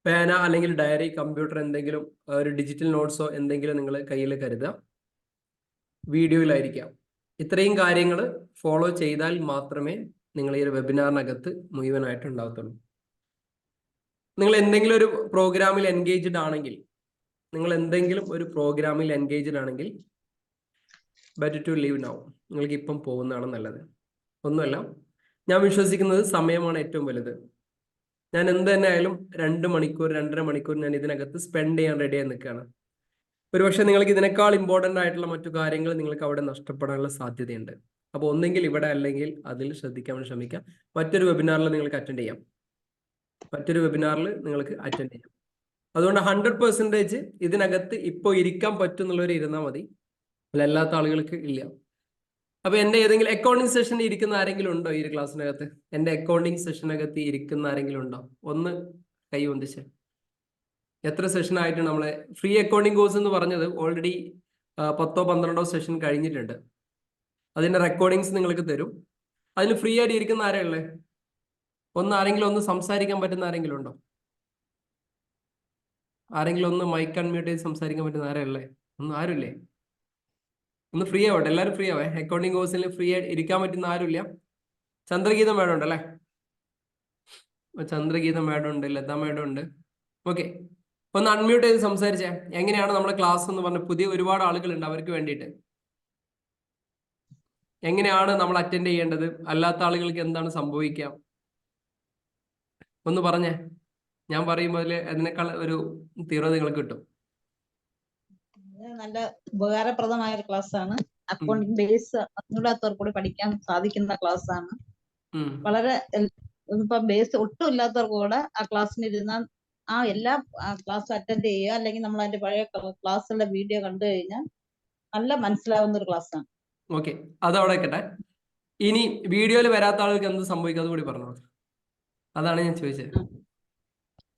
പേന അല്ലെങ്കിൽ diary, computer, എന്തെങ്കിലും ഒരു ഡിജിറ്റൽ നോട്ട്സോ എന്തെങ്കിലും നിങ്ങൾ കയ്യിൽ കരുതുക. വീഡിയോയിലായിരിക്കാം. ഇത്രയും കാര്യങ്ങൾ ഫോളോ ചെയ്താൽ മാത്രമേ നിങ്ങൾ ഈ ഒരു വെബിനാറിനകത്ത് മുഴുവനായിട്ട് ഉണ്ടാകത്തുള്ളൂ. നിങ്ങൾ എന്തെങ്കിലും ഒരു പ്രോഗ്രാമിൽ എൻഗേജ്ഡ് ആണെങ്കിൽ ബെറ്റർ ടു ലീവ് നൗ. നിങ്ങൾക്ക് ഇപ്പം പോകുന്നതാണ് നല്ലത്. ഒന്നുമല്ല, ഞാൻ വിശ്വസിക്കുന്നത് സമയമാണ് ഏറ്റവും വലുത്. ഞാൻ എന്ത് തന്നെ ആയാലും 2 മണിക്കൂർ 2.5 മണിക്കൂർ ഞാൻ ഇതിനകത്ത് സ്പെൻഡ് ചെയ്യാൻ റെഡിയായി നിൽക്കുകയാണ്. ഒരുപക്ഷെ നിങ്ങൾക്ക് ഇതിനേക്കാൾ ഇമ്പോർട്ടൻ്റ് ആയിട്ടുള്ള മറ്റു കാര്യങ്ങൾ നിങ്ങൾക്ക് അവിടെ നഷ്ടപ്പെടാനുള്ള സാധ്യതയുണ്ട്. അപ്പോൾ ഒന്നെങ്കിൽ ഇവിടെ അല്ലെങ്കിൽ അതിൽ ശ്രദ്ധിക്കാൻ വേണ്ടി ശ്രമിക്കാം. മറ്റൊരു വെബിനാറിൽ നിങ്ങൾക്ക് അറ്റൻഡ് ചെയ്യാം. അതുകൊണ്ട് 100% ഇതിനകത്ത് ഇപ്പോൾ ഇരിക്കാൻ പറ്റുന്നുള്ളവർ ഇരുന്നാൽ മതി, അല്ലാത്ത ആളുകൾക്ക് ഇല്ല. അപ്പൊ എന്റെ ഏതെങ്കിലും അക്കൗണ്ടിങ് സെഷനിൽ ഇരിക്കുന്ന ആരെങ്കിലും ഉണ്ടോ ഈ ഒരു ക്ലാസ്സിനകത്ത്? എന്റെ അക്കൗണ്ടിങ് സെഷനകത്ത് ഇരിക്കുന്ന ആരെങ്കിലും ഉണ്ടോ? ഒന്ന് കൈ പൊന്തിച്ച്. എത്ര സെഷൻ ആയിട്ട് നമ്മളെ ഫ്രീ അക്കൗണ്ടിങ് കോഴ്സ് എന്ന് പറഞ്ഞത് ഓൾറെഡി 10-12 സെഷൻ കഴിഞ്ഞിട്ടുണ്ട്. അതിന്റെ റെക്കോർഡിങ്സ് നിങ്ങൾക്ക് തരും. അതിന് ഫ്രീ ആയിട്ട് ഇരിക്കുന്ന ആരാ ഉള്ളത്? ആരെങ്കിലും ഒന്ന് സംസാരിക്കാൻ പറ്റുന്ന ആരെങ്കിലും ഉണ്ടോ? ആരെങ്കിലും ഒന്ന് മൈക്ക് അൺമ്യൂട്ട് ചെയ്ത് സംസാരിക്കാൻ പറ്റുന്ന ആരാ ഉള്ളത്? ആരുമില്ലേ? ഒന്ന് ഫ്രീ ആവട്ടെ, എല്ലാവരും ഫ്രീ ആവേ. അക്കൗണ്ടിങ് കോഴ്സിൽ ഫ്രീ ആയിട്ട് ഇരിക്കാൻ പറ്റുന്ന ആരുമില്ല. ചന്ദ്രഗീതം മേഡം ഉണ്ടല്ലേ? ചന്ദ്രഗീതം മേഡം ഉണ്ട്, ലത മേഡം ഉണ്ട്. ഓക്കെ, ഒന്ന് അൺമ്യൂട്ട് ചെയ്ത് സംസാരിച്ചേ. എങ്ങനെയാണ് നമ്മുടെ ക്ലാസ് എന്ന് പറഞ്ഞ പുതിയ ഒരുപാട് ആളുകളുണ്ട്, അവർക്ക് വേണ്ടിയിട്ട് എങ്ങനെയാണ് നമ്മൾ അറ്റൻഡ് ചെയ്യേണ്ടത്, അല്ലാത്ത ആളുകൾക്ക് എന്താണ് സംഭവിക്കുക, ഒന്ന് പറഞ്ഞേ. ഞാൻ പറയുമ്പോൾ അതിനേക്കാൾ ഒരു തീവ്രത നിങ്ങൾക്ക് കിട്ടും. നല്ല ഉപകാരപ്രദമായ ഒരു ക്ലാസ് ആണ്. അക്കൗണ്ടിംഗ് ബേസ് അറിഞ്ഞൂടാത്തവർക്ക് കൂടി പഠിക്കാൻ സാധിക്കുന്ന ക്ലാസ് ആണ്. വളരെ ഇപ്പൊ ബേസ് ഒട്ടും ഇല്ലാത്തവർക്ക് കൂടെ ആ ക്ലാസ്സിന് ഇരുന്നാൽ ആ എല്ലാ ക്ലാസ്സും അറ്റൻഡ് ചെയ്യുക, അല്ലെങ്കിൽ നമ്മൾ അതിന്റെ പഴയ ക്ലാസ്സുകളുടെ വീഡിയോ കണ്ടു കഴിഞ്ഞാൽ നല്ല മനസ്സിലാവുന്ന ഒരു ക്ലാസ് ആണ്. ഓക്കെ, അതവിടെ കേട്ടെ. ഇനി വീഡിയോയിൽ വരാത്ത ആൾക്ക് എന്ത് സംഭവിക്കാതെ കൂടി പറഞ്ഞു. അതാണ് ഞാൻ ചോദിച്ചത്.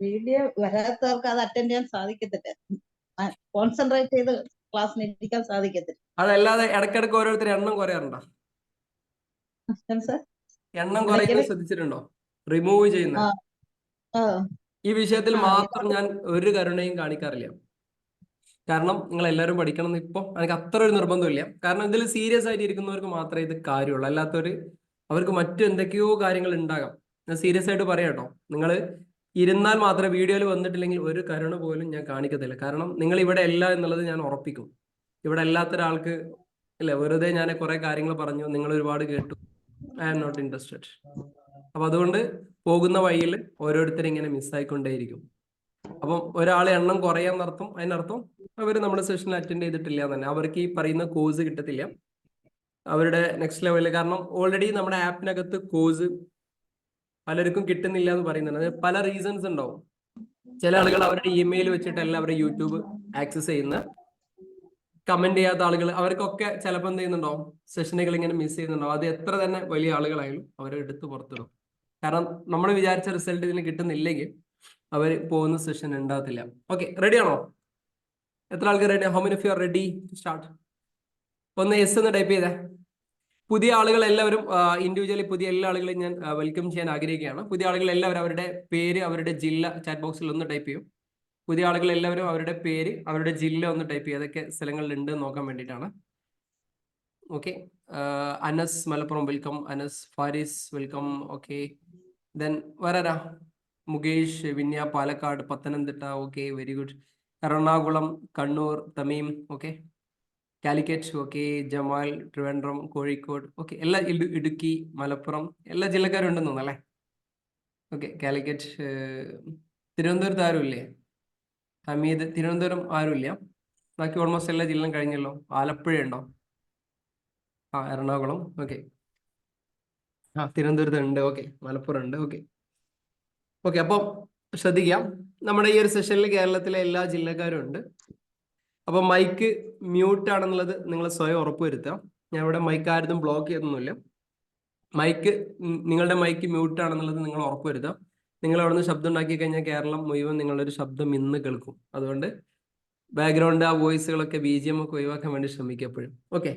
വീഡിയോ വരാത്തവർക്ക് അത് അറ്റൻഡ് ചെയ്യാൻ സാധിക്കത്തില്ല, കോൺസെൻട്രേറ്റ് ചെയ്ത് ക്ലാസ്സിന് ഇരിക്കാൻ സാധിക്കത്തില്ല. അതല്ലാതെ ഇടയ്ക്കിടയ്ക്ക് ഓരോരുത്തർ എണ്ണം കുറയാറുണ്ടോ? എണ്ണം കുറയുന്നത് ശ്രദ്ധിച്ചിട്ടുണ്ടോ? റിമൂവ് ചെയ്യുന്ന ഈ വിഷയത്തിൽ മാത്രം ഞാൻ ഒരു കരുണയും കാണിക്കാറില്ല. കാരണം നിങ്ങൾ എല്ലാവരും പഠിക്കണം എന്ന് ഇപ്പോൾ എനിക്ക് അത്ര ഒരു നിർബന്ധമില്ല. കാരണം ഇതിൽ സീരിയസ് ആയിട്ട് ഇരിക്കുന്നവർക്ക് മാത്രമേ ഇത് കാര്യമുള്ളൂ. അല്ലാത്തവർ അവർക്ക് മറ്റു എന്തൊക്കെയോ കാര്യങ്ങൾ ഉണ്ടാകാം. ഞാൻ സീരിയസ് ആയിട്ട് പറയാം കേട്ടോ. നിങ്ങൾ ഇരുന്നാൽ മാത്രമേ, വീഡിയോയിൽ വന്നിട്ടില്ലെങ്കിൽ ഒരു കരുണ പോലും ഞാൻ കാണിക്കത്തില്ല. കാരണം നിങ്ങൾ ഇവിടെ അല്ല എന്നുള്ളത് ഞാൻ ഉറപ്പിക്കും. ഇവിടെ അല്ലാത്ത ഒരാൾക്ക് ഇല്ല, വെറുതെ ഞാൻ കുറെ കാര്യങ്ങൾ പറഞ്ഞു, നിങ്ങൾ ഒരുപാട് കേട്ടു, ഐ ആം നോട്ട് ഇൻട്രസ്റ്റഡ്. അപ്പൊ അതുകൊണ്ട് പോകുന്ന വഴിയിൽ ഓരോരുത്തരും ഇങ്ങനെ മിസ്സായിക്കൊണ്ടേയിരിക്കും. അപ്പം ഒരാൾ എണ്ണം കുറയാൻ നടത്തും, അതിനർത്ഥം അവർ നമ്മുടെ സെഷനിൽ അറ്റൻഡ് ചെയ്തിട്ടില്ല തന്നെ, അവർക്ക് ഈ പറയുന്ന കോഴ്സ് കിട്ടത്തില്ല, അവരുടെ നെക്സ്റ്റ് ലെവലിൽ. കാരണം ഓൾറെഡി നമ്മുടെ ആപ്പിനകത്ത് കോഴ്സ് പലർക്കും കിട്ടുന്നില്ല എന്ന് പറയുന്നുണ്ട്. അതിന് പല റീസൺസ് ഉണ്ടാവും. ചില ആളുകൾ അവരുടെ ഇമെയിൽ വെച്ചിട്ടല്ല അവരുടെ യൂട്യൂബ് ആക്സസ് ചെയ്യുന്ന, കമന്റ് ചെയ്യാത്ത ആളുകൾ, അവർക്കൊക്കെ ചിലപ്പോൾ എന്ത് ചെയ്യുന്നുണ്ടാവും, സെഷനുകൾ ഇങ്ങനെ മിസ് ചെയ്യുന്നുണ്ടാവും. അത് എത്ര തന്നെ വലിയ ആളുകളായാലും അവരെ എടുത്ത് പുറത്തിടും. കാരണം നമ്മൾ വിചാരിച്ച റിസൾട്ട് ഇതിന് കിട്ടുന്നില്ലെങ്കിൽ അവർ പോകുന്ന സെഷൻ ഉണ്ടാകത്തില്ല. ഓക്കെ, റെഡി ആണോ? എത്ര ആൾക്ക് ready? How many of you are ready to start? ഒന്ന് എസ് എന്ന് ടൈപ്പ് ചെയ്തേ. പുതിയ ആളുകൾ എല്ലാവരും ഇൻഡിവിജ്വലി പുതിയ എല്ലാ ആളുകളെയും ഞാൻ വെൽക്കം ചെയ്യാൻ ആഗ്രഹിക്കുകയാണ്. പുതിയ ആളുകൾ എല്ലാവരും അവരുടെ പേര്, അവരുടെ ജില്ല ചാറ്റ് ബോക്സിൽ ഒന്ന് ടൈപ്പ് ചെയ്യും. പുതിയ ആളുകൾ എല്ലാവരും അവരുടെ പേര്, അവരുടെ ജില്ല ഒന്ന് ടൈപ്പ് ചെയ്യും. ഏതൊക്കെ സ്ഥലങ്ങളിൽ ഉണ്ട് നോക്കാൻ വേണ്ടിയിട്ടാണ്. Okay, Anas Malappuram welcome. Anas Faris welcome. Okay, then വരാ Mukesh Vinya Palakkad Pathanamthitta. Okay, very good. Ernakulam, Kannur Thameem. Okay, Calicut. Okay, Jamal Trivandrum Kozhikode. Okay, എല്ലാ ഇടുക്കി മലപ്പുറം എല്ലാ ജില്ലക്കാരും ഉണ്ടെന്ന് തോന്നുന്നു അല്ലേ? ഓക്കെ, കാലിക്കറ്റ്. തിരുവനന്തപുരത്ത് ആരുമില്ലേ? ഹമീദ് തിരുവനന്തപുരം ആരുമില്ല. ബാക്കി ഓൾമോസ്റ്റ് എല്ലാ ജില്ലയും കഴിഞ്ഞല്ലോ. ആലപ്പുഴ ഉണ്ടോ? എറണാകുളം. ഓക്കെ, തിരുവനന്തപുരത്ത് ഉണ്ട്. ഓക്കെ, മലപ്പുറം ഉണ്ട്. ഓക്കെ ഓക്കെ, അപ്പം ശ്രദ്ധിക്കാം, നമ്മുടെ ഈ ഒരു സെഷനിൽ കേരളത്തിലെ എല്ലാ ജില്ലക്കാരും ഉണ്ട്. അപ്പൊ മൈക്ക് മ്യൂട്ട് ആണെന്നുള്ളത് നിങ്ങൾ സ്വയം ഉറപ്പുവരുത്തുക. ഞാൻ ഇവിടെ മൈക്ക് ആരും ബ്ലോക്ക് ചെയ്തൊന്നുമില്ല. നിങ്ങളുടെ മൈക്ക് മ്യൂട്ട് ആണെന്നുള്ളത് നിങ്ങൾ ഉറപ്പുവരുത്തുക. നിങ്ങൾ അവിടെ നിന്ന് ശബ്ദം ഉണ്ടാക്കി കഴിഞ്ഞാൽ കേരളം മുഴുവൻ നിങ്ങളുടെ ഒരു ശബ്ദം ഇന്ന് കേൾക്കും. അതുകൊണ്ട് ബാക്ക്ഗ്രൗണ്ട് ആ വോയിസുകളൊക്കെ BGM ഒക്കെ ഒഴിവാക്കാൻ വേണ്ടി ശ്രമിക്കുക എപ്പോഴും. ഓക്കെ,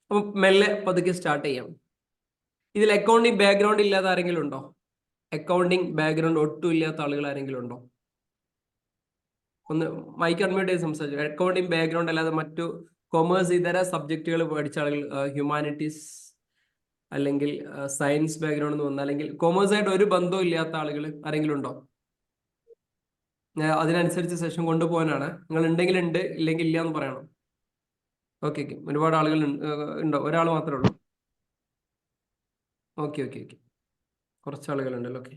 അപ്പൊ മെല്ലെ പതുക്കെ സ്റ്റാർട്ട് ചെയ്യാം. ഇതിൽ അക്കൗണ്ടിങ് ബാക്ക്ഗ്രൗണ്ട് ഇല്ലാത്ത ആരെങ്കിലും ഉണ്ടോ? അക്കൗണ്ടിങ് ബാക്ക്ഗ്രൗണ്ട് ഒട്ടും ഇല്ലാത്ത ആളുകൾ ആരെങ്കിലും ഉണ്ടോ? ഒന്ന് മൈക്ക് അൺമ്യൂട്ട് ചെയ്ത് സംസാരിച്ചു. അക്കൗണ്ടിങ് ബാക്ക്ഗ്രൗണ്ട് അല്ലാതെ മറ്റു കൊമേഴ്സ് ഇതര സബ്ജക്റ്റുകൾ പഠിച്ച ആളുകൾ, ഹ്യൂമാനിറ്റീസ് അല്ലെങ്കിൽ സയൻസ് ബാക്ക്ഗ്രൗണ്ട് എന്ന് വന്ന, അല്ലെങ്കിൽ കൊമേഴ്സ് ആയിട്ട് ഒരു ബന്ധവും ഇല്ലാത്ത ആളുകൾ ആരെങ്കിലും ഉണ്ടോ? ഞാൻ അതിനനുസരിച്ച് സെഷൻ കൊണ്ടുപോകാനാണ്. നിങ്ങൾ ഉണ്ടെങ്കിൽ ഉണ്ട്, ഇല്ലെങ്കിൽ ഇല്ല എന്ന് പറയണം. ഓക്കെ ഓക്കെ, ഒരുപാട് ആളുകൾ ഉണ്ടോ? ഒരാൾ മാത്രമേ ഉള്ളൂ. ഓക്കെ ഓക്കെ ഓക്കെ, കുറച്ച് ആളുകളുണ്ടല്ലോ. ഓക്കെ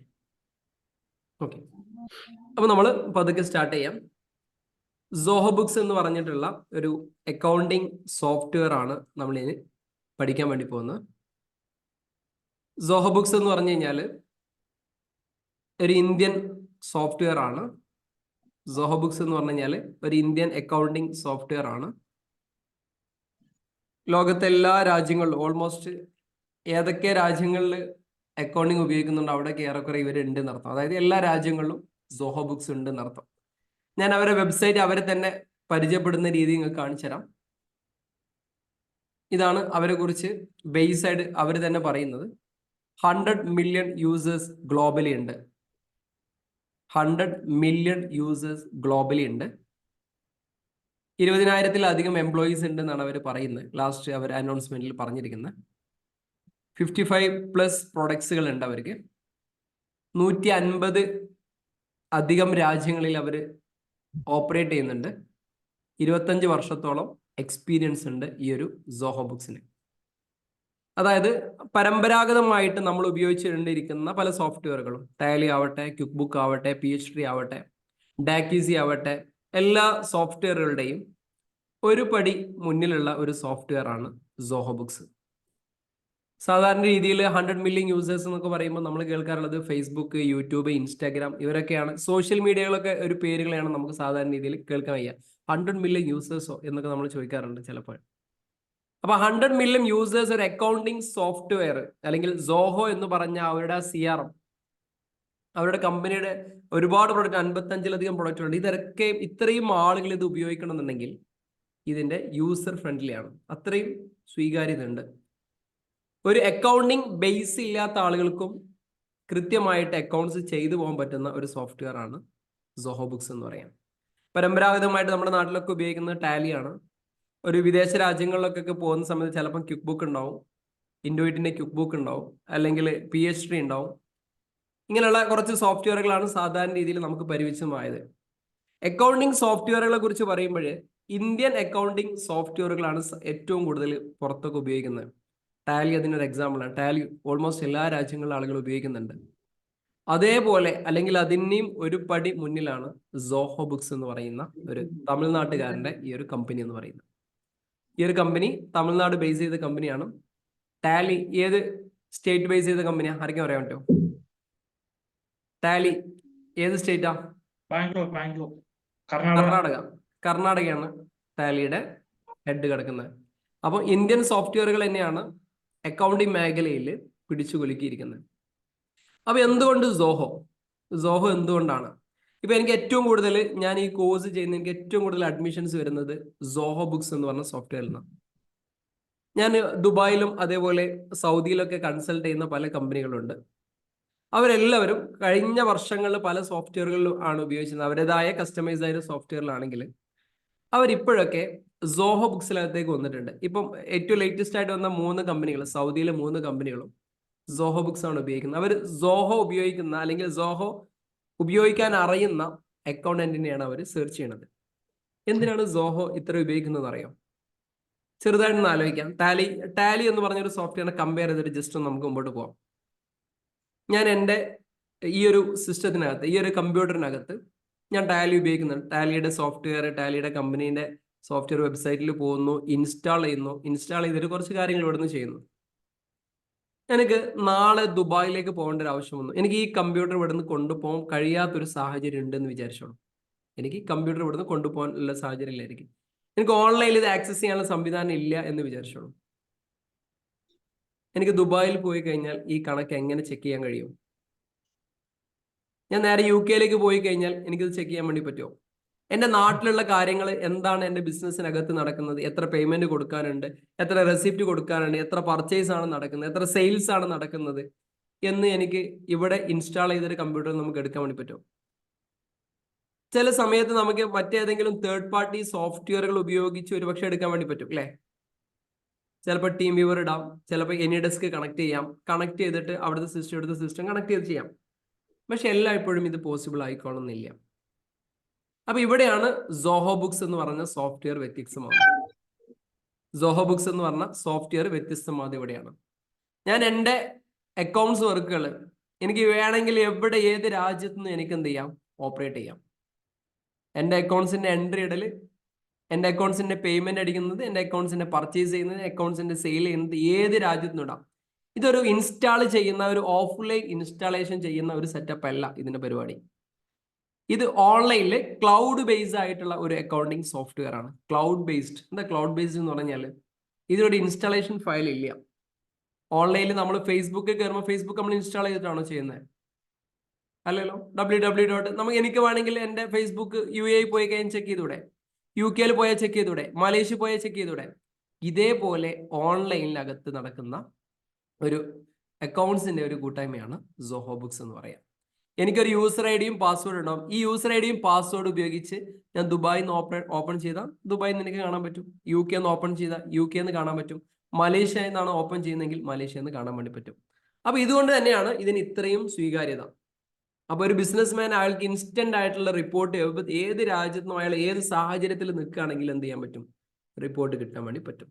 ഓക്കെ, അപ്പൊ നമ്മൾ പതുക്കെ സ്റ്റാർട്ട് ചെയ്യാം. സോഹോ ബുക്സ് എന്ന് പറഞ്ഞിട്ടുള്ള ഒരു അക്കൗണ്ടിങ് സോഫ്റ്റ്വെയർ ആണ് നമ്മൾ ഇനി പഠിക്കാൻ വേണ്ടി പോകുന്നത്. സോഹോ ബുക്സ് എന്ന് പറഞ്ഞു കഴിഞ്ഞാൽ ഒരു ഇന്ത്യൻ സോഫ്റ്റ്വെയർ ആണ്. സോഹോ ബുക്സ് എന്ന് പറഞ്ഞു കഴിഞ്ഞാൽ ഒരു ഇന്ത്യൻ അക്കൗണ്ടിങ് സോഫ്റ്റ്വെയർ ആണ്. ലോകത്തെ എല്ലാ രാജ്യങ്ങളിലും, ഓൾമോസ്റ്റ് ഏതൊക്കെ രാജ്യങ്ങളിൽ അക്കൗണ്ടിങ് ഉപയോഗിക്കുന്നുണ്ട് അവിടെയൊക്കെ ഏറെക്കുറെ ഇവരുണ്ട് എന്നർത്ഥം. അതായത് എല്ലാ രാജ്യങ്ങളിലും സോഹോ ബുക്സ് ഉണ്ട് എന്നർത്ഥം. ഞാൻ അവരെ വെബ്സൈറ്റ് അവരെ തന്നെ പരിചയപ്പെടുന്ന രീതി നിങ്ങൾക്ക് കാണിച്ചു തരാം. ഇതാണ് അവരെ കുറിച്ച് ബേസ് ആയിട്ട് അവർ തന്നെ പറയുന്നത്. 100 മില്യൺ യൂസേഴ്സ് ഗ്ലോബലി ഉണ്ട്. 100 മില്യൺ യൂസേഴ്സ് ഗ്ലോബലി ഉണ്ട്. 20,000-ത്തിലധികം എംപ്ലോയീസ് ഉണ്ട് എന്നാണ് അവർ പറയുന്നത്. ലാസ്റ്റ് അവർ അനൗൺസ്മെന്റിൽ പറഞ്ഞിരിക്കുന്നത്. 55+ പ്രൊഡക്ട്സുകൾ ഉണ്ട് അവർക്ക്. 150 അധികം രാജ്യങ്ങളിൽ അവർ ഓപ്പറേറ്റ് ചെയ്യുന്നുണ്ട്. 25 വർഷത്തോളം എക്സ്പീരിയൻസ് ഉണ്ട് ഈ ഒരു സോഹോ ബുക്സിന്. അതായത് പരമ്പരാഗതമായിട്ട് നമ്മൾ ഉപയോഗിച്ചുകൊണ്ടിരിക്കുന്ന പല സോഫ്റ്റ്വെയറുകളും, ടാലി ആവട്ടെ, ക്വിക്ക് ബുക്ക് ആവട്ടെ, PHP ആവട്ടെ, ഡാക്കീസി ആവട്ടെ, എല്ലാ സോഫ്റ്റ്വെയറുകളുടെയും ഒരു പടി മുന്നിലുള്ള ഒരു സോഫ്റ്റ്വെയർ ആണ് സോഹോ ബുക്സ്. സാധാരണ രീതിയിൽ 100 മില്യൺ യൂസേഴ്സ് എന്നൊക്കെ പറയുമ്പോൾ നമ്മൾ കേൾക്കാറുള്ളത് ഫേസ്ബുക്ക്, യൂട്യൂബ്, ഇൻസ്റ്റാഗ്രാം, ഇവരൊക്കെയാണ്. സോഷ്യൽ മീഡിയകളൊക്കെ ഒരു പേരുകളെയാണ് നമുക്ക് സാധാരണ രീതിയിൽ കേൾക്കാൻ വയ്യ. 100 മില്യൺ യൂസേഴ്സോ എന്നൊക്കെ നമ്മൾ ചോദിക്കാറുണ്ട് ചിലപ്പോൾ. അപ്പൊ 100 മില്യൺ യൂസേഴ്സ് ഒരു അക്കൗണ്ടിങ് സോഫ്റ്റ്വെയർ അല്ലെങ്കിൽ സോഹോ എന്ന് പറഞ്ഞ അവരുടെ CRM, അവരുടെ കമ്പനിയുടെ ഒരുപാട് പ്രൊഡക്റ്റ്, 55-ലധികം പ്രൊഡക്റ്റ് ഉണ്ട്. ഇതൊക്കെ ഇത്രയും ആളുകൾ ഇത് ഉപയോഗിക്കണമെന്നുണ്ടെങ്കിൽ ഇതിന്റെ യൂസർ ഫ്രണ്ട്ലി ആണ്. അത്രയും സ്വീകാര്യത ഉണ്ട്. ഒരു അക്കൗണ്ടിങ് ബേസ് ഇല്ലാത്ത ആളുകൾക്കും കൃത്യമായിട്ട് അക്കൗണ്ട്സ് ചെയ്തു പോകാൻ പറ്റുന്ന ഒരു സോഫ്റ്റ്വെയർ ആണ് സോഹോ ബുക്സ് എന്ന് പറയാം. പരമ്പരാഗതമായിട്ട് നമ്മുടെ നാട്ടിലൊക്കെ ഉപയോഗിക്കുന്നത് ടാലിയാണ്. ഒരു വിദേശ രാജ്യങ്ങളിലൊക്കെ പോകുന്ന സമയത്ത് ചിലപ്പം ക്വിക്ക് ബുക്ക് ഉണ്ടാവും, ഇൻഡോയിറ്റിന്റെ ക്വിക്ക് ബുക്ക് ഉണ്ടാവും, അല്ലെങ്കിൽ PHP ഉണ്ടാവും. ഇങ്ങനെയുള്ള കുറച്ച് സോഫ്റ്റ്വെയറുകളാണ് സാധാരണ രീതിയിൽ നമുക്ക് പരിചയമായത്. അക്കൗണ്ടിങ് സോഫ്റ്റ്വെയറുകളെ കുറിച്ച് പറയുമ്പോൾ ഇന്ത്യൻ അക്കൗണ്ടിങ് സോഫ്റ്റ്വെയറുകളാണ് ഏറ്റവും കൂടുതൽ പുറത്തൊക്കെ ഉപയോഗിക്കുന്നത്. ടാലി അതിനൊരു എക്സാമ്പിളാണ്. ടാലി ഓൾമോസ്റ്റ് എല്ലാ രാജ്യങ്ങളിലും ആളുകൾ ഉപയോഗിക്കുന്നുണ്ട്. അതേപോലെ അല്ലെങ്കിൽ അതിനെയും ഒരു പടി മുന്നിലാണ് സോഹോ ബുക്സ് എന്ന് പറയുന്ന ഒരു തമിഴ്നാട്ടുകാരന്റെ ഈ ഒരു കമ്പനി എന്ന് പറയുന്നത്. ഈ ഒരു കമ്പനി തമിഴ്നാട് ബേസ് ചെയ്ത കമ്പനിയാണ്. ടാലി ഏത് സ്റ്റേറ്റ് ബേസ് ചെയ്ത കമ്പനിയാ? ആർക്കും പറയാൻ പറ്റുമോ? ടാലി ഏത് സ്റ്റേറ്റാ? കർണാടകയാണ് ടാലിയുടെ ഹെഡ് കിടക്കുന്നത്. അപ്പോൾ ഇന്ത്യൻ സോഫ്റ്റ്വെയറുകൾ തന്നെയാണ് അക്കൗണ്ടിങ് മേഖലയിൽ പിടിച്ചു കുലുക്കിയിരിക്കുന്നത്. അപ്പൊ എന്തുകൊണ്ട് സോഹോ എന്തുകൊണ്ടാണ്? ഇപ്പൊ എനിക്ക് ഏറ്റവും കൂടുതൽ, ഞാൻ ഈ കോഴ്സ് ചെയ്യുന്ന എനിക്ക് ഏറ്റവും കൂടുതൽ അഡ്മിഷൻസ് വരുന്നത് സോഹോ ബുക്സ് എന്ന് പറഞ്ഞ സോഫ്റ്റ്വെയറിൽ നിന്നാണ്. ഞാൻ ദുബായിലും അതേപോലെ സൗദിയിലൊക്കെ കൺസൾട്ട് ചെയ്യുന്ന പല കമ്പനികളുണ്ട്. അവരെല്ലാവരും കഴിഞ്ഞ വർഷങ്ങളിൽ പല സോഫ്റ്റ്വെയറുകളിലും ആണ് ഉപയോഗിച്ചത്. അവരുടേതായ കസ്റ്റമൈസ് ആയ സോഫ്റ്റ്വെയറിലാണെങ്കിൽ അവരിപ്പോഴൊക്കെ സോഹോ ബുക്സിനകത്തേക്ക് വന്നിട്ടുണ്ട്. ഇപ്പം ഏറ്റവും ലേറ്റസ്റ്റ് ആയിട്ട് വന്ന 3 കമ്പനികൾ, സൗദിയിലെ 3 കമ്പനികളും സോഹോ ബുക്സ് ആണ് ഉപയോഗിക്കുന്നത്. അവർ സോഹോ ഉപയോഗിക്കുന്ന അല്ലെങ്കിൽ സോഹോ ഉപയോഗിക്കാൻ അറിയുന്ന അക്കൗണ്ടന്റിനെയാണ് അവർ സെർച്ച് ചെയ്യണത്. എന്തിനാണ് സോഹോ ഇത്ര ഉപയോഗിക്കുന്നത് അറിയാം? ചെറുതായിട്ടൊന്ന് ആലോചിക്കാം. ടാലി എന്ന് പറഞ്ഞൊരു സോഫ്റ്റ്വെയറിനെ കമ്പയർ ചെയ്തിട്ട് ജസ്റ്റ് ഒന്ന് നമുക്ക് മുമ്പോട്ട് പോകാം. ഞാൻ എൻ്റെ ഈ ഒരു സിസ്റ്റത്തിനകത്ത്, ഈ ഒരു കമ്പ്യൂട്ടറിനകത്ത് ഞാൻ ടാലി ഉപയോഗിക്കുന്നുണ്ട്. ടാലിയുടെ സോഫ്റ്റ്വെയർ, ടാലിയുടെ കമ്പനീൻ്റെ സോഫ്റ്റ്വെയർ വെബ്സൈറ്റിൽ പോകുന്നു, ഇൻസ്റ്റാൾ ചെയ്യുന്നു. ഇൻസ്റ്റാൾ ചെയ്തിട്ട് കുറച്ച് കാര്യങ്ങൾ ഇവിടുന്ന് ചെയ്യുന്നു. എനിക്ക് നാളെ ദുബായിലേക്ക് പോകേണ്ട ഒരു ആവശ്യം വന്നു. എനിക്ക് ഈ കമ്പ്യൂട്ടർ ഇവിടുന്ന് കൊണ്ടുപോകാൻ കഴിയാത്തൊരു സാഹചര്യം ഉണ്ടെന്ന് വിചാരിച്ചോളൂ. എനിക്ക് കമ്പ്യൂട്ടർ ഇവിടുന്ന് കൊണ്ടുപോകാനുള്ള സാഹചര്യം ഇല്ലായിരിക്കും. എനിക്ക് ഓൺലൈനിൽ ഇത് ആക്സസ് ചെയ്യാനുള്ള സംവിധാനം ഇല്ല എന്ന് വിചാരിച്ചോളൂ. എനിക്ക് ദുബായിൽ പോയി കഴിഞ്ഞാൽ ഈ കണക്ക് എങ്ങനെ ചെക്ക് ചെയ്യാൻ കഴിയും? ഞാൻ നേരെ UK പോയി കഴിഞ്ഞാൽ എനിക്കിത് ചെക്ക് ചെയ്യാൻ വേണ്ടി പറ്റുമോ? എൻ്റെ നാട്ടിലുള്ള കാര്യങ്ങൾ എന്താണ്, എൻ്റെ ബിസിനസ്സിനകത്ത് നടക്കുന്നത്, എത്ര പേയ്മെന്റ് കൊടുക്കാനുണ്ട്, എത്ര റെസിപ്റ്റ് കൊടുക്കാനുണ്ട്, എത്ര പർച്ചേസ് ആണ് നടക്കുന്നത്, എത്ര സെയിൽസ് ആണ് നടക്കുന്നത് എന്ന് എനിക്ക് ഇവിടെ ഇൻസ്റ്റാൾ ചെയ്തൊരു കമ്പ്യൂട്ടർ നമുക്ക് എടുക്കാൻ വേണ്ടി പറ്റുമോ? ചില സമയത്ത് നമുക്ക് മറ്റേതെങ്കിലും തേർഡ് പാർട്ടി സോഫ്റ്റ്വെയറുകൾ ഉപയോഗിച്ച് ഒരുപക്ഷെ എടുക്കാൻ വേണ്ടി പറ്റും അല്ലേ? ചിലപ്പോൾ ടീം വ്യൂവർ ഇടാം, ചിലപ്പോൾ AnyDesk കണക്ട് ചെയ്യാം, കണക്ട് ചെയ്തിട്ട് അവിടുത്തെ സിസ്റ്റം കണക്ട് ചെയ്ത് ചെയ്യാം. പക്ഷെ എല്ലായ്പ്പോഴും ഇത് പോസിബിൾ ആയിക്കോളുന്നില്ല. അപ്പൊ ഇവിടെയാണ് സോഹോ ബുക്സ് എന്ന് പറഞ്ഞ സോഫ്റ്റ്വെയർ വ്യത്യസ്തമാകുന്നത്. സോഹോ ബുക്സ് എന്ന് പറഞ്ഞ സോഫ്റ്റ്വെയർ വ്യത്യസ്തമാകുന്നത് ഇവിടെയാണ്. ഞാൻ എൻ്റെ അക്കൗണ്ട്സ് വർക്കുകൾ എനിക്ക് വേണമെങ്കിൽ എവിടെ ഏത് രാജ്യത്തു നിന്നും എനിക്ക് എന്ത് ചെയ്യാം, ഓപ്പറേറ്റ് ചെയ്യാം. എൻ്റെ അക്കൗണ്ട്സിന്റെ എൻട്രി ഇടൽ, എൻ്റെ അക്കൗണ്ട്സിന്റെ പേയ്മെന്റ് അടിക്കുന്നത്, എൻ്റെ അക്കൗണ്ട്സിന്റെ പർച്ചേസ് ചെയ്യുന്നത്, അക്കൗണ്ട്സിന്റെ സെയിൽ ചെയ്യുന്നത് ഏത് രാജ്യത്തുനിന്നും ഇടാം. ഇതൊരു ഇൻസ്റ്റാൾ ചെയ്യുന്ന ഒരു ഓഫ്ലൈൻ ഇൻസ്റ്റാളേഷൻ ചെയ്യുന്ന ഒരു സെറ്റപ്പ് അല്ല ഇതിന്റെ പരിപാടി. ഇത് ഓൺലൈനിൽ ക്ലൗഡ് ബേസ്ഡ് ആയിട്ടുള്ള ഒരു അക്കൗണ്ടിങ് സോഫ്റ്റ്വെയർ ആണ്. Cloud based. എന്താ ക്ലൗഡ് ബേസ്ഡ് എന്ന് പറഞ്ഞാൽ ഇതിനൊരു ഇൻസ്റ്റാളേഷൻ ഫയൽ ഇല്ല. ഓൺലൈനിൽ നമ്മൾ ഫേസ്ബുക്കിൽ കയറുമ്പോൾ ഫേസ്ബുക്ക് നമ്മൾ ഇൻസ്റ്റാൾ ചെയ്തിട്ടാണോ ചെയ്യുന്നത്? അല്ലല്ലോ. നമുക്ക് എനിക്ക് വേണമെങ്കിൽ എൻ്റെ ഫേസ്ബുക്ക് UAE പോയി കഴിഞ്ഞാൽ ചെക്ക് ചെയ്തൂടെ? UK പോയാൽ ചെക്ക് ചെയ്തൂടെ? മലേഷ്യ പോയാൽ ചെക്ക് ചെയ്തൂടെ? ഇതേപോലെ ഓൺലൈനിനകത്ത് നടക്കുന്ന ഒരു അക്കൗണ്ട്സിന്റെ ഒരു കൂട്ടായ്മയാണ് സോഹോ ബുക്സ് എന്ന് പറയാം. എനിക്കൊരു യൂസർ ഐഡിയും പാസ്വേഡ് ഉണ്ടാവും. ഈ യൂസർ ഐഡിയും പാസ്വേഡ് ഉപയോഗിച്ച് ഞാൻ ദുബായിൽ നിന്ന് ഓപ്പൺ ചെയ്താൽ ദുബായിൽ നിന്ന് എനിക്ക് കാണാൻ പറ്റും. UK നിന്ന് ഓപ്പൺ ചെയ്താൽ UK നിന്ന് കാണാൻ പറ്റും. മലേഷ്യ എന്നാണ് ഓപ്പൺ ചെയ്യുന്നതെങ്കിൽ മലേഷ്യ എന്ന് കാണാൻ വേണ്ടി പറ്റും. അപ്പൊ ഇതുകൊണ്ട് തന്നെയാണ് ഇതിന് ഇത്രയും സ്വീകാര്യത. അപ്പൊ ഒരു ബിസിനസ്മാൻ അയാൾക്ക് ഇൻസ്റ്റന്റ് ആയിട്ടുള്ള റിപ്പോർട്ട് ഏത് രാജ്യത്തുനിന്നും അയാൾ ഏത് സാഹചര്യത്തിൽ നിൽക്കുകയാണെങ്കിൽ എന്ത് ചെയ്യാൻ പറ്റും, റിപ്പോർട്ട് കിട്ടാൻ വേണ്ടി പറ്റും.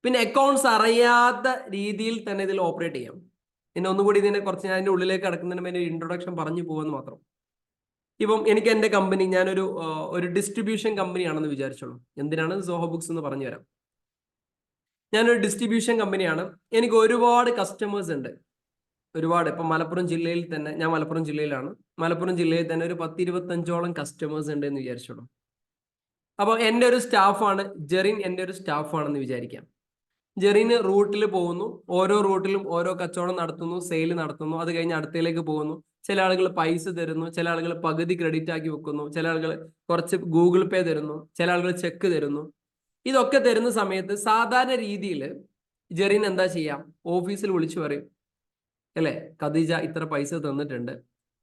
പിന്നെ അക്കൗണ്ട്സ് അറിയാത്ത രീതിയിൽ തന്നെ ഇതിൽ ഓപ്പറേറ്റ് ചെയ്യാം. പിന്നെ ഒന്നുകൂടി ഇതിനെ കുറച്ച് ഞാൻ അതിൻ്റെ ഉള്ളിലേക്ക് കടക്കുന്നതിന് മുന്നേ ഇൻട്രൊഡക്ഷൻ പറഞ്ഞു പോകുമെന്ന് മാത്രം. ഇപ്പം എനിക്ക് എൻ്റെ കമ്പനി, ഞാനൊരു ഡിസ്ട്രിബ്യൂഷൻ കമ്പനിയാണെന്ന് വിചാരിച്ചോളൂ. എന്തിനാണ് സോഹോ ബുക്സ് എന്ന് പറഞ്ഞു തരാം. ഞാനൊരു ഡിസ്ട്രിബ്യൂഷൻ കമ്പനിയാണ്. എനിക്ക് ഒരുപാട് കസ്റ്റമേഴ്സ് ഉണ്ട്. ഒരുപാട്. ഇപ്പം മലപ്പുറം ജില്ലയിൽ തന്നെ, ഞാൻ മലപ്പുറം ജില്ലയിലാണ്, മലപ്പുറം ജില്ലയിൽ തന്നെ ഒരു 10-25ഓളം കസ്റ്റമേഴ്സ് ഉണ്ട് എന്ന് വിചാരിച്ചോളൂ. അപ്പോൾ എൻ്റെ ഒരു സ്റ്റാഫാണ് ജെറിൻ, എൻ്റെ ഒരു സ്റ്റാഫാണെന്ന് വിചാരിക്കാം. ജെറിന് റൂട്ടിൽ പോകുന്നു, ഓരോ റൂട്ടിലും ഓരോ കച്ചവടം നടത്തുന്നു, സെയിൽ നടത്തുന്നു, അത് കഴിഞ്ഞ് അടുത്തയിലേക്ക് പോകുന്നു. ചില ആളുകൾ പൈസ തരുന്നു, ചില ആളുകൾ പകുതി ക്രെഡിറ്റ് ആക്കി വെക്കുന്നു, ചില ആളുകൾ കുറച്ച് ഗൂഗിൾ പേ തരുന്നു, ചില ആളുകൾ ചെക്ക് തരുന്നു. ഇതൊക്കെ തരുന്ന സമയത്ത് സാധാരണ രീതിയിൽ ജെറിൻ എന്താ ചെയ്യാം, ഓഫീസിൽ വിളിച്ചു പറയും അല്ലേ, ഖദീജ ഇത്ര പൈസ തന്നിട്ടുണ്ട്,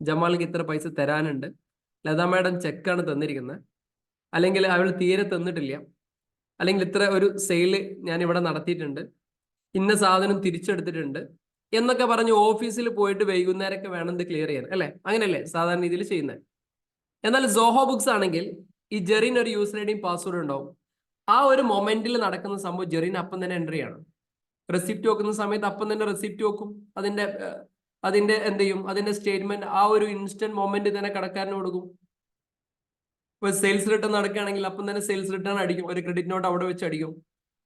ജമാലിക്ക് ഇത്ര പൈസ തരാനുണ്ട്, ലത മാഡം ചെക്കാണ് തന്നിരിക്കുന്നത്, അല്ലെങ്കിൽ അവൾ തീരെ തന്നിട്ടില്ല, അല്ലെങ്കിൽ ഇത്ര ഒരു സെയില് ഞാൻ ഇവിടെ നടത്തിയിട്ടുണ്ട്, ഇന്ന സാധനം തിരിച്ചെടുത്തിട്ടുണ്ട് എന്നൊക്കെ പറഞ്ഞ് ഓഫീസിൽ പോയിട്ട് വൈകുന്നേരമൊക്കെ വേണം ഇത് ക്ലിയർ ചെയ്യാൻ അല്ലേ? അങ്ങനെയല്ലേ സാധാരണ രീതിയിൽ ചെയ്യുന്നത്. എന്നാൽ സോഹോ ബുക്സ് ആണെങ്കിൽ ഈ ജെറിൻ ഒരു യൂസർ ഐഡിയും പാസ്വേഡ് ഉണ്ടാവും. ആ ഒരു മൊമെന്റിൽ നടക്കുന്ന സംഭവം ജെറിൻ അപ്പം തന്നെ എൻട്രി ആണ്. റെസിപ്റ്റ് വെക്കുന്ന സമയത്ത് അപ്പം തന്നെ റെസിപ്റ്റ് വെക്കും. അതിന്റെ എന്ത് ചെയ്യും, അതിന്റെ സ്റ്റേറ്റ്മെന്റ് ആ ഒരു ഇൻസ്റ്റന്റ് മൊമെന്റ് തന്നെ കടക്കാരന് കൊടുക്കും. ഇപ്പൊ സെയിൽസ് റിട്ടേൺ നടക്കുകയാണെങ്കിൽ അപ്പം തന്നെ സെയിൽസ് റിട്ടേൺ അടിക്കും, ഒരു ക്രെഡിറ്റ് നോട്ട് അവിടെ വെച്ച് അടിക്കും.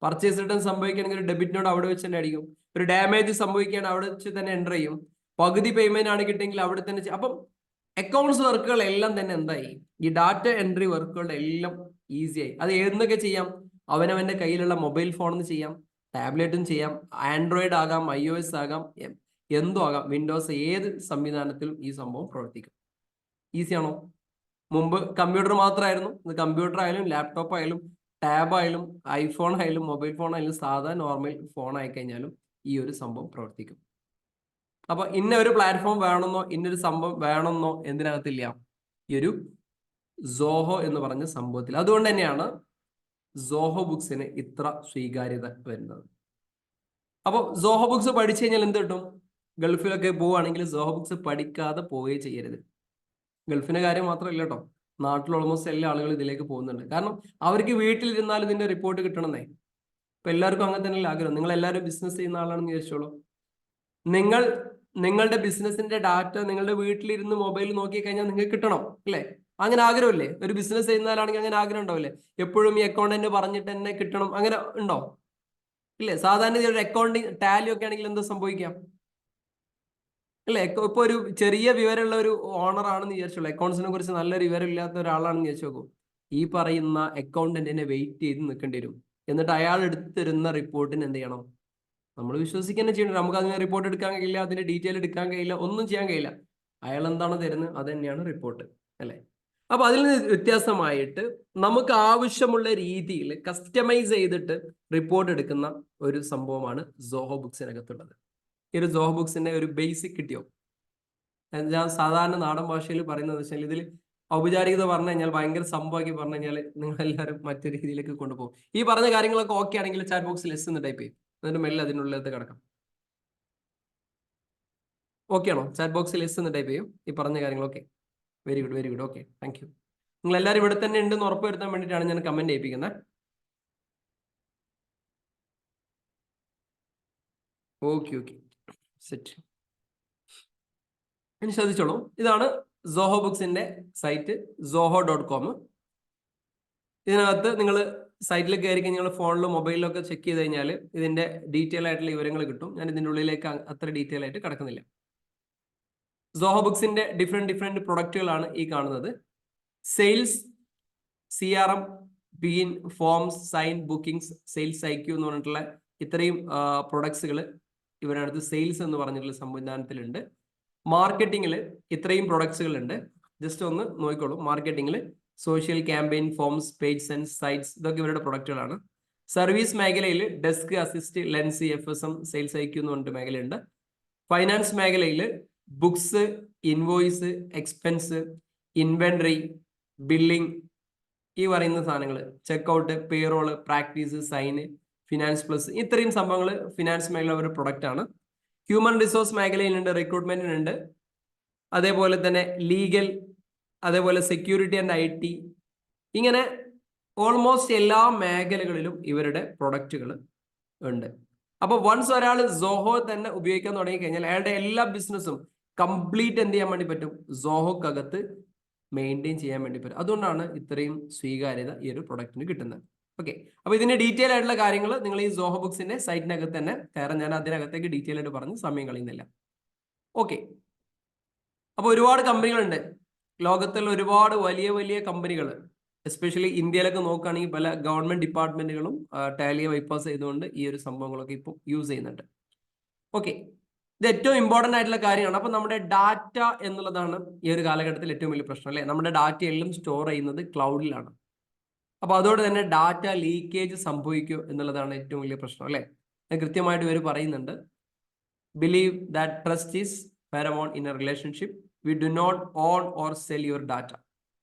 പർച്ചേസ് റിട്ടേൺ സംഭവിക്കുകയാണെങ്കിൽ ഒരു ഡെബിറ്റ് നോട്ട് അവിടെ വെച്ച് തന്നെ അടിക്കും. ഒരു ഡാമേജ് സംഭവിക്കുകയാണെങ്കിൽ അവിടെ വെച്ച് തന്നെ എൻ്റർ ചെയ്യും. പകുതി പേയ്മെന്റ് ആണ് കിട്ടിയെങ്കിൽ അവിടെ തന്നെ അപ്പം അക്കൗണ്ട്സ് വർക്കുകൾ എല്ലാം തന്നെ എന്തായി, ഈ ഡാറ്റ എൻട്രി വർക്കുകളുടെ എല്ലാം ഈസിയായി. അത് ഏതെന്നൊക്കെ ചെയ്യാം, അവനവന്റെ കയ്യിലുള്ള മൊബൈൽ ഫോണിൽ ചെയ്യാം, ടാബ്ലറ്റും ചെയ്യാം, ആൻഡ്രോയിഡ് ആകാം, iOS ആകാം, എന്തോ ആകാം, വിൻഡോസ് ഏത് സംവിധാനത്തിലും ഈ സംഭവം പ്രവർത്തിക്കും. ഈസിയാണോ? മുമ്പ് കമ്പ്യൂട്ടർ മാത്രമായിരുന്നു. ഇത് കമ്പ്യൂട്ടർ ആയാലും ലാപ്ടോപ്പ് ആയാലും ടാബ് ആയാലും ഐഫോൺ ആയാലും മൊബൈൽ ഫോൺ ആയാലും സാധാ നോർമൽ ഫോൺ ആയിക്കഴിഞ്ഞാലും ഈ ഒരു സംഭവം പ്രവർത്തിക്കും. അപ്പൊ ഇന്ന ഒരു പ്ലാറ്റ്ഫോം വേണമെന്നോ ഇന്നൊരു സംഭവം വേണമെന്നോ എന്തിനകത്തില്ല, ഈ ഒരു സോഹോ എന്ന് പറഞ്ഞ സംഭവത്തിൽ. അതുകൊണ്ട് തന്നെയാണ് സോഹോ ബുക്സിന് ഇത്ര സ്വീകാര്യത വരുന്നത്. അപ്പോൾ സോഹോ ബുക്സ് പഠിച്ചു കഴിഞ്ഞാൽ എന്ത് കിട്ടും? ഗൾഫിലൊക്കെ പോവുകയാണെങ്കിൽ സോഹോ ബുക്സ് പഠിക്കാതെ പോവുകയും ചെയ്യരുത്. ഗൾഫിന്റെ കാര്യം മാത്രമല്ല കേട്ടോ, നാട്ടിൽ ഓൾമോസ്റ്റ് എല്ലാ ആളുകളും ഇതിലേക്ക് പോകുന്നുണ്ട്. കാരണം അവർക്ക് വീട്ടിലിരുന്നാൽ ഇതിന്റെ റിപ്പോർട്ട് കിട്ടണമെന്നേ. ഇപ്പൊ എല്ലാവർക്കും അങ്ങനെ തന്നെയല്ല ആഗ്രഹം. നിങ്ങൾ എല്ലാവരും ബിസിനസ് ചെയ്യുന്ന ആളാണെന്ന് വിചാരിച്ചോളൂ. നിങ്ങളുടെ ബിസിനസിന്റെ ഡാറ്റ നിങ്ങളുടെ വീട്ടിലിരുന്ന് മൊബൈൽ നോക്കി കഴിഞ്ഞാൽ നിങ്ങൾക്ക് കിട്ടണം അല്ലേ? അങ്ങനെ ആഗ്രഹമില്ലേ? ഒരു ബിസിനസ് ചെയ്യുന്ന ആളാണെങ്കിൽ അങ്ങനെ ആഗ്രഹം ഉണ്ടാവില്ലേ? എപ്പോഴും ഈ അക്കൗണ്ടന്റ് പറഞ്ഞിട്ട് തന്നെ കിട്ടണം, അങ്ങനെ ഉണ്ടോ? ഇല്ലേ? സാധാരണ ഒരു അക്കൗണ്ടിങ് ടാലി ഒക്കെ ആണെങ്കിൽ എന്താ സംഭവിക്കാം അല്ലേ? ഇപ്പൊ ഒരു ചെറിയ വിവരമുള്ള ഒരു ഓണർ ആണെന്ന് വിചാരിച്ചോളൂ, അക്കൗണ്ട്സിനെ കുറിച്ച് നല്ലൊരു വിവരം ഇല്ലാത്ത ഒരാളാണെന്ന് വിചാരിച്ചു നോക്കൂ. ഈ പറയുന്ന അക്കൗണ്ടന്റിനെ വെയിറ്റ് ചെയ്ത് നിൽക്കേണ്ടി വരും. എന്നിട്ട് അയാൾ എടുത്തിരുന്ന റിപ്പോർട്ടിന് എന്ത് ചെയ്യണം? നമ്മൾ വിശ്വസിക്കുക തന്നെ ചെയ്യണം. നമുക്ക് അതിന് റിപ്പോർട്ട് എടുക്കാൻ കഴിയില്ല, അതിന്റെ ഡീറ്റെയിൽ എടുക്കാൻ കഴിയില്ല, ഒന്നും ചെയ്യാൻ കഴിയില്ല. അയാൾ എന്താണ് തരുന്നത് അത് തന്നെയാണ് റിപ്പോർട്ട് അല്ലേ? അപ്പൊ അതിൽ നിന്ന് വ്യത്യാസമായിട്ട് നമുക്ക് ആവശ്യമുള്ള രീതിയിൽ കസ്റ്റമൈസ് ചെയ്തിട്ട് റിപ്പോർട്ട് എടുക്കുന്ന ഒരു സംഭവമാണ് സോഹോ ബുക്സിനകത്തുള്ളത്. ഈ ഒരു സോഹോ ബുക്സിന്റെ ഒരു ബേസിക് കിട്ടിയോ? ഞാൻ സാധാരണ നാടൻ ഭാഷയിൽ പറയുന്നത് വെച്ചാൽ ഇതിൽ ഔപചാരികത പറഞ്ഞു കഴിഞ്ഞാൽ, ഭയങ്കര സംഭവമാക്കി പറഞ്ഞു കഴിഞ്ഞാൽ നിങ്ങൾ എല്ലാവരും മറ്റു രീതിയിലേക്ക് കൊണ്ടുപോകും. ഈ പറഞ്ഞ കാര്യങ്ങളൊക്കെ ഓക്കെ ആണെങ്കിൽ ചാറ്റ് ബോക്സിൽ എസ് എന്ന് ടൈപ്പ് ചെയ്യും, എന്നിട്ട് മെല്ലെ അതിനുള്ളിലേക്ക് കിടക്കാം. ഓക്കെ ആണോ? ചാറ്റ് ബോക്സിൽ എസ് എന്ന് ടൈപ്പ് ചെയ്യും ഈ പറഞ്ഞ കാര്യങ്ങളൊക്കെ. Very good, very good. Okay, thank you. നിങ്ങൾ എല്ലാവരും ഇവിടെ തന്നെ ഉണ്ടെന്ന് ഉറപ്പ് വരുത്താൻ വേണ്ടിയിട്ടാണ് ഞാൻ കമന്റ് ചെയ്യിപ്പിക്കുന്നത്. Okay okay, set. ഇനി ശ്രദ്ധിച്ചോളൂ, ഇതാണ് സോഹോ ബുക്സിന്റെ സൈറ്റ് zoho.com. ഇതിനകത്ത് നിങ്ങൾ സൈറ്റിൽ കയറി കഴിഞ്ഞാൽ ഫോണിലും മൊബൈലിലും ഒക്കെ ചെക്ക് ചെയ്ത് കഴിഞ്ഞാൽ ഇതിന്റെ ഡീറ്റെയിൽ ആയിട്ടുള്ള വിവരങ്ങൾ കിട്ടും. ഞാൻ ഇതിന്റെ ഉള്ളിലേക്ക് അത്ര ഡീറ്റെയിൽ ആയിട്ട് കിടക്കുന്നില്ല. സോഹോ ബുക്സിന്റെ ഡിഫറെന്റ് പ്രൊഡക്റ്റുകളാണ് ഈ കാണുന്നത്. സെയിൽസ്, CRM, ബീൻ, forms, sign, bookings, sales IQ എന്ന് പറഞ്ഞിട്ടുള്ള ഇത്രയും പ്രൊഡക്ട്സുകൾ ഇവരടുത്ത് സെയിൽസ് എന്ന് പറഞ്ഞിട്ടുള്ള സംവിധാനത്തിലുണ്ട്. മാർക്കറ്റിംഗിൽ ഇത്രയും പ്രൊഡക്ട്സുകൾ ഉണ്ട്. ജസ്റ്റ് ഒന്ന് നോക്കിക്കോളൂ. മാർക്കറ്റിംഗിൽ social campaign, forms, page sense, sites, ഇതൊക്കെ ഇവരുടെ പ്രൊഡക്റ്റുകളാണ്. സർവീസ് മേഖലയിൽ ഡെസ്ക് അസിസ്റ്റ്, ലെൻസി, FSM, സെയിൽസ് IQ എന്ന് പറഞ്ഞിട്ട് മേഖലയുണ്ട്. ഫൈനാൻസ് മേഖലയിൽ books, invoice, expense, inventory, billing, ഈ പറയുന്ന സാധനങ്ങൾ, checkout, payroll, practice, sign, finance plus, ഇത്രയും സംഭവങ്ങൾ ഫിനാൻസ് മേഖല ഒരു പ്രൊഡക്റ്റ് ആണ്. ഹ്യൂമൻ റിസോഴ്സ് മേഖലയിലുണ്ട്, റിക്രൂട്ട്മെന്റിനുണ്ട്, അതേപോലെ തന്നെ ലീഗൽ, അതേപോലെ സെക്യൂരിറ്റി ആൻഡ് IT, ഇങ്ങനെ ഓൾമോസ്റ്റ് എല്ലാ മേഖലകളിലും ഇവരുടെ പ്രൊഡക്റ്റുകൾ ഉണ്ട്. അപ്പൊ വൺസ് ഒരാൾ സോഹോ തന്നെ ഉപയോഗിക്കാൻ തുടങ്ങി കഴിഞ്ഞാൽ അയാളുടെ എല്ലാ ബിസിനസ്സും കംപ്ലീറ്റ് എന്ത് ചെയ്യാൻ വേണ്ടി പറ്റും? സോഹോക്കകത്ത് മെയിൻറ്റെയിൻ ചെയ്യാൻ വേണ്ടി പറ്റും. അതുകൊണ്ടാണ് ഇത്രയും സ്വീകാര്യത ഈ ഒരു പ്രൊഡക്റ്റിന് കിട്ടുന്നത്. ഓക്കെ, അപ്പൊ ഇതിന്റെ ഡീറ്റെയിൽ ആയിട്ടുള്ള കാര്യങ്ങൾ നിങ്ങൾ ഈ സോഹോ ബുക്സിന്റെ സൈറ്റിനകത്ത് തന്നെ കയറാൻ, ഞാൻ അതിനകത്തേക്ക് ഡീറ്റെയിൽ ആയിട്ട് പറഞ്ഞ് സമയം കളയുന്നില്ല. ഓക്കെ, അപ്പൊ ഒരുപാട് കമ്പനികളുണ്ട് ലോകത്തുള്ള, ഒരുപാട് വലിയ വലിയ കമ്പനികൾ, എസ്പെഷ്യലി ഇന്ത്യയിലൊക്കെ നോക്കുകയാണെങ്കിൽ പല ഗവൺമെന്റ് ഡിപ്പാർട്ട്മെന്റുകളും ടാലിയെ ബൈപ്പാസ് ചെയ്തുകൊണ്ട് ഈ ഒരു സംഭവങ്ങളൊക്കെ ഇപ്പോൾ യൂസ് ചെയ്യുന്നുണ്ട്. ഓക്കെ, ഇത് ഏറ്റവും ഇമ്പോർട്ടൻ്റ് ആയിട്ടുള്ള കാര്യമാണ്. അപ്പൊ നമ്മുടെ ഡാറ്റ എന്നുള്ളതാണ് ഈ ഒരു കാലഘട്ടത്തിൽ ഏറ്റവും വലിയ പ്രശ്നം, അല്ലെ? നമ്മുടെ ഡാറ്റ എല്ലാം സ്റ്റോർ ചെയ്യുന്നത് ക്ലൗഡിലാണ്. അപ്പൊ അതോടെ തന്നെ ഡാറ്റ ലീക്കേജ് സംഭവിക്കൂ എന്നുള്ളതാണ് ഏറ്റവും വലിയ പ്രശ്നം, അല്ലെ? കൃത്യമായിട്ട് ഇവർ പറയുന്നുണ്ട്, believe that trust is paramount in a relationship. We do not own or sell your data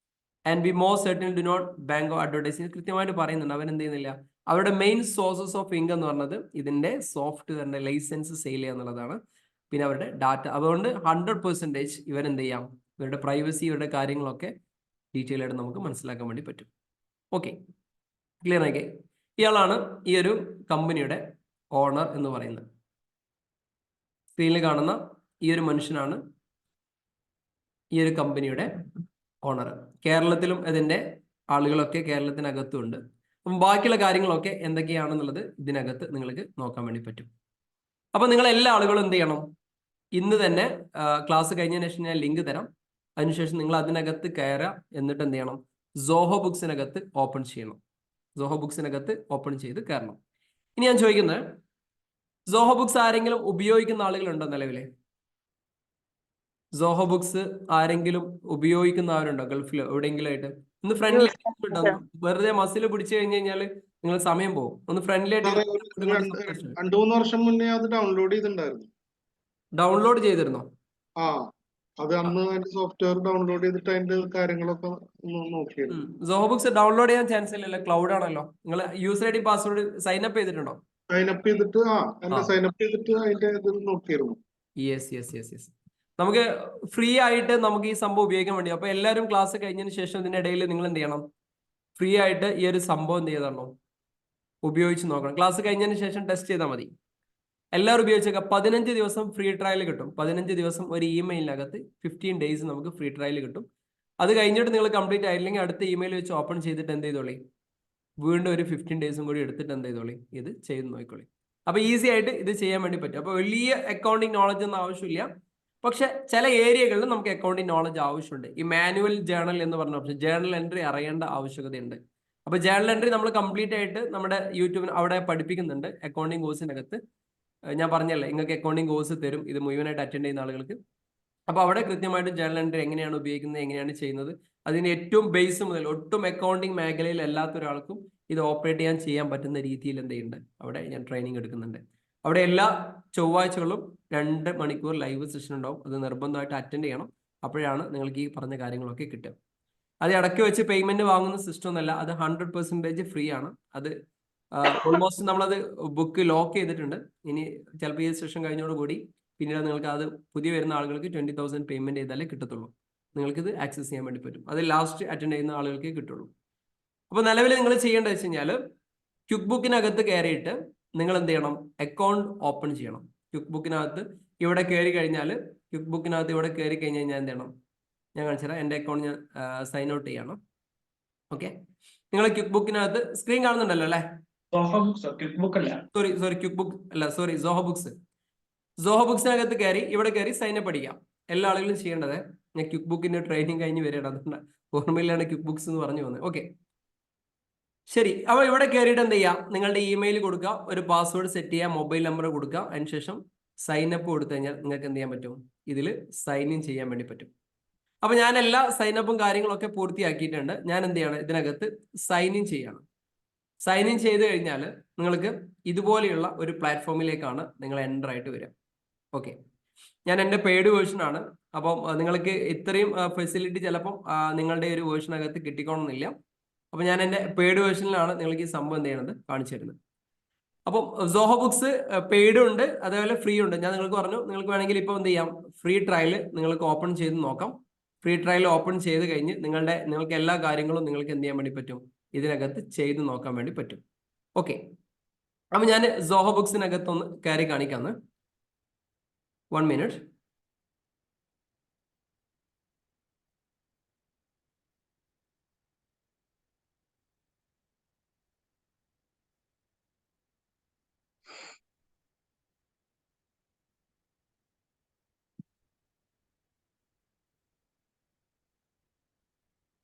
and we most certainly do not bank or advertising. കൃത്യമായിട്ട് പറയുന്നുണ്ട്. അവരെന്ത് ചെയ്യുന്നില്ല, അവരുടെ മെയിൻ സോഴ്സസ് ഓഫ് ഇൻകം എന്ന് പറഞ്ഞത് ഇതിന്റെ സോഫ്റ്റ്വെയറിന്റെ ലൈസൻസ് സെയിൽ ചെയ്യുക എന്നുള്ളതാണ്, പിന്നെ അവരുടെ ഡാറ്റ. അതുകൊണ്ട് 100% ഇവരെന്ത് ചെയ്യാം, ഇവരുടെ പ്രൈവസി, ഇവരുടെ കാര്യങ്ങളൊക്കെ ഡീറ്റെയിൽ ആയിട്ട് നമുക്ക് മനസ്സിലാക്കാൻ വേണ്ടി പറ്റും. ഓക്കെ, ക്ലിയർ ആക്കി? ഇയാളാണ് ഈ ഒരു കമ്പനിയുടെ ഓണർ എന്ന് പറയുന്നത്. സ്ക്രീനിൽ കാണുന്ന ഈ ഒരു മനുഷ്യനാണ് ഈ ഒരു കമ്പനിയുടെ ഓണർ. കേരളത്തിലും ഇതിന്റെ ആളുകളൊക്കെ കേരളത്തിനകത്തും ഉണ്ട്. അപ്പം ബാക്കിയുള്ള കാര്യങ്ങളൊക്കെ എന്തൊക്കെയാണെന്നുള്ളത് ഇതിനകത്ത് നിങ്ങൾക്ക് നോക്കാൻ വേണ്ടി പറ്റും. അപ്പൊ നിങ്ങൾ എല്ലാ ആളുകളും എന്ത് ചെയ്യണം, ഇന്ന് തന്നെ ക്ലാസ് കഴിഞ്ഞതിന് ശേഷം ഞാൻ ലിങ്ക് തരാം. അതിനുശേഷം നിങ്ങൾ അതിനകത്ത് കയറുക, എന്നിട്ട് എന്ത് ചെയ്യണം, സോഹോ ബുക്സിനകത്ത് ഓപ്പൺ ചെയ്യണം. സോഹോ ബുക്സിനകത്ത് ഓപ്പൺ ചെയ്ത് കയറണം. ഇനി ഞാൻ ചോദിക്കുന്നത്, സോഹോ ബുക്സ് ആരെങ്കിലും ഉപയോഗിക്കുന്ന ആളുകളുണ്ടോ നിലവിലെ? സോഹോ ബുക്സ് ആരെങ്കിലും ഉപയോഗിക്കുന്നവരുണ്ടോ ഗൾഫിലോ എവിടെയെങ്കിലും ആയിട്ട്? ഒന്ന് ഫ്രണ്ട്ലി ആയിട്ട്, വെറുതെ മസിൽ പിടിച്ചു കഴിഞ്ഞു കഴിഞ്ഞാല് നിങ്ങൾ സമയം പോകും. ഒന്ന് ഫ്രണ്ട്ലി ആയിട്ട് 2-3 വർഷം മുന്നേ അത് ഡൗൺലോഡ് ചെയ്തിട്ടുണ്ടായിരുന്നു. ഡൗൺലോഡ് ചെയ്തിരുന്നോ? അത് അന്ന് അതിന്റെ സോഫ്റ്റ്വെയർ ഡൗൺലോഡ് ചെയ്തിട്ട് അതിന്റെ കാര്യങ്ങളൊക്കെ നോക്കിയിരുന്നു. സോഹോ ബുക്സ് ഡൗൺലോഡ് ചെയ്യാൻ ചാൻസ് ഇല്ലല്ലോ, ക്ലൗഡ് ആണല്ലോ. നിങ്ങൾ യൂസർ ID പാസ്വേഡ് സൈനപ്പ് ചെയ്തിട്ടുണ്ടോ? സൈനപ്പ് ചെയ്തിട്ട് അതിന്റെ ഇത് നോക്കിയിരുന്നു. Yes yes yes yes. നമുക്ക് ഫ്രീ ആയിട്ട് നമുക്ക് ഈ സംഭവം ഉപയോഗിക്കാൻ വേണ്ടി, അപ്പൊ എല്ലാവരും ക്ലാസ് കഴിഞ്ഞതിന് ശേഷം ഇതിനിടയിൽ നിങ്ങൾ എന്ത് ചെയ്യണം, ഫ്രീ ആയിട്ട് ഈ ഒരു സംഭവം എന്ത് ചെയ്താണോ ഉപയോഗിച്ച് നോക്കണം. ക്ലാസ് കഴിഞ്ഞതിന് ശേഷം ടെസ്റ്റ് ചെയ്താൽ മതി. എല്ലാവരും ഉപയോഗിച്ചേക്കാം. 15 ദിവസം ഫ്രീ ട്രയൽ കിട്ടും. 15 ദിവസം ഒരു ഇമെയിലിനകത്ത് 15 days നമുക്ക് ഫ്രീ ട്രയൽ കിട്ടും. അത് കഴിഞ്ഞിട്ട് നിങ്ങൾ കംപ്ലീറ്റ് ആയില്ലെങ്കിൽ അടുത്ത ഇമെയിൽ വെച്ച് ഓപ്പൺ ചെയ്തിട്ട് എന്ത് ചെയ്തോളി, വീണ്ടും ഒരു 15 days കൂടി എടുത്തിട്ട് എന്ത് ചെയ്തോളി, ഇത് ചെയ്ത് നോക്കിക്കോളി. അപ്പൊ ഈസി ആയിട്ട് ഇത് ചെയ്യാൻ വേണ്ടി പറ്റും. അപ്പൊ വലിയ അക്കൗണ്ടിങ് നോളജ് ഒന്നും ആവശ്യമില്ല. പക്ഷെ ചില ഏരിയകളിൽ നമുക്ക് അക്കൗണ്ടിങ് നോളജ് ആവശ്യമുണ്ട്. ഈ മാനുവൽ ജേണൽ എന്ന് പറഞ്ഞ ഓപ്ഷൻ, ജേണൽ എൻട്രി അറിയേണ്ട ആവശ്യകതയുണ്ട്. അപ്പൊ ജേണൽ എൻട്രി നമ്മൾ കംപ്ലീറ്റ് ആയിട്ട് നമ്മുടെ യൂട്യൂബിൽ അവിടെ പഠിപ്പിക്കുന്നുണ്ട്. അക്കൗണ്ടിങ് കോഴ്സിനകത്ത് ഞാൻ പറഞ്ഞല്ലേ, നിങ്ങൾക്ക് അക്കൗണ്ടിങ് കോഴ്സ് തരും ഇത് മുഴുവനായിട്ട് അറ്റൻഡ് ചെയ്യുന്ന ആളുകൾക്ക്. അപ്പൊ അവിടെ കൃത്യമായിട്ട് ജേണൽ എൻട്രി എങ്ങനെയാണ് ഉപയോഗിക്കുന്നത്, എങ്ങനെയാണ് ചെയ്യുന്നത്, അതിന് ഏറ്റവും ബേസ് മുതൽ ഒട്ടും അക്കൗണ്ടിങ് മേഖലയിൽ അല്ലാത്ത ഒരാൾക്കും ഇത് ഓപ്പറേറ്റ് ചെയ്യാൻ പറ്റുന്ന രീതിയിൽ എന്ത് ചെയ്യുന്നുണ്ട്, അവിടെ ഞാൻ ട്രെയിനിങ് എടുക്കുന്നുണ്ട്. അവിടെ എല്ലാ ചൊവ്വാഴ്ചകളും 2 മണിക്കൂർ ലൈവ് സെഷൻ ഉണ്ടാവും. അത് നിർബന്ധമായിട്ട് അറ്റൻഡ് ചെയ്യണം. അപ്പോഴാണ് നിങ്ങൾക്ക് ഈ പറഞ്ഞ കാര്യങ്ങളൊക്കെ കിട്ടുക. അത് ഇടയ്ക്ക് വെച്ച് പേയ്മെന്റ് വാങ്ങുന്ന സിസ്റ്റം ഒന്നല്ല, അത് 100% ഫ്രീ ആണ്. അത് ഓൾമോസ്റ്റ് നമ്മളത് ബുക്ക് ലോക്ക് ചെയ്തിട്ടുണ്ട്. ഇനി ചിലപ്പോൾ ഈ സെഷൻ കഴിഞ്ഞോടുകൂടി പിന്നീട് നിങ്ങൾക്ക് അത് പുതിയ വരുന്ന ആളുകൾക്ക് 20,000 പേയ്മെന്റ് ചെയ്താലേ കിട്ടത്തുള്ളൂ. നിങ്ങൾക്ക് ഇത് ആക്സസ് ചെയ്യാൻ വേണ്ടി പറ്റും. അത് ലാസ്റ്റ് അറ്റൻഡ് ചെയ്യുന്ന ആളുകൾക്കേ കിട്ടുള്ളൂ. അപ്പോൾ നിലവിൽ നിങ്ങൾ ചെയ്യേണ്ടത് വെച്ച് കഴിഞ്ഞാൽ ക്വിക്ക് ബുക്കിനകത്ത് കയറിയിട്ട് നിങ്ങൾ എന്ത് ചെയ്യണം? അക്കൗണ്ട് ഓപ്പൺ ചെയ്യണം. ക്വിക്ക് ബുക്കിനകത്ത് ഇവിടെ കയറി കഴിഞ്ഞാൽ ഇവിടെ കയറി കഴിഞ്ഞ് കഴിഞ്ഞാൽ എന്ത് ചെയ്യണം? ഞാൻ കാണിച്ചുതരാം. എൻ്റെ അക്കൗണ്ട് ഞാൻ സൈൻ ഔട്ട് ചെയ്യണം. ഓക്കെ, നിങ്ങൾ ക്വിക്ക് ബുക്കിനകത്ത് സ്ക്രീൻ കാണുന്നുണ്ടല്ലോ അല്ലേ? സോറി ക്വിക്ക് ബുക്ക് അല്ല, സോറി സോഹോ ബുക്സ്. സോഹോ ബുക്സിനകത്ത് കയറി ഇവിടെ കയറി സൈൻ അപ്പ് അടിക്കാം. എല്ലാ ആളുകളും ചെയ്യേണ്ടത്. ഞാൻ ക്വിക്ക് ബുക്കിന്റെ ട്രെയിനിങ് കഴിഞ്ഞ് വരികയാണ്, അതുകൊണ്ട് ഓർമ്മയിലാണ് ക്വിക്ക് ബുക്സ് എന്ന് പറഞ്ഞു വന്നത്. ഓക്കെ, ശരി. അപ്പോൾ ഇവിടെ കയറിയിട്ട് എന്ത് ചെയ്യാം? നിങ്ങളുടെ ഇമെയിൽ കൊടുക്കുക, ഒരു പാസ്വേഡ് സെറ്റ് ചെയ്യുക, മൊബൈൽ നമ്പർ കൊടുക്കുക, അതിനുശേഷം സൈൻ അപ്പ് കൊടുത്തു കഴിഞ്ഞാൽ നിങ്ങൾക്ക് എന്ത് ചെയ്യാൻ പറ്റും? ഇതിൽ സൈൻ ഇൻ ചെയ്യാൻ വേണ്ടി പറ്റും. അപ്പൊ ഞാൻ എല്ലാ സൈൻ അപ്പും കാര്യങ്ങളൊക്കെ പൂർത്തിയാക്കിയിട്ടുണ്ട്. ഞാൻ എന്ത് ചെയ്യണം? ഇതിനകത്ത് സൈൻ ഇൻ ചെയ്യണം. സൈൻ ഇൻ ചെയ്ത് കഴിഞ്ഞാൽ നിങ്ങൾക്ക് ഇതുപോലെയുള്ള ഒരു പ്ലാറ്റ്ഫോമിലേക്കാണ് നിങ്ങൾ എൻ്റർ ആയിട്ട് വരിക. ഓക്കെ, ഞാൻ എൻ്റെ പെയ്ഡ് വേർഷൻ ആണ്. അപ്പം നിങ്ങൾക്ക് ഇത്രയും ഫെസിലിറ്റി ചിലപ്പം നിങ്ങളുടെ ഒരു വേർഷനകത്ത് കിട്ടിക്കോണമെന്നില്ല. അപ്പം ഞാൻ എൻ്റെ പെയ്ഡ് വേർഷനിലാണ് നിങ്ങൾക്ക് ഈ സംഭവം എന്ത് ചെയ്യണത് കാണിച്ചു തരുന്നത്. അപ്പം സോഹോ ബുക്സ് പെയ്ഡ് ഉണ്ട്, അതേപോലെ ഫ്രീ ഉണ്ട്. ഞാൻ നിങ്ങൾക്ക് പറഞ്ഞു, നിങ്ങൾക്ക് വേണമെങ്കിൽ ഇപ്പോൾ എന്ത് ചെയ്യാം? ഫ്രീ ട്രയൽ നിങ്ങൾക്ക് ഓപ്പൺ ചെയ്ത് നോക്കാം. ഫ്രീ ട്രയൽ ഓപ്പൺ ചെയ്ത് കഴിഞ്ഞ് നിങ്ങൾക്ക് എല്ലാ കാര്യങ്ങളും നിങ്ങൾക്ക് എന്ത് ചെയ്യാൻ വേണ്ടി പറ്റും? ഇതിനകത്ത് ചെയ്ത് നോക്കാൻ വേണ്ടി പറ്റും. ഓക്കെ, അപ്പം ഞാൻ സോഹോ ബുക്സിനകത്തൊന്ന് കയറി കാണിക്കാന്ന്. 1 മിനിറ്റ്.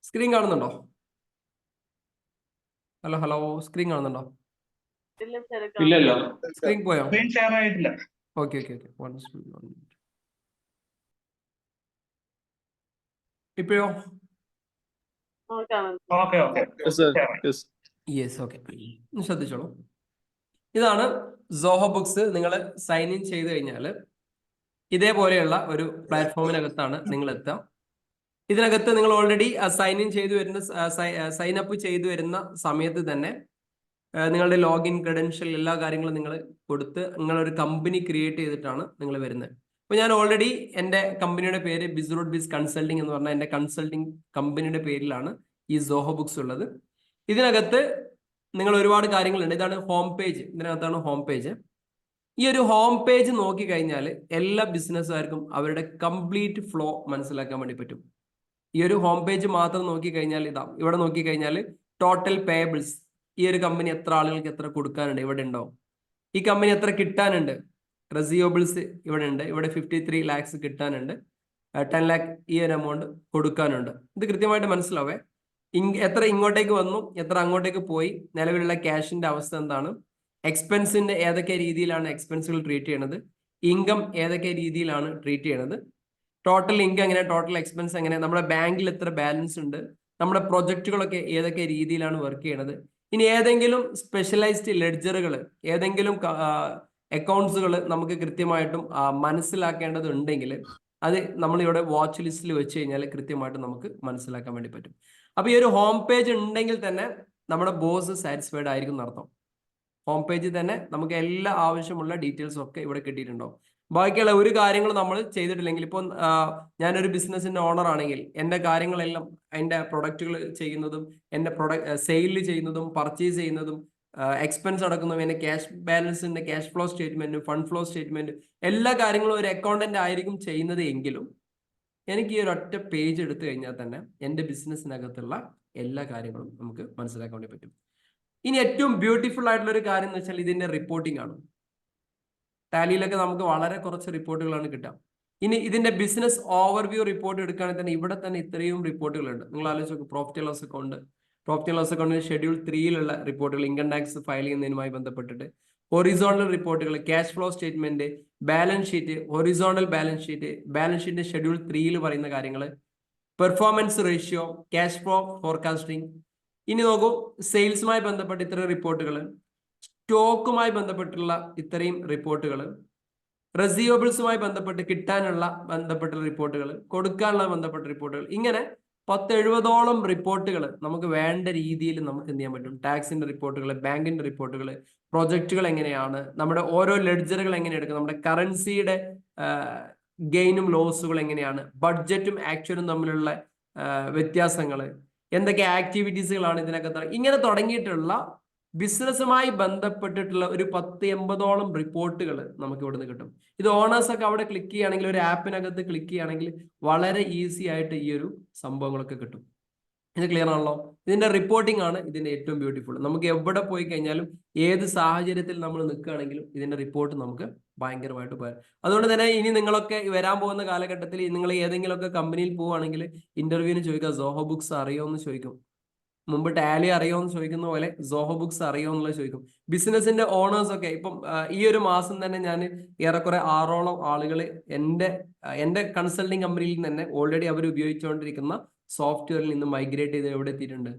സ്ക്രീൻ കാണുന്നുണ്ടോ? ഹലോ, സ്ക്രീൻ കാണുന്നുണ്ടോ? ഇല്ലല്ലോ, സ്ക്രീൻ പോയോ? സ്ക്രീൻ ഷെയർ ആയിട്ടില്ല. ഓക്കെ. ഇപ്പോഴോ? Yes, okay. ശ്രദ്ധിച്ചോളൂ. ഇതാണ് സോഹോ ബുക്സ്. നിങ്ങൾ സൈൻ ഇൻ ചെയ്ത് കഴിഞ്ഞാൽ ഇതേപോലെയുള്ള ഒരു പ്ലാറ്റ്ഫോമിനകത്താണ് നിങ്ങൾ എത്തുക. ഇതിനകത്ത് നിങ്ങൾ ഓൾറെഡി സൈൻ ഇൻ ചെയ്തു വരുന്ന സൈൻ അപ്പ് ചെയ്തു വരുന്ന സമയത്ത് തന്നെ നിങ്ങളുടെ ലോഗിൻ ക്രെഡൻഷ്യൽ എല്ലാ കാര്യങ്ങളും നിങ്ങൾ കൊടുത്ത് നിങ്ങളൊരു കമ്പനി ക്രിയേറ്റ് ചെയ്തിട്ടാണ് നിങ്ങൾ വരുന്നത്. അപ്പോൾ ഞാൻ ഓൾറെഡി എൻ്റെ കമ്പനിയുടെ പേര് ബിസ്റൂട്ട് ബിസ് കൺസൾട്ടിങ് എന്ന് പറഞ്ഞാൽ എൻ്റെ കൺസൾട്ടിങ് കമ്പനിയുടെ പേരിലാണ് ഈ സോഹോ ബുക്സ് ഉള്ളത്. ഇതിനകത്ത് നിങ്ങൾ ഒരുപാട് കാര്യങ്ങളുണ്ട്. ഇതാണ് ഹോം പേജ്. ഇതിനകത്താണ് ഹോം പേജ്. ഈ ഒരു ഹോം പേജ് നോക്കിക്കഴിഞ്ഞാൽ എല്ലാ ബിസിനസ്സുകാർക്കും അവരുടെ കംപ്ലീറ്റ് ഫ്ലോ മനസ്സിലാക്കാൻ വേണ്ടി പറ്റും. ഈ ഒരു ഹോം പേജ് മാത്രം നോക്കിക്കഴിഞ്ഞാൽ ഇവിടെ നോക്കിക്കഴിഞ്ഞാൽ ടോട്ടൽ പേബിൾസ്, ഈ ഒരു കമ്പനി എത്ര ആളുകൾക്ക് എത്ര കൊടുക്കാനുണ്ട് ഇവിടെ ഉണ്ടാവും. ഈ കമ്പനി എത്ര കിട്ടാനുണ്ട്, റെസിയോബിൾസ് ഇവിടെ ഉണ്ട്. ഇവിടെ 53 lakhs കിട്ടാനുണ്ട്, 10 lakh ഈ ഒരു എമൗണ്ട് കൊടുക്കാനുണ്ട്. ഇത് കൃത്യമായിട്ട് മനസ്സിലാവേ. എത്ര ഇങ്ങോട്ടേക്ക് വന്നു, എത്ര അങ്ങോട്ടേക്ക് പോയി, നിലവിലുള്ള ക്യാഷിന്റെ അവസ്ഥ എന്താണ്, എക്സ്പെൻസിന്റെ ഏതൊക്കെ രീതിയിലാണ് എക്സ്പെൻസുകൾ ട്രീറ്റ് ചെയ്യണത്, ഇൻകം ഏതൊക്കെ രീതിയിലാണ് ട്രീറ്റ് ചെയ്യണത്, ടോട്ടൽ ഇൻകം എങ്ങനെ, ടോട്ടൽ എക്സ്പെൻസ് എങ്ങനെ, നമ്മുടെ ബാങ്കിൽ എത്ര ബാലൻസ് ഉണ്ട്, നമ്മുടെ പ്രൊജക്റ്റുകളൊക്കെ ഏതൊക്കെ രീതിയിലാണ് വർക്ക് ചെയ്യണത്. ഇനി ഏതെങ്കിലും സ്പെഷ്യലൈസ്ഡ് ലെഡ്ജറുകൾ, ഏതെങ്കിലും അക്കൗണ്ട്സുകൾ നമുക്ക് കൃത്യമായിട്ടും മനസ്സിലാക്കേണ്ടതുണ്ടെങ്കിൽ അത് നമ്മളിവിടെ വാച്ച് ലിസ്റ്റിൽ വെച്ച് കഴിഞ്ഞാൽ കൃത്യമായിട്ട് നമുക്ക് മനസ്സിലാക്കാൻ വേണ്ടി പറ്റും. അപ്പൊ ഈ ഒരു ഹോം പേജ് ഉണ്ടെങ്കിൽ തന്നെ നമ്മുടെ ബോസ് സാറ്റിസ്ഫൈഡ് ആയിരിക്കും എന്നർത്ഥം. ഹോം പേജിൽ തന്നെ നമുക്ക് എല്ലാ ആവശ്യമുള്ള ഡീറ്റെയിൽസും ഒക്കെ ഇവിടെ കിട്ടിയിട്ടുണ്ടാവും. ബാക്കിയുള്ള ഒരു കാര്യങ്ങൾ നമ്മൾ ചെയ്തിട്ടില്ലെങ്കിൽ, ഇപ്പോൾ ഞാനൊരു ബിസിനസിന്റെ ഓണർ ആണെങ്കിൽ എൻ്റെ കാര്യങ്ങളെല്ലാം, എൻ്റെ പ്രൊഡക്റ്റുകൾ ചെയ്യുന്നതും, എൻ്റെ സെയിൽ ചെയ്യുന്നതും, പർച്ചേസ് ചെയ്യുന്നതും, എക്സ്പെൻസ് അടക്കുന്നതും, എൻ്റെ ക്യാഷ് ബാലൻസിന്റെ ക്യാഷ് ഫ്ലോ സ്റ്റേറ്റ്മെന്റും ഫണ്ട് ഫ്ലോ സ്റ്റേറ്റ്മെന്റും എല്ലാ കാര്യങ്ങളും ഒരു അക്കൗണ്ടന്റ് ആയിരിക്കും ചെയ്യുന്നത് എങ്കിലും എനിക്ക് ഈ ഒരു ഒറ്റ പേജ് എടുത്തു കഴിഞ്ഞാൽ തന്നെ എൻ്റെ ബിസിനസ്സിനകത്തുള്ള എല്ലാ കാര്യങ്ങളും നമുക്ക് മനസ്സിലാക്കാൻ വേണ്ടി പറ്റും. ഇനി ഏറ്റവും ബ്യൂട്ടിഫുൾ ആയിട്ടുള്ള ഒരു കാര്യം എന്ന് വെച്ചാൽ ഇതിന്റെ റിപ്പോർട്ടിംഗ് ആണ്. ടാലിയിലൊക്കെ നമുക്ക് വളരെ കുറച്ച് റിപ്പോർട്ടുകളാണ് കിട്ടുക. ഇനി ഇതിന്റെ ബിസിനസ് ഓവർവ്യൂ റിപ്പോർട്ട് എടുക്കുകയാണെങ്കിൽ തന്നെ ഇവിടെ തന്നെ ഇത്രയും റിപ്പോർട്ടുകളുണ്ട്. നിങ്ങൾ ആലോചിച്ച് നോക്കും, പ്രോഫിറ്റ് ആൻഡ് ലോസ് അക്കൗണ്ടിന് ഷെഡ്യൂൾ 3-ലുള്ള റിപ്പോർട്ടുകൾ, ഇൻകം ടാക്സ് ഫയൽ ചെയ്യുന്നതിനുമായി ബന്ധപ്പെട്ടിട്ട്, ഹൊറിസോണ്ടൽ റിപ്പോർട്ടുകൾ, cash flow statement, balance sheet, horizontal balance sheet schedule 3-ൽ പറയുന്ന കാര്യങ്ങൾ, performance ratio, cash flow forecasting. ഇനി നോക്കൂ, സെയിൽസുമായി ബന്ധപ്പെട്ട ഇത്രയും റിപ്പോർട്ടുകൾ, സ്റ്റോക്കുമായി ബന്ധപ്പെട്ടുള്ള ഇത്രയും റിപ്പോർട്ടുകൾ, റെസിയോബിൾസുമായി ബന്ധപ്പെട്ട് കിട്ടാനുള്ള ബന്ധപ്പെട്ട റിപ്പോർട്ടുകൾ, കൊടുക്കാനുള്ള ബന്ധപ്പെട്ട റിപ്പോർട്ടുകൾ, ഇങ്ങനെ 10-70ഓളം റിപ്പോർട്ടുകൾ നമുക്ക് വേണ്ട രീതിയിൽ നമുക്ക് എന്ത് ചെയ്യാൻ പറ്റും. ടാക്സിന്റെ റിപ്പോർട്ടുകൾ, ബാങ്കിന്റെ റിപ്പോർട്ടുകൾ, പ്രൊജക്റ്റുകൾ എങ്ങനെയാണ്, നമ്മുടെ ഓരോ ലെഡ്ജറുകൾ എങ്ങനെ എടുക്കും, നമ്മുടെ കറൻസിയുടെ ഗെയിനും ലോസുകൾ എങ്ങനെയാണ്, ബഡ്ജറ്റും ആക്ച്വലും തമ്മിലുള്ള വ്യത്യാസങ്ങൾ, എന്തൊക്കെ ആക്ടിവിറ്റീസുകളാണ് ഇതിനകത്ത്, ഇങ്ങനെ തുടങ്ങിയിട്ടുള്ള ബിസിനസ്സുമായി ബന്ധപ്പെട്ടിട്ടുള്ള ഒരു 10-80ഓളം റിപ്പോർട്ടുകൾ നമുക്ക് ഇവിടുന്ന് കിട്ടും. ഇത് ഓണേഴ്സ് ഒക്കെ അവിടെ ക്ലിക്ക് ചെയ്യുകയാണെങ്കിൽ, ഒരു ആപ്പിനകത്ത് ക്ലിക്ക് ചെയ്യുകയാണെങ്കിൽ വളരെ ഈസി ആയിട്ട് ഈ ഒരു സംഭവങ്ങളൊക്കെ കിട്ടും. ഇത് ക്ലിയർ ആണല്ലോ. ഇതിന്റെ റിപ്പോർട്ടിംഗ് ആണ് ഇതിന്റെ ഏറ്റവും ബ്യൂട്ടിഫുൾ. നമുക്ക് എവിടെ പോയി കഴിഞ്ഞാലും ഏത് സാഹചര്യത്തിൽ നമ്മൾ നിൽക്കുകയാണെങ്കിലും ഇതിന്റെ റിപ്പോർട്ട് നമുക്ക് ഭയങ്കരമായിട്ട് പോയാൽ. അതുകൊണ്ട് തന്നെ ഇനി നിങ്ങളൊക്കെ വരാൻ പോകുന്ന കാലഘട്ടത്തിൽ നിങ്ങൾ ഏതെങ്കിലുമൊക്കെ കമ്പനിയിൽ പോവുകയാണെങ്കിൽ ഇന്റർവ്യൂവിന് ചോദിക്കുക, സോഹോ ബുക്സ് അറിയോ എന്ന് ചോദിക്കും. മുമ്പ് ടാലി അറിയോ എന്ന് ചോദിക്കുന്ന പോലെ സോഹോ ബുക്സ് അറിയോ എന്നുള്ളത് ചോദിക്കും. ബിസിനസിന്റെ ഓണേഴ്സ് ഒക്കെ ഇപ്പം ഈ ഒരു മാസം തന്നെ ഞാൻ ഏറെക്കുറെ 6ഓളം ആളുകൾ എന്റെ കൺസൾട്ടിങ് കമ്പനിയിൽ തന്നെ ഓൾറെഡി അവർ ഉപയോഗിച്ചുകൊണ്ടിരിക്കുന്ന സോഫ്റ്റ്വെയറിൽ നിന്ന് മൈഗ്രേറ്റ് ചെയ്ത് എവിടെ എത്തിയിട്ടുണ്ട്,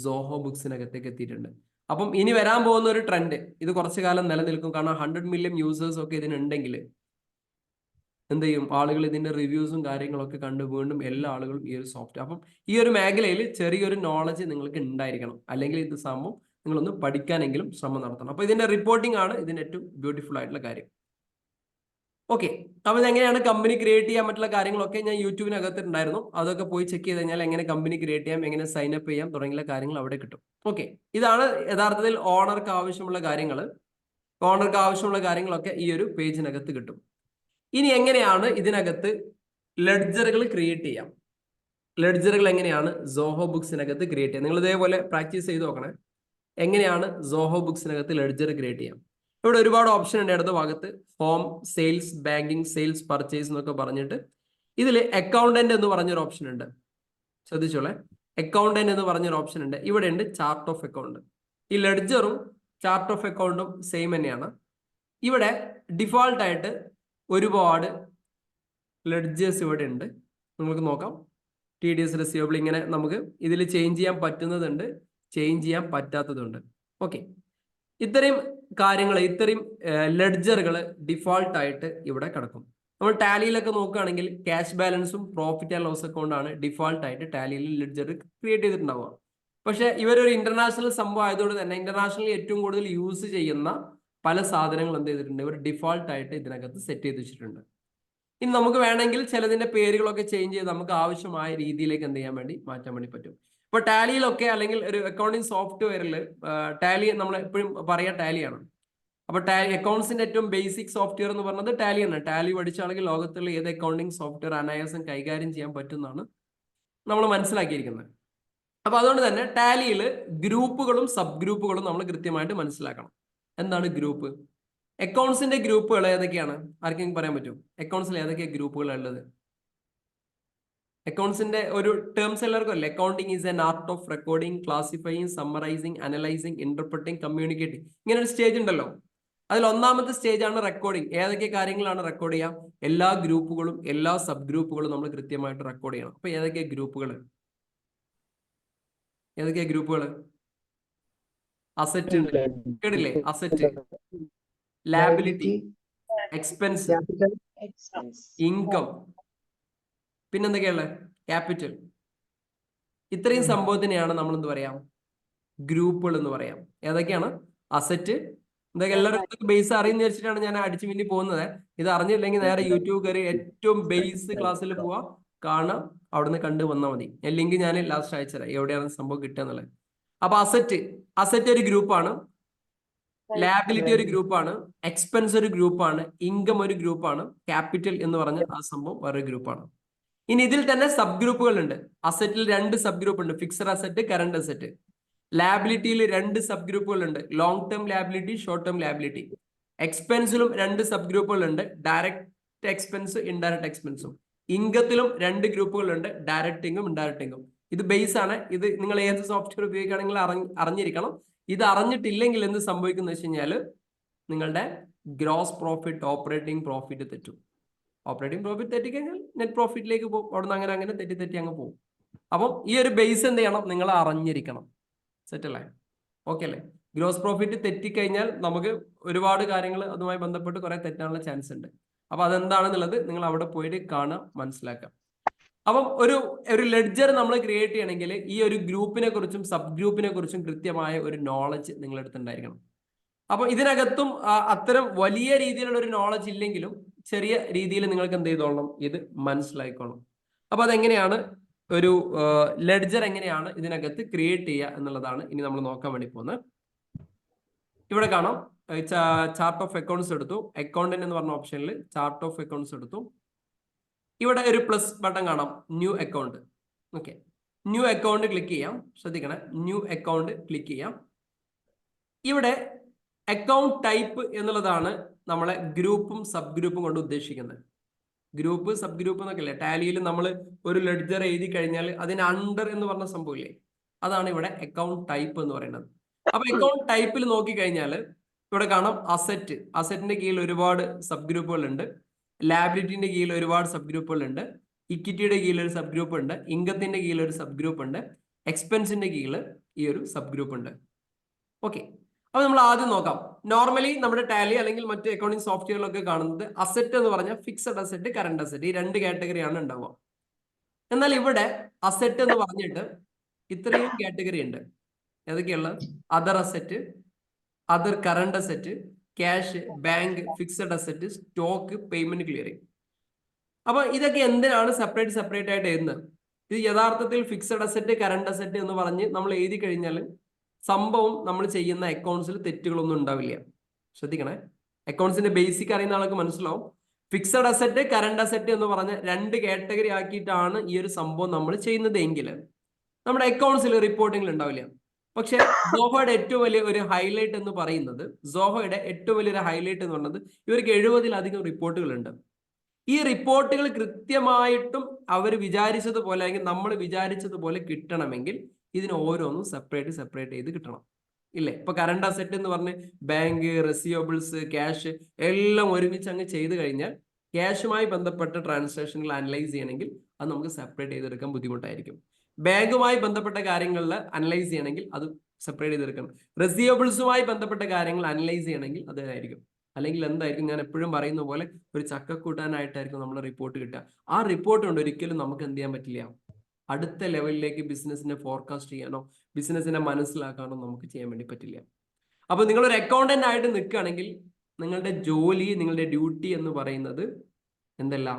സോഹോ ബുക്സിനകത്തേക്ക് എത്തിയിട്ടുണ്ട്. അപ്പം ഇനി വരാൻ പോകുന്ന ഒരു ട്രെൻഡ്, ഇത് കുറച്ചു കാലം നിലനിൽക്കും. കാരണം 100 മില്യൺ യൂസേഴ്സ് ഒക്കെ ഇതിനുണ്ടെങ്കിൽ എന്ത് ചെയ്യും, ആളുകൾ ഇതിന്റെ റിവ്യൂസും കാര്യങ്ങളൊക്കെ കണ്ട് വീണ്ടും എല്ലാ ആളുകളും ഈ ഒരു സോഫ്റ്റ്വെയർ, അപ്പം ഈ ഒരു മേഖലയിൽ ചെറിയൊരു നോളജ് നിങ്ങൾക്ക് ഉണ്ടായിരിക്കണം. അല്ലെങ്കിൽ ഇത് സംഭവം നിങ്ങളൊന്ന് പഠിക്കാനെങ്കിലും ശ്രമം നടത്തണം. അപ്പൊ ഇതിന്റെ റിപ്പോർട്ടിംഗ് ആണ് ഇതിന്റെ ഏറ്റവും ബ്യൂട്ടിഫുൾ ആയിട്ടുള്ള കാര്യം. ഓക്കെ, അപ്പൊ എങ്ങനെയാണ് കമ്പനി ക്രിയേറ്റ് ചെയ്യാൻ പറ്റുള്ള കാര്യങ്ങളൊക്കെ ഞാൻ യൂട്യൂബിനകത്ത് ഉണ്ടായിരുന്നു. അതൊക്കെ പോയി ചെക്ക് ചെയ്ത് കഴിഞ്ഞാൽ എങ്ങനെ കമ്പനി ക്രിയേറ്റ് ചെയ്യാം, എങ്ങനെ സൈൻ അപ്പ് ചെയ്യാം തുടങ്ങിയ കാര്യങ്ങൾ അവിടെ കിട്ടും. ഓക്കെ, ഇതാണ് യഥാർത്ഥത്തിൽ ഓണർക്ക് ആവശ്യമുള്ള കാര്യങ്ങൾ. ഓണർക്ക് ആവശ്യമുള്ള കാര്യങ്ങളൊക്കെ ഈ ഒരു പേജിനകത്ത് കിട്ടും. ഇനി എങ്ങനെയാണ് ഇതിനകത്ത് ലെഡ്ജറുകൾ ക്രിയേറ്റ് ചെയ്യാം, ലെഡ്ജറുകൾ എങ്ങനെയാണ് സോഹോ ബുക്സിനകത്ത് ക്രിയേറ്റ് ചെയ്യാം. നിങ്ങൾ ഇതേപോലെ പ്രാക്ടീസ് ചെയ്ത് നോക്കണേ, എങ്ങനെയാണ് സോഹോ ബുക്സിനകത്ത് ലെഡ്ജർ ക്രിയേറ്റ് ചെയ്യാം. ഇവിടെ ഒരുപാട് ഓപ്ഷൻ ഉണ്ട്. ഇടത് ഭാഗത്ത് home, sales, banking, sales, purchase എന്നൊക്കെ പറഞ്ഞിട്ട് ഇതിൽ അക്കൗണ്ടന്റ് എന്ന് പറഞ്ഞൊരു ഓപ്ഷൻ ഉണ്ട്. ശ്രദ്ധിച്ചോളെ, അക്കൗണ്ടന്റ് എന്ന് പറഞ്ഞൊരു ഓപ്ഷൻ ഉണ്ട്. ഇവിടെ ഉണ്ട് ചാർട്ട് ഓഫ് അക്കൗണ്ട്. ഈ ലെഡ്ജറും ചാർട്ട് ഓഫ് അക്കൗണ്ടും സെയിം തന്നെയാണ്. ഇവിടെ ഡിഫോൾട്ട് ആയിട്ട് ഒരുപാട് ലെഡ്ജേഴ്സ് ഇവിടെ ഉണ്ട്. നിങ്ങൾക്ക് നോക്കാം, TDS റിസീവബിൾ, ഇങ്ങനെ നമുക്ക് ഇതിൽ ചേഞ്ച് ചെയ്യാൻ പറ്റുന്നതുണ്ട്, ചേഞ്ച് ചെയ്യാൻ പറ്റാത്തതുണ്ട്. ഓക്കെ, ഇത്രയും കാര്യങ്ങൾ, ഇത്രയും ലെഡ്ജറുകൾ ഡിഫോൾട്ട് ആയിട്ട് ഇവിടെ കിടക്കും. നമ്മൾ ടാലിയിലൊക്കെ നോക്കുകയാണെങ്കിൽ ക്യാഷ് ബാലൻസും പ്രോഫിറ്റ് ആൻഡ് ലോസ് അക്കൗണ്ടാണ് ഡിഫോൾട്ട് ആയിട്ട് ടാലിയിൽ ലെഡ്ജർ ക്രിയേറ്റ് ചെയ്തിട്ടുണ്ടാവുക. പക്ഷെ ഇവരൊരു ഇന്റർനാഷണൽ സംഭവം ആയതുകൊണ്ട് തന്നെ ഇന്റർനാഷണലി ഏറ്റവും കൂടുതൽ യൂസ് ചെയ്യുന്ന പല സാധനങ്ങൾ എന്ത് ചെയ്തിട്ടുണ്ട്, ഇവർ ഡിഫോൾട്ട് ആയിട്ട് ഇതിനകത്ത് സെറ്റ് ചെയ്ത് വെച്ചിട്ടുണ്ട്. ഇനി നമുക്ക് വേണമെങ്കിൽ ചിലതിന്റെ പേരുകളൊക്കെ ചേഞ്ച് ചെയ്ത് നമുക്ക് ആവശ്യമായ രീതിയിലേക്ക് എന്ത് ചെയ്യാൻ വേണ്ടി മാറ്റാൻ വേണ്ടി പറ്റും. ഇപ്പൊ ടാലിയിലൊക്കെ അല്ലെങ്കിൽ ഒരു അക്കൗണ്ടിങ് സോഫ്റ്റ്വെയറിൽ ടാലി നമ്മൾ എപ്പോഴും പറയാ ടാലിയാണ്. അപ്പൊ അക്കൗണ്ട്സിന്റെ ഏറ്റവും ബേസിക് സോഫ്റ്റ്വെയർ എന്ന് പറഞ്ഞത് ടാലിയാണ്. ടാലി പഠിച്ചാണെങ്കിൽ ലോകത്തുള്ള ഏത് അക്കൗണ്ടിങ് സോഫ്റ്റ്വെയർ അനായാസം കൈകാര്യം ചെയ്യാൻ പറ്റുന്നതാണ് നമ്മൾ മനസ്സിലാക്കിയിരിക്കുന്നത്. അപ്പൊ അതുകൊണ്ട് തന്നെ ടാലിയിൽ ഗ്രൂപ്പുകളും സബ് ഗ്രൂപ്പുകളും നമ്മൾ കൃത്യമായിട്ട് മനസ്സിലാക്കണം. എന്താണ് ഗ്രൂപ്പ്? അക്കൗണ്ട്സിന്റെ ഗ്രൂപ്പുകൾ ഏതൊക്കെയാണ്? ആർക്കെങ്കിലും പറയാൻ പറ്റും? അക്കൗണ്ട്സിൽ ഏതൊക്കെയാണ് ഗ്രൂപ്പുകൾ ഉള്ളത്? അക്കൗണ്ട്സിന്റെ ഒരു ടേംസ് എല്ലാവർക്കും അല്ലേ? Accounting is an art of recording, classifying, summarising, analysing, interpreting, communicating. ഇങ്ങനെ ഒരു സ്റ്റേജ് ഉണ്ടല്ലോ. അതിൽ ഒന്നാമത്തെ സ്റ്റേജ് ആണ് റെക്കോർഡിംഗ്. ഏതൊക്കെ കാര്യങ്ങളാണ് റെക്കോർഡ് ചെയ്യാം? എല്ലാ ഗ്രൂപ്പുകളും എല്ലാ സബ് ഗ്രൂപ്പുകളും നമ്മൾ കൃത്യമായിട്ട് റെക്കോർഡ് ചെയ്യണം. അപ്പൊ ഏതൊക്കെയാ ഗ്രൂപ്പുകൾ? ഏതൊക്കെയാ ഗ്രൂപ്പുകൾ? അസറ്റ് ഉണ്ട്, കേട്ടില്ലേ? അസറ്റ്, ലാബിലിറ്റി, എക്സ്പെൻസ്, ഇൻകം, പിന്നെന്തൊക്കെയുള്ള ക്യാപിറ്റൽ. ഇത്രയും സംഭവത്തിനെയാണ് നമ്മൾ എന്ത് പറയാം? ഗ്രൂപ്പുകൾ എന്ന് പറയാം. ഏതൊക്കെയാണ്? അസറ്റ്. എന്തൊക്കെ എല്ലാവർക്കും ബേസ് അറിയുന്ന വെച്ചിട്ടാണ് ഞാൻ അടിച്ചു മിന്നി പോകുന്നത്. ഇത് അറിഞ്ഞില്ലെങ്കിൽ നേരെ യൂട്യൂബ് കയറി ഏറ്റവും ബേസ് ക്ലാസ്സിൽ പോവാ, കാണാം, അവിടുന്ന് കണ്ടു വന്നാൽ മതി. ലിങ്ക് ഞാൻ ലാസ്റ്റ് അയച്ചുതരാം എവിടെയാണ് സംഭവം കിട്ടുക എന്നുള്ളത്. അപ്പൊ അസറ്റ് ഒരു ഗ്രൂപ്പാണ്, ലാബിലിറ്റി ഒരു ഗ്രൂപ്പാണ്, എക്സ്പെൻസ് ഒരു ഗ്രൂപ്പാണ്, ഇൻകം ഒരു ഗ്രൂപ്പാണ്, ക്യാപിറ്റൽ എന്ന് പറഞ്ഞ ആ സംഭവം വേറൊരു ഗ്രൂപ്പാണ്. ഇനി ഇതിൽ തന്നെ സബ് ഗ്രൂപ്പുകൾ ഉണ്ട്. അസറ്റിൽ 2 സബ് ഗ്രൂപ്പ് ഉണ്ട്, ഫിക്സഡ് അസറ്റ്, കറണ്ട് അസറ്റ്. ലാബിലിറ്റിയിൽ 2 സബ് ഗ്രൂപ്പുകൾ ഉണ്ട്, long term liability, short term liability. എക്സ്പെൻസിലും 2 സബ് ഗ്രൂപ്പുകൾ ഉണ്ട്, ഡയറക്റ്റ് എക്സ്പെൻസ്, ഇൻഡയറക്റ്റ് എക്സ്പെൻസും. ഇൻകത്തിലും 2 ഗ്രൂപ്പുകൾ ഉണ്ട്, ഡയറക്റ്റിംഗും ഇൻഡയറക്റ്റിംഗും. ഇത് ബേസ് ആണ്. ഇത് നിങ്ങൾ ഏത് സോഫ്റ്റ്വെയർ ഉപയോഗിക്കുകയാണെങ്കിൽ അറിഞ്ഞിരിക്കണം. ഇത് അറിഞ്ഞിട്ടില്ലെങ്കിൽ എന്ത് സംഭവിക്കുന്ന വെച്ച് കഴിഞ്ഞാൽ നിങ്ങളുടെ ഗ്രോസ് പ്രോഫിറ്റ്, ഓപ്പറേറ്റിംഗ് പ്രോഫിറ്റ് തെറ്റും. ഓപ്പറേറ്റിംഗ് പ്രോഫിറ്റ് തെറ്റിക്കഴിഞ്ഞാൽ നെറ്റ് പ്രോഫിറ്റിലേക്ക് പോകും. അവിടെ നിന്ന് അങ്ങനെ തെറ്റി അങ്ങ് പോകും. അപ്പം ഈ ഒരു ബേസ് എന്ത് ചെയ്യണം? നിങ്ങൾ അറിഞ്ഞിരിക്കണം. സെറ്റ് അല്ലേ? ഓക്കെ അല്ലേ? ഗ്രോസ് പ്രോഫിറ്റ് തെറ്റിക്കഴിഞ്ഞാൽ നമുക്ക് ഒരുപാട് കാര്യങ്ങൾ അതുമായി ബന്ധപ്പെട്ട് കുറെ തെറ്റാനുള്ള ചാൻസ് ഉണ്ട്. അപ്പൊ അതെന്താണെന്നുള്ളത് നിങ്ങൾ അവിടെ പോയിട്ട് കാണാം, മനസ്സിലാക്കാം. അപ്പം ഒരു ലെഡ്ജർ നമ്മൾ ക്രിയേറ്റ് ചെയ്യണമെങ്കിൽ ഈ ഒരു ഗ്രൂപ്പിനെ കുറിച്ചും സബ് ഗ്രൂപ്പിനെ കുറിച്ചും കൃത്യമായ ഒരു നോളജ് നിങ്ങളുടെ അടുത്ത് ഉണ്ടായിരിക്കണം. അപ്പൊ ഇതിനകത്തും അത്തരം വലിയ രീതിയിലുള്ള ഒരു നോളജ് ഇല്ലെങ്കിലും ചെറിയ രീതിയിൽ നിങ്ങൾക്ക് എന്ത് ചെയ്തോളണം, ഇത് മനസ്സിലായിക്കോണം. അപ്പൊ അതെങ്ങനെയാണ് ഒരു ലെഡ്ജർ എങ്ങനെയാണ് ഇതിനകത്ത് ക്രിയേറ്റ് ചെയ്യുക എന്നുള്ളതാണ് ഇനി നമ്മൾ നോക്കാൻ വേണ്ടി പോകുന്നത്. ഇവിടെ കാണാം, ചാർട്ട് ഓഫ് അക്കൗണ്ട്സ് എടുത്തു, അക്കൗണ്ടന്റ് എന്ന് പറഞ്ഞ ഓപ്ഷനിൽ ചാർട്ട് ഓഫ് അക്കൗണ്ട്സ് എടുത്തു. ഇവിടെ ഒരു പ്ലസ് ബട്ടൺ കാണാം, new account. Okay, new account click ചെയ്യാം. ശ്രദ്ധിക്കണേ, ന്യൂ അക്കൗണ്ട് ക്ലിക്ക് ചെയ്യാം. ഇവിടെ അക്കൗണ്ട് ടൈപ്പ് എന്നുള്ളതാണ് നമ്മളെ ഗ്രൂപ്പും സബ് ഗ്രൂപ്പും കൊണ്ട് ഉദ്ദേശിക്കുന്നത്. ഗ്രൂപ്പ് സബ് ഗ്രൂപ്പ് എന്നൊക്കെ അല്ലേ ടാലിയിൽ നമ്മൾ ഒരു ലെഡ്ജർ എഴുതി കഴിഞ്ഞാൽ അതിന് അണ്ടർ എന്ന് പറഞ്ഞ സംഭവമില്ലേ, അതാണ് ഇവിടെ അക്കൗണ്ട് ടൈപ്പ് എന്ന് പറയുന്നത്. അപ്പൊ അക്കൗണ്ട് ടൈപ്പിൽ നോക്കിക്കഴിഞ്ഞാൽ ഇവിടെ കാണാം അസറ്റ്. അസറ്റിന്റെ കീഴിൽ ഒരുപാട് സബ് ഗ്രൂപ്പുകൾ ഉണ്ട്. ലാബിലിറ്റിന്റെ കീഴിൽ ഒരുപാട് സബ് ഗ്രൂപ്പുകൾ ഉണ്ട്. ഇക്വിറ്റിയുടെ കീഴിൽ ഒരു സബ് ഗ്രൂപ്പ് ഉണ്ട്. ഇൻകത്തിന്റെ കീഴിൽ ഒരു സബ് ഗ്രൂപ്പ് ഉണ്ട്. എക്സ്പെൻസിന്റെ കീഴിൽ ഈ ഒരു സബ് ഗ്രൂപ്പ് ഉണ്ട്. ഓക്കെ, അപ്പൊ നമ്മൾ ആദ്യം നോക്കാം. നോർമലി നമ്മുടെ ടാലി അല്ലെങ്കിൽ മറ്റ് അക്കൗണ്ടിങ് സോഫ്റ്റ്വെയറിലൊക്കെ കാണുന്നത് അസറ്റ് എന്ന് പറഞ്ഞാൽ ഫിക്സഡ് അസറ്റ്, കറണ്ട് അസറ്റ്, ഈ രണ്ട് കാറ്റഗറിയാണ് ഉണ്ടാവുക. എന്നാൽ ഇവിടെ അസറ്റ് എന്ന് പറഞ്ഞിട്ട് ഇത്രയും കാറ്റഗറി ഉണ്ട്. ഏതൊക്കെയുള്ള? Other asset, other current asset, cash, bank, fixed asset, stock, payment clearing. അപ്പൊ ഇതൊക്കെ എന്തിനാണ് സെപ്പറേറ്റ് ആയിട്ട് എഴുതുന്നത്? ഇത് യഥാർത്ഥത്തിൽ ഫിക്സഡ് അസറ്റ്, കറണ്ട് അസറ്റ് എന്ന് പറഞ്ഞ് നമ്മൾ എഴുതി കഴിഞ്ഞാൽ സംഭവം നമ്മൾ ചെയ്യുന്ന അക്കൗണ്ട്സിൽ തെറ്റുകളൊന്നും ഉണ്ടാവില്ല. ശ്രദ്ധിക്കണേ, അക്കൗണ്ട്സിന്റെ ബേസിക് അറിയുന്ന ആൾക്ക് മനസ്സിലാവും. ഫിക്സഡ് അസറ്റ്, കറണ്ട് അസറ്റ് എന്ന് പറഞ്ഞ രണ്ട് കാറ്റഗറി ആക്കിയിട്ടാണ് ഈ ഒരു സംഭവം നമ്മൾ ചെയ്യുന്നത് എങ്കിൽ നമ്മുടെ അക്കൗണ്ട്സിൽ റിപ്പോർട്ടിംഗിൽ ഉണ്ടാവില്ല. പക്ഷെ സോഹോയുടെ ഏറ്റവും വലിയ ഒരു ഹൈലൈറ്റ് എന്ന് പറയുന്നത്, ഇവർക്ക് 70-ലധികം റിപ്പോർട്ടുകളുണ്ട്. ഈ റിപ്പോർട്ടുകൾ കൃത്യമായിട്ടും അവർ വിചാരിച്ചതുപോലെ അല്ലെങ്കിൽ നമ്മൾ വിചാരിച്ചതുപോലെ കിട്ടണമെങ്കിൽ ഇതിന് ഓരോന്നും സെപ്പറേറ്റ് ചെയ്ത് കിട്ടണം, ഇല്ലേ? ഇപ്പൊ കറണ്ട് അസറ്റ് എന്ന് പറഞ്ഞ് ബാങ്ക്, റിസീവബിൾസ്, ക്യാഷ് എല്ലാം ഒരുമിച്ച് അങ്ങ് ചെയ്ത് കഴിഞ്ഞാൽ ക്യാഷുമായി ബന്ധപ്പെട്ട ട്രാൻസാക്ഷനുകൾ അനലൈസ് ചെയ്യണമെങ്കിൽ അത് നമുക്ക് സെപ്പറേറ്റ് ചെയ്തെടുക്കാൻ ബുദ്ധിമുട്ടായിരിക്കും. ബാങ്കുമായി ബന്ധപ്പെട്ട കാര്യങ്ങളിൽ അനലൈസ് ചെയ്യണമെങ്കിൽ അത് സെപ്പറേറ്റ് ചെയ്തെടുക്കണം. റിസീവബിൾസുമായി ബന്ധപ്പെട്ട കാര്യങ്ങൾ അനലൈസ് ചെയ്യണമെങ്കിൽ അതായിരിക്കും. അല്ലെങ്കിൽ എന്തായിരിക്കും, ഞാൻ എപ്പോഴും പറയുന്ന പോലെ ഒരു ചക്കക്കൂട്ടാനായിട്ടായിരിക്കും നമ്മുടെ റിപ്പോർട്ട് കിട്ടുക. ആ റിപ്പോർട്ട് കൊണ്ട് ഒരിക്കലും നമുക്ക് എന്ത് ചെയ്യാൻ പറ്റില്ല, അടുത്ത ലെവലിലേക്ക് ബിസിനസിനെ ഫോർകാസ്റ്റ് ചെയ്യാനോ ബിസിനസിനെ മനസ്സിലാക്കാനോ നമുക്ക് ചെയ്യാൻ വേണ്ടി പറ്റില്ല. അപ്പൊ നിങ്ങളൊരു അക്കൗണ്ടന്റ് ആയിട്ട് നിൽക്കുകയാണെങ്കിൽ നിങ്ങളുടെ ജോലി, നിങ്ങളുടെ ഡ്യൂട്ടി എന്ന് പറയുന്നത് എന്തല്ല,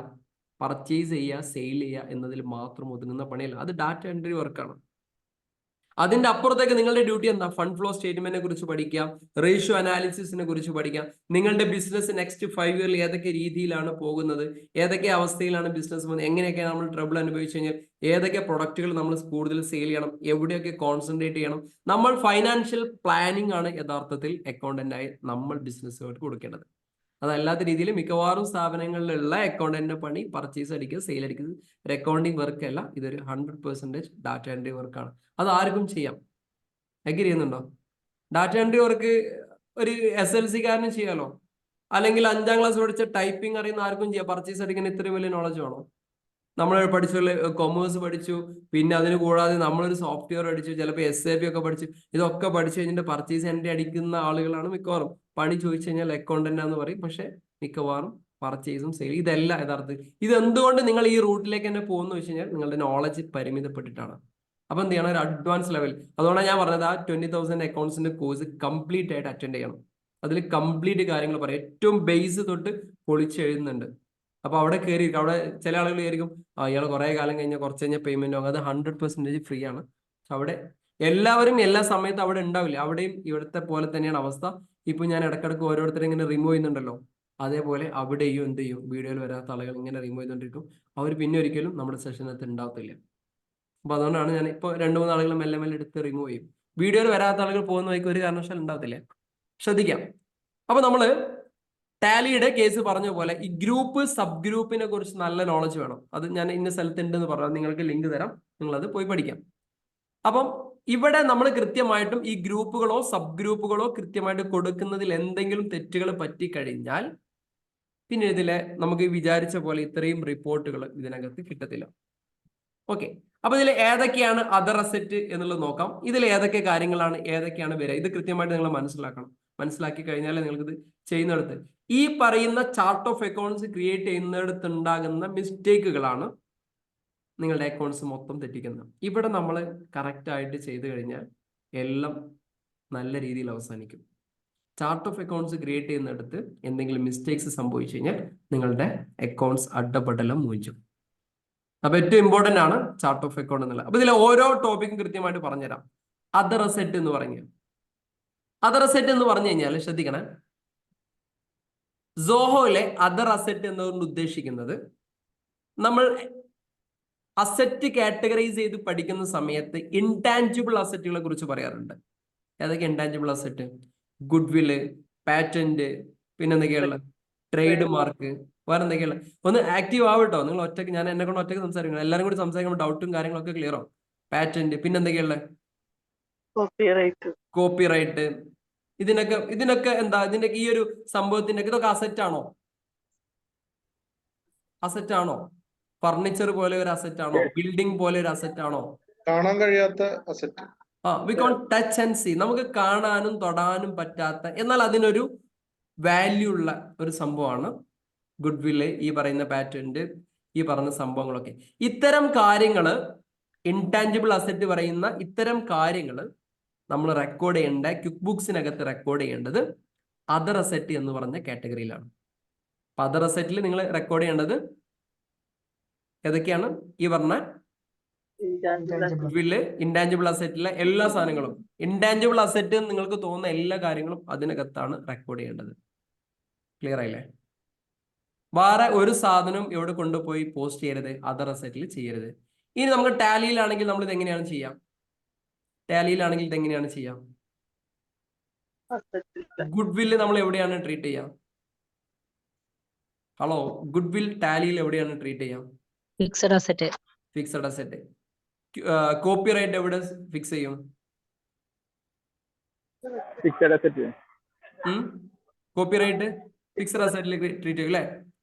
പർച്ചേസ് ചെയ്യുക, സെയിൽ ചെയ്യുക എന്നതിൽ മാത്രം ഒതുങ്ങുന്ന പണിയല്ല. അത് ഡാറ്റ എൻട്രി വർക്കാണ്. അതിന്റെ അപ്പുറത്തേക്ക് നിങ്ങളുടെ ഡ്യൂട്ടി എന്താ? ഫണ്ട് ഫ്ലോ സ്റ്റേറ്റ്മെന്റിനെ കുറിച്ച് പഠിക്കാം, റേഷ്യോ അനാലിസിസിനെ കുറിച്ച് പഠിക്കാം. നിങ്ങളുടെ ബിസിനസ് നെക്സ്റ്റ് 5 ഇയറിൽ ഏതൊക്കെ രീതിയിലാണ് പോകുന്നത്, ഏതൊക്കെ അവസ്ഥയിലാണ് ബിസിനസ് പോകുന്നത്, എങ്ങനെയൊക്കെ നമ്മൾ ട്രബിൾ അനുഭവിച്ചു കഴിഞ്ഞാൽ ഏതൊക്കെ പ്രൊഡക്റ്റുകൾ നമ്മൾ കൂടുതൽ സെയിൽ ചെയ്യണം, എവിടെയൊക്കെ കോൺസെൻട്രേറ്റ് ചെയ്യണം. നമ്മൾ ഫൈനാൻഷ്യൽ പ്ലാനിങ് ആണ് യഥാർത്ഥത്തിൽ അക്കൗണ്ടന്റായി നമ്മൾ ബിസിനസ്സുകാർക്ക് കൊടുക്കേണ്ടത്. അതല്ലാത്ത രീതിയിൽ മിക്കവാറും സ്ഥാപനങ്ങളിലുള്ള അക്കൗണ്ടന്റിന്റെ പണി പർച്ചേസ് അടിക്കുക, സെയിൽ അടിക്കുന്നത് ഒരു അക്കൗണ്ടിങ് വർക്ക് അല്ല. ഇതൊരു 100% ഡാറ്റ എൻട്രി വർക്കാണ്. അത് ആർക്കും ചെയ്യാം. അഗ്രി ചെയ്യുന്നുണ്ടോ? ഡാറ്റ എൻട്രി വർക്ക് ഒരു SLC-കാരനും ചെയ്യാലോ, അല്ലെങ്കിൽ 5ാം ക്ലാസ് പഠിച്ച ടൈപ്പിംഗ് അറിയുന്ന ആർക്കും ചെയ്യാം. പർച്ചേസ് അടിക്കാൻ ഇത്രയും വലിയ നോളജ് വേണോ? നമ്മൾ പഠിച്ചുള്ള കൊമേഴ്സ് പഠിച്ചു, പിന്നെ അതിന് കൂടാതെ നമ്മളൊരു സോഫ്റ്റ്വെയർ പഠിച്ചു, ചിലപ്പോൾ SAP ഒക്കെ പഠിച്ചു. ഇതൊക്കെ പഠിച്ചു കഴിഞ്ഞിട്ട് പർച്ചേസ് എൻട്രി അടിക്കുന്ന ആളുകളാണ് മിക്കവാറും. പണി ചോദിച്ചു കഴിഞ്ഞാൽ അക്കൗണ്ടന്റ് പറയും, പക്ഷെ മിക്കവാറും പർച്ചേസും സെയിൽ ഇതല്ല യഥാർത്ഥത്തിൽ. ഇത് എന്തുകൊണ്ട് നിങ്ങൾ ഈ റൂട്ടിലേക്ക് തന്നെ പോകുന്നു വെച്ച് കഴിഞ്ഞാൽ നിങ്ങളുടെ നോളജ് പരിമിതപ്പെട്ടിട്ടാണ്. അപ്പൊ എന്ത് ചെയ്യണം, ഒരു അഡ്വാൻസ് ലെവൽ. അതുകൊണ്ടാണ് ഞാൻ പറഞ്ഞത് ആ 20,000 അക്കൗണ്ട്സിന്റെ കോഴ്സ് കംപ്ലീറ്റ് ആയിട്ട് അറ്റൻഡ് ചെയ്യണം. അതിൽ കംപ്ലീറ്റ് കാര്യങ്ങൾ പറയാം, ഏറ്റവും ബേസ് തൊട്ട് പൊളിച്ചെഴുതുന്നുണ്ട്. അപ്പൊ അവിടെ കയറി, അവിടെ ചില ആളുകൾ വിചാരിക്കും ഇയാൾ കുറെ കാലം കഴിഞ്ഞാൽ കുറച്ച് കഴിഞ്ഞാൽ പേയ്മെന്റ് ആകും. അത് 100% ഫ്രീ ആണ്. അവിടെ എല്ലാവരും എല്ലാ സമയത്തും അവിടെ ഉണ്ടാവില്ല. അവിടെയും ഇവിടുത്തെ പോലെ തന്നെയാണ് അവസ്ഥ. ഇപ്പൊ ഞാൻ ഇടക്കിടക്ക് ഓരോരുത്തരെ ഇങ്ങനെ റിമൂവ് ചെയ്യുന്നുണ്ടല്ലോ, അതേപോലെ അവിടെയും എന്ത് ചെയ്യും, വീഡിയോയിൽ വരാത്ത ആളുകൾ ഇങ്ങനെ റിമൂവ് ചെയ്തുകൊണ്ടിരിക്കും. അവർ പിന്നെ ഒരിക്കലും നമ്മുടെ സെഷനകത്ത് ഉണ്ടാവത്തില്ല. അപ്പൊ അതുകൊണ്ടാണ് ഞാൻ ഇപ്പോൾ 2-3 ആളുകൾ മെല്ലെ എടുത്ത് റിമൂവ് ചെയ്യും. വീഡിയോയിൽ വരാത്ത ആളുകൾ പോകുന്ന വഴിക്ക് ഒരു കാരണവശാലും ഉണ്ടാവത്തില്ല. ശ്രദ്ധിക്കാം. അപ്പൊ നമ്മള് ടാലിയുടെ കേസ് പറഞ്ഞ പോലെ ഈ ഗ്രൂപ്പ് സബ് ഗ്രൂപ്പിനെ കുറിച്ച് നല്ല നോളജ് വേണം. അത് ഞാൻ ഇന്ന സ്ഥലത്തുണ്ടെന്ന് പറഞ്ഞാൽ നിങ്ങൾക്ക് ലിങ്ക് തരാം, നിങ്ങളത് പോയി പഠിക്കാം. അപ്പം ഇവിടെ നമ്മൾ കൃത്യമായിട്ടും ഈ ഗ്രൂപ്പുകളോ സബ് ഗ്രൂപ്പുകളോ കൃത്യമായിട്ട് കൊടുക്കുന്നതിൽ എന്തെങ്കിലും തെറ്റുകൾ പറ്റിക്കഴിഞ്ഞാൽ പിന്നെ ഇതിലെ നമുക്ക് വിചാരിച്ച പോലെ ഇത്രയും റിപ്പോർട്ടുകൾ ഇതിനകത്ത് കിട്ടത്തില്ല. ഓക്കെ, അപ്പൊ ഇതിൽ ഏതൊക്കെയാണ് അതർ അസറ്റ് എന്നുള്ളത് നോക്കാം. ഇതിൽ ഏതൊക്കെ കാര്യങ്ങളാണ്, ഏതൊക്കെയാണ് വരിക, ഇത് കൃത്യമായിട്ട് നിങ്ങൾ മനസ്സിലാക്കണം. മനസ്സിലാക്കി കഴിഞ്ഞാൽ നിങ്ങൾക്ക് ഇത് ചെയ്യുന്നിടത്ത് ഈ പറയുന്ന ചാർട്ട് ഓഫ് അക്കൗണ്ട്സ് ക്രിയേറ്റ് ചെയ്യുന്നിടത്ത് ഉണ്ടാകുന്ന മിസ്റ്റേക്കുകളാണ് നിങ്ങളുടെ അക്കൗണ്ട്സ് മൊത്തം തെറ്റിക്കുന്നത്. ഇവിടെ നമ്മൾ കറക്റ്റായിട്ട് ചെയ്തു കഴിഞ്ഞാൽ എല്ലാം നല്ല രീതിയിൽ അവസാനിക്കും. ചാർട്ട് ഓഫ് അക്കൗണ്ട്സ് ക്രിയേറ്റ് ചെയ്യുന്നിടത്ത് എന്തെങ്കിലും മിസ്റ്റേക്സ് സംഭവിച്ചു കഴിഞ്ഞാൽ നിങ്ങളുടെ അക്കൗണ്ട്സ് അഡ്ഡപടലം മൂഞ്ചും. അപ്പൊ ഏറ്റവും ഇമ്പോർട്ടന്റ് ആണ് ചാർട്ട് ഓഫ് അക്കൗണ്ട് എന്നുള്ളത്. അപ്പൊ ഇതിലെ ഓരോ ടോപ്പിക്കും കൃത്യമായിട്ട് പറഞ്ഞുതരാം. അതർ അസെറ്റ് എന്ന് പറഞ്ഞു, അതർ അസെറ്റ് എന്ന് പറഞ്ഞു കഴിഞ്ഞാൽ ശ്രദ്ധിക്കണേ, സോഹോയിലെ അതർ അസെറ്റ് എന്നതുകൊണ്ട് ഉദ്ദേശിക്കുന്നത് നമ്മൾ അസെറ്റ് കാറ്റഗറൈസ് ചെയ്ത് പഠിക്കുന്ന സമയത്ത് ഇൻടാഞ്ചിബിൾ അസറ്റുകളെ കുറിച്ച് പറയാറുണ്ട്. ഏതൊക്കെ ഇൻടാഞ്ചിബിൾ അസറ്റ്? ഗുഡ്വില്, പാറ്റന്റ്, പിന്നെ എന്തൊക്കെയുള്ള ട്രേഡ് മാർക്ക്, വേറെ എന്തൊക്കെയുള്ള. ഒന്ന് ആക്റ്റീവ് ആവട്ടോ നിങ്ങൾ. ഒറ്റക്ക് ഞാൻ എന്നെ കൊണ്ട് ഒറ്റക്ക് സംസാരിക്കണം. എല്ലാവരും കൂടി സംസാരിക്കുമ്പോൾ ഡൗട്ടും കാര്യങ്ങളൊക്കെ ക്ലിയർ ആവും. പാറ്റന്റ്, പിന്നെ എന്തൊക്കെയുള്ള കോപ്പിറൈറ്റ്, ഇതിനൊക്കെ എന്താ, ഇതിന്റെയൊക്കെ ഈ ഒരു സംഭവത്തിന്റെ ഇതൊക്കെ അസറ്റ് ആണോ? അസറ്റ് ആണോ? ഫർണിച്ചർ പോലെ ഒരു അസറ്റ് ആണോ? ബിൽഡിംഗ് പോലെ ഒരു അസറ്റ് ആണോ? കാണാൻ കഴിയാത്ത asset. We can touch and see. നമുക്ക് കാണാനും തൊടാനും പറ്റാത്ത എന്നാൽ അതിനൊരു വാല്യൂ ഉള്ള ഒരു സംഭവമാണ് ഗുഡ്വില്ല്, ഈ പറയുന്ന പാറ്റന്റ്, ഈ പറഞ്ഞ സംഭവങ്ങളൊക്കെ. ഇത്തരം കാര്യങ്ങള്, ഇൻടാഞ്ചിബിൾ അസറ്റ് പറയുന്ന ഇത്തരം കാര്യങ്ങള് നമ്മൾ റെക്കോർഡ് ചെയ്യേണ്ട, ക്വിക്ക് ബുക്സിനകത്ത് റെക്കോർഡ് ചെയ്യേണ്ടത് അതർ അസറ്റ് എന്ന് പറഞ്ഞ കാറ്റഗറിയിലാണ്. അപ്പൊ അതർ അസറ്റിൽ നിങ്ങൾ റെക്കോർഡ് ചെയ്യേണ്ടത് ഏതൊക്കെയാണ്? ഈ പറഞ്ഞ ഗുഡ്വില്ല്, ഇൻടാഞ്ചിബിൾ അസറ്റിലെ എല്ലാ സാധനങ്ങളും. ഇൻടാഞ്ചിബിൾ അസറ്റ് നിങ്ങൾക്ക് തോന്നുന്ന എല്ലാ കാര്യങ്ങളും അതിനകത്താണ് റെക്കോർഡ് ചെയ്യേണ്ടത്. ക്ലിയർ ആയില്ലേ? വേറെ ഒരു സാധനം എവിടെ കൊണ്ടുപോയി പോസ്റ്റ് ചെയ്യരുത്, അതർ അസറ്റിൽ ചെയ്യരുത്. ഇനി നമുക്ക് ടാലിയിലാണെങ്കിൽ നമ്മൾ ഇത് എങ്ങനെയാണ് ചെയ്യാം? ടാലിയിലാണെങ്കിൽ ഇത് എങ്ങനെയാണ് ചെയ്യാം? ഗുഡ്വില്ല് നമ്മൾ എവിടെയാണ് ട്രീറ്റ് ചെയ്യാം? ഹലോ, ഗുഡ്വിൽ ടാലിയിൽ എവിടെയാണ് ട്രീറ്റ് ചെയ്യാം? Fixed asset. Fixed asset. Copyright എവിടെ ഫിക്സ് ചെയ്യും? Fixed asset. കോപ്പിറൈറ്റ് ഫിക്സഡ് അസറ്റിൽ ട്രീറ്റ് ചെയ്യും അല്ലേ?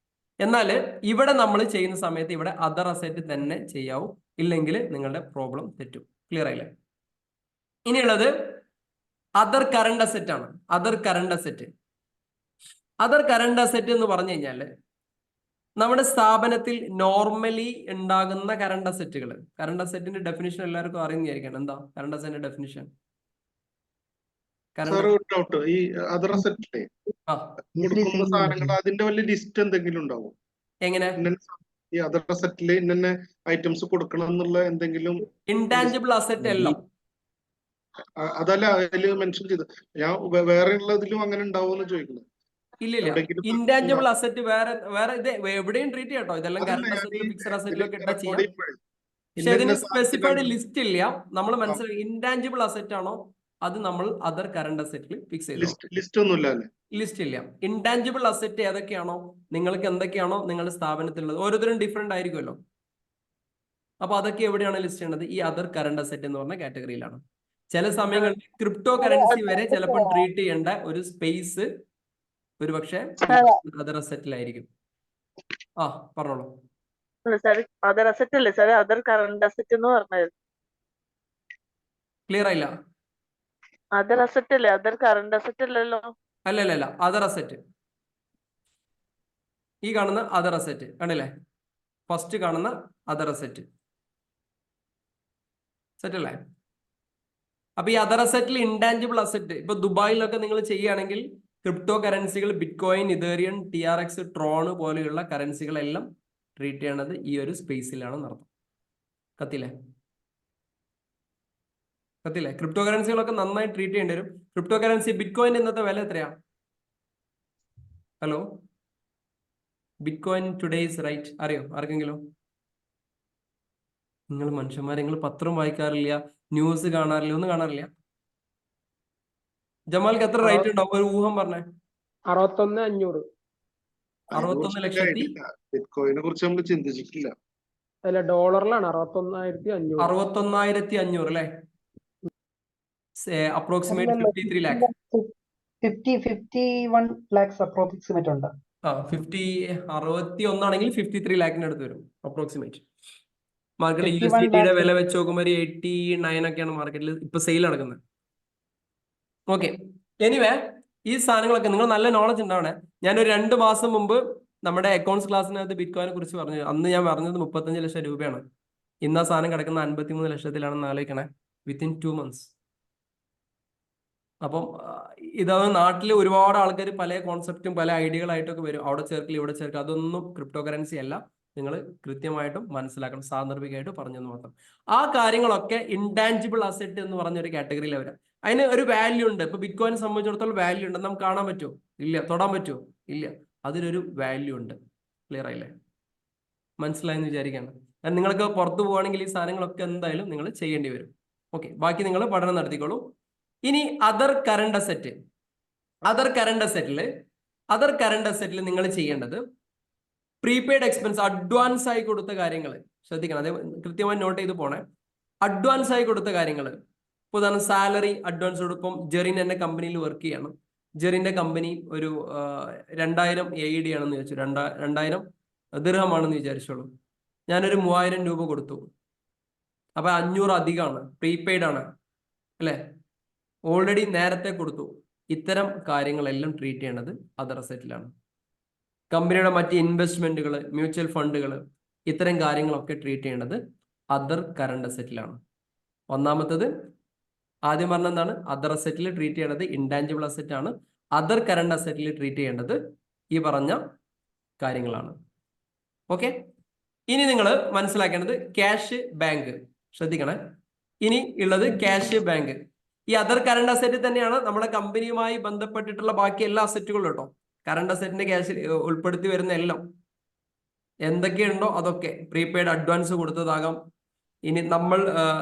എന്നാൽ ഇവിടെ നമ്മൾ ചെയ്യുന്ന സമയത്ത് ഇവിടെ അതർ അസറ്റ് തന്നെ ചെയ്യാവൂ, ഇല്ലെങ്കിൽ നിങ്ങളുടെ പ്രോബ്ലം തെറ്റും. ക്ലിയർ ആയില്ലേ? ഇനിയുള്ളത് അതർ കറണ്ട് അസറ്റ് ആണ്. Other current asset. Other current asset എന്ന് പറഞ്ഞു കഴിഞ്ഞാൽ നമ്മുടെ സ്ഥാപനത്തിൽ നോർമലി ഉണ്ടാകുന്ന കറണ്ട് അസറ്റുകൾ. കറണ്ട് അസറ്റിന്റെ ഡെഫിനിഷൻ എല്ലാവർക്കും അറിയുന്നതായിരിക്കണം. എന്താ കറണ്ട് അസറ്റിന്റെ ഡെഫിനിഷൻ? ഈ അതർ അസറ്റിലെ കൊടുക്കുന്ന സാധനങ്ങൾ അതിന്റെ വല്ല ലിസ്റ്റ് എന്തെങ്കിലും ഉണ്ടാവും? എങ്ങനെ ഈ അതർ അസറ്റില് ഇന്ന ഐറ്റംസ് കൊടുക്കണം എന്നുള്ള എന്തെങ്കിലും? ഇൻടാഞ്ചിബിൾ അസറ്റ് എല്ലാം അതല്ല അതില് മെൻഷൻ ചെയ്ത്. ഞാൻ വേറെ ഉള്ളതിലും അങ്ങനെ ഉണ്ടാവുമെന്ന് ചോദിക്കുന്നത്. ഇല്ല. ഇൻടാഞ്ചിബിൾ അസറ്റ് വേറെ ഇത് എവിടെയും ട്രീറ്റ് ചെയ്യാട്ടോ. ഇതെല്ലാം കറണ്ട് അസറ്റിലും ഫിക്സഡ് അസറ്റിലും ഒക്കെ ചെയ്യാം. പക്ഷെ ഇതിന് സ്പെസിഫൈഡ് ലിസ്റ്റ് ഇല്ല. നമ്മൾ മനസ്സിലാക്കി ഇൻടാഞ്ചിബിൾ അസറ്റ് ആണോ അത് നമ്മൾ അതർ കറണ്ട് അസറ്റിൽ ഫിക്സ് ചെയ്തു. ലിസ്റ്റ് ഇല്ല. ഇൻടാഞ്ചിബിൾ അസറ്റ് ഏതൊക്കെയാണോ, നിങ്ങൾക്ക് എന്തൊക്കെയാണോ നിങ്ങളുടെ സ്ഥാപനത്തിലുള്ളത്, ഓരോരുത്തരും ഡിഫറെന്റ് ആയിരിക്കുമല്ലോ. അപ്പൊ അതൊക്കെ എവിടെയാണ് ലിസ്റ്റ് ചെയ്യേണ്ടത്? ഈ അതർ കറണ്ട് അസറ്റ് എന്ന് പറഞ്ഞ കാറ്റഗറിയിലാണ്. ചില സമയങ്ങളിൽ ക്രിപ്റ്റോ കറൻസി വരെ ചിലപ്പോൾ ട്രീറ്റ് ചെയ്യേണ്ട ഒരു സ്പേസ് ഒരു പക്ഷേ അതർ അസറ്റിലായിരിക്കും. പറഞ്ഞോളൂ. അതർ അസറ്റ് അല്ലേ സാർ? അതർ കറണ്ട് അസറ്റ് എന്ന് പറഞ്ഞത് ക്ലിയർ ആയില്ല? അതർ അസറ്റ് അല്ലേ? അതർ കറണ്ട് അസറ്റ് അല്ലല്ലോ. അല്ല, അതർ അസറ്റ്. ഈ കാണുന്ന അതർ അസറ്റ് കണ്ടില്ലേ? ഫസ്റ്റ് കാണുന്ന അതർ അസറ്റ് സെറ്റ് അല്ലേ? അപ്പൊ ഈ അതർ അസറ്റിൽ ഇൻടാഞ്ചിബിൾ അസറ്റ്, ഇപ്പൊ ദുബായിലൊക്കെ നിങ്ങൾ ചെയ്യുകയാണെങ്കിൽ ക്രിപ്റ്റോ കറൻസികൾ, ബിറ്റ്കോയിൻ, ഇതേറിയം, TRX, ട്രോൺ പോലെയുള്ള കറൻസികളെല്ലാം ട്രീറ്റ് ചെയ്യണത് ഈ ഒരു സ്പേസിലാണ് നടത്തുന്നത്. കത്തില്ലേ? ക്രിപ്റ്റോ കറൻസികളൊക്കെ നന്നായി ട്രീറ്റ് ചെയ്യേണ്ടി വരും. ക്രിപ്റ്റോ കറൻസി ബിറ്റ്കോയിൻ ഇന്നത്തെ വില എത്രയാ? ഹലോ, ബിറ്റ്കോയിൻ ടുഡേയ്സ് റൈറ്റ് അറിയോ ആർക്കെങ്കിലും? നിങ്ങൾ മനുഷ്യന്മാരെ, നിങ്ങൾ പത്രം വായിക്കാറില്ല, ന്യൂസ് കാണാറില്ല, ഒന്നും കാണാറില്ല. ജമാൽക്ക് എത്ര റേറ്റ് ഉണ്ടാവും? ഒരു ഊഹം പറഞ്ഞേ. 61,500. 61 ലക്ഷത്തി. ബിറ്റ്കോയിനെ കുറിച്ച് നമ്മൾ ചിന്തിച്ചിട്ടില്ല. അല്ല, ഡോളറിലാണ് 61,500. 61,500 അല്ലേ? അപ്രോക്സിമേറ്റ് 53 ലാക്ക്. 51 ലാക്സ് അപ്രോക്സിമേറ്റ് ഉണ്ട്. 61 ആണെങ്കിൽ 53 ലാക്കിന് അടുത്ത് വരും അപ്രോക്സിമേറ്റ്. മാർക്കറ്റിൽ USDT വില വെച്ച് നോക്കുമ്പോൾ 89 ഒക്കെയാണ് മാർക്കറ്റിൽ ഇപ്പൊ സെയിൽ നടക്കുന്നത്. ഓക്കെ, എനിവേ ഈ സാധനങ്ങളൊക്കെ നിങ്ങൾ നല്ല നോളജ് ഉണ്ടാവണേ. ഞാനൊരു 2 മാസം മുമ്പ് നമ്മുടെ അക്കൗണ്ട്സ് ക്ലാസ്സിനകത്ത് ബിറ്റ്കോയിനെ കുറിച്ച് പറഞ്ഞു. അന്ന് ഞാൻ പറഞ്ഞത് 35 ലക്ഷം രൂപയാണ്. ഇന്ന സാധനം കിടക്കുന്ന 53 ലക്ഷത്തിലാണെന്ന് ആലോചിക്കണേ, വിത്തിൻ 2 months. അപ്പം ഇതാണ് നാട്ടിൽ ഒരുപാട് ആൾക്കാർ പല കോൺസെപ്റ്റും പല ഐഡിയകളായിട്ടൊക്കെ വരും. അവിടെ ചേർക്കില്ല, ഇവിടെ ചേർക്കില്ല, അതൊന്നും ക്രിപ്റ്റോ കറൻസി അല്ല. നിങ്ങൾ കൃത്യമായിട്ടും മനസ്സിലാക്കണം. സാന്ദർഭികമായിട്ട് പറഞ്ഞെന്ന് മാത്രം. ആ കാര്യങ്ങളൊക്കെ ഇൻടാഞ്ചിബിൾ അസെറ്റ് എന്ന് പറഞ്ഞൊരു കാറ്റഗറിയിൽ വരാം. അതിന് ഒരു വാല്യൂ ഉണ്ട്. ഇപ്പൊ ബിറ്റ്കോയിനെ സംബന്ധിച്ചിടത്തോളം വാല്യൂ ഉണ്ട്. നമുക്ക് കാണാൻ പറ്റുമോ? ഇല്ല. തൊടാൻ പറ്റുമോ? ഇല്ല. അതിനൊരു വാല്യൂ ഉണ്ട്. ക്ലിയർ ആയില്ലേ? മനസ്സിലായെന്ന് വിചാരിക്കുകയാണ്. കാരണം നിങ്ങൾക്ക് പുറത്തു പോവുകയാണെങ്കിൽ ഈ സാധനങ്ങളൊക്കെ എന്തായാലും നിങ്ങൾ ചെയ്യേണ്ടി വരും. ഓക്കെ, ബാക്കി നിങ്ങൾ പഠനം നടത്തിക്കോളൂ. ഇനി other current asset. Other current അസെറ്റിൽ നിങ്ങൾ ചെയ്യേണ്ടത് പ്രീപെയ്ഡ് എക്സ്പെൻസ്, അഡ്വാൻസ് ആയി കൊടുത്ത കാര്യങ്ങൾ ശ്രദ്ധിക്കണം. അതേ കൃത്യമായി നോട്ട് ചെയ്ത് പോണേ. അഡ്വാൻസ് ആയി കൊടുത്ത കാര്യങ്ങൾ, ഇപ്പോൾ ഉദാഹരണം സാലറി അഡ്വാൻസ് കൊടുക്കും. ജെറിൻ എന്നെ കമ്പനിയിൽ വർക്ക് ചെയ്യണം. ജെറിന്റെ കമ്പനി ഒരു 2000 AED ആണെന്ന് ചോദിച്ചു, 2000 ദിർഹമാണെന്ന് വിചാരിച്ചോളൂ. ഞാനൊരു 3000 രൂപ കൊടുത്തു. അപ്പൊ 500 അധികമാണ്, പ്രീപെയ്ഡ് ആണ് അല്ലെ, ഓൾറെഡി നേരത്തെ കൊടുത്തു. ഇത്തരം കാര്യങ്ങളെല്ലാം ട്രീറ്റ് ചെയ്യേണ്ടത് അതർ അസെറ്റിലാണ്. കമ്പനിയുടെ മറ്റ് ഇൻവെസ്റ്റ്മെന്റുകൾ, മ്യൂച്വൽ ഫണ്ടുകൾ, ഇത്തരം കാര്യങ്ങളൊക്കെ ട്രീറ്റ് ചെയ്യേണ്ടത് അതർ കറണ്ട് അസെറ്റിലാണ്. ഒന്നാമത്തത് ആദ്യം പറഞ്ഞ എന്താണ്? അതർ അസെറ്റിൽ ട്രീറ്റ് ചെയ്യേണ്ടത് ഇൻടാഞ്ചിബിൾ അസെറ്റ് ആണ്. അതർ കറണ്ട് അസെറ്റിൽ ട്രീറ്റ് ചെയ്യേണ്ടത് ഈ പറഞ്ഞ കാര്യങ്ങളാണ്. ഓക്കെ, ഇനി നിങ്ങൾ മനസ്സിലാക്കേണ്ടത് ക്യാഷ്, ബാങ്ക്. ശ്രദ്ധിക്കണേ, ഇനി ഉള്ളത് ക്യാഷ്, ബാങ്ക്. ഈ അതർ കറണ്ട് അസെറ്റ് തന്നെയാണ് നമ്മുടെ കമ്പനിയുമായി ബന്ധപ്പെട്ടിട്ടുള്ള ബാക്കി എല്ലാ അസറ്റുകളും കേട്ടോ. കറണ്ട് അസെറ്റിന്റെ ക്യാഷിൽ ഉൾപ്പെടുത്തി വരുന്ന എല്ലാം എന്തൊക്കെയുണ്ടോ അതൊക്കെ. പ്രീപെയ്ഡ് അഡ്വാൻസ് കൊടുത്തതാകാം. ഇനി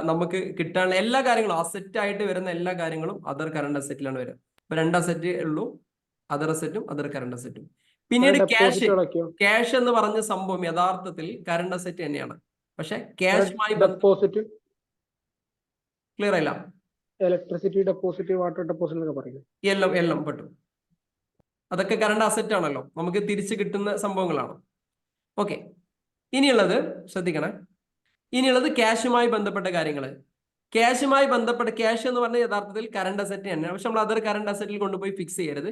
നമുക്ക് കിട്ടാനുള്ള എല്ലാ കാര്യങ്ങളും, അസറ്റ് ആയിട്ട് വരുന്ന എല്ലാ കാര്യങ്ങളും അതർ കറണ്ട് അസെറ്റിലാണ് വരിക. ഇപ്പൊ 2 അസറ്റ് ഉള്ളൂ, അതർ അസറ്റും അതർ കറണ്ട് അസറ്റും. പിന്നീട് ക്യാഷ് എന്ന് പറഞ്ഞ സംഭവം യഥാർത്ഥത്തിൽ കറണ്ട് അസറ്റ് തന്നെയാണ്. പക്ഷെ ക്യാഷുമായി ഡെപ്പോസിറ്റ്, ക്ലിയർ ആയില്ല? ഇലക്ട്രിസിറ്റി ഡെപ്പോസിറ്റ്, വാട്ടർ ഡെപ്പോസിറ്റ് എന്നൊക്കെ പറയും. എല്ലാം പെട്ടു. അതൊക്കെ കറണ്ട് അസറ്റ് ആണല്ലോ, നമുക്ക് തിരിച്ചു കിട്ടുന്ന സംഭവങ്ങളാണ്. ഓക്കെ, ഇനിയുള്ളത് ശ്രദ്ധിക്കണേ. ഇനിയുള്ളത് ക്യാഷുമായി ബന്ധപ്പെട്ട കാര്യങ്ങൾ. ക്യാഷുമായി ബന്ധപ്പെട്ട ക്യാഷ് എന്ന് പറഞ്ഞാൽ യഥാർത്ഥത്തിൽ കറണ്ട് അസറ്റ് തന്നെയാണ്. പക്ഷെ നമ്മൾ അതർ കറണ്ട് അസറ്റിൽ കൊണ്ടുപോയി ഫിക്സ് ചെയ്യരുത്.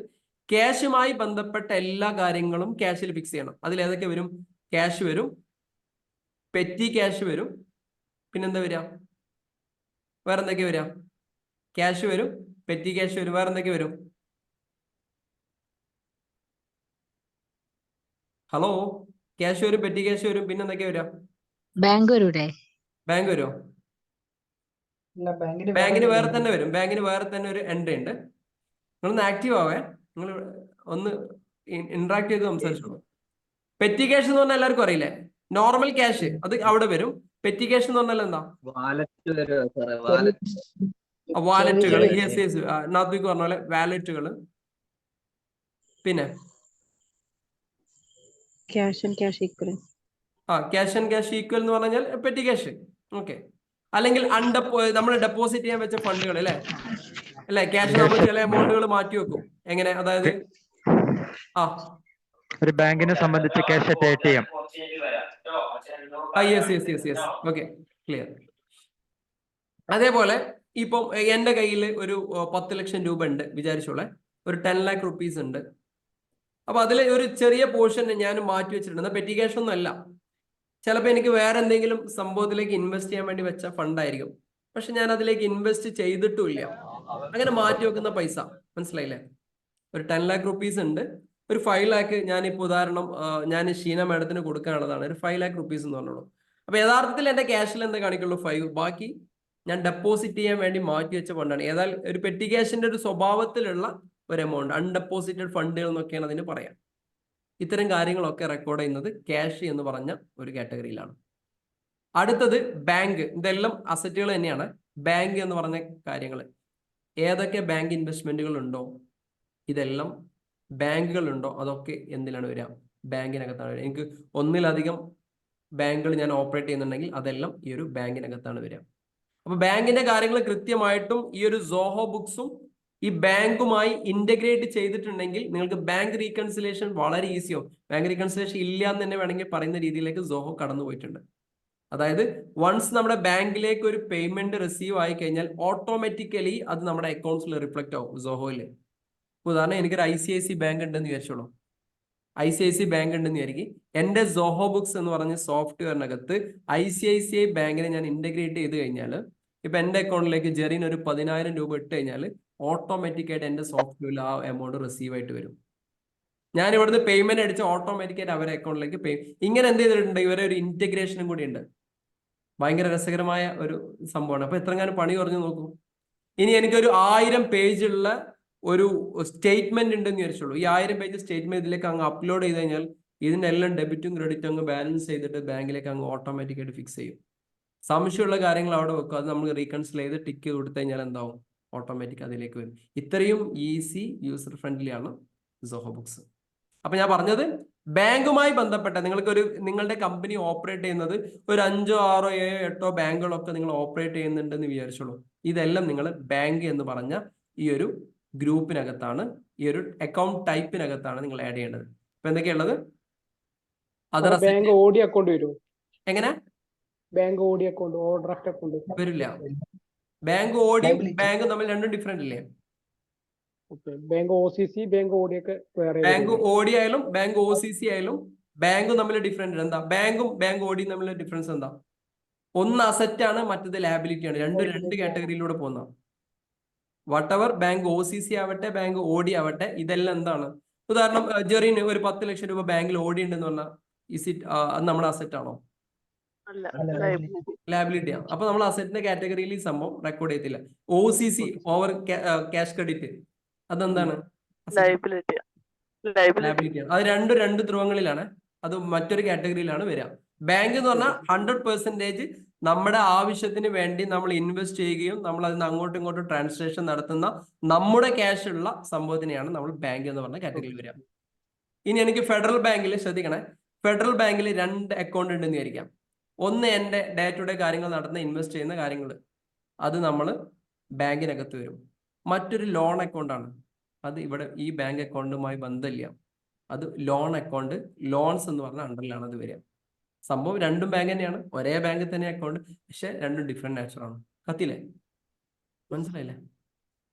ക്യാഷുമായി ബന്ധപ്പെട്ട എല്ലാ കാര്യങ്ങളും ക്യാഷിൽ ഫിക്സ് ചെയ്യണം. അതിൽ ഏതൊക്കെ വരും? ക്യാഷ് വരും, പെറ്റി ക്യാഷ് വരും, പിന്നെന്താ വരിക? വേറെന്തൊക്കെ വരിക? ക്യാഷ് വരും, പെറ്റി ക്യാഷ് വരും, വേറെന്തൊക്കെ വരും? ഹലോ, ക്യാഷ് വരും, പെറ്റി ക്യാഷ് വരും, പിന്നെന്തൊക്കെ വരിക? ബാങ്ക് വരൂടെ? ബാങ്ക് വരുമോ? ബാങ്കിന് വേറെ തന്നെ വരും. ബാങ്കിന് വേറെ തന്നെ ഒരു എൻട്രി ഉണ്ട്. നിങ്ങളൊന്ന് ആക്റ്റീവ് ആവേ, നിങ്ങൾ ഒന്ന് ഇന്ററാക്ട് ചെയ്ത് സംസാരിച്ചോളൂ. പെറ്റി ക്യാഷ് എന്ന് പറഞ്ഞാൽ എല്ലാവർക്കും അറിയില്ലേ? നോർമൽ ക്യാഷ് അത് അവിടെ വരും. പെറ്റി ക്യാഷ് എന്ന് പറഞ്ഞാൽ എന്താ? വാലറ്റുകൾ. യെസ്, നാത്വിക്ക് പറഞ്ഞ പോലെ വാലറ്റുകൾ. പിന്നെ cash and cash equal. Cash and cash equal എന്ന് പറഞ്ഞാൽ പെറ്റി ക്യാഷ്. ഓക്കെ, അല്ലെങ്കിൽ നമ്മൾ ഡെപ്പോസിറ്റ് ചെയ്യാൻ വെച്ച ഫണ്ടുകൾ അല്ലെ ക്യാഷ്. നമ്മൾ ചില എമൗണ്ടുകൾ മാറ്റി വെക്കും. എങ്ങനെ? അതായത് ഒരു ബാങ്കിനെ സംബന്ധിച്ച് cash at ATM. Yes. Okay, clear. അതേപോലെ ഇപ്പം എന്റെ കയ്യിൽ ഒരു 10 ലക്ഷം രൂപ ഉണ്ട് വിചാരിച്ചോളെ. ഒരു 10 lakh rupees ഉണ്ട്. അപ്പൊ അതിൽ ഒരു ചെറിയ പോർഷൻ ഞാൻ മാറ്റി വെച്ചിട്ടുണ്ട്. പെറ്റി ക്യാഷ് ഒന്നും അല്ല. ചിലപ്പോൾ എനിക്ക് വേറെ എന്തെങ്കിലും സംഭവത്തിലേക്ക് ഇൻവെസ്റ്റ് ചെയ്യാൻ വേണ്ടി വെച്ച ഫണ്ടായിരിക്കും. പക്ഷെ ഞാൻ അതിലേക്ക് ഇൻവെസ്റ്റ് ചെയ്തിട്ടുമില്ല. അങ്ങനെ മാറ്റി വെക്കുന്ന പൈസ, മനസ്സിലായില്ലേ? ഒരു 10 lakh rupees ഉണ്ട്. ഒരു 5 lakh ഞാനിപ്പോൾ ഉദാഹരണം ഞാൻ ഷീന മാഡത്തിന് കൊടുക്കാനുള്ളതാണ്. ഒരു 5 lakh rupees എന്ന് പറഞ്ഞോളൂ. അപ്പൊ യഥാർത്ഥത്തിൽ എന്റെ ക്യാഷിൽ എന്താ കാണിക്കുള്ളൂ? 5. ബാക്കി ഞാൻ ഡെപ്പോസിറ്റ് ചെയ്യാൻ വേണ്ടി മാറ്റി വെച്ച ഫണ്ടാണ്. ഏതായാലും ഒരു പെറ്റി ക്യാഷിന്റെ ഒരു സ്വഭാവത്തിലുള്ള ഒരു എമൗണ്ട്, അൺഡെപ്പോസിറ്റഡ് ഫണ്ടുകൾ എന്നൊക്കെയാണ് അതിന് പറയാം. ഇത്തരം കാര്യങ്ങളൊക്കെ റെക്കോർഡ് ചെയ്യുന്നത് ക്യാഷ് എന്ന് പറഞ്ഞ ഒരു കാറ്റഗറിയിലാണ്. അടുത്തത് ബാങ്ക്. ഇതെല്ലാം അസറ്റുകൾ തന്നെയാണ്. ബാങ്ക് എന്ന് പറഞ്ഞ കാര്യങ്ങൾ ഏതൊക്കെ ബാങ്ക് ഇൻവെസ്റ്റ്മെന്റുകൾ ഉണ്ടോ, ഇതെല്ലാം ബാങ്കുകൾ ഉണ്ടോ, അതൊക്കെ എന്തിനാണ് വരിക? ബാങ്കിനകത്താണ് വരിക. എനിക്ക് ഒന്നിലധികം ബാങ്കുകൾ ഞാൻ ഓപ്പറേറ്റ് ചെയ്യുന്നുണ്ടെങ്കിൽ അതെല്ലാം ഈ ഒരു ബാങ്കിനകത്താണ് വരിക. അപ്പൊ ബാങ്കിന്റെ കാര്യങ്ങൾ കൃത്യമായിട്ടും ഈ ഒരു സോഹോ ബുക്സും ഈ ബാങ്കുമായി ഇന്റഗ്രേറ്റ് ചെയ്തിട്ടുണ്ടെങ്കിൽ നിങ്ങൾക്ക് ബാങ്ക് റീകൺസിലേഷൻ വളരെ ഈസിയാവും. ബാങ്ക് റീകൺസിലേഷൻ ഇല്ല എന്ന് തന്നെ വേണമെങ്കിൽ പറയുന്ന രീതിയിലേക്ക് സോഹോ കടന്നു പോയിട്ടുണ്ട്. അതായത് വൺസ് നമ്മുടെ ബാങ്കിലേക്ക് ഒരു പേയ്മെന്റ് റിസീവ് ആയി കഴിഞ്ഞാൽ ഓട്ടോമാറ്റിക്കലി അത് നമ്മുടെ അക്കൗണ്ട്സിൽ റിഫ്ലക്ട് ആവും സോഹോയിൽ. ഉദാഹരണം, എനിക്കൊരു ICICI ബാങ്ക് ഉണ്ടെന്ന് വിചാരിച്ചോളൂ. ICICI ബാങ്ക് ഉണ്ടെന്ന് വിചാരിക്കും. എൻ്റെ സോഹോ ബുക്സ് എന്ന് പറഞ്ഞ സോഫ്റ്റ്വെയറിനകത്ത് ICICI ബാങ്കിനെ ഞാൻ ഇന്റഗ്രേറ്റ് ചെയ്ത് കഴിഞ്ഞാൽ, ഇപ്പൊ എൻ്റെ അക്കൗണ്ടിലേക്ക് ജെറിൻ ഒരു 10,000 രൂപ ഇട്ട് കഴിഞ്ഞാൽ ഓട്ടോമാറ്റിക് ആയിട്ട് എൻ്റെ സോഫ്റ്റ്വെയറിൽ ആ എമൗണ്ട് റിസീവ് ആയിട്ട് വരും. ഞാൻ ഇവിടുന്ന് പേയ്മെന്റ് അടിച്ച് ഓട്ടോമാറ്റിക് ആയിട്ട് അവരുടെ അക്കൗണ്ടിലേക്ക് പേ. ഇങ്ങനെ എന്ത് ചെയ്തിട്ടുണ്ട്, ഇവരെ ഒരു ഇന്റഗ്രേഷനും കൂടി ഉണ്ട്. ഭയങ്കര രസകരമായ ഒരു സംഭവമാണ്. അപ്പൊ എത്രങ്ങാനും പണി കുറഞ്ഞു നോക്കൂ. ഇനി എനിക്കൊരു 1000 പേജുള്ള ഒരു സ്റ്റേറ്റ്മെന്റ് ഉണ്ടെന്ന് വിചാരിച്ചോളൂ. ഈ 1000 പേജ് സ്റ്റേറ്റ്മെന്റ് ഇതിലേക്ക് അങ്ങ് അപ്ലോഡ് ചെയ്ത് കഴിഞ്ഞാൽ ഇതിന്റെ എല്ലാം ഡെബിറ്റും ക്രെഡിറ്റും അങ്ങ് ബാലൻസ് ചെയ്തിട്ട് ബാങ്കിലേക്ക് അങ്ങ് ഓട്ടോമാറ്റിക് ആയിട്ട് ഫിക്സ് ചെയ്യും. സംശയമുള്ള കാര്യങ്ങൾ അവിടെ വെക്കും. അത് നമ്മൾ റീകൺസിൽ ചെയ്ത് ടിക്ക് കൊടുത്തു കഴിഞ്ഞാൽ എന്താവും, ഓട്ടോമാറ്റിക് അതിലേക്ക് വരും. ഇത്രയും ഈസി യൂസർ ഫ്രണ്ട്ലി ആണ് സോഹോ ബുക്സ്. അപ്പൊ ഞാൻ പറഞ്ഞത് ബാങ്കുമായി ബന്ധപ്പെട്ട നിങ്ങളുടെ കമ്പനി ഓപ്പറേറ്റ് ചെയ്യുന്നത് ഒരു 5, 6, 7, 8 ബാങ്കുകളൊക്കെ നിങ്ങൾ ഓപ്പറേറ്റ് ചെയ്യുന്നുണ്ടെന്ന് വിചാരിച്ചോളൂ. ഇതെല്ലാം നിങ്ങൾ ബാങ്ക് എന്ന് പറഞ്ഞ ഈ ഒരു ഗ്രൂപ്പിനകത്താണ്, ഈ ഒരു അക്കൗണ്ട് ടൈപ്പിനകത്താണ് നിങ്ങൾ ആഡ് ചെയ്യേണ്ടത്. ഇപ്പൊ എന്തൊക്കെയുള്ളത്? ബാങ്ക് ഓഡി അക്കൗണ്ട് വരും. എങ്ങനെ? Bank OD account, overdraft account വരില്ല. ബാങ്ക് ഓഡിയും ബാങ്കും തമ്മിൽ രണ്ടും ഡിഫറെന്റ് ഇല്ലേ? ബാങ്ക് OCC, ബാങ്ക് ഓഡി ഒക്കെ വേറെ. ബാങ്ക് ഓഡി ആയാലും ബാങ്ക് OCC ആയാലും ബാങ്കും തമ്മിൽ ഡിഫറെന്റ്. എന്താ ബാങ്കും ബാങ്ക് ഓഡിയും തമ്മിലുള്ള ഡിഫറൻസ് എന്താ? ഒന്ന് അസറ്റ് ആണ്, മറ്റത് ലാബിലിറ്റി ആണ്. രണ്ട് കാറ്റഗറിയിലൂടെ പോകുന്ന. വട്ടവർ ബാങ്ക് OCC ആവട്ടെ ബാങ്ക് ഓഡി ആവട്ടെ, ഇതെല്ലാം എന്താണ്? ഉദാഹരണം, ജെറിന് ഒരു 10 ലക്ഷം രൂപ ബാങ്കിൽ ഓഡി ഉണ്ടെന്ന് പറഞ്ഞാൽ അത് നമ്മുടെ അസറ്റ് ആണോ? ലാബിലിറ്റി ആണ്. അപ്പൊ നമ്മൾ അസറ്റിന്റെ കാറ്റഗറിയിൽ ഈ സംഭവം റെക്കോർഡ് ചെയ്യത്തില്ല. OCC ഓവർ ക്യാഷ് ക്രെഡിറ്റ്, അതെന്താണ്? ലയബിലിറ്റി ആണ്. അത് രണ്ട് ധ്രുവങ്ങളിലാണ്. അത് മറ്റൊരു കാറ്റഗറിയിലാണ് വരിക. ബാങ്ക് എന്ന് പറഞ്ഞാൽ 100% നമ്മുടെ ആവശ്യത്തിന് വേണ്ടി നമ്മൾ ഇൻവെസ്റ്റ് ചെയ്യുകയും നമ്മൾ അതിന് അങ്ങോട്ടും ഇങ്ങോട്ടും ട്രാൻസാക്ഷൻ നടത്തുന്ന നമ്മുടെ ക്യാഷ് ഉള്ള സംഭവത്തിനെയാണ് നമ്മൾ ബാങ്ക് എന്ന് പറഞ്ഞ കാറ്റഗറിയിൽ വരിക. ഇനി എനിക്ക് ഫെഡറൽ ബാങ്കിൽ, ശ്രദ്ധിക്കണേ, ഫെഡറൽ ബാങ്കിൽ 2 അക്കൗണ്ട് ഉണ്ടെന്ന് വിചാരിക്കാം. ഒന്ന് എൻ്റെ ഡേ ടു ഡേ കാര്യങ്ങൾ നടത്തുന്ന ഇൻവെസ്റ്റ് ചെയ്യുന്ന കാര്യങ്ങൾ, അത് നമ്മൾ ബാങ്കിനകത്ത് വരും. മറ്റൊരു ലോൺ അക്കൗണ്ടാണ്, അത് ഇവിടെ ഈ ബാങ്ക് അക്കൗണ്ടുമായി ബന്ധമില്ല. അത് ലോൺ അക്കൗണ്ട്, ലോൺസ് എന്ന് പറഞ്ഞ അണ്ടറിലാണ് അത് വരിക. സംഭവം രണ്ടും ബാങ്ക് തന്നെയാണ്, ഒരേ ബാങ്കിൽ തന്നെ അക്കൗണ്ട്, പക്ഷെ രണ്ടും ഡിഫറെന്റ് നാച്ചറാണ്. കത്തില്ലേ? മനസ്സിലായില്ലേ?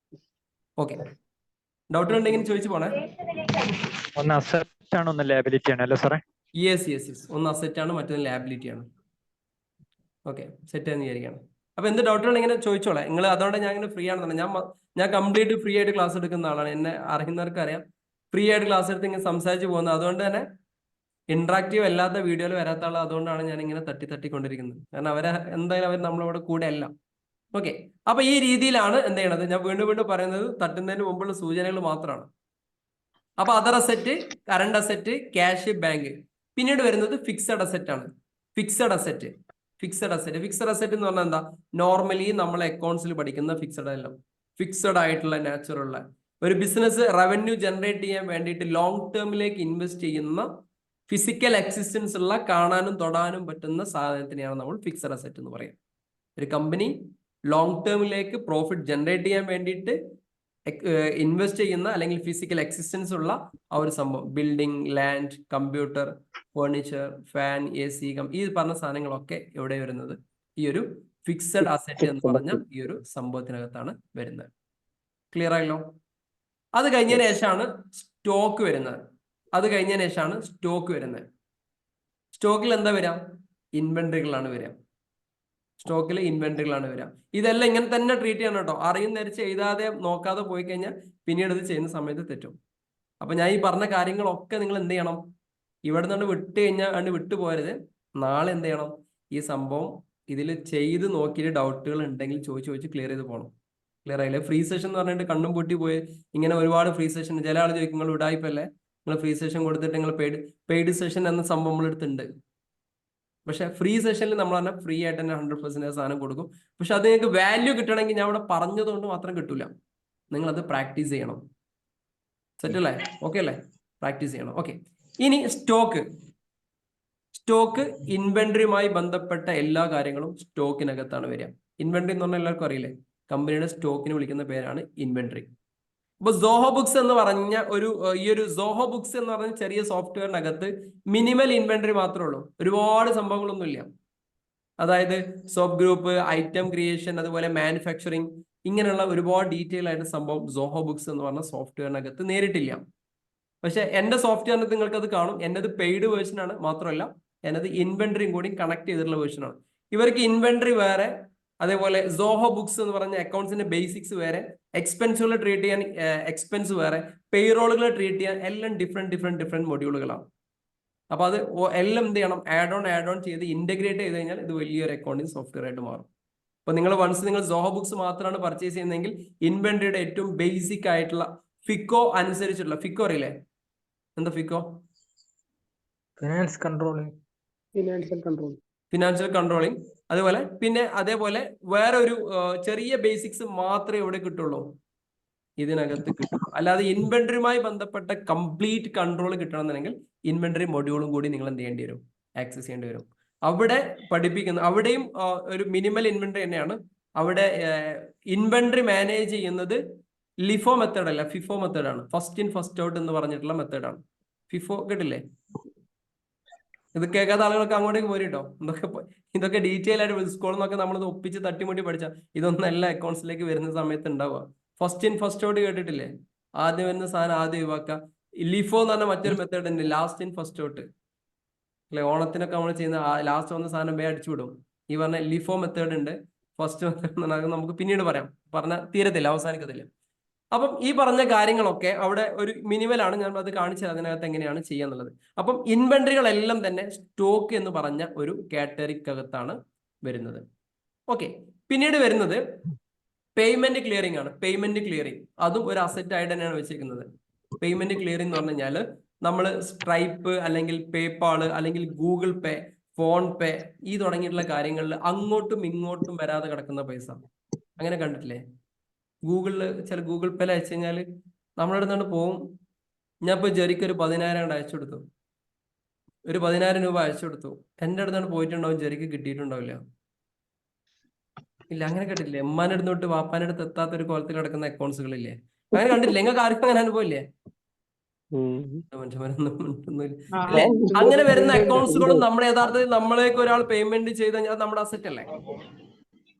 ഓക്കെ, ഡൗട്ട് ഉണ്ടെങ്കിൽ ചോദിച്ചു പോണേ. ഒന്ന് അസറ്റ് ആണ്, ഒന്ന് ലാബിലിറ്റി ആണ് അല്ലേ സാറേ? യെസ്. ഒന്ന് അസറ്റ് ആണ്, മറ്റൊന്ന് ലാബിലിറ്റി ആണ്. ഓക്കെ, സെറ്റ് എന്ന് വിചാരിക്കുകയാണ്. അപ്പൊ എന്ത് ഡൗട്ടുകൾ ഇങ്ങനെ ചോദിച്ചോളെ നിങ്ങൾ. അതുകൊണ്ട് ഞാൻ ഇങ്ങനെ ഫ്രീ ആണെന്നാണ്. ഞാൻ കംപ്ലീറ്റ് ഫ്രീ ആയിട്ട് ക്ലാസ് എടുക്കുന്ന ആളാണ്. എന്നെ അറിയുന്നവർക്ക് അറിയാം, ഫ്രീ ആയിട്ട് ക്ലാസ് എടുത്ത് ഇങ്ങനെ സംസാരിച്ച് പോകുന്നത്. അതുകൊണ്ട് തന്നെ ഇന്ററാക്റ്റീവ് അല്ലാത്ത വീഡിയോയിൽ വരാത്ത ആൾ. അതുകൊണ്ടാണ് ഞാൻ ഇങ്ങനെ തട്ടിക്കൊണ്ടിരിക്കുന്നത്. കാരണം എന്തായാലും അവർ നമ്മളവിടെ കൂടെ അല്ല. ഓക്കെ, അപ്പൊ ഈ രീതിയിലാണ് എന്ത് ചെയ്യണത്. ഞാൻ വീണ്ടും പറയുന്നത് തട്ടുന്നതിന് മുമ്പുള്ള സൂചനകൾ മാത്രമാണ്. അപ്പൊ other asset, current asset, cash, bank. പിന്നീട് വരുന്നത് ഫിക്സഡ് അസറ്റ് ആണ്. ഫിക്സഡ് അസറ്റ് എന്ന് പറഞ്ഞാൽ എന്താ? നോർമലി നമ്മൾ അക്കൗണ്ട്സിൽ പഠിക്കുന്ന ഫിക്സഡ് എല്ലാം ഫിക്സഡ് ആയിട്ടുള്ള നാച്ചുറൽ ഒരു ബിസിനസ് റവന്യൂ ജനറേറ്റ് ചെയ്യാൻ വേണ്ടിയിട്ട് ലോങ് ടേമിലേക്ക് ഇൻവെസ്റ്റ് ചെയ്യുന്ന ഫിസിക്കൽ എക്സിസ്റ്റൻസ് ഉള്ള, കാണാനും തൊടാനും പറ്റുന്ന സാധനത്തിനെയാണ് നമ്മൾ ഫിക്സഡ് അസറ്റ് എന്ന് പറയുന്നത്. ഒരു കമ്പനി ലോങ് ടേമിലേക്ക് പ്രോഫിറ്റ് ജനറേറ്റ് ചെയ്യാൻ വേണ്ടിയിട്ട് ഇൻവെസ്റ്റ് ചെയ്യുന്ന അല്ലെങ്കിൽ ഫിസിക്കൽ എക്സിസ്റ്റൻസ് ഉള്ള ആ ഒരു സംഭവം. Building, land, computer, furniture, fan, AC, ഈ പറഞ്ഞ സാധനങ്ങളൊക്കെ എവിടെ വരുന്നത്? ഈ ഒരു ഫിക്സഡ് അസറ്റ് എന്ന് പറഞ്ഞ ഈ ഒരു സംഭവത്തിനകത്താണ് വരുന്നത്. ക്ലിയർ ആയല്ലോ? അത് കഴിഞ്ഞതിന് ശേഷമാണ് സ്റ്റോക്ക് വരുന്നത്. സ്റ്റോക്കിൽ എന്താ വരിക? ഇൻവെന്ററികളാണ് വരിക. ഇതെല്ലാം ഇങ്ങനെ തന്നെ ട്രീറ്റ് ചെയ്യണം കേട്ടോ. അറിയുന്നരിച്ച് എഴുതാതെ നോക്കാതെ പോയി കഴിഞ്ഞാൽ പിന്നീട് ഇത് ചെയ്യുന്ന സമയത്ത് തെറ്റും. അപ്പൊ ഞാൻ ഈ പറഞ്ഞ കാര്യങ്ങളൊക്കെ നിങ്ങൾ എന്ത് ചെയ്യണം? ഇവിടെ നിന്ന് വിട്ട് കഴിഞ്ഞാൽ വിട്ടു പോരുത്. നാളെ എന്ത് ചെയ്യണം? ഈ സംഭവം ഇതിൽ ചെയ്ത് നോക്കിയിട്ട് ഡൗട്ടുകൾ ഉണ്ടെങ്കിൽ ചോദിച്ച് ക്ലിയർ ചെയ്ത് പോകണം. ക്ലിയർ ആയില്ലേ? ഫ്രീ സെഷൻ എന്ന് പറഞ്ഞിട്ട് കണ്ണും പൂട്ടി പോയി ഇങ്ങനെ ഒരുപാട് ഫ്രീ സെഷൻ. ചില ആൾ ചോദിക്കും, നിങ്ങൾ ഉടായിപ്പല്ലേ, നിങ്ങൾ ഫ്രീ സെഷൻ കൊടുത്തിട്ട് നിങ്ങൾ പെയ്ഡ് സെഷൻ എന്ന സംഭവം നമ്മളെടുത്തുണ്ട്. പക്ഷെ ഫ്രീ സെഷനിൽ നമ്മൾ പറഞ്ഞാൽ ഫ്രീ ആയിട്ട് തന്നെ 100% സാധനം കൊടുക്കും. പക്ഷെ അത് നിങ്ങൾക്ക് വാല്യൂ കിട്ടണമെങ്കിൽ ഞാൻ ഇവിടെ പറഞ്ഞതുകൊണ്ട് മാത്രം കിട്ടൂല. നിങ്ങളത് പ്രാക്ടീസ് ചെയ്യണം. സെറ്റ് അല്ലേ? ഓക്കെ അല്ലേ? പ്രാക്ടീസ് ചെയ്യണം. ഓക്കെ, ഇനി സ്റ്റോക്ക് ഇൻവെന്ററിയുമായി ബന്ധപ്പെട്ട എല്ലാ കാര്യങ്ങളും സ്റ്റോക്കിനകത്താണ് വരിക. ഇൻവെന്ററി എന്ന് പറഞ്ഞാൽ എല്ലാവർക്കും അറിയില്ലേ? കമ്പനിയുടെ സ്റ്റോക്കിന് വിളിക്കുന്ന പേരാണ് ഇൻവെന്ററി. അപ്പൊ സോഹോ ബുക്സ് എന്ന് പറഞ്ഞ ഈ ഒരു സോഹോ ബുക്സ് എന്ന് പറഞ്ഞ ചെറിയ സോഫ്റ്റ്വെയറിനകത്ത് മിനിമൽ ഇൻവെന്ററി മാത്രമേ ഉള്ളൂ. ഒരുപാട് സംഭവങ്ങളൊന്നുമില്ല. അതായത് സോപ്പ് ഗ്രൂപ്പ്, ഐറ്റം ക്രിയേഷൻ, അതുപോലെ മാനുഫാക്ചറിങ്, ഇങ്ങനെയുള്ള ഒരുപാട് ഡീറ്റെയിൽ ആയിട്ട് സംഭവം സോഹോ ബുക്സ് എന്ന് പറഞ്ഞ സോഫ്റ്റ്വെയറിനകത്ത് നേരിട്ടില്ല. പക്ഷെ എൻ്റെ സോഫ്റ്റ്വെയറിന് നിങ്ങൾക്ക് അത് കാണും. എൻ്റെത് പെയ്ഡ് വേർഷൻ ആണ്. മാത്രമല്ല എന്നത് ഇൻവെന്ററിയും കൂടി കണക്ട് ചെയ്തിട്ടുള്ള വേർഷനാണ്. ഇവർക്ക് ഇൻവെന്ററി വേറെ, അതേപോലെ സോഹോ ബുക്സ് എന്ന് പറഞ്ഞ അക്കൗണ്ട്സിന്റെ ബേസിക്സ് വേറെ, എക്സ്പെൻസുകൾ ട്രീറ്റ് ചെയ്യാൻ എക്സ്പെൻസ് വേറെ, പേറോളുകൾ ട്രീറ്റ് ചെയ്യാൻ എല്ലാം ഡിഫറെന്റ് മൊഡ്യൂളുകളാണ്. അപ്പൊ അത് എല്ലാം എന്ത് ചെയ്യണം, ആഡ് ഓൺ ചെയ്ത് ഇന്റഗ്രേറ്റ് ചെയ്ത് കഴിഞ്ഞാൽ ഇത് വലിയൊരു അക്കൗണ്ടിങ് സോഫ്റ്റ്വെയർ ആയിട്ട് മാറും. അപ്പൊ നിങ്ങൾ സോഹോ ബുക്സ് മാത്രമാണ് പർച്ചേസ് ചെയ്യുന്നതെങ്കിൽ ഇൻവെന്ററിയുടെ ഏറ്റവും ബേസിക് ആയിട്ടുള്ള ഫിക്കോ അനുസരിച്ചുള്ള, ഫിക്കോ അറിയില്ലേ എന്താ Fico? Finance controlling. Financial controlling. അതുപോലെ പിന്നെ അതേപോലെ വേറെ ഒരു ചെറിയ ബേസിക്സ് മാത്രമേ ഇവിടെ കിട്ടുള്ളൂ, ഇതിനകത്ത് കിട്ടുള്ളൂ. അല്ലാതെ ഇൻവെന്ററിയുമായി ബന്ധപ്പെട്ട കംപ്ലീറ്റ് കൺട്രോൾ കിട്ടണമെന്നുണ്ടെങ്കിൽ ഇൻവെന്ററി മൊഡ്യൂളും കൂടി നിങ്ങൾ എന്ത് ചെയ്യേണ്ടി വരും, ആക്സസ് ചെയ്യേണ്ടി വരും. അവിടെ പഠിപ്പിക്കുന്ന അവിടെയും ഒരു മിനിമൽ ഇൻവെന്ററി തന്നെയാണ്. അവിടെ ഇൻവെന്ററി മാനേജ് ചെയ്യുന്നത് ലിഫോ മെത്തേഡ് അല്ല, ഫിഫോ മെത്തേഡാണ്. ഫസ്റ്റ് ഇൻ ഫസ്റ്റ് ഔട്ട് എന്ന് പറഞ്ഞിട്ടുള്ള മെത്തേഡാണ്. ഫിഫോ കേട്ടില്ലേ? ഇത് കേൾക്കാത്ത ആളുകളൊക്കെ അങ്ങോട്ടേക്ക് പോരിട്ടോ. ഇതൊക്കെ ഡീറ്റെയിൽ ആയിട്ട് സ്കൂളിൽ നിന്നൊക്കെ നമ്മളിത് ഒപ്പിച്ച് തട്ടിമുട്ടി പഠിച്ചാൽ ഇതൊന്നും എല്ലാ അക്കൗണ്ട്സിലേക്ക് വരുന്ന സമയത്ത് ഉണ്ടാവുക. ഫസ്റ്റ് ഇൻ ഫസ്റ്റ് ഔട്ട് കേട്ടിട്ടില്ലേ? ആദ്യം വരുന്ന സാധനം ആദ്യം ഒഴിവാക്കുക. ലിഫോ എന്ന് പറഞ്ഞ മറ്റൊരു മെത്തേഡ് ഉണ്ട്, ലാസ്റ്റ് ഇൻ ഫസ്റ്റ് ഔട്ട് അല്ലെ. ഓണത്തിനൊക്കെ നമ്മൾ ചെയ്യുന്ന ലാസ്റ്റ് വന്ന സാധനം വേ അടിച്ചു വിടും. ഈ പറഞ്ഞ ലിഫോ മെത്തേഡ് ഉണ്ട്. ഫസ്റ്റ് മെത്തേഡ് നമുക്ക് പിന്നീട് പറയാം, പറഞ്ഞാൽ തീരത്തില്ല, അവസാനിക്കത്തില്ല. അപ്പം ഈ പറഞ്ഞ കാര്യങ്ങളൊക്കെ അവിടെ ഒരു മിനിമലാണ്. ഞാൻ അത് കാണിച്ചത് അതിനകത്ത് എങ്ങനെയാണ് ചെയ്യാന്നുള്ളത്. അപ്പം ഇൻവെന്ററികളെല്ലാം തന്നെ സ്റ്റോക്ക് എന്ന് പറഞ്ഞ ഒരു കാറ്റഗറിക്കകത്താണ് വരുന്നത്. ഓക്കെ, പിന്നീട് വരുന്നത് പേയ്മെന്റ് ക്ലിയറിംഗ് ആണ്. പേയ്മെന്റ് ക്ലിയറിംഗ് അതും ഒരു അസറ്റ് ആയിട്ട് തന്നെയാണ് വെച്ചിരിക്കുന്നത്. പേയ്മെന്റ് ക്ലിയറിംഗ് എന്ന് പറഞ്ഞു കഴിഞ്ഞാൽ നമ്മൾ സ്ട്രൈപ്പ് അല്ലെങ്കിൽ പേപ്പാള് അല്ലെങ്കിൽ ഗൂഗിൾ പേ, ഫോൺ പേ ഈ തുടങ്ങിയിട്ടുള്ള കാര്യങ്ങളിൽ അങ്ങോട്ടും ഇങ്ങോട്ടും വരാതെ കിടക്കുന്ന പൈസ അങ്ങനെ കണ്ടിട്ടില്ലേ? ചില ഗൂഗിൾ പേയിൽ അയച്ചു കഴിഞ്ഞാൽ നമ്മളുടെ അടുത്തോണ്ട് പോവും. ഞാൻ ഇപ്പോൾ ജെറിക്ക് ഒരു 10,000 അയച്ചു കൊടുത്തു, ഒരു 10,000 രൂപ അയച്ചു കൊടുത്തു. എൻ്റെ അടുത്തോണ്ട് പോയിട്ടുണ്ടാവും, ജെറിക്ക് കിട്ടിയിട്ടുണ്ടാവില്ല. ഇല്ല, അങ്ങനെ കേട്ടില്ലേ? ഉമ്മാൻ്റെ അടുത്തോട്ട് വാപ്പാൻ്റെ അടുത്ത് എത്താത്ത ഒരു കോലത്തിൽ കിടക്കുന്ന അക്കൗണ്ട്സുകളില്ലേ? അങ്ങനെ കണ്ടിട്ടില്ല? നിങ്ങൾക്ക് ആർക്കും അങ്ങനെ അനുഭവം ഇല്ലേ? അങ്ങനെ വരുന്ന അക്കൗണ്ട്സുകളും നമ്മുടെ യഥാർത്ഥത്തിൽ നമ്മളേക്ക് ഒരാൾ പേയ്മെന്റ് ചെയ്ത് കഴിഞ്ഞാൽ നമ്മുടെ അസറ്റ് അല്ലേ?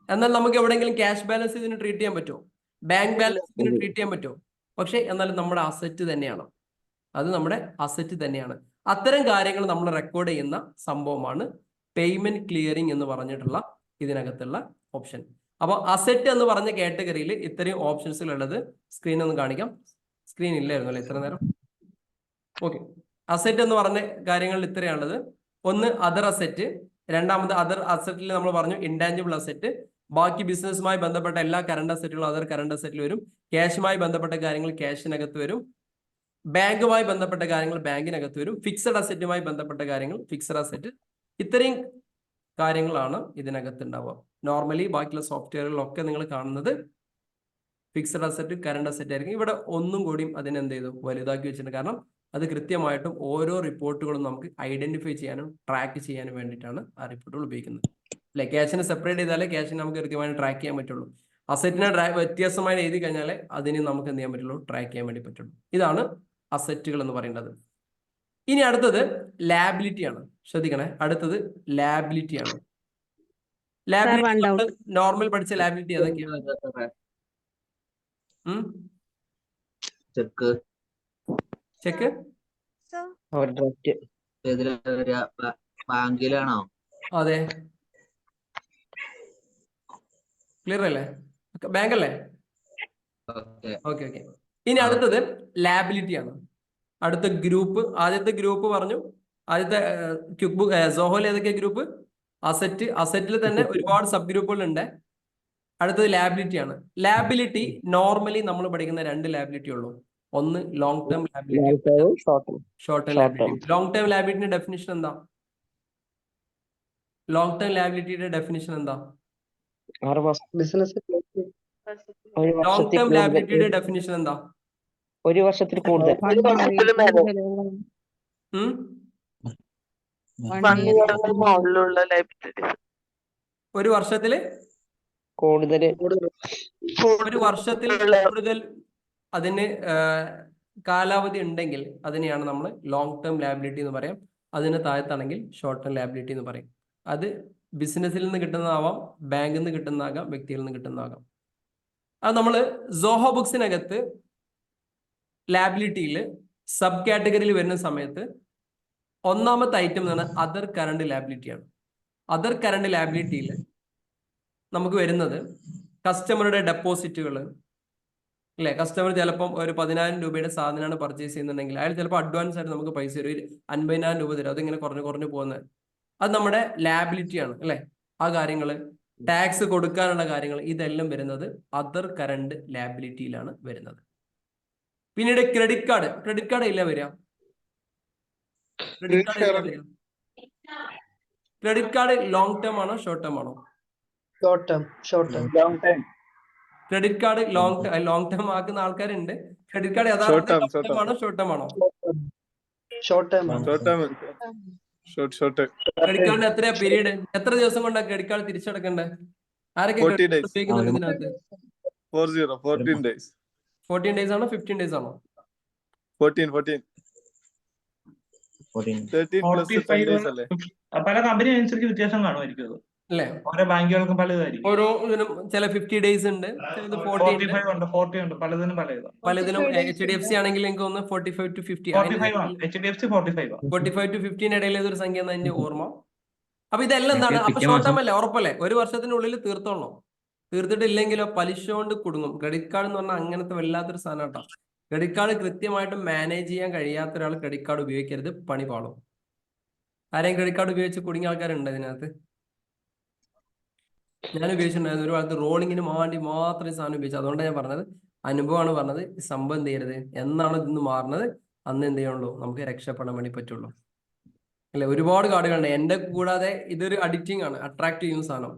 എന്നാൽ നമുക്ക് എവിടെയെങ്കിലും ക്യാഷ് ബാലൻസ് ഇതിന് ട്രീറ്റ് ചെയ്യാൻ പറ്റുമോ? ബാങ്ക് ബാലൻസ് ഇതിന് ട്രീറ്റ് ചെയ്യാൻ പറ്റുമോ? പക്ഷെ എന്നാലും നമ്മുടെ അസറ്റ് തന്നെയാണ്, അത് നമ്മുടെ അസറ്റ് തന്നെയാണ്. അത്തരം കാര്യങ്ങൾ നമ്മൾ റെക്കോർഡ് ചെയ്യുന്ന സംഭവമാണ് പേയ്മെന്റ് ക്ലിയറിംഗ് എന്ന് പറഞ്ഞിട്ടുള്ള ഇതിനകത്തുള്ള ഓപ്ഷൻ. അപ്പോൾ അസറ്റ് എന്ന് പറഞ്ഞ കാറ്റഗറിയിൽ ഇത്രയും ഓപ്ഷൻസിൽ ഉള്ളത് സ്ക്രീൻ ഒന്ന് കാണിക്കാം. സ്ക്രീൻ ഇല്ലായിരുന്നു അല്ലേ ഇത്ര നേരം? ഓക്കെ, അസറ്റ് എന്ന് പറഞ്ഞ കാര്യങ്ങളിൽ ഇത്രയാണുള്ളത്. ഒന്ന് അതർ അസറ്റ്, രണ്ടാമത് അതർ അസറ്റിൽ നമ്മൾ പറഞ്ഞു ഇൻടാഞ്ചിബിൾ അസറ്റ്. ബാക്കി ബിസിനസ്സുമായി ബന്ധപ്പെട്ട എല്ലാ കറണ്ട് അസറ്റുകളും അതർ കറണ്ട് അസറ്റിൽ വരും. ക്യാഷുമായി ബന്ധപ്പെട്ട കാര്യങ്ങൾ ക്യാഷിനകത്ത് വരും. ബാങ്കുമായി ബന്ധപ്പെട്ട കാര്യങ്ങൾ ബാങ്കിനകത്ത് വരും. ഫിക്സഡ് അസറ്റുമായി ബന്ധപ്പെട്ട കാര്യങ്ങൾ ഫിക്സഡ് അസറ്റ്. ഇത്രയും കാര്യങ്ങളാണ് ഇതിനകത്ത് ഉണ്ടാവുക. നോർമലി ബാക്കിയുള്ള സോഫ്റ്റ്വെയറുകളിലൊക്കെ നിങ്ങൾ കാണുന്നത് ഫിക്സഡ് അസറ്റ്, കറണ്ട് അസറ്റ് ആയിരിക്കും. ഇവിടെ ഒന്നും കൂടിയും അതിനെന്ത് ചെയ്തു, വലുതാക്കി വെച്ചിട്ടുണ്ട്. കാരണം അത് കൃത്യമായിട്ടും ഓരോ റിപ്പോർട്ടുകളും നമുക്ക് ഐഡന്റിഫൈ ചെയ്യാനും ട്രാക്ക് ചെയ്യാനും വേണ്ടിയിട്ടാണ് ആ റിപ്പോർട്ടുകൾ ഉപയോഗിക്കുന്നത്. അല്ലെ, ക്യാഷിനെ സെപ്പറേറ്റ് ചെയ്താലേ ക്യാഷിനെ നമുക്ക് കൃത്യമായിട്ട് ട്രാക്ക് ചെയ്യാൻ പറ്റുള്ളൂ. അസറ്റിനെ വ്യത്യാസമായി എഴുതി കഴിഞ്ഞാലേ അതിന് നമുക്ക് എന്ത് ചെയ്യാൻ പറ്റുള്ളൂ, ട്രാക്ക് ചെയ്യാൻ വേണ്ടി പറ്റുള്ളൂ. ഇതാണ് അസറ്റുകൾ എന്ന് പറയുന്നത്. ഇനി അടുത്തത് ലാബിലിറ്റി ആണ്. ശ്രദ്ധിക്കണേ, അടുത്തത് ലാബിലിറ്റി ആണ്. ലാബിലിറ്റി നോർമൽ പഠിച്ച ലാബിലിറ്റി അതൊക്കെയാണ്. ചെക്ക് ബാങ്കിലാണോ? അതെ, ക്ലിയർ അല്ലേ? ബാങ്ക് അല്ലേ? Okay okay. ഇനി അടുത്തത് ലാബിലിറ്റി ആണ്. അടുത്ത ഗ്രൂപ്പ്, ആദ്യത്തെ ഗ്രൂപ്പ് പറഞ്ഞു. ആദ്യത്തെ ക്വിക്ക് ബുക്ക് സോഹോയിൽ ഏതൊക്കെ ഗ്രൂപ്പ്? അസറ്റ്. അസറ്റിൽ തന്നെ ഒരുപാട് സബ് ഗ്രൂപ്പുകൾ ഉണ്ട്. അടുത്തത് ലാബിലിറ്റി ആണ്. ലാബിലിറ്റി നോർമലി നമ്മൾ പഠിക്കുന്ന 2 ലാബിലിറ്റി ഉള്ളൂ. ഒന്ന് long term liability, short term liability. Long term ലാബിലിറ്റിയുടെ ഡെഫിനിഷൻ എന്താ? ലോങ് ടേം ലാബിലിറ്റിയുടെ ഡെഫിനിഷൻ എന്താ? ലോങ് ടേം ലാബിലിറ്റിയുടെ ഡെഫിനിഷൻ എന്താ? 1 വർഷത്തിൽ കൂടുതൽ. 1 വർഷത്തില് കൂടുതൽ. 1 വർഷത്തിൽ കൂടുതൽ അതിന് കാലാവധി ഉണ്ടെങ്കിൽ അതിനെയാണ് നമ്മൾ ലോങ് ടേം ലാബിലിറ്റി എന്ന് പറയാം. അതിന് താഴത്താണെങ്കിൽ ഷോർട്ട് ടേം ലാബിലിറ്റി എന്ന് പറയും. അത് ബിസിനസ്സിൽ നിന്ന് കിട്ടുന്നതാവാം, ബാങ്കിൽ നിന്ന് കിട്ടുന്നതാകാം, വ്യക്തികളിൽ നിന്ന് കിട്ടുന്നതാകാം. അത് നമ്മൾ സോഹോ ബുക്സിനകത്ത് ലാബിലിറ്റിയിൽ സബ് കാറ്റഗറിയിൽ വരുന്ന സമയത്ത് ഒന്നാമത്തെ ഐറ്റം എന്ന് പറഞ്ഞാൽ അതർ കറണ്ട് ലാബിലിറ്റി ആണ്. അതർ കറണ്ട് ലാബിലിറ്റിയിൽ നമുക്ക് വരുന്നത് കസ്റ്റമറുടെ ഡെപ്പോസിറ്റുകൾ, അല്ലെ? കസ്റ്റമർ ചിലപ്പം ഒരു 10,000 രൂപയുടെ സാധനമാണ് പർച്ചേസ് ചെയ്യുന്നുണ്ടെങ്കിൽ അയാൾ ചിലപ്പോൾ അഡ്വാൻസ് ആയിട്ട് നമുക്ക് പൈസ തരും, 50,000 രൂപ തരും. അതിങ്ങനെ കുറഞ്ഞു പോകുന്നത് അത് നമ്മുടെ ലാബിലിറ്റി ആണ്, അല്ലെ? ആ കാര്യങ്ങൾ, ടാക്സ് കൊടുക്കാനുള്ള കാര്യങ്ങൾ, ഇതെല്ലാം വരുന്നത് അതർ കറണ്ട് ലാബിലിറ്റിയിലാണ് വരുന്നത്. പിന്നീട് ക്രെഡിറ്റ് കാർഡ് ഇല്ല വരിക. ക്രെഡിറ്റ് കാർഡ് ലോങ് ടേം ആണോ ഷോർട്ട് ടേം ആണോ? ക്രെഡിറ്റ് കാർഡ് ലോങ് ടേം ആക്കുന്ന ആൾക്കാരുണ്ട്. ക്രെഡിറ്റ് കാർഡ് യഥാർത്ഥത്തിൽ ലോങ് ടേം ആണോ ഷോർട്ട് ടേം ആണോ? ക്രെഡിറ്റ് കാർഡിന് എത്രയാ പീരീഡ്? എത്ര ദിവസം കൊണ്ടാണ് ക്രെഡിറ്റ് കാർഡ് തിരിച്ചടക്കേണ്ടത്? ആരൊക്കെ ഉപയോഗിക്കുന്നുണ്ട് ഇതിനകത്ത്? 14 days. 14 days ആണോ 15 days ആണോ? 14 13 plus 10 days അല്ലേ? പല കമ്പനി അനുസരിച്ച് വ്യത്യാസം കാണുമായിരിക്കും അത്, അല്ലേ? ഓരോ ബാങ്കുകൾക്കും പലതായിരിക്കും. ഓരോ ഇതിനും ചില 50 days ഉണ്ട്, 45 ഉണ്ട്, 40 ഉണ്ട്, പലതിനും പലതിനും. HDFC ആണെങ്കിൽ എനിക്ക് തോന്നുന്നു 45 to 50 HDFC 45 to 15 ഇടയിൽ ഏതൊരു സംഖ്യ എന്ന് എന്റെ ഓർമ്മ. അപ്പൊ ഇതെല്ലാം എന്താണ്? അപ്പൊ ഷോർട്ട് ടേം അല്ലേ? ഉറപ്പല്ലേ? ഒരു വർഷത്തിനുള്ളിൽ തീർത്തോളണം. തീർത്തിട്ടില്ലെങ്കിലോ പലിശ കൊണ്ട് കുടുങ്ങും. ക്രെഡിറ്റ് കാർഡ് എന്ന് പറഞ്ഞാൽ അങ്ങനത്തെ വല്ലാത്തൊരു സാധനം കേട്ടോ. ക്രെഡിറ്റ് കാർഡ് കൃത്യമായിട്ട് മാനേജ് ചെയ്യാൻ കഴിയാത്ത ഒരാൾ ക്രെഡിറ്റ് കാർഡ് ഉപയോഗിക്കരുത്, പണി പാളും. ആരെയും ക്രെഡിറ്റ് കാർഡ് ഉപയോഗിച്ച് കുടുങ്ങിയ ആൾക്കാരുണ്ട് ഇതിനകത്ത്? ഞാൻ ഉപയോഗിച്ചിട്ടുണ്ടായിരുന്നു ഒരു കാലത്ത്. റോളിങ്ങിന് വേണ്ടി മാത്രമേ സാധനം ഉപയോഗിച്ചു. അതുകൊണ്ടാണ് ഞാൻ പറഞ്ഞത്, അനുഭവമാണ് പറഞ്ഞത്. സംഭവം എന്ത് ചെയ്യരുത്, എന്നാണ് ഇതിന്ന് മാറുന്നത് അന്ന് എന്ത് ചെയ്യുള്ളൂ, നമുക്ക് രക്ഷപ്പെടാൻ വേണ്ടി പറ്റുള്ളൂ, അല്ലെ? ഒരുപാട് കാർഡുകളുണ്ട്. എന്റെ കൂടാതെ ഇതൊരു അഡിക്റ്റിംഗ് ആണ്, അട്രാക്ട് ചെയ്യുന്ന സാധനം.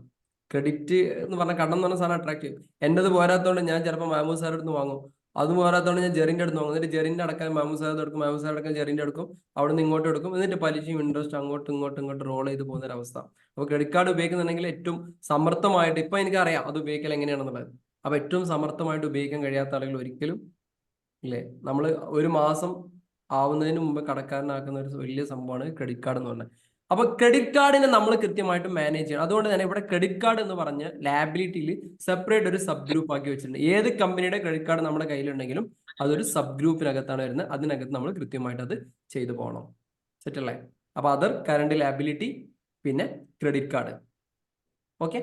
ക്രെഡിറ്റ് എന്ന് പറഞ്ഞാൽ കടം എന്ന് പറഞ്ഞ സാധനം അട്രാക്ട് ചെയ്യും. എന്റേത് പോരാത്തോണ്ട് ഞാൻ ചിലപ്പോൾ മാമൂസ് സാറിന്റെ അടുത്ത് വാങ്ങും. അത് പോരാത്തോണ്ട് ഞാൻ ജെറിന്റെ അടുത്ത് വാങ്ങും. എന്നിട്ട് ജെറിന്റെ അടക്കാൻ മാമൂസ് സാറിന്റെ എടുക്കും, മാമൂസ് സാർ അടക്കാൻ ജെറിന്റെ എടുക്കും, അവിടെ നിന്ന് ഇങ്ങോട്ട് എടുക്കും. എന്നിട്ട് പലിശയും ഇൻട്രസ്റ്റ് അങ്ങോട്ടും റോൾ ചെയ്ത് പോകുന്ന ഒരു അവസ്ഥ. അപ്പൊ ക്രെഡിറ്റ് കാർഡ് ഉപയോഗിക്കുന്നുണ്ടെങ്കിൽ ഏറ്റവും സമർത്ഥമായിട്ട്, ഇപ്പൊ എനിക്കറിയാം അത് ഉപയോഗിക്കൽ എങ്ങനെയാണെന്നുള്ളത്. അപ്പൊ ഏറ്റവും സമർത്ഥമായിട്ട് ഉപയോഗിക്കാൻ കഴിയാത്ത ആളുകൾ ഒരിക്കലും, ഇല്ലേ, നമ്മൾ ഒരു മാസം ആവുന്നതിന് മുമ്പ് കടക്കാരനാക്കുന്ന ഒരു വലിയ സംഭവമാണ് ക്രെഡിറ്റ് കാർഡ് എന്ന് പറഞ്ഞത്. അപ്പൊ ക്രെഡിറ്റ് കാർഡിനെ നമ്മൾ കൃത്യമായിട്ട് മാനേജ് ചെയ്യണം. അതുകൊണ്ട് തന്നെ ഇവിടെ ക്രെഡിറ്റ് കാർഡ് എന്ന് പറഞ്ഞ് ലാബിലിറ്റിയിൽ സെപ്പറേറ്റ് ഒരു സബ് ഗ്രൂപ്പ് ആക്കി വെച്ചിട്ടുണ്ട്. ഏത് കമ്പനിയുടെ ക്രെഡിറ്റ് കാർഡ് നമ്മുടെ കയ്യിലുണ്ടെങ്കിലും അതൊരു സബ് ഗ്രൂപ്പിനകത്താണ് വരുന്നത്. അതിനകത്ത് നമ്മൾ കൃത്യമായിട്ട് അത് ചെയ്തു പോകണം. സെറ്റ് അല്ലേ? അപ്പൊ അതർ കറണ്ട് ലാബിലിറ്റി, പിന്നെ ക്രെഡിറ്റ് കാർഡ്. ഓക്കെ,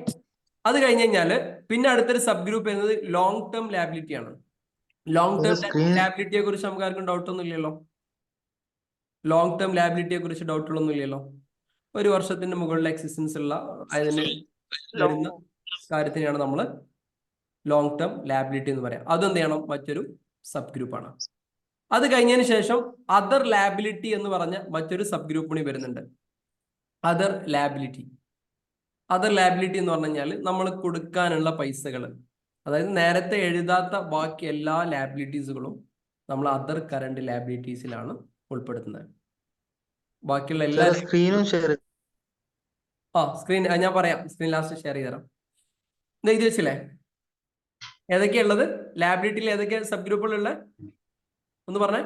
അത് കഴിഞ്ഞ് കഴിഞ്ഞാല് പിന്നെ അടുത്തൊരു സബ് ഗ്രൂപ്പ് എന്നത് ലോങ് ടേം ലാബിലിറ്റി ആണ്. ലോങ് ടേം ലാബിലിറ്റിയെ കുറിച്ച് നമുക്ക് ആർക്കും ഡൗട്ട് ഒന്നും ഇല്ലല്ലോ? ലോങ് ടേം ലാബിലിറ്റിയെ കുറിച്ച് ഡൗട്ടുകളൊന്നും ഇല്ലല്ലോ? ഒരു വർഷത്തിന്റെ മുകളിൽ എക്സിസ്റ്റൻസ് ഉള്ള അതിന് വരുന്ന കാര്യത്തിനെയാണ് നമ്മൾ ലോങ് ടേം ലാബിലിറ്റി എന്ന് പറയാം. അതെന്ത് ചെയ്യണം? മറ്റൊരു സബ് ഗ്രൂപ്പാണ്. അത് കഴിഞ്ഞതിന് ശേഷം അതർ ലാബിലിറ്റി എന്ന് പറഞ്ഞ മറ്റൊരു സബ് ഗ്രൂപ്പിന് വരുന്നുണ്ട്. അതർ ലാബിലിറ്റി എന്ന് പറഞ്ഞു കഴിഞ്ഞാൽ നമ്മൾ കൊടുക്കാനുള്ള പൈസകൾ, അതായത് നേരത്തെ എഴുതാത്ത ബാക്കി എല്ലാ ലാബിലിറ്റീസുകളും നമ്മൾ അതർ കറണ്ട് ലാബിലിറ്റീസിലാണ് ഉൾപ്പെടുത്തുന്നത്. ബാക്കിയുള്ള എല്ലാ സ്ക്രീൻ ഞാൻ പറയാം, സ്ക്രീൻ ലാസ്റ്റ് ഷെയർ ചെയ്ത് തരാം. ഇത് വെച്ചില്ലേ ഏതൊക്കെയുള്ളത്? ലാബിലിറ്റിയിൽ ഏതൊക്കെ സബ് ഗ്രൂപ്പുകളുള്ള ഒന്ന് പറഞ്ഞേ.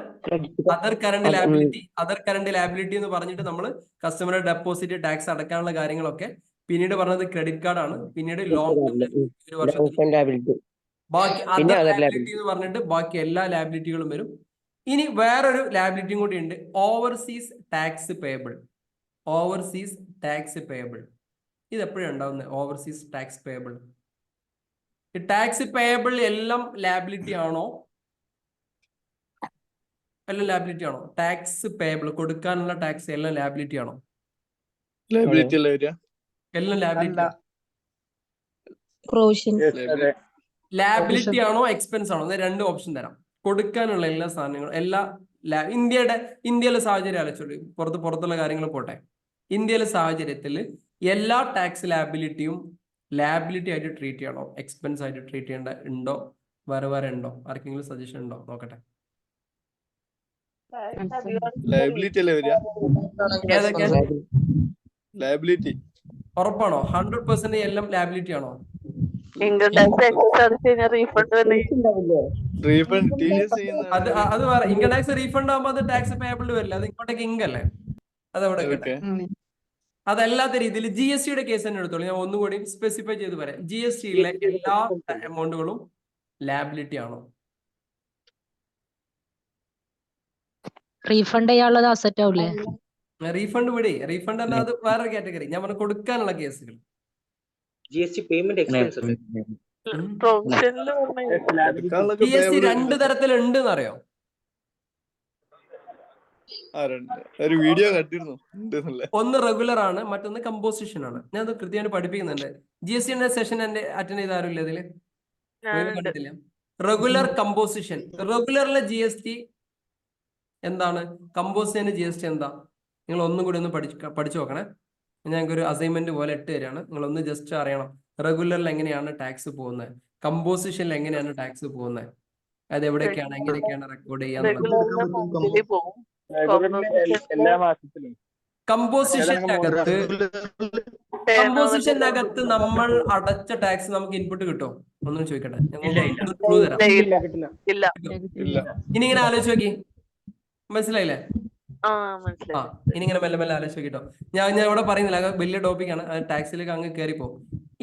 അതർ കറണ്ട് ലാബിലിറ്റി എന്ന് പറഞ്ഞിട്ട് നമ്മൾ കസ്റ്റമറുടെ ഡെപ്പോസിറ്റ്, ടാക്സ് അടക്കാനുള്ള കാര്യങ്ങളൊക്കെ. പിന്നീട് പറഞ്ഞത് ക്രെഡിറ്റ് കാർഡ് ആണ്. പിന്നീട് ലോങ് ടേം, ബാക്കി അതർ ലാബിലിറ്റി എന്ന് പറഞ്ഞിട്ട് ബാക്കി എല്ലാ ലാബിലിറ്റികളും വരും. ഇനി വേറൊരു ലാബിലിറ്റിയും കൂടി ഉണ്ട്, ഓവർസീസ് ടാക്സ് പേയബിൾ. ഇത് എപ്പോഴാണ് ഉണ്ടാവുന്നത്? Overseas tax payable. ഈ ടാക്സ് പേയബിൾ എല്ലാം ലാബിലിറ്റി ആണോ? ടാക്സ് പേയബിൾ കൊടുക്കാനുള്ള ടാക്സ് എല്ലാം ലാബിലിറ്റി ആണോ? എല്ലാം ലാബിലിറ്റി ആണോ എക്സ്പെൻസ് ആണോ? രണ്ട് ഓപ്ഷൻ തരാം. കൊടുക്കാനുള്ള എല്ലാ സാധനങ്ങളും ഇന്ത്യയിലെ സാഹചര്യം ആലോചിച്ചോളൂ. പുറത്തുള്ള കാര്യങ്ങൾ പോട്ടെ. ഇന്ത്യയിലെ സാഹചര്യത്തിൽ എല്ലാ ടാക്സ് ലാബിലിറ്റിയും ലാബിലിറ്റി ആയിട്ട് ട്രീറ്റ് ചെയ്യണോ, എക്സ്പെൻസ് ആയിട്ട് ട്രീറ്റ് ചെയ്യേണ്ട ഉണ്ടോ? വേറെ ഉണ്ടോ? ആർക്കെങ്കിലും സജഷൻ ഉണ്ടോ? നോക്കട്ടെ. ഉറപ്പാണോ? 100% എല്ലാം ലാബിലിറ്റി ആണോ? ഇൻകം ടാക്സ് അത് വേറെ. ഇൻകം ടാക്സ് റീഫണ്ട് ആകുമ്പോൾ അത് ടാക്സ് പേയബിൾ വരില്ല. അത് ഇങ്ങോട്ടേക്ക് ഇങ്കല്ലേ? അതവിടെ അതല്ലാത്ത രീതിയിൽ GST കേസ് തന്നെ എടുത്തോളൂ. ഞാൻ ഒന്നുകൂടി സ്പെസിഫൈ ചെയ്ത് പറയാം. GSTയിലെ എല്ലാ എമൗണ്ടുകളും ലാബിലിറ്റി ആണോ? റീഫണ്ട് ചെയ്യാനുള്ളത് അസറ്റ് ആവില്ലേ? റീഫണ്ട് വിടി, റീഫണ്ട് തന്നെ അത് വേറൊരു കാറ്റഗറി. ഞാൻ പറഞ്ഞു കൊടുക്കാനുള്ള കേസുകൾ. GST പേയ്മെന്റ് എക്സ്പെൻസ് അല്ലേ? പ്രൊഫഷനിൽ എടുക്കാനുള്ളതൊക്കെ GST payable രണ്ട് തരത്തിലുണ്ട് എന്നറിയോ? ഒരു വീഡിയോ കണ്ടിരുന്നു ഉണ്ടെന്നല്ലേ. ഒന്ന് റെഗുലർ ആണ്, മറ്റൊന്ന് കമ്പോസിഷൻ ആണ്. ഞാൻ അത് കൃത്യമായിട്ട് പഠിപ്പിക്കുന്നുണ്ട്. GST സെഷൻ എന്റെ അറ്റൻഡ് ചെയ്ത ആരും ഇല്ല ഇതില്? കണ്ടിട്ടില്ല. Regular, composition. റെഗുലറിലെ GST എന്താണ്, കമ്പോസിഷന്റെ GST എന്താ? നിങ്ങൾ ഒന്നും കൂടി ഒന്ന് പഠിച്ചു നോക്കണേ. ഞങ്ങൾക്ക് ഒരു അസൈൻമെന്റ് പോലെ ഇട്ട് തരാണ്. നിങ്ങളൊന്ന് ജസ്റ്റ് അറിയണം റെഗുലറിൽ എങ്ങനെയാണ് ടാക്സ് പോകുന്നത്, കമ്പോസിഷനിൽ എങ്ങനെയാണ് ടാക്സ് പോകുന്നത്, അത് എവിടേക്കാണ്, എങ്ങനെയൊക്കെയാണ് റെക്കോർഡ് ചെയ്യാന്നുള്ളത്. എല്ലാ മാസത്തിലും കമ്പോസിഷനകത്ത് നമ്മൾ അടച്ച ടാക്സ് നമുക്ക് ഇൻപുട്ട് കിട്ടും? ഒന്നും ചോദിക്കട്ടെ, ക്ലൂ തരാം. ഇനി ഇങ്ങനെ ആലോചിച്ച് നോക്കി, മനസ്സിലായില്ലേ? ഇനി ഇങ്ങനെ മെല്ലെ മെല്ലെ ആലോചിച്ച് നോക്കിട്ടോ. ഞാൻ ഇവിടെ പറയുന്നില്ല, വലിയ ടോപ്പിക്കാണ്, ടാക്സിലേക്ക് അങ്ങ് കയറിപ്പോ.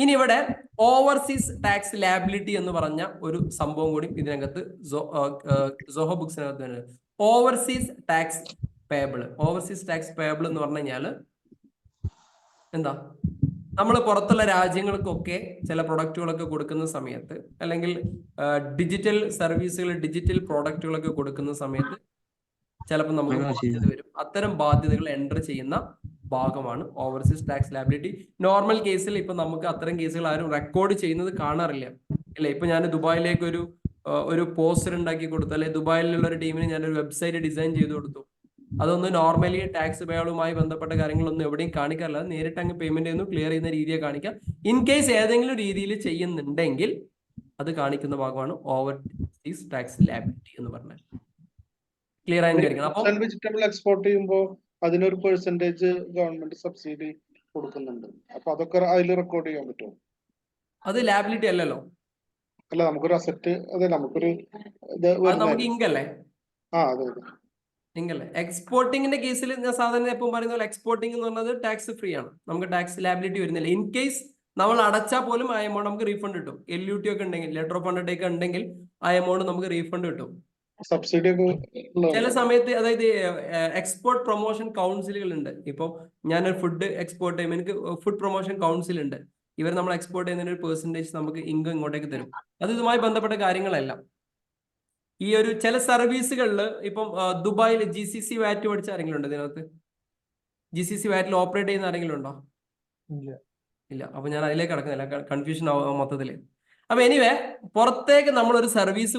ഇനി ഇവിടെ ഓവർസീസ് ടാക്സ് ലാബിലിറ്റി എന്ന് പറഞ്ഞ ഒരു സംഭവം കൂടി ഇതിനകത്ത് സോഹോ ബുക്സിനകത്ത് വരുന്നത്. Overseas tax payable. Overseas tax payable എന്ന് പറഞ്ഞു കഴിഞ്ഞാൽ എന്താ, നമ്മൾ പുറത്തുള്ള രാജ്യങ്ങൾക്കൊക്കെ ചില പ്രൊഡക്റ്റുകളൊക്കെ കൊടുക്കുന്ന സമയത്ത്, അല്ലെങ്കിൽ ഡിജിറ്റൽ സർവീസുകൾ, ഡിജിറ്റൽ പ്രോഡക്റ്റുകളൊക്കെ കൊടുക്കുന്ന സമയത്ത് ചിലപ്പോൾ നമുക്ക് ബാധ്യത വരും. അത്തരം ബാധ്യതകൾ എൻറ്റർ ചെയ്യുന്ന ഭാഗമാണ് ഓവർസീസ് ടാക്സ് ലാബിലിറ്റി. നോർമൽ കേസിൽ ഇപ്പൊ നമുക്ക് അത്തരം കേസുകൾ ആരും റെക്കോർഡ് ചെയ്യുന്നത് കാണാറില്ല, അല്ലേ? ഇപ്പൊ ഞാൻ ദുബായിലേക്ക് ഒരു പോസ്റ്റർ ഉണ്ടാക്കി കൊടുത്തു, അല്ലെ ദുബായിലുള്ള ഒരു ടീമിന് ഞാനൊരു വെബ്സൈറ്റ് ഡിസൈൻ ചെയ്ത് കൊടുത്തു. അതൊന്നും നോർമലി ടാക്സ് പേകളുമായി ബന്ധപ്പെട്ട കാര്യങ്ങളൊന്നും എവിടെയും കാണിക്കാറില്ല. നേരിട്ട് അങ്ങ് പേയ്മെന്റ് ചെയ്യുന്നു, ക്ലിയർ ചെയ്യുന്ന രീതിയെ കാണിക്കാം. ഇൻ കേസ് ഏതെങ്കിലും രീതിയിൽ ചെയ്യുന്നുണ്ടെങ്കിൽ അത് കാണിക്കുന്ന ഭാഗമാണ് ഓവർസീസ് ടാക്സ് ലാബിലിറ്റി എന്ന് പറഞ്ഞാൽ. ക്ലിയർ ആയിരിക്കണം. വെജിറ്റബിൾ എക്സ്പോർട്ട് ചെയ്യുമ്പോൾ അതിനൊരു പെർസെന്റേജ് ഗവൺമെന്റ് സബ്സിഡി കൊടുക്കുന്നുണ്ട്. അപ്പൊ അതൊക്കെ അതിൽ റെക്കോർഡ് ചെയ്യാൻ പറ്റുമോ? അത് ലാബിലിറ്റി അല്ലല്ലോ. അല്ല, നമുക്കൊരു അസറ്റ്, അതെ, നമുക്കൊരു നമുക്ക് ഇങ്കല്ലേ? അതെ. ഇങ്കല്ലേ? എക്സ്പോർട്ടിങ്ങിന്റെ കേസിൽ ഞാൻ സാധാരണ എപ്പോൾ പറയുന്ന പോലെ എക്സ്പോർട്ടിംഗ് എന്ന് പറഞ്ഞത് ടാക്സ് ഫ്രീ ആണ്, നമുക്ക് ടാക്സ് ലാബിലിറ്റി വരുന്നില്ല. ഇൻ കേസ് നമ്മൾ അടച്ചാൽ പോലും ആ എമൗണ്ട് നമുക്ക് റീഫണ്ട് കിട്ടും. LUT ഒക്കെ ഉണ്ടെങ്കിൽ, ലെറ്റർ ഓഫ് അണ്ടർടേക്ക് ഉണ്ടെങ്കിൽ ആ എമൗണ്ട് നമുക്ക് റീഫണ്ട് കിട്ടും. സബ്സിഡി ഒക്കെ ചില സമയത്ത്, അതായത് എക്സ്പോർട്ട് പ്രൊമോഷൻ കൗൺസിലുകൾ ഉണ്ട്. ഇപ്പൊ ഞാനൊരു ഫുഡ് എക്സ്പോർട്ട് ചെയ്യുമ്പോൾ എനിക്ക് ഫുഡ് പ്രൊമോഷൻ കൗൺസിൽ ഉണ്ട്. ഇവർ നമ്മൾ എക്സ്പോർട്ട് ചെയ്യുന്നതിന് ഒരു പെർസെന്റേജ് നമുക്ക് ഇൻകം ഇങ്ങോട്ടേക്ക് തരും. അത് ഇതുമായി ബന്ധപ്പെട്ട കാര്യങ്ങളെല്ലാം. ഈ ഒരു ചില സർവീസുകളിൽ ഇപ്പം ദുബായിൽ GCC വാറ്റ് പഠിച്ച ആരെങ്കിലും ഉണ്ടോ ഇതിനകത്ത്? GCC വാറ്റിൽ ഓപ്പറേറ്റ് ചെയ്യുന്ന ആരെങ്കിലും ഉണ്ടോ? ഇല്ല. അപ്പൊ ഞാൻ അതിലേക്ക് കിടക്കുന്നില്ല, കൺഫ്യൂഷൻ ആവും മൊത്തത്തില്. അപ്പൊ എനിവേ, പുറത്തേക്ക് നമ്മളൊരു സർവീസ്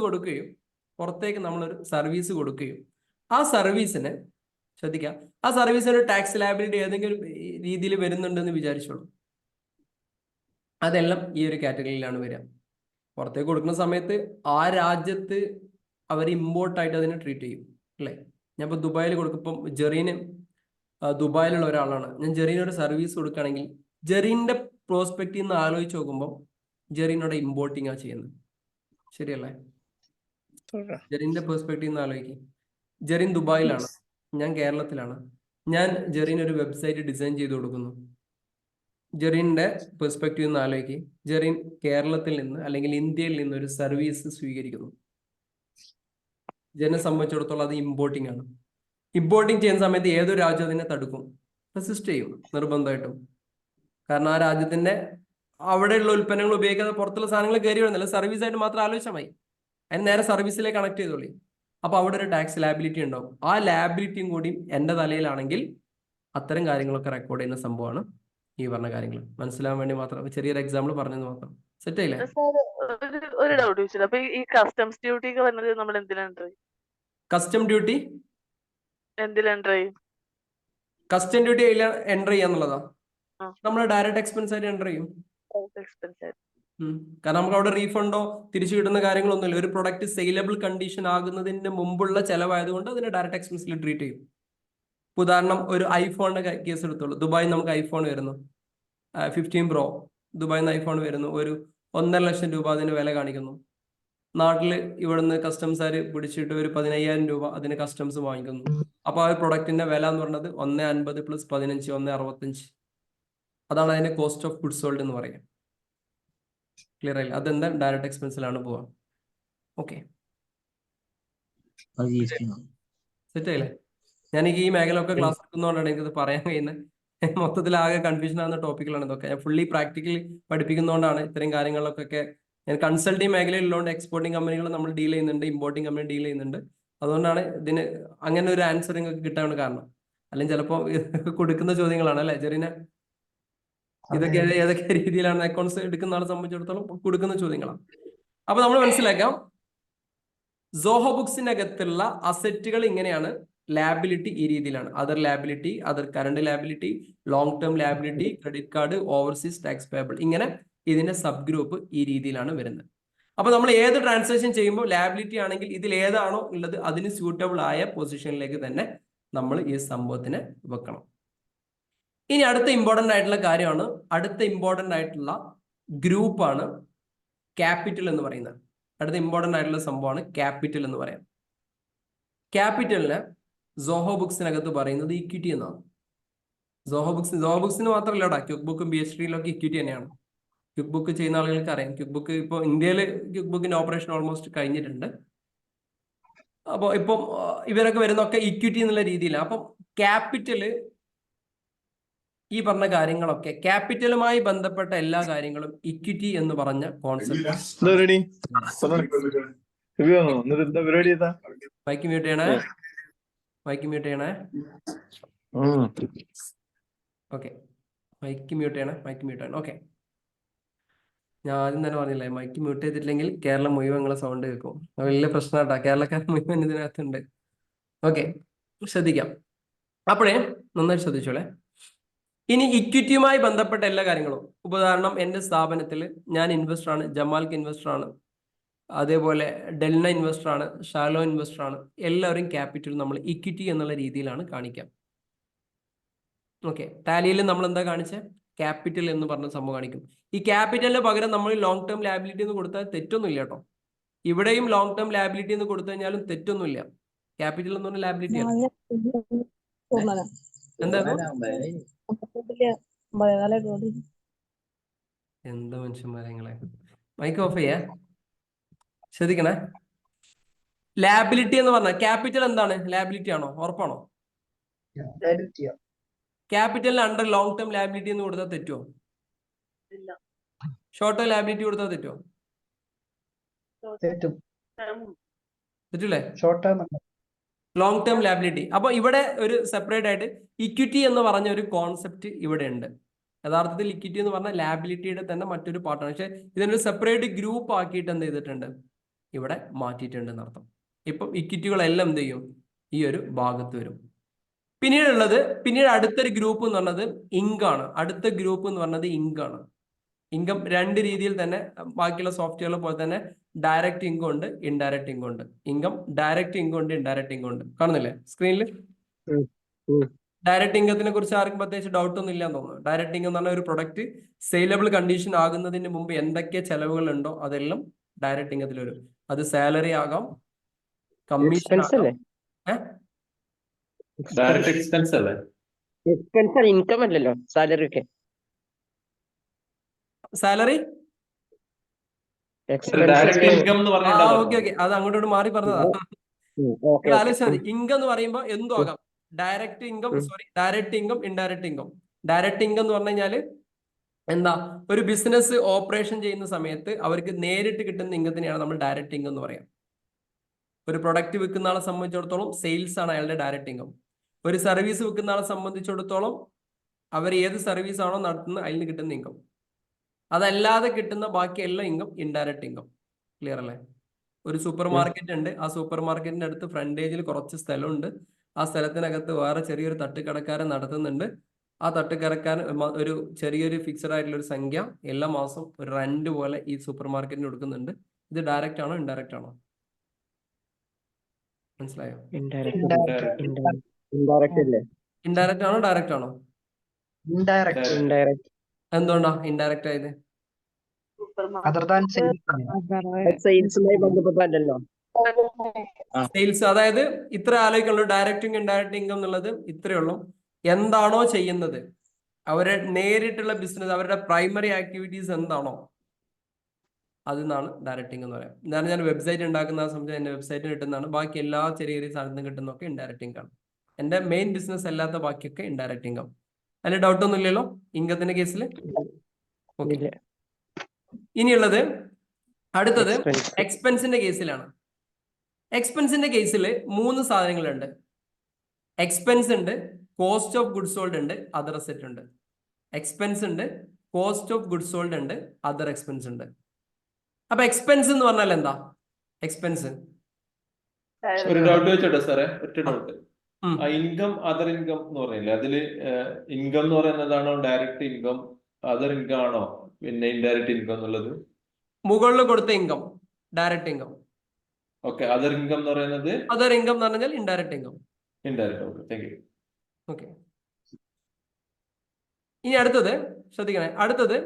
കൊടുക്കുകയും ആ സർവീസിന് ശ്രദ്ധിക്കാം, ആ സർവീസിന് ടാക്സ് ലാബിലിറ്റി ഏതെങ്കിലും രീതിയിൽ വരുന്നുണ്ടെന്ന് വിചാരിച്ചോളൂ. അതെല്ലാം ഈ ഒരു കാറ്റഗറിയിലാണ് വരിക. പുറത്തേക്ക് കൊടുക്കുന്ന സമയത്ത് ആ രാജ്യത്ത് അവർ ഇമ്പോർട്ടായിട്ട് അതിനെ ട്രീറ്റ് ചെയ്യും, അല്ലേ? ഞാൻ ഇപ്പോൾ ദുബായിൽ കൊടുക്കുമ്പം ജെറീന് ദുബായിലുള്ള ഒരാളാണ്, ഞാൻ ജെറീന് ഒരു സർവീസ് കൊടുക്കുകയാണെങ്കിൽ ജെറീൻ്റെ പ്രോസ്പെക്റ്റിൽ നിന്ന് ആലോചിച്ച് നോക്കുമ്പോൾ ജെറീനോട് ഇമ്പോർട്ടിംഗ് ആ ചെയ്യുന്നത്, ശരിയല്ലേ? ജെറിന്റെ പെർസ്പെക്റ്റീവ് നിന്ന് ആലോചിക്കും. ജെറിൻ ദുബായിലാണ്, ഞാൻ കേരളത്തിലാണ്. ഞാൻ ജെറിൻ ഒരു വെബ്സൈറ്റ് ഡിസൈൻ ചെയ്ത് കൊടുക്കുന്നു. ജെറിന്റെ പെർസ്പെക്റ്റീവ് നിന്ന് ആലോചിക്കും. ജെറിൻ കേരളത്തിൽ നിന്ന് അല്ലെങ്കിൽ ഇന്ത്യയിൽ നിന്ന് ഒരു സർവീസ് സ്വീകരിക്കുന്നു. ജെറിനെ സംബന്ധിച്ചിടത്തോളം അത് ഇമ്പോർട്ടിംഗ് ആണ്. ഇമ്പോർട്ടിംഗ് ചെയ്യുന്ന സമയത്ത് ഏതൊരു രാജ്യം അതിനെ തടുക്കും, റെസിസ്റ്റ് ചെയ്യും നിർബന്ധമായിട്ടും. കാരണം ആ രാജ്യത്തിന്റെ അവിടെയുള്ള ഉൽപ്പന്നങ്ങൾ ഉപയോഗിക്കാതെ പുറത്തുള്ള സാധനങ്ങൾ കയറി വരുന്നില്ല, സർവീസ് ആയിട്ട് മാത്രം ആലോചിച്ചാൽ മതി. അതിന് നേരെ സർവീസിലേക്ക് കണക്ട് ചെയ്തോളി. അപ്പൊ അവിടെ ഒരു ടാക്സ് ലാബിലിറ്റി ഉണ്ടാവും. ആ ലാബിലിറ്റിയും കൂടി എന്റെ തലയിലാണെങ്കിൽ അത്തരം കാര്യങ്ങളൊക്കെ റെക്കോർഡ് ചെയ്യുന്ന സംഭവമാണ് ഈ പറഞ്ഞ കാര്യങ്ങൾ. മനസ്സിലാവാൻ വേണ്ടി മാത്രം ചെറിയൊരു എക്സാമ്പിൾ പറഞ്ഞത് മാത്രം. സെറ്റ് ആയില്ലേ? ഒരു ഡൗട്ട് ചോദിച്ചത്, അപ്പൊ ഈ കസ്റ്റംസ് ഡ്യൂട്ടി ഒക്കെ വരുന്നത് നമ്മൾ എന്തിനാ എൻ്റർ ചെയ്യും? കസ്റ്റം ഡ്യൂട്ടി എന്തിനാ എൻ്റർ ചെയ്യും? കസ്റ്റം ഡ്യൂട്ടി എൻ്റർ ചെയ്യാന്നുള്ളതാ നമ്മൾ ഡയറക്റ്റ് എക്സ്പെൻസ് ആയിട്ട് എൻ്റർ ചെയ്യും. കാരണം നമുക്ക് അവിടെ റീഫണ്ടോ തിരിച്ചു കിട്ടുന്ന കാര്യങ്ങളൊന്നുമില്ല. ഒരു പ്രൊഡക്റ്റ് സെയിലബിൾ കണ്ടീഷൻ ആകുന്നതിന് മുമ്പുള്ള ചെലവായതുകൊണ്ട് അതിനെ ഡയറക്റ്റ് എക്സ്പെൻസിൽ ട്രീറ്റ് ചെയ്യും. ഉദാഹരണം, ഒരു ഐഫോണിന്റെ കേസ് എടുത്തോളൂ. ദുബായിൽ നമുക്ക് ഐഫോൺ വരുന്നു 15 Pro, ദുബായിൽ നിന്ന് ഐഫോൺ വരുന്നു, ഒരു 1.5 ലക്ഷം രൂപ അതിന് വില കാണിക്കുന്നു. നാട്ടില് ഇവിടുന്ന് കസ്റ്റംസുകാർ പിടിച്ചിട്ട് ഒരു 15,000 രൂപ അതിന് കസ്റ്റംസ് വാങ്ങിക്കുന്നു. അപ്പൊ ആ ഒരു പ്രൊഡക്റ്റിന്റെ വില എന്ന് പറയുന്നത് 1.50 + 15 1.65. അതാണ് അതിന്റെ കോസ്റ്റ് ഓഫ് ഗുഡ്സ് സോൾഡ് എന്ന് പറയുക. ക്ലിയർ ആയില്ല? അതെന്താ ഡയറക്റ്റ് എക്സ്പെൻസിലാണ് പോവാ. ഓക്കെ, സെറ്റ് ആയില്ലേ? ഞാനെനിക്ക് ഈ മേഖലയൊക്കെ ക്ലാസ് എടുക്കുന്നതുകൊണ്ടാണ് എനിക്കത് പറയാൻ കഴിയുന്നത്. മൊത്തത്തിൽ ആകെ കൺഫ്യൂഷൻ ആകുന്ന ടോപ്പിക്കുകളാണ് ഇതൊക്കെ. ഞാൻ ഫുള്ളി പ്രാക്ടിക്കലി പഠിപ്പിക്കുന്നതുകൊണ്ടാണ് ഇത്തരം കാര്യങ്ങളിലൊക്കെ. ഞാൻ കൺസൾട്ടിങ് മേഖലയിലുള്ളതുകൊണ്ട് എക്സ്പോർട്ടിംഗ് കമ്പനികൾ നമ്മൾ ഡീൽ ചെയ്യുന്നുണ്ട്, ഇമ്പോർട്ടിംഗ് കമ്പനി ഡീൽ ചെയ്യുന്നുണ്ട്. അതുകൊണ്ടാണ് ഇതിന് അങ്ങനെ ഒരു ആൻസർ നിങ്ങൾക്ക് കിട്ടാൻ കാരണം. അല്ലെങ്കിൽ ചിലപ്പോൾ കൊടുക്കുന്ന ചോദ്യങ്ങളാണ് അല്ലെ ജെറിന? ഇതൊക്കെ ഏതൊക്കെ രീതിയിലാണ് അക്കൗണ്ട്സ് എടുക്കുന്ന ആളെ സംബന്ധിച്ചിടത്തോളം കൊടുക്കുന്ന ചോദ്യങ്ങളാണ്. അപ്പൊ നമ്മൾ മനസ്സിലാക്കാം, സോഹോ ബുക്സിനകത്തുള്ള അസറ്റുകൾ ഇങ്ങനെയാണ്. ലാബിലിറ്റി ഈ രീതിയിലാണ്. Other liability, other current liability, long term liability, credit card, overseas tax payable, ഇങ്ങനെ ഇതിന്റെ സബ് ഗ്രൂപ്പ് ഈ രീതിയിലാണ് വരുന്നത്. അപ്പൊ നമ്മൾ ഏത് ട്രാൻസാക്ഷൻ ചെയ്യുമ്പോൾ ലാബിലിറ്റി ആണെങ്കിൽ ഇതിൽ ഏതാണോ ഉള്ളത് അതിന് സ്യൂട്ടബിൾ ആയ പൊസിഷനിലേക്ക് തന്നെ നമ്മൾ ഈ സംഭവത്തിനെ വെക്കണം. ഇനി അടുത്ത ഇമ്പോർട്ടൻ്റ് ആയിട്ടുള്ള കാര്യമാണ്, അടുത്ത ഇമ്പോർട്ടൻ്റ് ആയിട്ടുള്ള ഗ്രൂപ്പാണ് ക്യാപിറ്റൽ എന്ന് പറയുന്നത്. അടുത്ത ഇമ്പോർട്ടൻ്റ് ആയിട്ടുള്ള സംഭവമാണ് ക്യാപിറ്റൽ എന്ന് പറയാം. ക്യാപിറ്റലിന് സോഹോ ബുക്സിനകത്ത് പറയുന്നത് ഇക്വിറ്റി എന്നാണ്. സോഹോ ബുക്സിന് മാത്രമല്ല കേട്ടോ, ക്വിക്ക് ബുക്കും BHDയിലൊക്കെ ഇക്വിറ്റി തന്നെയാണ്. ക്വിക്ക് ബുക്ക് ചെയ്യുന്ന ആളുകൾക്ക് അറിയാം. ക്വിക്ക് ബുക്ക് ഇപ്പോൾ ഇന്ത്യയിൽ ക്വിക്ക് ബുക്കിന്റെ ഓപ്പറേഷൻ ഓൾമോസ്റ്റ് കഴിഞ്ഞിട്ടുണ്ട്. അപ്പോൾ ഇപ്പം ഇവരൊക്കെ വരുന്നൊക്കെ ഇക്വിറ്റി എന്നുള്ള രീതിയിലാണ്. അപ്പം ക്യാപിറ്റല് ഈ പറഞ്ഞ കാര്യങ്ങളൊക്കെ, ക്യാപിറ്റലുമായി ബന്ധപ്പെട്ട എല്ലാ കാര്യങ്ങളും ഇക്വിറ്റി എന്ന് പറഞ്ഞ കോൺസെപ്റ്റ്. മൈക്ക് മ്യൂട്ട് ചെയ്യണേ, മൈക്ക് മ്യൂട്ട് ചെയ്യണേ. ഓക്കെ, മൈക്ക് മ്യൂട്ട് ചെയ്യണേ, മൈക്ക് മ്യൂട്ട് ചെയ്യണം. ഓക്കെ, ഞാൻ ആദ്യം തന്നെ പറഞ്ഞില്ലേ, മൈക്ക് മ്യൂട്ട് ചെയ്തിട്ടില്ലെങ്കിൽ കേരളം മുഴുവൻ നിങ്ങളെ സൗണ്ട് കേൾക്കും. വലിയ പ്രശ്നമായിട്ടാ, കേരളക്കാർ മുഴുവൻ ഇതിനകത്തുണ്ട്. ഓക്കെ, ശ്രദ്ധിക്കാം. അപ്പോഴേ നന്നായി ശ്രദ്ധിച്ചോളെ. ഇനി ഇക്വിറ്റിയുമായി ബന്ധപ്പെട്ട എല്ലാ കാര്യങ്ങളും, ഉദാഹരണം എൻ്റെ സ്ഥാപനത്തിൽ ഞാൻ ഇൻവെസ്റ്ററാണ്, ജമാൽക്ക് ഇൻവെസ്റ്ററാണ്, അതേപോലെ ഡെൽന ഇൻവെസ്റ്ററാണ്, ഷാലോ ഇൻവെസ്റ്ററാണ്. എല്ലാവരും ക്യാപിറ്റൽ നമ്മൾ ഇക്വിറ്റി എന്നുള്ള രീതിയിലാണ് കാണിക്കാം. ഓക്കെ, ടാലിയിൽ നമ്മൾ എന്താ കാണിച്ചത്? ക്യാപിറ്റൽ എന്ന് പറഞ്ഞ സംഭവം കാണിക്കും. ഈ ക്യാപിറ്റലിന് പകരം നമ്മൾ ലോങ് ടേം ലാബിലിറ്റി എന്ന് കൊടുത്താൽ തെറ്റൊന്നുമില്ല കേട്ടോ. ഇവിടെയും ലോങ് ടേം ലാബിലിറ്റി എന്ന് കൊടുത്തു കഴിഞ്ഞാലും തെറ്റൊന്നുമില്ല. ക്യാപിറ്റൽ എന്ന് പറഞ്ഞ ലാബിലിറ്റി ആണ്. എന്താ മനുഷ്യന്മാരെ നിങ്ങളെ, മൈക്ക് ഓഫ് ചെയ്യാ, ശ്രദ്ധിക്കണേ. ലാബിലിറ്റി എന്ന് പറഞ്ഞാൽ ക്യാപിറ്റൽ എന്താണ്? ലാബിലിറ്റി ആണോ? ഉറപ്പാണോ? ക്യാപിറ്റലിന് അണ്ടർ ലോങ് ടേം ലാബിലിറ്റി എന്ന് കൊടുത്താൽ തെറ്റുമോ? ഷോർട്ട് ടേം ലാബിലിറ്റി കൊടുത്താൽ തെറ്റുമോ? തെറ്റൂലേ? Long term liability. അപ്പൊ ഇവിടെ ഒരു സെപ്പറേറ്റ് ആയിട്ട് ഇക്വിറ്റി എന്ന് പറഞ്ഞ ഒരു കോൺസെപ്റ്റ് ഇവിടെ ഉണ്ട്. യഥാർത്ഥത്തിൽ ഇക്വിറ്റി എന്ന് പറഞ്ഞാൽ ലാബിലിറ്റിയുടെ തന്നെ മറ്റൊരു പാർട്ടാണ്. പക്ഷെ ഇതിനൊരു സെപ്പറേറ്റ് ഗ്രൂപ്പ് ആക്കിയിട്ട് എന്ത് ചെയ്തിട്ടുണ്ട്? ഇവിടെ മാറ്റിയിട്ടുണ്ട് എന്നർത്ഥം. ഇപ്പം ഇക്വിറ്റികളെല്ലാം എന്ത് ചെയ്യും? ഈ ഒരു ഭാഗത്ത് വരും. പിന്നീട് അടുത്തൊരു ഗ്രൂപ്പ് എന്ന് പറഞ്ഞത് ഇങ്കാണ്. അടുത്ത ഗ്രൂപ്പ് എന്ന് പറഞ്ഞത് ഇങ്കാണ്. ഇൻകം രണ്ട് രീതിയിൽ തന്നെ, ബാക്കിയുള്ള സോഫ്റ്റ്വെയർ പോലെ തന്നെ ഡയറക്റ്റ് ഇൻകം ഉണ്ട്, ഇൻഡയറക്റ്റ് ഇൻകം ഉണ്ട്. ഇൻകം ഡയറക്റ്റ് ഇൻകം ഉണ്ട്, ഇൻഡയറക്റ്റ് ഇൻകം ഉണ്ട്. കാണുന്നില്ലേ സ്ക്രീനിൽ? ഡയറക്റ്റ് ഇൻകത്തിനെ കുറിച്ച് ആർക്കും പ്രത്യേകിച്ച് ഡൗട്ട് ഒന്നും ഇല്ലാന്ന് തോന്നുന്നു. ഡയറക്റ്റ് ഇൻകം എന്ന് പറഞ്ഞ ഒരു പ്രൊഡക്റ്റ് സെയിലബിൾ കണ്ടീഷൻ ആകുന്നതിന് മുമ്പ് എന്തൊക്കെ ചെലവുകൾ ഉണ്ടോ അതെല്ലാം ഡയറക്റ്റ് ഇൻകത്തിൽ വരും. അത് സാലറി ആകാം, കമ്മീഷൻ ആകാം. ഇൻകം അല്ലല്ലോ സാലറി ഒക്കെ. സാലറി ഓക്കെ, അത് അങ്ങോട്ടോട്ട് മാറി പറഞ്ഞതാ. ആലോചിച്ചാൽ മതി. ഇൻകം എന്ന് പറയുമ്പോൾ എന്തും ആകാം. Direct income, direct income, indirect income. Direct income എന്ന് പറഞ്ഞു കഴിഞ്ഞാല് എന്താ? ഒരു ബിസിനസ് ഓപ്പറേഷൻ ചെയ്യുന്ന സമയത്ത് അവർക്ക് നേരിട്ട് കിട്ടുന്ന ഇൻകത്തിനെയാണ് നമ്മൾ ഡയറക്റ്റ് ഇൻകം എന്ന് പറയാം. ഒരു പ്രൊഡക്റ്റ് വിൽക്കുന്ന ആളെ സംബന്ധിച്ചിടത്തോളം സെയിൽസ് ആണ് അയാളുടെ ഡയറക്റ്റ് ഇൻകം. ഒരു സർവീസ് വിൽക്കുന്ന ആളെ സംബന്ധിച്ചിടത്തോളം അവർ ഏത് സർവീസ് ആണോ നടത്തുന്നത് അതിൽ നിന്ന് കിട്ടുന്ന ഇൻകം. അതല്ലാതെ കിട്ടുന്ന ബാക്കി എല്ലാ ഇൻകം ഇൻഡയറക്റ്റ് ഇൻകം. ക്ലിയർ അല്ലേ? ഒരു സൂപ്പർ മാർക്കറ്റ് ഉണ്ട്. ആ സൂപ്പർ മാർക്കറ്റിന്റെ അടുത്ത് ഫ്രണ്ടേജിൽ കുറച്ച് സ്ഥലമുണ്ട്. ആ സ്ഥലത്തിനകത്ത് വേറെ ചെറിയൊരു തട്ടുകടക്കാരൻ നടത്തുന്നുണ്ട്. ആ തട്ടുകടക്കാരൻ ഒരു ചെറിയൊരു ഫിക്സഡ് ആയിട്ടുള്ള ഒരു സംഖ്യ എല്ലാ മാസം ഒരു റെന്റ് പോലെ ഈ സൂപ്പർ മാർക്കറ്റിന് കൊടുക്കുന്നുണ്ട്. ഇത് ഡയറക്റ്റ് ആണോ ഇൻഡയറക്റ്റ് ആണോ? മനസ്സിലായോ? ഇൻഡയറക്റ്റ് ആണോ ഡയറക്റ്റ് ആണോ? എന്തുകൊണ്ടാ ഇൻഡയറക്റ്റ് ആയത്? സെയിൽസുമായി ബന്ധപ്പെട്ടല്ലോ. സെയിൽസ്, അതായത് ഇത്ര ആലോചിക്കുള്ളൂ. ഡയറക്റ്റ് ഇൻകം ഇൻഡയറക്റ്റ് ഇൻകം എന്നുള്ളത് ഇത്രയേ ഉള്ളൂ. എന്താണോ ചെയ്യുന്നത്, അവരുടെ നേരിട്ടുള്ള ബിസിനസ്, അവരുടെ പ്രൈമറി ആക്ടിവിറ്റീസ് എന്താണോ അതിനാണ് ഡയറക്റ്റ് ഇൻകം എന്ന് പറയാം. ഞാൻ വെബ്സൈറ്റ് ഉണ്ടാക്കുന്ന ആ സമയത്ത് എന്റെ വെബ്സൈറ്റിന് കിട്ടുന്നതാണ്. ബാക്കി എല്ലാ ചെറിയ ചെറിയ സാധനത്തിനും കിട്ടുന്നതൊക്കെ ഇൻഡയറക്റ്റ് ഇൻകം ആണ്. എൻ്റെ മെയിൻ ബിസിനസ് അല്ലാത്ത ബാക്കിയൊക്കെ ഇൻഡയറക്റ്റ് ഇൻകം. അതിൽ ഡൗട്ട് ഒന്നും ഇല്ലല്ലോ ഇൻകത്തിന്റെ കേസിൽ? ഓക്കെ. ഇനിയുള്ളത് അടുത്തത് എക്സ്പെൻസിന്റെ കേസിലാണ്. എക്സ്പെൻസിന്റെ കേസിൽ 3 സാധനങ്ങളുണ്ട്. എക്സ്പെൻസ് ഉണ്ട്, കോസ്റ്റ് ഓഫ് ഗുഡ്സ് സോൾഡ് ഉണ്ട്, അതർ അസറ്റ് ഉണ്ട്. എക്സ്പെൻസ് ഉണ്ട്, കോസ്റ്റ് ഓഫ് ഗുഡ്സ് സോൾഡ് ഉണ്ട്, അതർ എക്സ്പെൻസ് ഉണ്ട്. അപ്പൊ എക്സ്പെൻസ് എന്ന് പറഞ്ഞാൽ എന്താ? എക്സ്പെൻസ് ഒരു ഡൗട്ട് വെച്ചോട്ടെ സാറേ, ഒറ്റ ഡൗട്ട്. ഇൻകം അതർ ഇൻകം എന്ന് പറഞ്ഞില്ലേ, അതില് ഇൻകം എന്ന് പറയുന്നതാണോ ഡയറക്റ്റ് ഇൻകം, അതർ ഇൻകം ആണോ പിന്നെ ഇൻഡയറക്റ്റ് ഇൻകം എന്നുള്ളത്? മുകളിൽ കൊടുത്ത income direct income. Okay. Other income എന്ന് പറയുന്നത്? അതർ ഇൻകം എന്ന് പറഞ്ഞാൽ indirect income. Indirect. Okay, thank U. Okay. ഇനി അടുത്തത് ശ്രദ്ധിക്കണേ, അടുത്തത്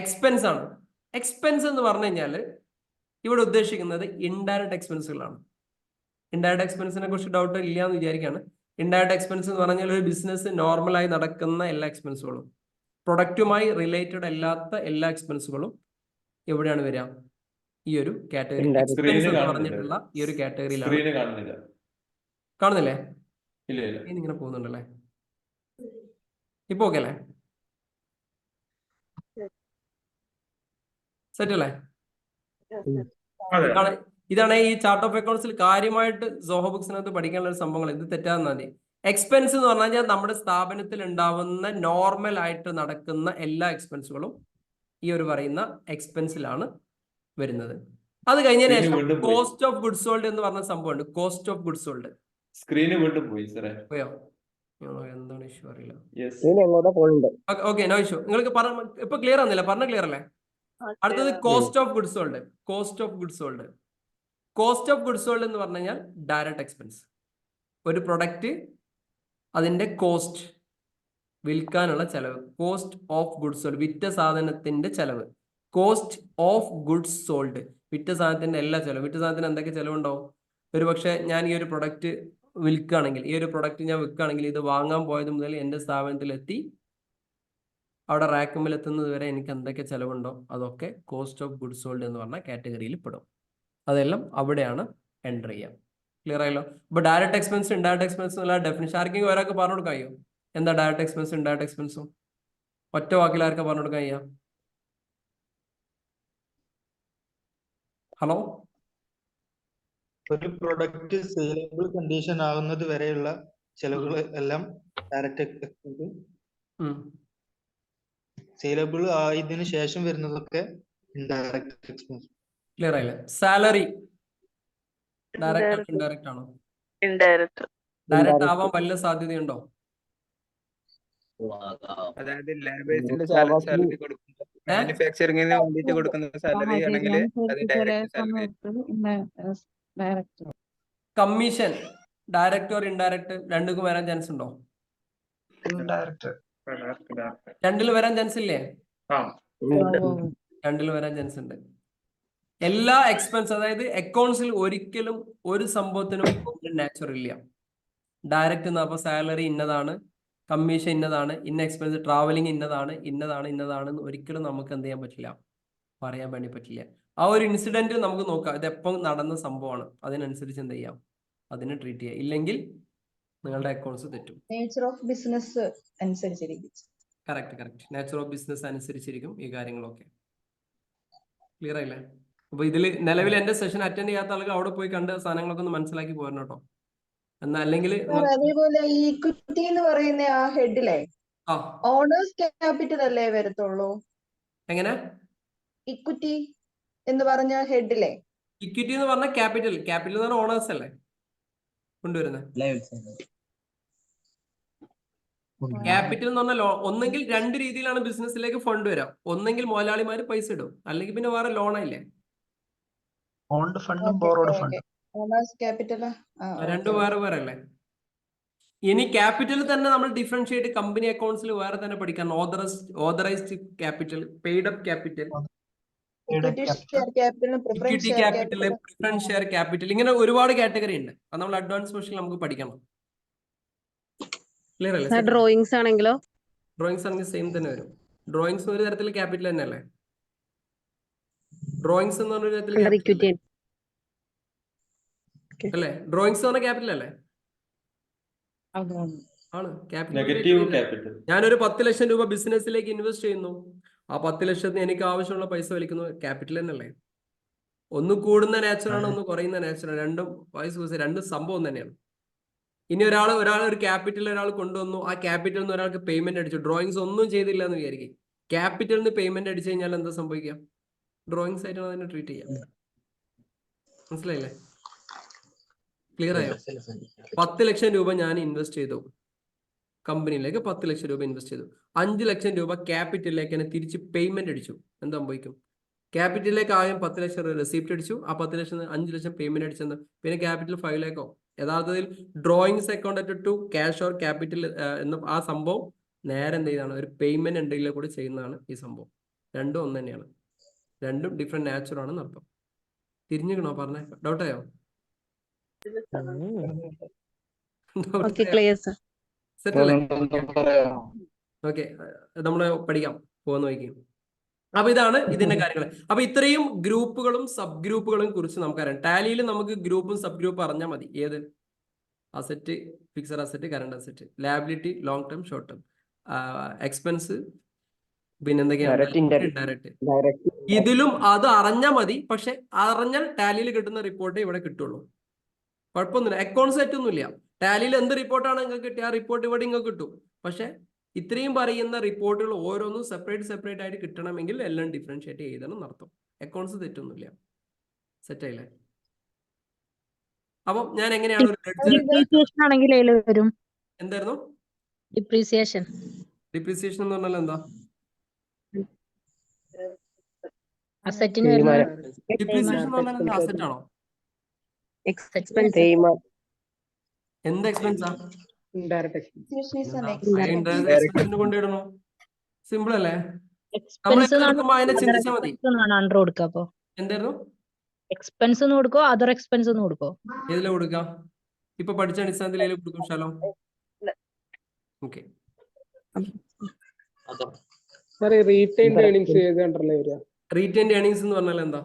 എക്സ്പെൻസ് ആണ്. എക്സ്പെൻസ് എന്ന് പറഞ്ഞു കഴിഞ്ഞാൽ ഇവിടെ ഉദ്ദേശിക്കുന്നത് ഇൻഡയറക്റ്റ് എക്സ്പെൻസുകളാണ്. ഇൻഡയറക്റ്റ് എക്സ്പെൻസിനെ കുറിച്ച് ഡൗട്ട് ഇല്ല എന്ന് വിചാരിക്കുകയാണ്. ഇൻഡയറക്റ്റ് എക്സ്പെൻസ് എന്ന് പറഞ്ഞാൽ ഒരു ബിസിനസ് നോർമലായി നടക്കുന്ന എല്ലാ എക്സ്പെൻസുകളും, പ്രൊഡക്റ്റുമായി റിലേറ്റഡ് അല്ലാത്ത എല്ലാ എക്സ്പെൻസുകളും എവിടെയാണ് വരിക? ഈ ഒരു കാറ്റഗറി, എക്സ്പെൻസ് എന്ന് പറഞ്ഞിട്ടുള്ള ഈ ഒരു കാറ്റഗറിയിലാണ്. കാണുന്നില്ലേ? ഇങ്ങനെ പോകുന്നുണ്ടല്ലേ? ഇപ്പൊ ഓക്കെ അല്ലേ? സെറ്റ് അല്ലേ? ഇതാണ് ഈ ചാർട്ട് ഓഫ് അക്കൗണ്ട്സിൽ കാര്യമായിട്ട് സോഹോ ബുക്സിനകത്ത് പഠിക്കാനുള്ള ഒരു സംഭവങ്ങൾ. ഇത് തെറ്റാതെന്നാ മതി. എക്സ്പെൻസ് എന്ന് പറഞ്ഞു കഴിഞ്ഞാൽ നമ്മുടെ സ്ഥാപനത്തിൽ ഉണ്ടാവുന്ന നോർമൽ ആയിട്ട് നടക്കുന്ന എല്ലാ എക്സ്പെൻസുകളും ഈ ഒരു പറയുന്ന എക്സ്പെൻസിലാണ് വരുന്നത്. അത് കഴിഞ്ഞതിന് ശേഷം കോസ്റ്റ് ഓഫ് ഗുഡ്സ് സോൾഡ് എന്ന് പറഞ്ഞ സംഭവമുണ്ട്. Cost of goods sold screen വീണ്ടും പോയി സാറേ. പോയോ? എന്താണ് ഇഷ്യൂ അറിയില്ല. Okay, no issue. നിങ്ങൾക്ക് ഇപ്പൊ ക്ലിയർ ആവുന്നില്ല? പറഞ്ഞ ക്ലിയർ അല്ലേ? അടുത്തത് cost of goods sold. Cost of goods sold. Cost of goods sold എന്ന് പറഞ്ഞു കഴിഞ്ഞാൽ ഡയറക്റ്റ് എക്സ്പെൻസ്. ഒരു പ്രൊഡക്റ്റ് അതിന്റെ കോസ്റ്റ്, വിൽക്കാനുള്ള ചെലവ്. കോസ്റ്റ് ഓഫ് ഗുഡ്സ് സോൾഡ്, വിറ്റ സാധനത്തിന്റെ ചെലവ്. കോസ്റ്റ് ഓഫ് ഗുഡ്സ് സോൾഡ്, വിറ്റ സാധനത്തിന്റെ എല്ലാ ചെലവ്. വിറ്റ സാധനത്തിന് എന്തൊക്കെ ചെലവുണ്ടാവും? ഒരു പക്ഷെ ഞാൻ ഈ ഒരു പ്രൊഡക്റ്റ് വിൽക്കുകയാണെങ്കിൽ, ഈ ഒരു പ്രൊഡക്റ്റ് ഞാൻ വിൽക്കുകയാണെങ്കിൽ, ഇത് വാങ്ങാൻ പോയത് മുതൽ എൻ്റെ സ്ഥാപനത്തിലെത്തി അവിടെ റാക്കുമ്പിൽ എത്തുന്നത് വരെ എനിക്ക് എന്തൊക്കെ ചെലവുണ്ടോ അതൊക്കെ കോസ്റ്റ് ഓഫ് ഗുഡ്സ് സോൾഡ് എന്ന് പറഞ്ഞ കാറ്റഗറിയിൽ പെടും. അതെല്ലാം അവിടെയാണ് എൻ്റർ ചെയ്യുക. ക്ലിയർ ആയല്ലോ? അപ്പൊ ഡയറക്റ്റ് എക്സ്പെൻസ്, ഇൻഡയറക്റ്റ് എക്സ്പെൻസ് എന്നുള്ള ഡെഫിനിഷൻ ആർക്കെങ്കിലും ഒരാൾക്ക് പറഞ്ഞു കൊടുക്കാൻ കഴിയും? എന്താ ഡയറക്റ്റ് എക്സ്പെൻസും ഇൻഡയറക്റ്റ് എക്സ്പെൻസും ഒറ്റ വാക്കിൽ ആർക്കാ പറഞ്ഞു കൊടുക്കാൻ കഴിയാ? ഹലോ? ഒരു പ്രൊഡക്റ്റ് സെയിലബിൾ കണ്ടീഷൻ ആകുന്നത് വരെയുള്ള ചെലവുകൾ എല്ലാം ഡയറക്റ്റ് എക്സ്പെൻസ്. സെയിലബിൾ ആയതിനു ശേഷം വരുന്നതൊക്കെ ഇൻഡയറക്റ്റ് എക്സ്പെൻസ്. ക്ലിയർ ആയില്ലേ? സാലറി ഡയറക്റ്റ് ആണോ ഇൻഡയറക്റ്റ് ആണോ? ഇൻഡയറക്റ്റ്. ഡയറക്റ്റ് ആവാൻ വല്ല സാധ്യതയുണ്ടോ? അതായത് ലേബേഴ്സിന്റെ സാലറി കൊടുക്കുന്നത്, മാനുഫാക്ചറിങ്ങിന് വേണ്ടിട്ട് കൊടുക്കുന്ന സാലറി ആണെങ്കിൽ അത് direct salary. Commission direct or indirect രണ്ടുക്കും വരാൻ ചാൻസ് ഉണ്ടോ? രണ്ടിൽ വരാൻ ചാൻസ് ഇല്ലേ? രണ്ടിൽ വരാൻ ചാൻസ് ഉണ്ട്. എല്ലാ എക്സ്പെൻസ്, അതായത് അക്കൗണ്ട്സിൽ ഒരിക്കലും ഒരു സംഭവത്തിനും നാച്ചുറൽ ഇല്ല. ഡയറക്റ്റ് എന്ന് പറഞ്ഞാൽ സാലറി ഇന്നതാണ്, കമ്മീഷൻ ഇന്നതാണ്, ഇന്ന എക്സ്പെൻസ്, ട്രാവലിംഗ് ഇന്നതാണ്, ഇന്നതാണ് ഒരിക്കലും നമുക്ക് എന്ത് ചെയ്യാൻ പറ്റില്ല, പറയാൻ വേണ്ടി പറ്റില്ല. ആ ഒരു ഇൻസിഡന്റ് നമുക്ക് നോക്കാം, ഇത് എപ്പം നടന്ന സംഭവമാണ്, അതിനനുസരിച്ച് എന്ത് ചെയ്യാം, അതിനെ ട്രീറ്റ് ചെയ്യാം. ഇല്ലെങ്കിൽ നിങ്ങളുടെ അക്കൗണ്ട്സ് തെറ്റും. നേച്ചർ ഓഫ് ബിസിനസ് അനുസരിച്ചിരിക്കും. കറക്റ്റ്. നേച്ചർ ഓഫ് ബിസിനസ് അനുസരിച്ചിരിക്കും ഈ കാര്യങ്ങളൊക്കെ. ക്ലിയർ ആയില്ലേ? അപ്പൊ ഇതിൽ നിലവിൽ എന്റെ സെഷൻ അറ്റൻഡ് ചെയ്യാത്ത ആളുകൾ അവിടെ പോയി കണ്ട സാധനങ്ങളൊക്കെ ഒന്ന് മനസ്സിലാക്കി പോരണം കേട്ടോ. എന്നാ അല്ലെങ്കിൽ അതേപോലെ ഈ ഇക്വിറ്റി എന്ന് പറയുന്ന ആ ഹെഡിലെ ഓണേഴ്സ് ക്യാപിറ്റൽ അല്ലേ വരത്തുള്ളൂ? എങ്ങനെ? ഇക്വിറ്റി എന്ന് പറഞ്ഞ ഹെഡിലെ ഇക്വിറ്റി എന്ന് പറഞ്ഞ ക്യാപിറ്റൽ എന്ന് പറഞ്ഞ ഓണേഴ്സ് അല്ലേ കൊണ്ടുവരുന്നത്? ക്യാപിറ്റൽ എന്ന് പറഞ്ഞാൽ ഒന്നെങ്കിൽ രണ്ട് രീതിയിലാണ് ബിസിനസ്സിലേക്ക് ഫണ്ട് വരാം. ഒന്നെങ്കിൽ മുതലാളിമാര് പൈസ ഇടും, അല്ലെങ്കിൽ പിന്നെ വേറെ ലോണായില്ലേ, രണ്ടും വേറെ വേറെ അല്ലേ. ഇനി ക്യാപിറ്റൽ തന്നെ നമ്മൾ ഡിഫറൻഷിയേറ്റ് കമ്പനി അക്കൗണ്ട്സിൽ വേറെ തന്നെ പഠിക്കാൻ. Authorised capital, paid up capital, equity capital, preference share capital, ഇങ്ങനെ ഒരുപാട് കാറ്റഗറി ഉണ്ട്. അത് നമ്മൾ അഡ്വാൻസ് സെഷനിൽ നമുക്ക് പഠിക്കണം. ക്ലിയർ അല്ലേ? ഡ്രോയിങ്സ് ആണെങ്കിലോ? ഡ്രോയിങ്സ് ആണെങ്കിൽ സെയിം തന്നെ വരും. ഡ്രോയിങ്സ് ഒരു തരത്തിൽ ക്യാപിറ്റൽ തന്നെ അല്ലേ? ഡ്രോയിങ്സ് എന്ന് പറഞ്ഞ തരത്തിൽ അല്ലേ? ഡ്രോയിങ്സ് എന്ന് പറഞ്ഞ ക്യാപിറ്റൽ അല്ലേ? ആണ് ക്യാപിറ്റൽ. Negative capital. ഞാനൊരു 10 ലക്ഷം രൂപ ബിസിനസ്സിലേക്ക് ഇൻവെസ്റ്റ് ചെയ്യുന്നു. ആ 10 ലക്ഷത്തിന് എനിക്ക് ആവശ്യമുള്ള പൈസ വലിക്കുന്നു, ക്യാപിറ്റൽ തന്നെയല്ലേ? ഒന്ന് കൂടുന്ന നാച്ചുറാണ്, ഒന്ന് കുറയുന്ന നാച്ചുറാണ്. രണ്ടും വൈസ് വേഴ്സ, രണ്ടും സംഭവം തന്നെയാണ്. ഇനി ഒരാൾ ഒരു ക്യാപിറ്റൽ ഒരാൾ കൊണ്ടുവന്നു, ആ ക്യാപിറ്റലിൽ നിന്ന് ഒരാൾക്ക് പേയ്മെന്റ് അടിച്ചു, ഡ്രോയിങ്സ് ഒന്നും ചെയ്തില്ല എന്ന് വിചാരിക്കും. ക്യാപിറ്റലിൽ നിന്ന് പേയ്മെന്റ് അടിച്ചു കഴിഞ്ഞാൽ എന്താ സംഭവിക്കാം? ഡ്രോയിങ്സ് ആയിട്ടാണ് അതിനെ ട്രീറ്റ് ചെയ്യാം. മനസ്സിലായില്ലേ? ക്ലിയർ ആയോ? 10 ലക്ഷം രൂപ ഞാൻ ഇൻവെസ്റ്റ് ചെയ്തു കമ്പനിയിലേക്ക്, 10 ലക്ഷം രൂപ ഇൻവെസ്റ്റ് ചെയ്തു. 5 ലക്ഷം രൂപ ക്യാപിറ്റലിലേക്ക് തന്നെ തിരിച്ച് പേയ്മെന്റ് അടിച്ചു. എന്താ സംഭവിക്കും? ക്യാപിറ്റലിലേക്ക് ആദ്യം 10 ലക്ഷം റെസിപ്റ്റ് അടിച്ചു, ആ 10 ലക്ഷം 5 ലക്ഷം പേയ്മെന്റ് അടിച്ചെന്ന്, പിന്നെ ക്യാപിറ്റൽ 5 ലേക്കോ. യഥാർത്ഥത്തിൽ drawings account to cash or capital എന്ന ആ സംഭവം നേരെ എന്ത് ചെയ്താണ്? ഒരു പേയ്മെന്റ് എൻട്രിയിലെ കൂടി ചെയ്യുന്നതാണ് ഈ സംഭവം. രണ്ടും ഒന്ന് തന്നെയാണ്, രണ്ടും ഡിഫറെന്റ് നാച്ചുറൽ ആണെന്ന് അർത്ഥം. തിരിഞ്ഞിക്കണോ പറഞ്ഞേ? ഡൗട്ടായോ? സെറ്റ് അല്ലേ? ഓക്കെ, നമ്മള് പഠിക്കാം പോകുന്ന വയ്ക്കും. അപ്പൊ ഇതാണ് ഇതിന്റെ കാര്യങ്ങൾ. അപ്പൊ ഇത്രയും ഗ്രൂപ്പുകളും സബ് ഗ്രൂപ്പുകളും കുറിച്ച് നമുക്കറിയാം. ടാലിയിൽ നമുക്ക് ഗ്രൂപ്പും സബ് ഗ്രൂപ്പ് അറിഞ്ഞാൽ മതി. ഏത്? Asset, fixed asset, current asset, liability, long term, short term, expense, പിന്നെ എന്തൊക്കെയാണ് ഇൻഡയറക്റ്റ്. ഇതിലും അത് അറിഞ്ഞാൽ മതി. പക്ഷെ അറിഞ്ഞാൽ ടാലിയിൽ കിട്ടുന്ന റിപ്പോർട്ടേ ഇവിടെ കിട്ടുള്ളൂ. കുഴപ്പമൊന്നുമില്ല, അക്കൗണ്ട്സ് തെറ്റൊന്നുമില്ല. ടാലിയിൽ എന്ത് റിപ്പോർട്ടാണ് നിങ്ങൾക്ക് കിട്ടിയ ആ റിപ്പോർട്ട് ഇവിടെ നിങ്ങൾക്ക് കിട്ടും. പക്ഷെ ഇത്രയും പറയുന്ന റിപ്പോർട്ടുകൾ ഓരോന്നും സെപ്പറേറ്റ് ആയിട്ട് കിട്ടണമെങ്കിൽ എല്ലാം ഡിഫറൻഷിയേറ്റ് ചെയ്യണം എന്നർത്ഥം. അക്കൗണ്ട്സ് തെറ്റൊന്നുമില്ല. സെറ്റ് ആയില്ലേ? അപ്പം ഞാൻ എങ്ങനെയാണ് ഒരു എന്തായിരുന്നു ഡിപ്രീസിയേഷൻ എന്ന് പറഞ്ഞാൽ എന്താ? ഡിപ്രീസിയേഷൻ എന്ന് പറഞ്ഞാൽ എന്താ? അസറ്റ് ആണോ? എന്ത് എക്സ്പെൻസാ? കൊണ്ടിടണോ? സിമ്പിൾ അല്ലേ? അതിനെ ചിന്തിച്ചാൽ മതി. എന്തായിരുന്നു എക്സ്പെൻസ് കൊടുക്കോ അതർ എക്സ്പെൻസ് കൊടുക്കോ? ഏതിലാ കൊടുക്കാം? ഇപ്പൊ പഠിച്ച അടിസ്ഥാനത്തിൽ ഏതിൽ കൊടുക്കും? Shallow okay. Retained earnings retained earnings എന്ന് പറഞ്ഞാൽ എന്താ?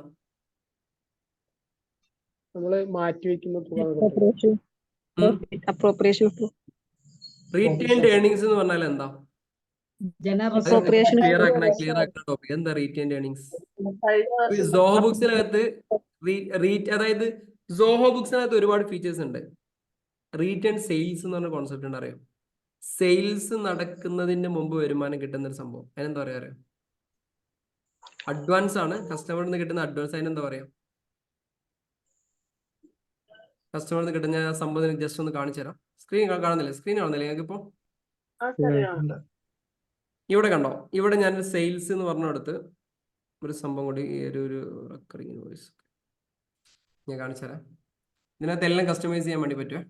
നമ്മള് മാറ്റിവെക്കുന്ന റീറ്റെയിൻഡ് ഏർണിങ്സ് എന്ന് പറഞ്ഞാൽ എന്താ? ക്ലിയർ ആക്കണ ടോപ്പിക്. എന്താ റീറ്റെയിൻഡ് ഏർണിങ്സ്? സോഹോ ബുക്സിനകത്ത് അതായത് സോഹോ ബുക്സിനകത്ത് ഒരുപാട് ഫീച്ചേഴ്സ് ഉണ്ട്. റീറ്റെയിൻ സെയിൽസ് എന്ന് പറഞ്ഞ കോൺസെപ്റ്റ് ഉണ്ട്, അറിയാം? സെയിൽസ് നടക്കുന്നതിന് മുമ്പ് വരുമാനം കിട്ടുന്ന ഒരു സംഭവം. അതിനെന്താ പറയാ? അറിയാം? അഡ്വാൻസ് ആണ്, കസ്റ്റമറിൽ നിന്ന് കിട്ടുന്ന അഡ്വാൻസ്. അതിനെന്താ പറയാ? കസ്റ്റമറിൽ നിന്ന് കിട്ടുന്ന സംഭവം ജസ്റ്റ് ഒന്ന് കാണിച്ചു തരാം. സ്ക്രീൻ കാണുന്നില്ലേ? ഞങ്ങൾക്ക് ഇപ്പോ ഇവിടെ കണ്ടോ? ഇവിടെ ഞാൻ സെയിൽസ് എന്ന് പറഞ്ഞെടുത്ത് ഒരു സംഭവം കൂടി, ഒരു റെക്കറിംഗ് ഇൻവോയ്സ് ഞാൻ കാണിച്ചു തരാം. ഇതിനകത്ത് എല്ലാം കസ്റ്റമൈസ് ചെയ്യാൻ വേണ്ടി പറ്റുമേ.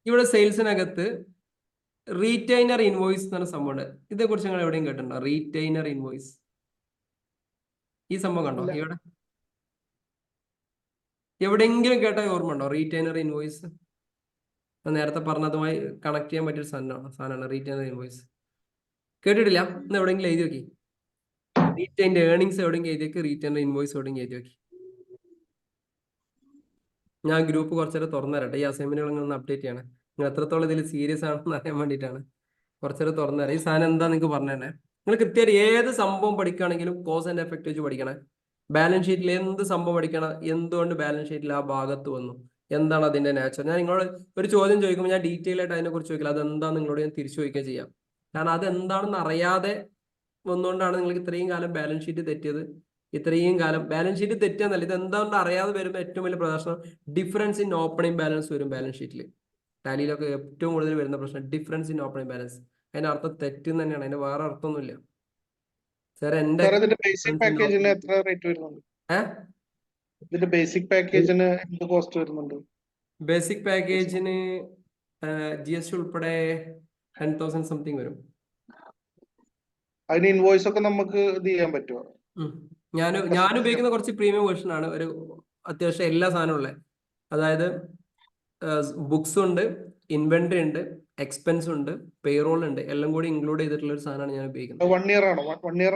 ഇവിടെ സെയിൽസിനകത്ത് റീറ്റെയിനർ ഇൻവോയ്സ് എന്ന് പറഞ്ഞ സംഭവമുണ്ട്. ഇതേക്കുറിച്ച് നിങ്ങൾ എവിടെയും കേട്ടിട്ടുണ്ടോ? റീറ്റെയിനർ ഇൻവോയ്സ്, ഈ സംഭവം കണ്ടോ? ഇവിടെ എവിടെയെങ്കിലും കേട്ടാൽ ഓർമ്മ ഉണ്ടോ? റീറ്റെയിനർ ഇൻവോയ്സ് നേരത്തെ പറഞ്ഞതുമായി കണക്ട് ചെയ്യാൻ പറ്റിയൊരു സാധനമാണ് റീറ്റെയിനർ ഇൻവോയ്സ്. കേട്ടിട്ടില്ല? ഇന്ന് എവിടെയെങ്കിലും എഴുതി നോക്കി. റീറ്റെയിൻഡ് ഏർണിങ്സ് എവിടെയെങ്കിലും എഴുതി നോക്കി, റീറ്റെയിനർ ഇൻവോയ്സ് എവിടെയെങ്കിലും എഴുതി നോക്കി. ഞാൻ ഗ്രൂപ്പ് കുറച്ചേരം തുറന്നു തരട്ടെ. ഈ അസൈൻമെന്റുകൾ നിങ്ങൾ അപ്ഡേറ്റ് ചെയ്യണം. നിങ്ങൾ എത്രത്തോളം ഇതിൽ സീരിയസ് ആണെന്ന് അറിയാൻ വേണ്ടിയിട്ടാണ്. കുറച്ചേരം തുറന്നു തരാം. ഈ സാധനം എന്താ നിങ്ങൾക്ക് പറഞ്ഞു തന്നെ. നിങ്ങൾ കൃത്യമായിട്ട് ഏത് സംഭവം പഠിക്കുകയാണെങ്കിലും കോസ് ആൻഡ് എഫക്റ്റ് വെച്ച് പഠിക്കണേ. ബാലൻസ് ഷീറ്റിൽ എന്ത് സംഭവം പഠിക്കണം, എന്തുകൊണ്ട് ബാലൻസ് ഷീറ്റിൽ ആ ഭാഗത്ത് വന്നു, എന്താണ് അതിന്റെ നാച്ചർ. ഞാൻ നിങ്ങളോട് ഒരു ചോദ്യം ചോദിക്കുമ്പോൾ ഞാൻ ഡീറ്റെയിൽ ആയിട്ട് അതിനെ കുറിച്ച് ചോദിക്കില്ല. അതെന്താന്ന് നിങ്ങളോട് ഞാൻ തിരിച്ചു ചോദിക്കുക ചെയ്യാം. കാരണം അതെന്താണെന്ന് അറിയാതെ വന്നുകൊണ്ടാണ് നിങ്ങൾക്ക് ഇത്രയും കാലം ബാലൻസ് ഷീറ്റ് തെറ്റിയത്. ഇത്രയും കാലം ബാലൻസ് ഷീറ്റ് തെറ്റിയെന്നല്ല, ഇത് എന്താണെന്ന് അറിയാതെ വരുമ്പോൾ ഏറ്റവും വലിയ പ്രശ്നം ഡിഫറൻസ് ഇൻ ഓപ്പണിംഗ് ബാലൻസ് വരും. ബാലൻസ് ഷീറ്റിൽ ടാലിയിലൊക്കെ ഏറ്റവും കൂടുതൽ വരുന്ന പ്രശ്നം ഡിഫറൻസ് ഇൻ ഓപ്പണിംഗ് ബാലൻസ്. അതിന്റെ അർത്ഥം തെറ്റെന്ന് തന്നെയാണ്, അതിന്റെ വേറെ അർത്ഥമൊന്നുമില്ല. സാർ എന്റെ ബേസിക് പാക്കേജിന് എത്ര റേറ്റ് വരുന്നുണ്ട്? ഇതിന്റെ ബേസിക് പാക്കേജിന് എന്ത് കോസ്റ്റ് വരുന്നുണ്ട്? ബേസിക് പാക്കേജിന് GST ഉൾപ്പെടെ 10,000 സംതിങ് വരും. അതിന് ഇൻവോയ്സ് ഒക്കെ നമുക്ക് ഇത് ചെയ്യാൻ പറ്റുമോ? ഞാൻ ഉപയോഗിക്കുന്ന കുറച്ച് പ്രീമിയം വേർഷൻ ആണ്. ഒരു അത്യാവശ്യം എല്ലാ സാധനവും ഉള്ളത്. അതായത് ബുക്സ് ഉണ്ട്, ഇൻവെന്ററി ഉണ്ട്, എക്സ്പെൻസ് ഉണ്ട്, പേറോൾ ഉണ്ട്, എല്ലാം കൂടി ഇൻക്ലൂഡ് ചെയ്തിട്ടുള്ള ഒരു സാധനമാണ് ഞാൻ ഉപയോഗിക്കുന്നത്. 1 year ആണോ? 1 year?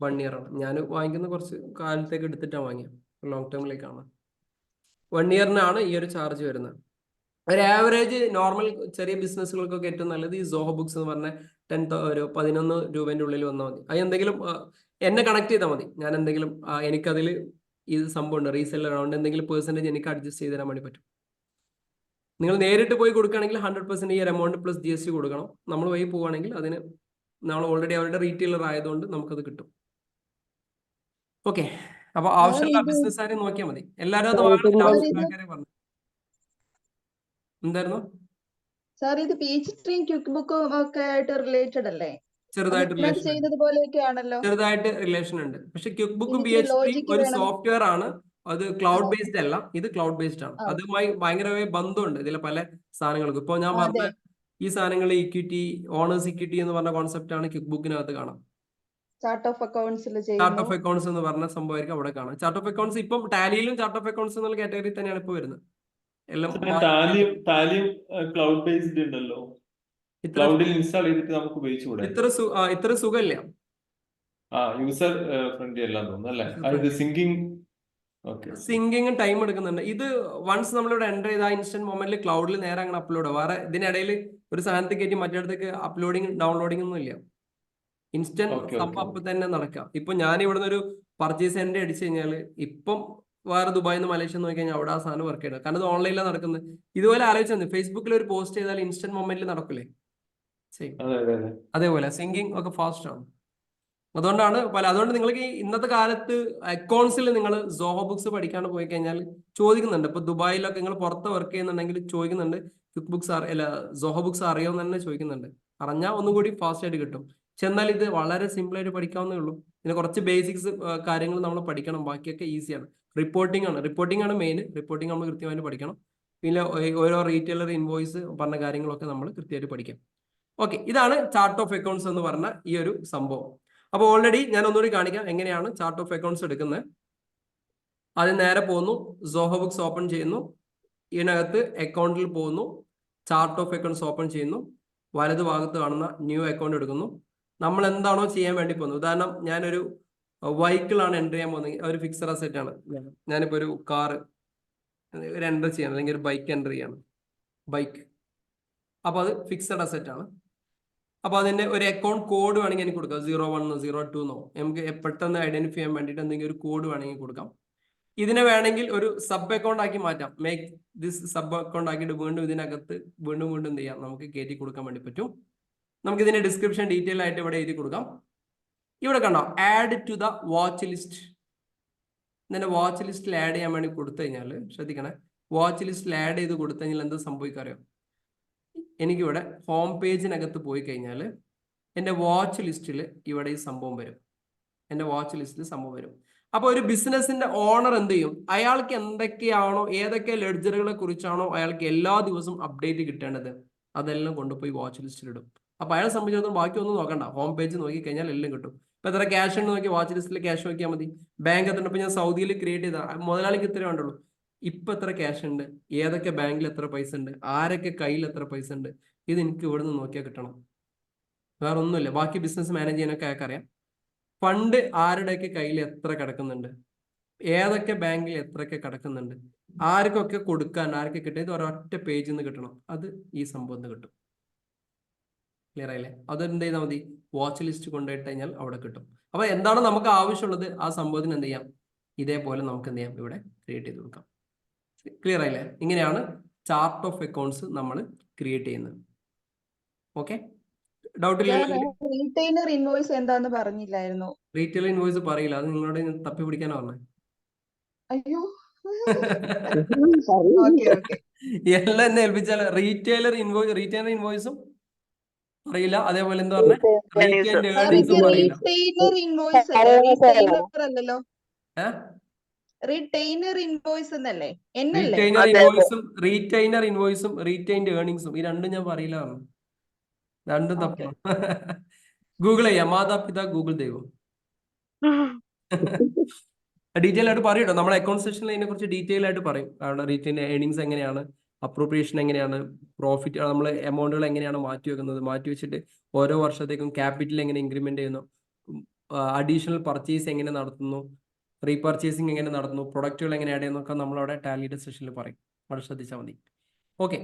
1 year ആണ് ഞാൻ വാങ്ങിക്കുന്ന. കുറച്ച് കാലത്തേക്ക് എടുത്തിട്ടാണ് വാങ്ങിയത്, ലോങ് ടേമിലേക്കാണ്. 1 yearനാണ് ഈ ഒരു ചാർജ് വരുന്നത്. ഒരു ആവറേജ് നോർമൽ ചെറിയ ബിസിനസ്സുകൾക്കൊക്കെ ഏറ്റവും നല്ലത് ഈ സോഹോ ബുക്സ് എന്ന് പറഞ്ഞ 11 രൂപേന്റെ ഉള്ളിൽ വന്നാൽ മതി. അത് എന്തെങ്കിലും എന്നെ കണക്ട് ചെയ്താൽ മതി. ഞാൻ എന്തെങ്കിലും എനിക്കതിൽ ഇത് സംഭവം ഉണ്ട്, റീസെല്ലർ അതുകൊണ്ട് എന്തെങ്കിലും പെർസെൻറ്റേജ് എനിക്ക് അഡ്ജസ്റ്റ് ചെയ്ത് തരാൻ വേണ്ടി പറ്റും. നിങ്ങൾ നേരിട്ട് പോയി കൊടുക്കുകയാണെങ്കിൽ 100% ഈ ഒരു എമൗണ്ട് പ്ലസ് GST കൊടുക്കണം. നമ്മൾ വഴി പോവുകയാണെങ്കിൽ അതിന് നമ്മൾ ഓൾറെഡി അവരുടെ റീറ്റെയിലർ ആയതുകൊണ്ട് നമുക്കത് കിട്ടും. ഓക്കെ, അപ്പൊ ആവശ്യമുള്ള ബിസിനസ് ആരെയും നോക്കിയാൽ മതി. എല്ലാവരും അത് വാങ്ങണമെങ്കിൽ ആവശ്യക്കാരെ പറഞ്ഞു. എന്തായിരുന്നു സാർ ഇത് പേജ് സ്ട്രീം ക്വിക്ക് ബുക്കും ഒക്കെ ആയിട്ട് റിലേറ്റഡ് അല്ലേ? ചെറുതായിട്ട് റിലേഷൻ ഉണ്ട്. പക്ഷെ ക്വിക്ക് ബുക്കും PHP ഒരു സോഫ്റ്റ്വെയർ ആണ്. അത് ക്ലൗഡ് ബേസ്ഡ് അല്ല, ഇത് ക്ലൗഡ് ബേസ്ഡ് ആണ്. അതുമായി ഭയങ്കരമായി ബന്ധമുണ്ട് ഇതിലെ പല സാധനങ്ങൾക്കും. ഇപ്പൊ ഞാൻ പറഞ്ഞ ഈ സാധനങ്ങൾ ഇക്വിറ്റി, ഓണേഴ്സ് ഇക്വിറ്റി എന്ന് പറഞ്ഞ കോൺസെപ്റ്റ് ആണ് ക്വിക്ക് ബുക്കിനകത്ത് കാണാം. ചാർട്ട് ഓഫ് അക്കൗണ്ട്സ് എന്ന് പറഞ്ഞ സംഭവമായിരിക്കും അവിടെ കാണാം. ചാർട്ട് ഓഫ് അക്കൗണ്ട്സ് ഇപ്പം ടാലിയിലും ചാർട്ട് ഓഫ് അക്കൗണ്ട്സ് എന്നുള്ള കാറ്റഗറി തന്നെയാണ് ഇപ്പൊ വരുന്നത്. എല്ലാം ടാലിയും ക്ലൗഡ് ബേസ്ഡ് ഉണ്ടല്ലോ, ക്ലൗഡിൽ ഇൻസ്റ്റാൾ ചെയ്തിട്ട് നമുക്ക് ഉപയോഗിച്ചുകൂടെ? ഇത്ര സുഖമില്ല, യൂസർ ഫ്രണ്ട്ലി അല്ലാന്ന് തോന്നുന്നു അല്ലേ? അത് സിങ്കിങ് ടൈം എടുക്കുന്നുണ്ട്. ഇത് വൺസ് നമ്മളിവിടെ എൻ്റർ ചെയ്ത ഇൻസ്റ്റന്റ് മൊമെന്റിൽ ക്ലൗഡിൽ നേരെ അങ്ങനെ അപ്ലോഡ്. വേറെ ഇതിനിടയിൽ ഒരു സാധനത്തിൽ കയറ്റി മറ്റേടത്തേക്ക് അപ്ലോഡിങ് ഡൗൺലോഡിങ് ഒന്നും ഇല്ല. ഇൻസ്റ്റന്റ് സംഭവം അപ്പൊ തന്നെ നടക്കാം. ഇപ്പൊ ഞാൻ ഇവിടുന്ന് ഒരു പർച്ചേസ് എന്റെ അടിച്ചു കഴിഞ്ഞാൽ ഇപ്പം വേറെ ദുബായിൽ നിന്ന് മലേഷ്യ നോക്കി കഴിഞ്ഞാൽ അവിടെ ആ സാധനം വർക്ക് ചെയ്യണം. കാരണം ഇത് ഓൺലൈനിലാണ് നടക്കുന്നത്. ഇതുപോലെ ആലോചിച്ചു, ഫേസ്ബുക്കിൽ ഒരു പോസ്റ്റ് ചെയ്താൽ ഇൻസ്റ്റന്റ് മൊമെന്റിൽ നടക്കില്ലേ? അതേപോലെ സിങ്കിങ് ഒക്കെ ഫാസ്റ്റ് ആണ്. അതുകൊണ്ടാണ് അതുകൊണ്ട് നിങ്ങൾക്ക് ഇന്നത്തെ കാലത്ത് അക്കൗണ്ട്സിൽ നിങ്ങൾ സോഹോ ബുക്സ് പഠിക്കാണ്ട് പോയി കഴിഞ്ഞാൽ ചോദിക്കുന്നുണ്ട്. ഇപ്പൊ ദുബായിലൊക്കെ നിങ്ങൾ പുറത്ത് വർക്ക് ചെയ്യുന്നുണ്ടെങ്കിൽ ചോദിക്കുന്നുണ്ട് ക്വിക്ക് ബുക്സ് സോഹോ ബുക്സ് അറിയാമെന്ന് തന്നെ ചോദിക്കുന്നുണ്ട്. അറിഞ്ഞാൽ ഒന്നുകൂടി ഫാസ്റ്റ് ആയിട്ട് കിട്ടും. പക്ഷെ എന്നാൽ ഇത് വളരെ സിമ്പിൾ ആയിട്ട് പഠിക്കാവുന്നേ ഉള്ളൂ. ഇതിന് കുറച്ച് ബേസിക്സ് കാര്യങ്ങൾ നമ്മൾ പഠിക്കണം, ബാക്കിയൊക്കെ ഈസിയാണ്. റിപ്പോർട്ടിംഗ് ആണ് മെയിൻ. റിപ്പോർട്ടിംഗ് നമ്മൾ കൃത്യമായിട്ട് പഠിക്കണം. പിന്നെ ഓരോ റീറ്റെയിലർ ഇൻവോയ്സ് പറഞ്ഞ കാര്യങ്ങളൊക്കെ നമ്മൾ കൃത്യമായിട്ട് പഠിക്കാം. ഓക്കെ, ഇതാണ് ചാർട്ട് ഓഫ് അക്കൗണ്ട്സ് എന്ന് പറഞ്ഞ ഈ ഒരു സംഭവം. അപ്പോൾ ഓൾറെഡി ഞാൻ ഒന്നുകൂടി കാണിക്കാം എങ്ങനെയാണ് ചാർട്ട് ഓഫ് അക്കൗണ്ട്സ് എടുക്കുന്നത്. ആദ്യം നേരെ പോകുന്നു, സോഹോ ബുക്സ് ഓപ്പൺ ചെയ്യുന്നു, ഇതിനകത്ത് അക്കൗണ്ടിൽ പോകുന്നു, ചാർട്ട് ഓഫ് അക്കൗണ്ട്സ് ഓപ്പൺ ചെയ്യുന്നു, വലതു ഭാഗത്ത് കാണുന്ന ന്യൂ അക്കൗണ്ട് എടുക്കുന്നു. നമ്മൾ എന്താണോ ചെയ്യാൻ വേണ്ടി പോകുന്നത്, ഉദാഹരണം ഞാനൊരു വെഹിക്കിളാണ് എൻ്റർ ചെയ്യാൻ പോകുന്നത്, ഒരു ഫിക്സഡ് അസെറ്റ് ആണ്. ഞാനിപ്പോൾ ഒരു കാറ് ഒരു എൻ്റർ ചെയ്യണം, അല്ലെങ്കിൽ ഒരു ബൈക്ക് എൻ്റർ ചെയ്യണം, ബൈക്ക്. അപ്പോൾ അത് ഫിക്സഡ് അസെറ്റ് ആണ്. അപ്പോൾ അതിൻ്റെ ഒരു അക്കൗണ്ട് കോഡ് വേണമെങ്കിൽ എനിക്ക് കൊടുക്കാം, 01 02 നമുക്ക് പെട്ടെന്ന് ഐഡന്റിഫൈ ചെയ്യാൻ വേണ്ടിയിട്ട് എന്തെങ്കിലും ഒരു കോഡ് വേണമെങ്കിൽ കൊടുക്കാം. ഇതിനെ വേണമെങ്കിൽ ഒരു സബ് അക്കൗണ്ട് ആക്കി മാറ്റാം. മേക്ക് ദിസ് സബ് അക്കൗണ്ട് ആക്കിയിട്ട് വീണ്ടും ഇതിനകത്ത് വീണ്ടും എന്ത് ചെയ്യാം, നമുക്ക് കയറ്റി കൊടുക്കാൻ വേണ്ടി പറ്റും. നമുക്ക് ഇതിന്റെ ഡിസ്ക്രിപ്ഷൻ ഡീറ്റെയിൽ ആയിട്ട് ഇവിടെ എഴുതി കൊടുക്കാം. ഇവിടെ കണ്ടോ, add to the watch list. ഇതിന്റെ വാച്ച് ലിസ്റ്റിൽ ആഡ് ചെയ്യാൻ വേണ്ടി കൊടുത്തു കഴിഞ്ഞാൽ ശ്രദ്ധിക്കണേ, വാച്ച് ലിസ്റ്റിൽ ആഡ് ചെയ്ത് കൊടുത്തു കഴിഞ്ഞാൽ എന്ത് സംഭവിക്കാറിയോ? എനിക്കിവിടെ ഹോം പേജിനകത്ത് പോയി കഴിഞ്ഞാൽ എൻ്റെ വാച്ച് ലിസ്റ്റിൽ ഇവിടെ ഈ സംഭവം വരും. എൻ്റെ വാച്ച് ലിസ്റ്റിൽ സംഭവം വരും. അപ്പോൾ ഒരു ബിസിനസിന്റെ ഓണർ എന്ത് ചെയ്യും, അയാൾക്ക് എന്തൊക്കെയാണോ, ഏതൊക്കെ ലെഡ്ജറുകളെ കുറിച്ചാണോ അയാൾക്ക് എല്ലാ ദിവസവും അപ്ഡേറ്റ് കിട്ടേണ്ടത്, അതെല്ലാം കൊണ്ടുപോയി വാച്ച് ലിസ്റ്റിലിടും. അപ്പോൾ അയാളെ സംബന്ധിച്ചിടത്തോളം ബാക്കി ഒന്നും നോക്കണ്ട, ഹോം പേജ് നോക്കി കഴിഞ്ഞാൽ എല്ലാം കിട്ടും. ഇപ്പൊ എത്ര ക്യാഷ് ഉണ്ട് നോക്കി വാച്ച് ലിസ്റ്റിൽ ക്യാഷ് നോക്കിയാൽ മതി. ബാങ്ക് എത്ര, ഇപ്പൊ ഞാൻ സൗദിയിൽ ക്രിയേറ്റ് ചെയ്ത മുതലാളിക്ക് ഇത്രേ വേണ്ടുള്ളൂ. ഇപ്പൊ എത്ര ക്യാഷ് ഉണ്ട്, ഏതൊക്കെ ബാങ്കിൽ എത്ര പൈസ ഉണ്ട്, ആരൊക്കെ കയ്യിൽ എത്ര പൈസ ഉണ്ട്, ഇത് എനിക്ക് ഇവിടെ നിന്ന് നോക്കിയാൽ കിട്ടണം. വേറെ ഒന്നുമില്ല. ബാക്കി ബിസിനസ് മാനേജ് ചെയ്യാനൊക്കെ അയാൾക്ക് അറിയാം. ഫണ്ട് ആരുടെയൊക്കെ കയ്യിൽ എത്ര കിടക്കുന്നുണ്ട്, ഏതൊക്കെ ബാങ്കിൽ എത്രയൊക്കെ കിടക്കുന്നുണ്ട്, ആർക്കൊക്കെ കൊടുക്കാൻ, ആരൊക്കെ കിട്ടും, ഇത് ഒരൊറ്റ പേജിൽ നിന്ന് കിട്ടണം. അത് ഈ സംഭവം കിട്ടും. ക്ലിയർ ആയില്ലേ? അത് എന്ത് ചെയ്താൽ മതി, വാച്ച് ലിസ്റ്റ് കൊണ്ടുപോയിട്ട് കഴിഞ്ഞാൽ അവിടെ കിട്ടും. അപ്പൊ എന്താണ് നമുക്ക് ആവശ്യമുള്ളത്, ആ സംഭവത്തിന് എന്ത് ചെയ്യാം, ഇതേപോലെ നമുക്ക് എന്ത് ചെയ്യാം, ഇവിടെ ക്രിയേറ്റ് ചെയ്ത് കൊടുക്കാം. ക്ലിയർ ആയില്ലേ? ഇങ്ങനെയാണ് ചാർട്ട് ഓഫ് അക്കൗണ്ട്സ് നമ്മൾ ക്രിയേറ്റ് ചെയ്യുന്നത്. ഓക്കെ, ഡൗട്ട് ഇല്ല? റീറ്റെയിലർ ഇൻവോയ്സ് എന്താന്ന് പറഞ്ഞില്ലായിരുന്നു. റീറ്റെയിലർ ഇൻവോയ്സ് പറയില്ല, അത് നിങ്ങളോട് തപ്പി പിടിക്കാനാ പറഞ്ഞത്. അയ്യോ, എല്ലാം എന്നെ ഏൽപ്പിച്ചാൽ റീറ്റെയിലർ ഇൻവോയ്സും അറിയില്ല, അതേപോലെ എന്താ പറഞ്ഞ റീറ്റെയിനർ ഇൻവോയ്സ് എന്നല്ലേ? റീറ്റെയിനർ ഇൻവോയ്സും റീറ്റെയിൻഡ് ഏർണിങ്സും, ഈ രണ്ടും ഞാൻ പറയില്ല, രണ്ടും തപ്പണം. ഗൂഗിൾ ചെയ്യാം, മാതാപിതാ ഗൂഗിൾ ദൈവം. ഡീറ്റെയിൽ ആയിട്ട് പറയട്ടോ, നമ്മുടെ അക്കൗണ്ട് സെക്ഷനിൽ അതിനെ കുറിച്ച് ഡീറ്റെയിൽ ആയിട്ട് പറയും. അവിടെ റീറ്റെയിൻ ഏർണിങ്സ് എങ്ങനെയാണ്, അപ്രോപ്രിയേഷൻ എങ്ങനെയാണ്, പ്രോഫിറ്റ് നമ്മൾ എമൗണ്ടുകൾ എങ്ങനെയാണ് മാറ്റി വെക്കുന്നത്, മാറ്റി വെച്ചിട്ട് ഓരോ വർഷത്തേക്കും ക്യാപിറ്റൽ എങ്ങനെ ഇൻക്രിമെന്റ് ചെയ്യുന്നു, അഡീഷണൽ പർച്ചേസ് എങ്ങനെ നടത്തുന്നു, റീപർച്ചേസിങ് എങ്ങനെ നടത്തുന്നു, പ്രൊഡക്റ്റുകൾ എങ്ങനെ ആഡ് ചെയ്യുന്നൊക്കെ നമ്മളവിടെ ടാലിയുടെ സെഷനിൽ പറയും. അവിടെ ശ്രദ്ധിച്ചാൽ മതി. ഓക്കെ,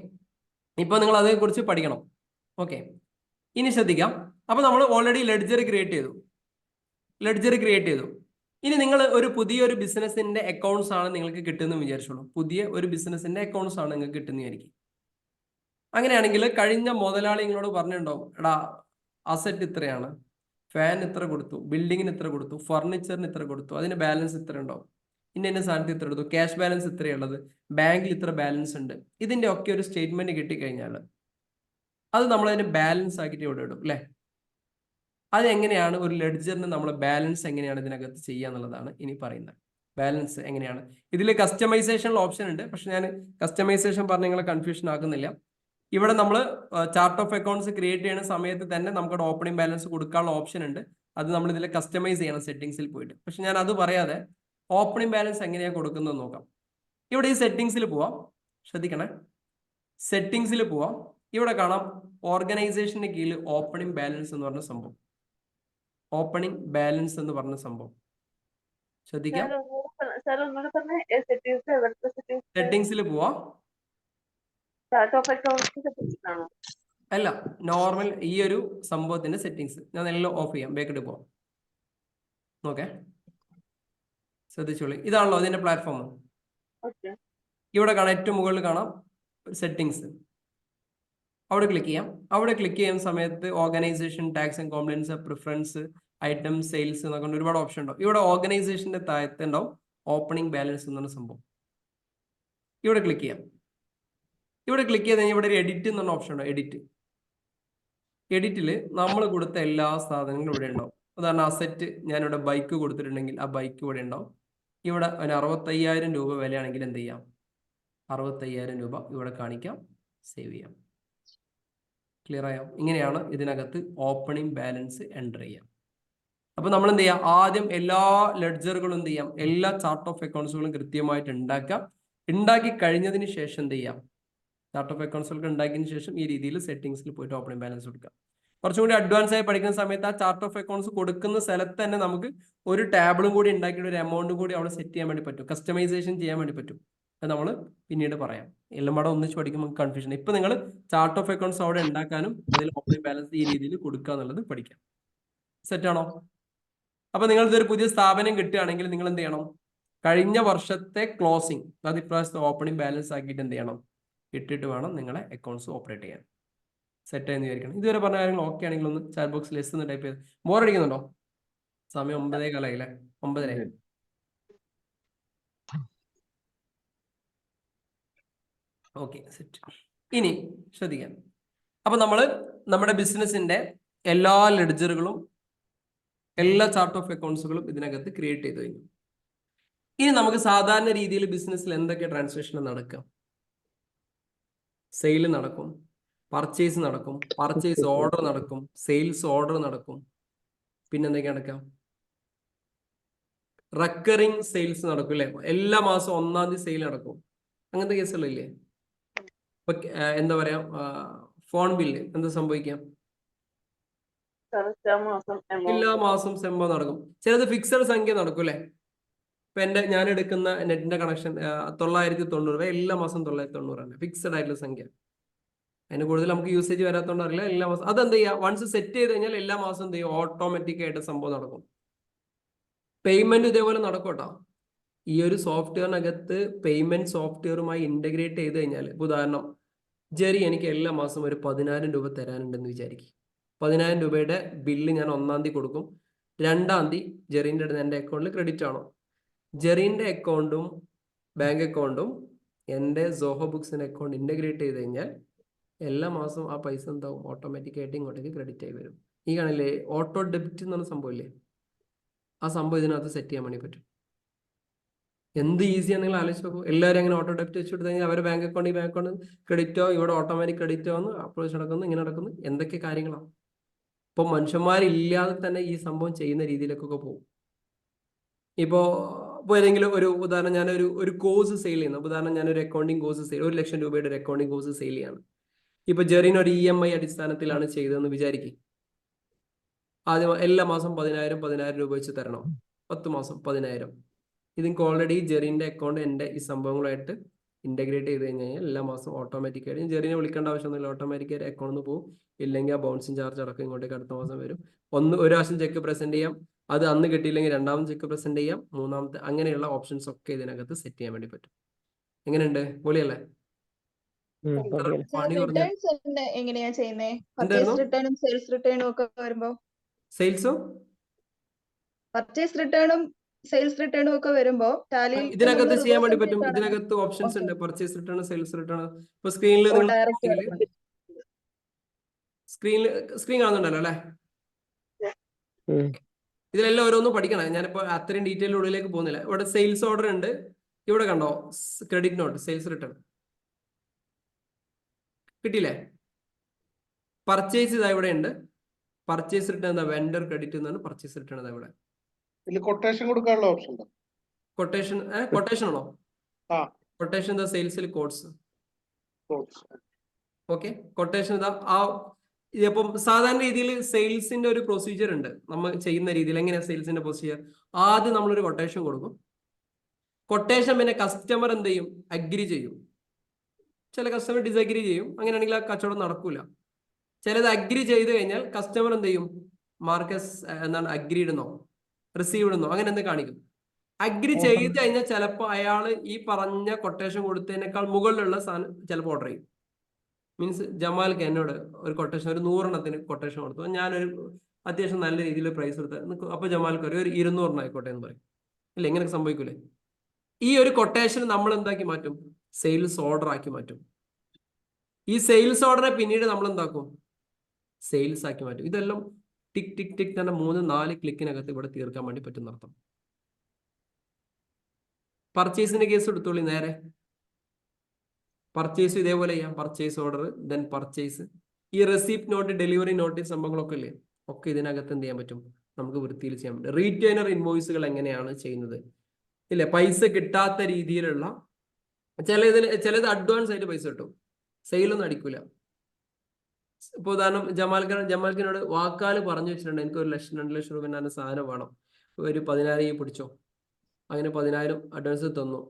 ഇപ്പോൾ നിങ്ങൾ അതേക്കുറിച്ച് പഠിക്കണം. ഓക്കെ, ഇനി ശ്രദ്ധിക്കാം. അപ്പോൾ നമ്മൾ ഓൾറെഡി ലെഡ്ജർ ക്രിയേറ്റ് ചെയ്തു. ഇനി നിങ്ങൾ ഒരു പുതിയൊരു ബിസിനസിന്റെ അക്കൗണ്ട്സ് ആണ് നിങ്ങൾക്ക് കിട്ടുന്നത് വിചാരിച്ചോളൂ. പുതിയ ഒരു ബിസിനസിന്റെ അക്കൗണ്ട്സ് ആണ് നിങ്ങൾക്ക് കിട്ടുന്നതായിരിക്കും. അങ്ങനെയാണെങ്കിൽ കഴിഞ്ഞ മുതലാളി നിങ്ങളോട് പറഞ്ഞിട്ടുണ്ടാവും, എടാ അസറ്റ് ഇത്രയാണ്, ഫാൻ ഇത്ര കൊടുത്തു, ബിൽഡിങ്ങിന് ഇത്ര കൊടുത്തു, ഫർണിച്ചറിന് ഇത്ര കൊടുത്തു, അതിന് ബാലൻസ് ഇത്ര ഉണ്ടാവും, ഇന്ന സാധനത്തിൽ ഇത്ര എടുത്തു, ക്യാഷ് ബാലൻസ് ഇത്രയുള്ളത്, ബാങ്കിൽ ഇത്ര ബാലൻസ് ഉണ്ട്. ഇതിന്റെ ഒക്കെ ഒരു സ്റ്റേറ്റ്മെന്റ് കിട്ടിക്കഴിഞ്ഞാൽ അത് നമ്മളതിന് ബാലൻസ് ആക്കിയിട്ട് ഇവിടെ ഇടും അല്ലേ. അതെങ്ങനെയാണ് ഒരു ലെഡ്ജറിന് നമ്മൾ ബാലൻസ് എങ്ങനെയാണ് ഇതിനകത്ത് ചെയ്യുക എന്നുള്ളതാണ് ഇനി പറയുന്നത്. ബാലൻസ് എങ്ങനെയാണ്, ഇതിൽ കസ്റ്റമൈസേഷൻ ഓപ്ഷൻ ഉണ്ട്. പക്ഷെ ഞാൻ കസ്റ്റമൈസേഷൻ പറഞ്ഞ് നിങ്ങളെ കൺഫ്യൂഷൻ ആക്കുന്നില്ല. ഇവിടെ നമ്മൾ ചാർട്ട് ഓഫ് അക്കൗണ്ട്സ് ക്രിയേറ്റ് ചെയ്യുന്ന സമയത്ത് തന്നെ നമുക്കവിടെ ഓപ്പണിംഗ് ബാലൻസ് കൊടുക്കാനുള്ള ഓപ്ഷൻ ഉണ്ട്. അത് നമ്മൾ ഇതിൽ കസ്റ്റമൈസ് ചെയ്യണം സെറ്റിംഗ്സിൽ പോയിട്ട്. പക്ഷെ ഞാൻ അത് പറയാതെ ഓപ്പണിംഗ് ബാലൻസ് എങ്ങനെയാണ് കൊടുക്കുന്നത് നോക്കാം. ഇവിടെ ഈ സെറ്റിംഗ്സിൽ പോവാം, ശ്രദ്ധിക്കണേ. സെറ്റിംഗ്സിൽ പോവാം, ഇവിടെ കാണാം ഓർഗനൈസേഷന്റെ കീഴിൽ ഓപ്പണിംഗ് ബാലൻസ് എന്ന് പറഞ്ഞ സംഭവം. ഓപ്പണിംഗ് ബാലൻസ് എന്ന് പറഞ്ഞ സംഭവം ശ്രദ്ധിക്കാം. സെറ്റിംഗ്സിൽ പോവാം. അല്ല, നോർമൽ ഈ ഒരു സംഭവത്തിന്റെ സെറ്റിംഗ്സ് ഞാൻ എല്ലാം ഓഫ് ചെയ്യാം. ബാക്കിട്ട് പോവാം. നോക്കേ, ശ്രദ്ധിച്ചോളി. ഇതാണല്ലോ അതിന്റെ പ്ലാറ്റ്ഫോം. ഇവിടെ കാണാം, ഏറ്റവും മുകളിൽ കാണാം സെറ്റിംഗ്സ്. അവിടെ ക്ലിക്ക് ചെയ്യാം. അവിടെ ക്ലിക്ക് ചെയ്യുന്ന സമയത്ത് organisation, tax and compliance, preference, item, sales എന്നൊക്കെ ഒരുപാട് ഓപ്ഷൻ ഉണ്ടാവും. ഇവിടെ ഓർഗനൈസേഷന്റെ താഴത്ത് ഉണ്ടാവും ഓപ്പണിംഗ് ബാലൻസ് എന്നൊരു സംഭവം. ഇവിടെ ക്ലിക്ക് ചെയ്യാം. ഇവിടെ ക്ലിക്ക് ചെയ്ത് കഴിഞ്ഞാൽ ഇവിടെ ഒരു എഡിറ്റ് എന്നൊരു ഓപ്ഷൻ ഉണ്ടാവും. എഡിറ്റിൽ നമ്മൾ കൊടുത്ത എല്ലാ സാധനങ്ങളും ഇവിടെ ഉണ്ടാവും. ഉദാഹരണം അസറ്റ്, ഞാനിവിടെ ബൈക്ക് കൊടുത്തിട്ടുണ്ടെങ്കിൽ ആ ബൈക്ക് ഇവിടെ ഉണ്ടാവും. ഇവിടെ ഒരു 65,000 രൂപ വിലയാണെങ്കിൽ എന്ത് ചെയ്യാം, 65,000 രൂപ ഇവിടെ കാണിക്കാം, സേവ് ചെയ്യാം. ക്ലിയർ ആയോ? ഇങ്ങനെയാണ് ഇതിനകത്ത് ഓപ്പണിംഗ് ബാലൻസ് എൻ്റർ ചെയ്യാം. അപ്പൊ നമ്മൾ എന്ത് ചെയ്യാം, ആദ്യം എല്ലാ ലെഡ്ജറുകളും എന്ത് ചെയ്യാം, എല്ലാ ചാർട്ട് ഓഫ് അക്കൗണ്ട്സുകളും കൃത്യമായിട്ട് ഉണ്ടാക്കാം. ഉണ്ടാക്കി കഴിഞ്ഞതിന് ശേഷം എന്ത് ചെയ്യാം, ചാർട്ട് ഓഫ് അക്കൗണ്ട്സുകൾ ഉണ്ടാക്കിയതിന് ശേഷം ഈ രീതിയിൽ സെറ്റിംഗ്സിൽ പോയിട്ട് ഓപ്പണിംഗ് ബാലൻസ് കൊടുക്കാം. കുറച്ചും കൂടി അഡ്വാൻസ് ആയി പഠിക്കുന്ന സമയത്ത് ആ ചാർട്ട് ഓഫ് അക്കൗണ്ട്സ് കൊടുക്കുന്ന സ്ഥലത്ത് തന്നെ നമുക്ക് ഒരു ടാബിളും കൂടി ഉണ്ടാക്കിയിട്ട് ഒരു എമൗണ്ടും കൂടി അവിടെ സെറ്റ് ചെയ്യാൻ വേണ്ടി പറ്റും, കസ്റ്റമൈസേഷൻ ചെയ്യാൻ വേണ്ടി പറ്റും. അത് നമ്മൾ പിന്നീട് പറയാം. എല്ലാം കൂടെ ഒന്നിച്ച് പഠിക്കുമ്പോൾ കൺഫ്യൂഷൻ. ഇപ്പൊ നിങ്ങൾ ചാർട്ട് ഓഫ് അക്കൗണ്ട്സ് അവിടെ ഉണ്ടാക്കാനും അതിൽ ഓപ്പണിംഗ് ബാലൻസ് ഈ രീതിയിൽ കൊടുക്കുക എന്നുള്ളത് പഠിക്കാം. സെറ്റാണോ? അപ്പൊ നിങ്ങൾ ഇതൊരു പുതിയ സ്ഥാപനം കിട്ടുകയാണെങ്കിൽ നിങ്ങൾ എന്ത് ചെയ്യണം, കഴിഞ്ഞ വർഷത്തെ ക്ലോസിംഗ് അത് ഇപ്രാവശ്യത്തെ ഓപ്പണിംഗ് ബാലൻസ് ആക്കിയിട്ട് എന്ത് ചെയ്യണം, ഇട്ടിട്ട് വേണം നിങ്ങളെ അക്കൗണ്ട്സ് ഓപ്പറേറ്റ് ചെയ്യാൻ. സെറ്റ് ആയെന്ന് വിചാരിക്കണം. ഇതുവരെ പറഞ്ഞ കാര്യങ്ങൾ ഓക്കെ ആണെങ്കിൽ ഒന്ന് ചാറ്റ് ബോക്സിൽ ലെസ് എന്ന് ടൈപ്പ് ചെയ്ത്. ബോറടിക്കുന്നുണ്ടോ? സമയം 9:15 9:30. Okay, set. ഇനി ശ്രദ്ധിക്കാം. അപ്പൊ നമ്മൾ നമ്മുടെ ബിസിനസിന്റെ എല്ലാ ലെഡ്ജറുകളും എല്ലാ ചാർട്ട് ഓഫ് അക്കൗണ്ട്സുകളും ഇതിനകത്ത് ക്രിയേറ്റ് ചെയ്ത് കഴിഞ്ഞു. ഇനി നമുക്ക് സാധാരണ രീതിയിൽ ബിസിനസ്സിൽ എന്തൊക്കെ ട്രാൻസാക്ഷൻ നടക്കാം? സെയിൽ നടക്കും, പർച്ചേസ് നടക്കും, പർച്ചേസ് ഓർഡർ നടക്കും, സെയിൽസ് ഓർഡർ നടക്കും. പിന്നെന്തൊക്കെ നടക്കാം? റെക്കറിങ് സെയിൽസ് നടക്കും അല്ലേ? എല്ലാ മാസവും 1-ാം തീയതി സെയിൽ നടക്കും. അങ്ങനത്തെ കേസുകളില്ലേ? ഇപ്പൊ എന്താ പറയാ, ഫോൺ ബില്ല് എന്താ സംഭവിക്കാം? എല്ലാ മാസം സംഭവം നടക്കും. ചിലത് ഫിക്സഡ് സംഖ്യ നടക്കും അല്ലെ? ഇപ്പൊ ഞാൻ എടുക്കുന്ന നെറ്റിന്റെ കണക്ഷൻ 990 എല്ലാ മാസം 990 ആണ് ഫിക്സഡ് ആയിട്ടുള്ള സംഖ്യ. അതിന് കൂടുതൽ നമുക്ക് യൂസേജ് വരാത്തോണ്ട് അറിയില്ല. എല്ലാ മാസം അതെന്ത് ചെയ്യാ, വൺസ് സെറ്റ് ചെയ്ത് കഴിഞ്ഞാൽ എല്ലാ മാസം എന്ത് ചെയ്യും, ഓട്ടോമാറ്റിക് ആയിട്ട് സംഭവം നടക്കും. പേയ്മെന്റ് ഇതേപോലെ നടക്കും കേട്ടോ. ഈ ഒരു സോഫ്റ്റ്വെയറിനകത്ത് പേയ്മെന്റ് സോഫ്റ്റ്വെയറുമായി ഇന്റഗ്രേറ്റ് ചെയ്ത് കഴിഞ്ഞാൽ, ഉദാഹരണം ജെറി എനിക്ക് എല്ലാ മാസം ഒരു 10,000 രൂപ തരാനുണ്ടെന്ന് വിചാരിക്കും. 10,000 രൂപയുടെ ബില്ല് ഞാൻ 1-ാം തീയതി കൊടുക്കും. 2-ാം തീയതി ജെറിൻ്റെ അടുത്ത് എൻ്റെ അക്കൗണ്ടിൽ ക്രെഡിറ്റ് ആണോ? ജെറിൻ്റെ അക്കൗണ്ടും ബാങ്ക് അക്കൗണ്ടും എൻ്റെ സോഹോ ബുക്സിൻ്റെ അക്കൗണ്ട് ഇന്റഗ്രേറ്റ് ചെയ്ത് കഴിഞ്ഞാൽ എല്ലാ മാസവും ആ പൈസ എന്താവും, ഓട്ടോമാറ്റിക്കായിട്ട് ഇങ്ങോട്ടേക്ക് ക്രെഡിറ്റ് ആയി വരും. ഈ കാണില്ലേ ഓട്ടോ ഡെബിറ്റ് എന്ന് പറഞ്ഞ സംഭവമില്ലേ, ആ സംഭവം ഇതിനകത്ത് സെറ്റ് ചെയ്യാൻ വേണ്ടി പറ്റും. എന്ത് ഈസിയാണ് നിങ്ങൾ ആലോചിച്ച് നോക്കൂ. എല്ലാവരും അങ്ങനെ ഓട്ടോ ഡെബിറ്റ് വെച്ച് കൊടുത്തു കഴിഞ്ഞാൽ അവരുടെ ബാങ്ക് അക്കൗണ്ട് ക്രെഡിറ്റോ, ഇവിടെ ഓട്ടോമാറ്റിക് ക്രെഡിറ്റോ എന്ന് അപ്രോച്ച് നടക്കുന്നു, ഇങ്ങനെ നടക്കുന്നു, എന്തൊക്കെ കാര്യങ്ങളാണ്. ഇപ്പം മനുഷ്യന്മാരില്ലാതെ തന്നെ ഈ സംഭവം ചെയ്യുന്ന രീതിയിലേക്കൊക്കെ പോകും. ഇപ്പോൾ ഇപ്പോൾ ഏതെങ്കിലും ഒരു ഉദാഹരണം ഒരു കോഴ്സ് സെയിൽ ചെയ്യുന്നു. ഉദാഹരണം ഞാനൊരു അക്കൗണ്ടിങ് കോഴ്സ് സെയിൽ 1 ലക്ഷം രൂപയുടെ ഒരു അക്കൗണ്ടിങ് കോഴ്സ് സെയിൽ ചെയ്യാണ്. ഇപ്പൊ ജെറിൻ ഒരു EMI അടിസ്ഥാനത്തിലാണ് ചെയ്തതെന്ന് വിചാരിക്കും. ആദ്യം എല്ലാ മാസം 10,000 രൂപ വെച്ച് തരണം. 10 മാസം 10,000. ഇതിങ്ങൾക്ക് ഓൾറെഡി ജെറിന്റെ അക്കൗണ്ട് എൻ്റെ ഈ സംഭവങ്ങളായിട്ട് ഇന്റഗ്രേറ്റ് ചെയ്ത് കഴിഞ്ഞാൽ എല്ലാ മാസം ഓട്ടോമാറ്റിക്കായിട്ട് ജെറിനെ വിളിക്കേണ്ട ആവശ്യമൊന്നുമില്ല. ഓട്ടോമാറ്റിക്കായിട്ട് അക്കൗണ്ടിൽ പോകും. ഇല്ലെങ്കിൽ ആ ബൗൺസിങ് ചാർജ് അടക്കം ഇങ്ങോട്ടേക്ക് അടുത്ത മാസം വരും. ഒരു പ്രാവശ്യം ചെക്ക് പ്രസന്റ് ചെയ്യാം. അത് അന്ന് കിട്ടിയില്ലെങ്കിൽ രണ്ടാമത് ചെക്ക് പ്രസന്റ് ചെയ്യാം. മൂന്നാമത്തെ അങ്ങനെയുള്ള ഓപ്ഷൻസ് ഒക്കെ ഇതിനകത്ത് സെറ്റ് ചെയ്യാൻ വേണ്ടി പറ്റും. എങ്ങനെയുണ്ട്? പൊളിയല്ലേ? എങ്ങനെയാ ചെയ്യുന്നേ? പർച്ചേസ് റിട്ടേണും സെയിൽസ് റിട്ടേണും ഒക്കെ വരുമ്പോ സെയിൽസും പർച്ചേസ് റിട്ടേണും സെയിൽസ് റിട്ടേണും ഒക്കെ വരുമ്പോ ഇതിനകത്ത് ചെയ്യാൻ വേണ്ടി പറ്റും. ഇതിനകത്ത് ഓപ്ഷൻസ് ഉണ്ട്. Purchase return, sales return. ഇപ്പൊ സ്ക്രീൻ കാണുന്നുണ്ടല്ലോ അല്ലെ? ഇതിലെല്ലാം ഓരോന്നും പഠിക്കണം. ഞാനിപ്പോ അത്രയും ഡീറ്റെയിൽ ഉള്ളിലേക്ക് പോകുന്നില്ല. ഇവിടെ സെയിൽസ് ഓർഡർ ഉണ്ട്. ഇവിടെ കണ്ടോ ക്രെഡിറ്റ് നോട്ട്, സെയിൽസ് റിട്ടേൺ കിട്ടിയില്ലേ? പർച്ചേസ് ഇതാ ഇവിടെ ഉണ്ട്. പർച്ചേസ് റിട്ടേൺ എന്താ? വെൻഡർ ക്രെഡിറ്റ് എന്നാണ് പർച്ചേസ് റിട്ടേൺ ഇതാ ഇവിടെ. കൊട്ടേഷൻ കൊടുക്കാനുള്ള ഓപ്ഷൻ ഉണ്ടോ? കൊട്ടേഷൻ ആണോ? കൊട്ടേഷൻ എന്താ? സെയിൽസിൽ കോഡ്സ്. ഓക്കെ, കൊട്ടേഷൻ ഇതാ. ഇപ്പം സാധാരണ രീതിയിൽ സെയിൽസിന്റെ ഒരു പ്രൊസീജിയർ ഉണ്ട്. നമ്മൾ ചെയ്യുന്ന രീതിയിൽ എങ്ങനെയാ സെയിൽസിന്റെ പ്രൊസീജിയർ? ആദ്യം നമ്മളൊരു കൊട്ടേഷൻ കൊടുക്കും. കൊട്ടേഷൻ പിന്നെ കസ്റ്റമർ എന്ത് ചെയ്യും? അഗ്രി ചെയ്യും. ചില കസ്റ്റമർ ഡിസഗ്രി ചെയ്യും. അങ്ങനെയാണെങ്കിൽ ആ കച്ചവടം നടക്കൂല. ചിലത് അഗ്രി ചെയ്ത് കഴിഞ്ഞാൽ കസ്റ്റമർ എന്ത് ചെയ്യും? മാർക്കസ് എന്താണ് അഗ്രീഡ് എന്നോ റിസീവ്ഡ് എന്നോ അങ്ങനെ എന്ത് കാണിക്കും. അഗ്രി ചെയ്ത് കഴിഞ്ഞാൽ ചിലപ്പോൾ അയാൾ ഈ പറഞ്ഞ കൊട്ടേഷൻ കൊടുത്തതിനേക്കാൾ മുകളിലുള്ള സാധനം ചിലപ്പോൾ ഓർഡർ ചെയ്യും. മീൻസ് ജമാൽക്ക് എന്നോട് ഒരു കൊട്ടേഷൻ ഒരു 100 കൊട്ടേഷൻ കൊടുത്തു. ഞാനൊരു അത്യാവശ്യം നല്ല രീതിയിൽ പ്രൈസ് കൊടുത്ത് അപ്പൊ ജമാൽക്ക് ഒരു 200 ആയിക്കോട്ടെ എന്ന് പറയും. ഇല്ല, ഇങ്ങനെയൊക്കെ സംഭവിക്കൂലേ? ഈ ഒരു കൊട്ടേഷൻ നമ്മൾ എന്താക്കി മാറ്റും? സെയിൽസ് ഓർഡർ ആക്കി മാറ്റും. ഈ സെയിൽസ് ഓർഡറെ പിന്നീട് നമ്മൾ എന്താക്കും? സെയിൽസ് ആക്കി മാറ്റും. ഇതെല്ലാം ടിക് ടിക് ടിക് തന്നെ 3-4 ക്ലിക്കിനകത്ത് ഇവിടെ തീർക്കാൻ വേണ്ടി പറ്റുന്ന അർത്ഥം. പർച്ചേസിന്റെ കേസ് എടുത്തോളി. നേരെ പർച്ചേസ് ഇതേപോലെ ചെയ്യാം. Purchase order, then purchase. ഈ റെസിപ്റ്റ് നോട്ട്, ഡെലിവറി നോട്ടീസ് സംഭവങ്ങളൊക്കെ ഇല്ലേ, ഒക്കെ ഇതിനകത്ത് എന്ത് ചെയ്യാൻ പറ്റും? നമുക്ക് വൃത്തിയിൽ ചെയ്യാൻ പറ്റും. റീറ്റെയിനർ ഇൻവോയ്സുകൾ എങ്ങനെയാണ് ചെയ്യുന്നത്? ഇല്ലേ, പൈസ കിട്ടാത്ത രീതിയിലുള്ള ചിലത് അഡ്വാൻസ് ആയിട്ട് പൈസ കിട്ടും. സെയിലൊന്നും അടിക്കൂല. ഇപ്പൊ ഉദാഹരണം ജമാൽക്കിനോട് വാക്കാല് പറഞ്ഞു വെച്ചിട്ടുണ്ട്, എനിക്ക് 1 ലക്ഷം 2 ലക്ഷം രൂപ എൻ്റെ സാധനം വേണം, ഒരു 10,000 പിടിച്ചോ. അങ്ങനെ 10,000 അഡ്വാൻസ് തന്നു.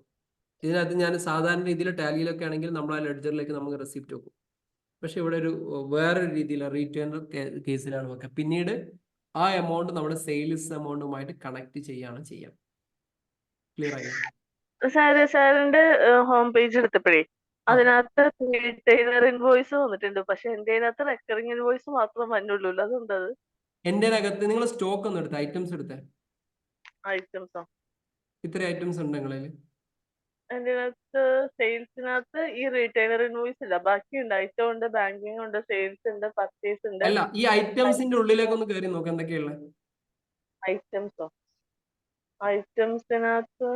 ഇതിനകത്ത് ഞാൻ സാധാരണ രീതിയിൽ ടാലിയിലൊക്കെ ആണെങ്കിൽ നമ്മൾ ആ ലെഡ്ജറിലേക്ക് നമുക്ക് റെസിപ്റ്റ് വെക്കും. പക്ഷെ ഇവിടെ വേറൊരു രീതിയിലാണ് റീറ്റെയിനർ കേസിലാണ് വെക്കുക. പിന്നീട് ആ എമൗണ്ട് നമ്മുടെ സെയിൽസ് എമൗണ്ടുമായിട്ട് കണക്ട് ചെയ്യാണ് ചെയ്യാം. ക്ലിയർ ആയി? സാറിന്റെ ഹോം പേജ് എടുത്തപ്പോഴേ അതിനകത്ത് റീറ്റെയിലർ ഇൻവോയ്സ് വന്നിട്ടുണ്ട്. പക്ഷെ എന്റെ അതിനകത്ത് റെക്കറിംഗ് ഇൻവോയ്സ് മാത്രം വന്നുള്ളൂ. അതെന്തത്? എന്റെ അകത്ത് നിങ്ങൾ സ്റ്റോക്ക് ഒന്നും എടുത്ത ഐറ്റംസ് എടുത്തേ? ഐറ്റംസോ? ഇത്ര ഐറ്റംസ് ഉണ്ട് നിങ്ങളിൽ? എന്റെ അകത്ത് സെയിൽസിനകത്ത് ഈ റീറ്റെയിലർ ഇൻവോയ്സ് ഇല്ല. ബാക്കിയുണ്ട്. ഐറ്റം ഉണ്ട്, ബാങ്കിങ് ഉണ്ട്, സെയിൽസ് ഉണ്ട്, പർച്ചേസ് ഉണ്ട്. അല്ല, ഈ ഐറ്റംസിന്റെ ഉള്ളിലേക്ക് ഒന്ന് കയറി നോക്ക് എന്തൊക്കെയുള്ള ഐറ്റംസോ? ഐറ്റംസിനകത്ത്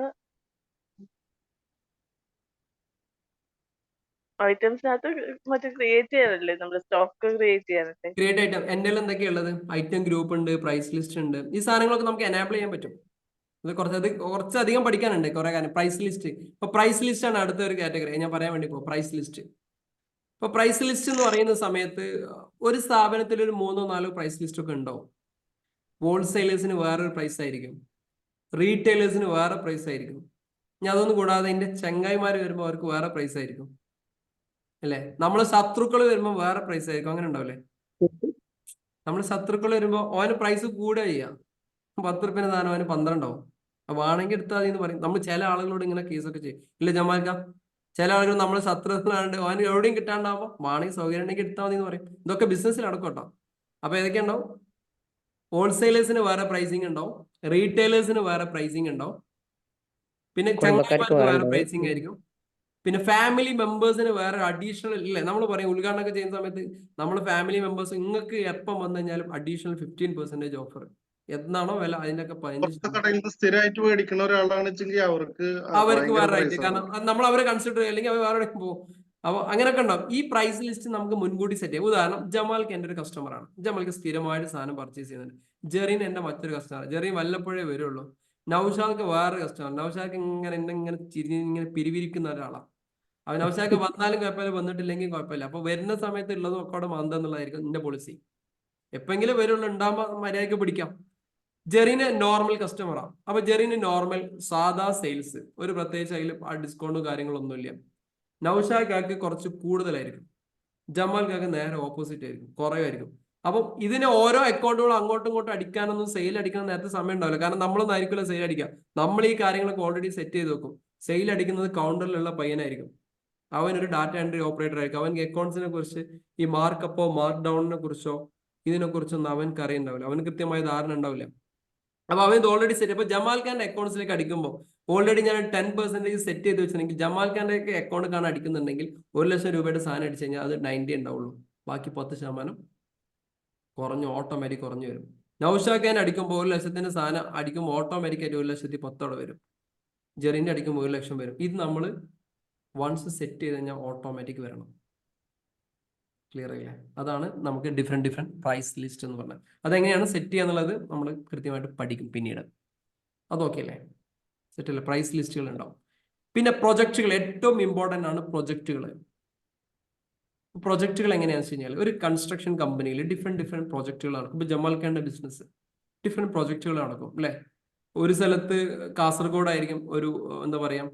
മറ്റേ ക്രിയേറ്റ് ചെയ്യാനല്ലേ, നമ്മുടെ സ്റ്റോക്ക് ക്രിയേറ്റ് ചെയ്യാനല്ലേ? ക്രിയേറ്റ് ഐറ്റം എന്റെ എന്തൊക്കെയുള്ളത്? ഐറ്റം ഗ്രൂപ്പ് ഉണ്ട്, പ്രൈസ് ലിസ്റ്റ് ഉണ്ട്. ഈ സാധനങ്ങളൊക്കെ നമുക്ക് എനാബിൾ ചെയ്യാൻ പറ്റും. ഇത് കുറച്ചധികം പഠിക്കാനുണ്ട് കുറെ കാര്യം. പ്രൈസ് ലിസ്റ്റ്, ഇപ്പൊ പ്രൈസ് ലിസ്റ്റ് ആണ് അടുത്ത ഒരു കാറ്റഗറി ഞാൻ പറയാൻ വേണ്ടി പോകും. Price list. ഇപ്പൊ പ്രൈസ് ലിസ്റ്റ് എന്ന് പറയുന്ന സമയത്ത് ഒരു സ്ഥാപനത്തിൽ ഒരു 3-4 പ്രൈസ് ലിസ്റ്റ് ഒക്കെ ഉണ്ടാവും. ഹോൾസെയിലേഴ്സിന് വേറൊരു പ്രൈസ് ആയിരിക്കും, റീറ്റെയിലേഴ്സിന് വേറെ പ്രൈസ് ആയിരിക്കും. ഇനി അതൊന്നും കൂടാതെ അതിന്റെ ചങ്ങായിമാർ വരുമ്പോൾ അവർക്ക് വേറെ പ്രൈസ് ആയിരിക്കും അല്ലെ? നമ്മള് ശത്രുക്കൾ വരുമ്പോൾ വേറെ പ്രൈസ് ആയിരിക്കും. അങ്ങനെ ഉണ്ടാവില്ലേ? നമ്മള് ശത്രുക്കൾ വരുമ്പോ അവന് പ്രൈസ് കൂടെ ചെയ്യാം. 10 രൂപ സാധനം അവന് 12 ആവും. വേണമെങ്കിൽ എടുത്താൽ മതി എന്ന് പറയും. നമ്മൾ ചില ആളുകളോട് ഇങ്ങനെ കേസൊക്കെ ചെയ്യും. ഇല്ല ജമാൽക്ക, ചില ആളുകൾ നമ്മൾ ശത്രുക്കളാണ്ട് അവന് എവിടെയും കിട്ടാണ്ടാവുമ്പോൾ വേണമെങ്കിൽ സൗകര്യം ഉണ്ടെങ്കിൽ എടുത്താൽ മതി എന്ന് പറയും. ഇതൊക്കെ ബിസിനസ്സിൽ നടക്കും കേട്ടോ. അപ്പൊ ഏതൊക്കെ ഉണ്ടാവും? ഹോൾസെയിലേഴ്സിന് വേറെ പ്രൈസിങ് ഉണ്ടാവും, റീറ്റെയിലേഴ്സിന് വേറെ പ്രൈസിങ് ഉണ്ടാവും, പിന്നെ ചങ്ങായിമാർക്ക് വേറെ പ്രൈസിങ് ആയിരിക്കും, പിന്നെ ഫാമിലി മെമ്പേഴ്സിന് വേറെ അഡീഷണൽ ഇല്ലേ. നമ്മൾ പറയും ഉദ്ഘാടനമൊക്കെ ചെയ്യുന്ന സമയത്ത് നമ്മൾ ഫാമിലി മെമ്പേഴ്സ് നിങ്ങൾക്ക് എപ്പം വന്നു കഴിഞ്ഞാലും അഡീഷണൽ 15% ഓഫർ. എന്നാണോ വില അതിന്റെ ഒക്കെ 15% സ്ഥിരമായിട്ട് മേടിക്കുന്ന ഒരാളാണെന്നുവെച്ചെങ്കിൽ അവർക്ക് വേറെ ആയിട്ട്. കാരണം നമ്മൾ അവരെ കൺസിഡർ ചെയ്യും, അല്ലെങ്കിൽ അവർ വേറെ പോകും. അപ്പൊ അങ്ങനെയൊക്കെ ഉണ്ടാവും. ഈ പ്രൈസ് ലിസ്റ്റ് നമുക്ക് മുൻകൂട്ടി സെറ്റ് ചെയ്യാം. ഉദാഹരണം, ജമാൽക്ക് എൻ്റെ ഒരു കസ്റ്റമറാണ്. ജമാൽക്ക് സ്ഥിരമായിട്ട് സാധനം പർച്ചേസ് ചെയ്യുന്നുണ്ട്. ജെറിൻ എൻ്റെ മറ്റൊരു കസ്റ്റമർ. ജെറിൻ വല്ലപ്പോഴേ വരുള്ളൂ. നൗഷാദ് വേറെ കസ്റ്റമർ. നൗഷാദ് ഇങ്ങനെ ഇങ്ങനെ പിരിവിരിക്കുന്ന ഒരാളാണ്. അവൻ നൗഷാദ് വന്നാലും കുഴപ്പമില്ല, വന്നിട്ടില്ലെങ്കിൽ കുഴപ്പമില്ല. അപ്പൊ വരുന്ന സമയത്ത് ഉള്ളതും ഒക്കെ അവിടെ മന്ദ എന്നുള്ളതായിരിക്കും എന്റെ പോളിസി. എപ്പെങ്കിലും വരുള്ളൂ, ഉണ്ടാകുമ്പോൾ മര്യാദയ്ക്ക് പിടിക്കാം. ജെറിന് നോർമൽ കസ്റ്റമറാണ്. അപ്പൊ ജെറിന് നോർമൽ സാധാ സെയിൽസ്, ഒരു പ്രത്യേകിച്ച് അതിൽ ഡിസ്കൗണ്ടും കാര്യങ്ങളൊന്നുമില്ല. നൗഷാദ് കുറച്ച് കൂടുതലായിരിക്കും. ജമാൽ കാക്ക് നേരെ ഓപ്പോസിറ്റ് ആയിരിക്കും, കുറവായിരിക്കും. അപ്പം ഇതിന് ഓരോ അക്കൗണ്ടുകളും അങ്ങോട്ടും ഇങ്ങോട്ടും അടിക്കാനൊന്നും സെയിൽ അടിക്കാൻ നേരത്തെ സമയം ഉണ്ടാവില്ല. കാരണം നമ്മളൊന്നും ആയിരിക്കില്ല സെയിൽ അടിക്കുക. നമ്മൾ ഈ കാര്യങ്ങളൊക്കെ ഓൾറെഡി സെറ്റ് ചെയ്ത് വെക്കും. സെയിൽ അടിക്കുന്നത് കൗണ്ടറിലുള്ള പയ്യനായിരിക്കും. അവനൊരു ഡാറ്റ എൻട്രി ഓപ്പറേറ്റർ ആയിരിക്കും. അവൻ അക്കൗണ്ട്സിനെ കുറിച്ച് ഈ മാർക്കപ്പോ മാർക്ക് ഡൗണിനെ കുറിച്ചോ ഇതിനെ കുറിച്ചൊന്നും അവൻക്ക് അറിയുന്നുണ്ടാവില്ല. അവന് കൃത്യമായ ധാരണ ഉണ്ടാവില്ല. അപ്പൊ അവൻ ഇത് ഓൾറെഡി സെറ്റ്. അപ്പൊ ജമാൽ ഖാന്റെ അക്കൗണ്ട്സിലേക്ക് അടിക്കുമ്പോൾ ഓൾറെഡി ഞാൻ 10% സെറ്റ് ചെയ്ത് വെച്ചിട്ടുണ്ടെങ്കിൽ ജമാൽ ഖാന്റെ അക്കൗണ്ട് കാണാൻ അടിക്കുന്നുണ്ടെങ്കിൽ 1,00,000 രൂപയുടെ സാധനം അടിച്ചു കഴിഞ്ഞാൽ അത് 90 ഉണ്ടാവുള്ളൂ. ബാക്കി 10% കുറഞ്ഞു, ഓട്ടോമാറ്റിക് കുറഞ്ഞു വരും. നൗഷാദ് ഖാൻ അടിക്കുമ്പോൾ 1,00,000 സാധനം അടിക്കുമ്പോൾ ഓട്ടോമാറ്റിക്കായിട്ട് 1,10,000 വരും. ജെറിന്റെ അടിക്കുമ്പോൾ 1,00,000 വരും. ഇത് നമ്മൾ വൺസ് സെറ്റ് ചെയ്ത് കഴിഞ്ഞാൽ ഓട്ടോമാറ്റിക് വരണം. ക്ലിയർ ആയില്ലേ? അതാണ് നമുക്ക് ഡിഫറെന്റ് പ്രൈസ് ലിസ്റ്റ് എന്ന് പറഞ്ഞാൽ. അതെങ്ങനെയാണ് സെറ്റ് ചെയ്യുക എന്നുള്ളത് നമ്മൾ കൃത്യമായിട്ട് പഠിക്കും പിന്നീട്. അതൊക്കെ അല്ലേ? സെറ്റ് അല്ലേ? പ്രൈസ് ലിസ്റ്റുകൾ ഉണ്ടാവും. പിന്നെ പ്രൊജക്റ്റുകൾ ഏറ്റവും ഇമ്പോർട്ടൻ്റ് ആണ്. പ്രൊജക്റ്റുകൾ എങ്ങനെയാണെന്ന് വെച്ച് കഴിഞ്ഞാൽ ഒരു കൺസ്ട്രക്ഷൻ കമ്പനിയിൽ ഡിഫറെന്റ് പ്രൊജക്റ്റുകൾ നടക്കും. ഇപ്പൊ ജമാൽ ഖാന്റെ ബിസിനസ് ഡിഫറെന്റ് പ്രൊജക്റ്റുകൾ നടക്കും അല്ലെ? ഒരു സ്ഥലത്ത് കാസർഗോഡായിരിക്കും ഒരു എന്താ പറയാ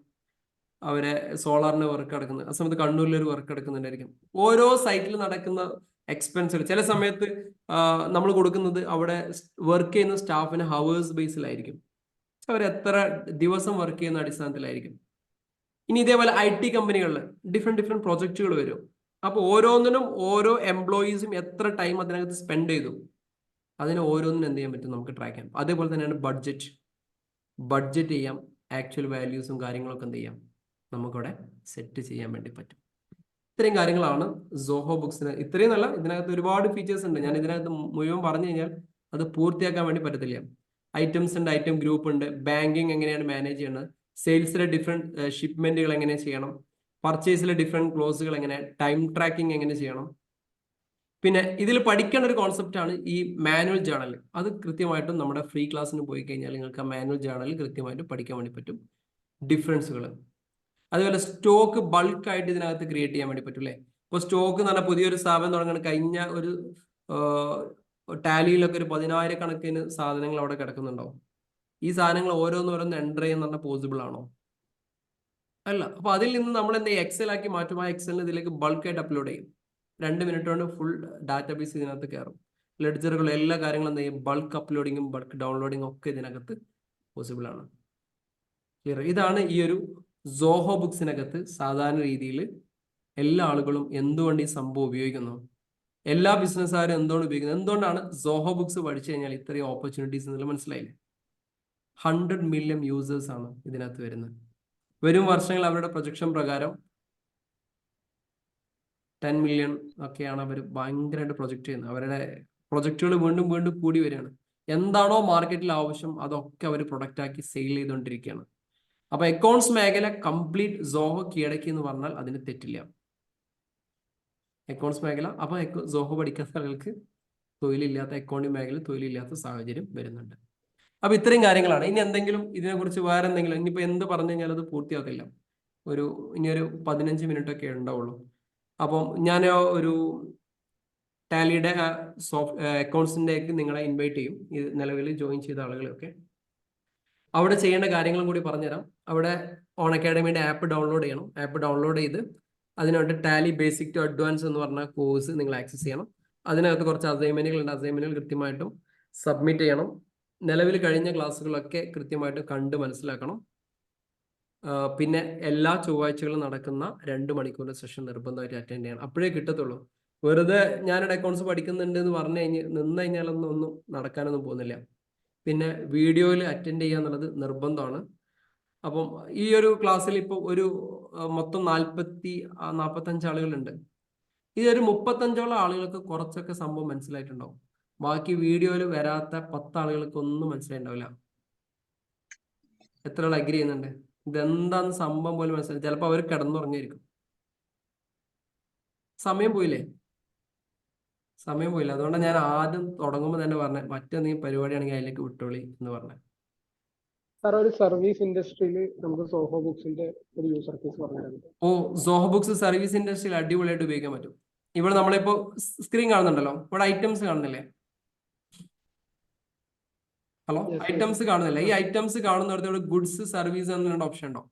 അവരെ സോളാറിന് വർക്ക് നടക്കുന്നത്, ആ സമയത്ത് കണ്ണൂരിൽ ഒരു വർക്ക് നടക്കുന്നുണ്ടായിരിക്കും. ഓരോ സൈറ്റിൽ നടക്കുന്ന എക്സ്പെൻസുകൾ ചില സമയത്ത് നമ്മൾ കൊടുക്കുന്നത് അവിടെ വർക്ക് ചെയ്യുന്ന സ്റ്റാഫിന് ഹവേഴ്സ് ബേസിലായിരിക്കും. അവർ എത്ര ദിവസം വർക്ക് ചെയ്യുന്ന അടിസ്ഥാനത്തിലായിരിക്കും. ഇനി ഇതേപോലെ IT കമ്പനികളിൽ ഡിഫറെന്റ് പ്രൊജക്റ്റുകൾ വരും. അപ്പോൾ ഓരോന്നിനും ഓരോ എംപ്ലോയീസും എത്ര ടൈം അതിനകത്ത് സ്പെൻഡ് ചെയ്തു, അതിന് ഓരോന്നിനും എന്ത് ചെയ്യാൻ പറ്റും, നമുക്ക് ട്രാക്ക് ചെയ്യാം. അതേപോലെ തന്നെയാണ് ബഡ്ജറ്റ് ചെയ്യാം. ആക്ച്വൽ വാല്യൂസും കാര്യങ്ങളൊക്കെ എന്ത് ചെയ്യാം, നമുക്കവിടെ സെറ്റ് ചെയ്യാൻ വേണ്ടി പറ്റും. ഇത്രയും കാര്യങ്ങളാണ് സോഹോ ബുക്സിന്. ഇത്രയും നല്ല, ഇതിനകത്ത് ഒരുപാട് ഫീച്ചേഴ്സ് ഉണ്ട്. ഞാൻ ഇതിനകത്ത് മുഴുവൻ പറഞ്ഞു കഴിഞ്ഞാൽ അത് പൂർത്തിയാക്കാൻ വേണ്ടി പറ്റത്തില്ല. ഐറ്റംസ് ഉണ്ട്, ഐറ്റം ഗ്രൂപ്പ് ഉണ്ട്, ബാങ്കിങ് എങ്ങനെയാണ് മാനേജ് ചെയ്യുന്നത്, സെയിൽസിലെ ഡിഫറെന്റ് ഷിപ്മെന്റുകൾ എങ്ങനെ ചെയ്യണം, പർച്ചേസിലെ ഡിഫറെന്റ് ക്ലോസുകൾ എങ്ങനെ, ടൈം ട്രാക്കിംഗ് എങ്ങനെ ചെയ്യണം. പിന്നെ ഇതിൽ പഠിക്കേണ്ട ഒരു കോൺസെപ്റ്റ് ആണ് ഈ മാനുവൽ ജേണൽ. അത് കൃത്യമായിട്ടും നമ്മുടെ ഫ്രീ ക്ലാസ്സിന് പോയി കഴിഞ്ഞാൽ നിങ്ങൾക്ക് ആ മാനുവൽ ജേണൽ കൃത്യമായിട്ട് പഠിക്കാൻ വേണ്ടി പറ്റും. ഡിഫറൻസുകൾ, അതുപോലെ സ്റ്റോക്ക് ബൾക്കായിട്ട് ഇതിനകത്ത് ക്രിയേറ്റ് ചെയ്യാൻ വേണ്ടി പറ്റും അല്ലേ? ഇപ്പോൾ സ്റ്റോക്ക് എന്ന് പറഞ്ഞാൽ പുതിയൊരു സ്ഥാപനം തുടങ്ങുന്ന കഴിഞ്ഞ ഒരു ടാലിയിലൊക്കെ ഒരു 10,000 കണക്കിന് സാധനങ്ങൾ അവിടെ കിടക്കുന്നുണ്ടാവും. ഈ സാധനങ്ങൾ ഓരോന്നോരോന്ന് എൻ്റർ ചെയ്യുന്ന പറഞ്ഞാൽ പോസിബിൾ ആണോ? അല്ല. അപ്പൊ അതിൽ നിന്ന് നമ്മൾ എന്ത് ചെയ്യും, എക്സൽ ആക്കി മാറ്റും. ആ എക്സലിന് ഇതിലേക്ക് ബൾക്കായിട്ട് അപ്ലോഡ് ചെയ്യും. 2 മിനിറ്റ് കൊണ്ട് ഫുൾ ഡാറ്റാബേസ് ഇതിനകത്ത് കയറും. ലെഡ്ജറുകൾ എല്ലാ കാര്യങ്ങളും എന്ത് ചെയ്യും, ബൾക്ക് അപ്ലോഡിങ്ങും ബൾക്ക് ഡൗൺലോഡിങ്ങും ഒക്കെ ഇതിനകത്ത് പോസിബിൾ ആണ്. ക്ലിയർ? ഇതാണ് ഈ ഒരു സോഹോ ബുക്സിനകത്ത് സാധാരണ രീതിയിൽ എല്ലാ ആളുകളും എന്തുകൊണ്ട് ഈ സംഭവം ഉപയോഗിക്കുന്നു, എല്ലാ ബിസിനസ്സുകാരും എന്തുകൊണ്ട് ഉപയോഗിക്കുന്നത്, എന്തുകൊണ്ടാണ് സോഹോ ബുക്സ് പഠിച്ചു കഴിഞ്ഞാൽ ഇത്രയും ഓപ്പർച്യൂണിറ്റീസ് എന്നുള്ളത് മനസ്സിലായില്ലേ? 100 മില്യൺ യൂസേഴ്സ് ആണ് ഇതിനകത്ത് വരുന്നത്. വരും വർഷങ്ങൾ അവരുടെ പ്രൊജക്ഷൻ പ്രകാരം 10 മില്യൺ ഒക്കെയാണ് അവർ ഭയങ്കരമായിട്ട് പ്രൊജക്ട് ചെയ്യുന്നത്. അവരുടെ പ്രൊജക്റ്റുകൾ വീണ്ടും വീണ്ടും കൂടി വരികയാണ്. എന്താണോ മാർക്കറ്റിൽ ആവശ്യം അതൊക്കെ അവർ പ്രൊഡക്റ്റ് ആക്കി സെയിൽ ചെയ്തുകൊണ്ടിരിക്കുകയാണ്. അപ്പൊ അക്കൗണ്ട്സ് മേഖല കംപ്ലീറ്റ് സോഹോ കീഴടക്കി എന്ന് പറഞ്ഞാൽ അതിന് തെറ്റില്ല. അക്കൗണ്ട്സ് മേഖല, അപ്പൊ സോഹോ പഠിക്കാത്ത ആളുകൾക്ക് തൊഴിലില്ലാത്ത, അക്കൗണ്ടിങ് മേഖല തൊഴിലില്ലാത്ത സാഹചര്യം വരുന്നുണ്ട്. അപ്പൊ ഇത്രയും കാര്യങ്ങളാണ്. ഇനി എന്തെങ്കിലും ഇതിനെക്കുറിച്ച് വേറെ എന്തെങ്കിലും, ഇനിയിപ്പോ എന്ത് പറഞ്ഞു കഴിഞ്ഞാൽ അത് പൂർത്തിയാകത്തില്ല. ഇനിയൊരു 15 മിനിറ്റ് ഒക്കെ ഉണ്ടാവുള്ളൂ. അപ്പം ഞാൻ ഒരു ടാലിയുടെ അക്കൗണ്ട്സിൻ്റെക്ക് നിങ്ങളെ ഇൻവൈറ്റ് ചെയ്യും. ഇത് നിലവിൽ ജോയിൻ ചെയ്ത ആളുകളൊക്കെ അവിടെ ചെയ്യേണ്ട കാര്യങ്ങളും കൂടി പറഞ്ഞുതരാം. അവിടെ ഓൺ അക്കാഡമിയുടെ ആപ്പ് ഡൗൺലോഡ് ചെയ്യണം. ആപ്പ് ഡൗൺലോഡ് ചെയ്ത് അതിനുവേണ്ടി ടാലി ബേസിക് ടു അഡ്വാൻസ് എന്ന് പറഞ്ഞ കോഴ്സ് നിങ്ങൾ ആക്സസ് ചെയ്യണം. അതിനകത്ത് കുറച്ച് അസൈൻമെന്റുകൾ ഉണ്ട്. അസൈൻമെന്റുകൾ കൃത്യമായിട്ടും സബ്മിറ്റ് ചെയ്യണം. നിലവിൽ കഴിഞ്ഞ ക്ലാസ്സുകളൊക്കെ കൃത്യമായിട്ട് കണ്ട് മനസ്സിലാക്കണം. പിന്നെ എല്ലാ ചൊവ്വാഴ്ചകളും നടക്കുന്ന 2 മണിക്കൂറിന്റെ സെഷൻ നിർബന്ധമായിട്ട് അറ്റൻഡ് ചെയ്യണം. അപ്പോഴേ കിട്ടത്തുള്ളൂ. വെറുതെ ഞാനൊരു അക്കൗണ്ട്സ് പഠിക്കുന്നുണ്ട് എന്ന് പറഞ്ഞു നിന്ന് കഴിഞ്ഞാലൊന്നും നടക്കാനൊന്നും പോകുന്നില്ല. പിന്നെ വീഡിയോയിൽ അറ്റൻഡ് ചെയ്യുക എന്നുള്ളത് നിർബന്ധമാണ്. അപ്പം ഈ ഒരു ക്ലാസ്സിൽ ഇപ്പോൾ ഒരു മൊത്തം 45 ആളുകളുണ്ട്. ഇതൊരു 35ഓളം ആളുകൾക്ക് കുറച്ചൊക്കെ സംഭവം മനസ്സിലായിട്ടുണ്ടാവും. ബാക്കി വീഡിയോയിൽ വരാത്ത 10 ആളുകൾക്ക് ഒന്നും മനസ്സിലായിട്ടുണ്ടാവില്ല. എത്ര ആൾ അഗ്രി ചെയ്യുന്നുണ്ട്? ഇതെന്താന്ന് സംഭവം പോലും മനസ്സിലായി. ചിലപ്പോൾ അവർ കിടന്നുറങ്ങിയിരിക്കും. സമയം പോയില്ലേ? അതുകൊണ്ടാണ് ഞാൻ ആദ്യം തുടങ്ങുമ്പോൾ തന്നെ പറഞ്ഞത് മറ്റെന്തെങ്കിലും പരിപാടിയാണെങ്കിൽ അതിലേക്ക് വിട്ടോളി എന്ന് പറഞ്ഞത്. സാർ ഒരു സർവീസ് ഇൻഡസ്ട്രിയിൽ നമുക്ക് സോഹോ ബുക്സിന്റെ ഒരു യൂസർ കേസ് പറഞ്ഞു. ഓ, സോഹോ ബുക്സ് സർവീസ് ഇൻഡസ്ട്രിയിൽ അടിപൊളിയായിട്ട് ഉപയോഗിക്കാൻ പറ്റും. ഇവിടെ നമ്മളിപ്പോ സ്ക്രീൻ കാണുന്നുണ്ടല്ലോ, ഇവിടെ ഐറ്റംസ് കാണുന്നില്ലേ? ഹലോ, ഐറ്റംസ് കാണുന്നില്ല? ഈ ഐറ്റംസ് കാണുന്നിടത്തോടെ ഗുഡ്സ് സർവീസ് എന്നുള്ള ഓപ്ഷൻ ഉണ്ടോ?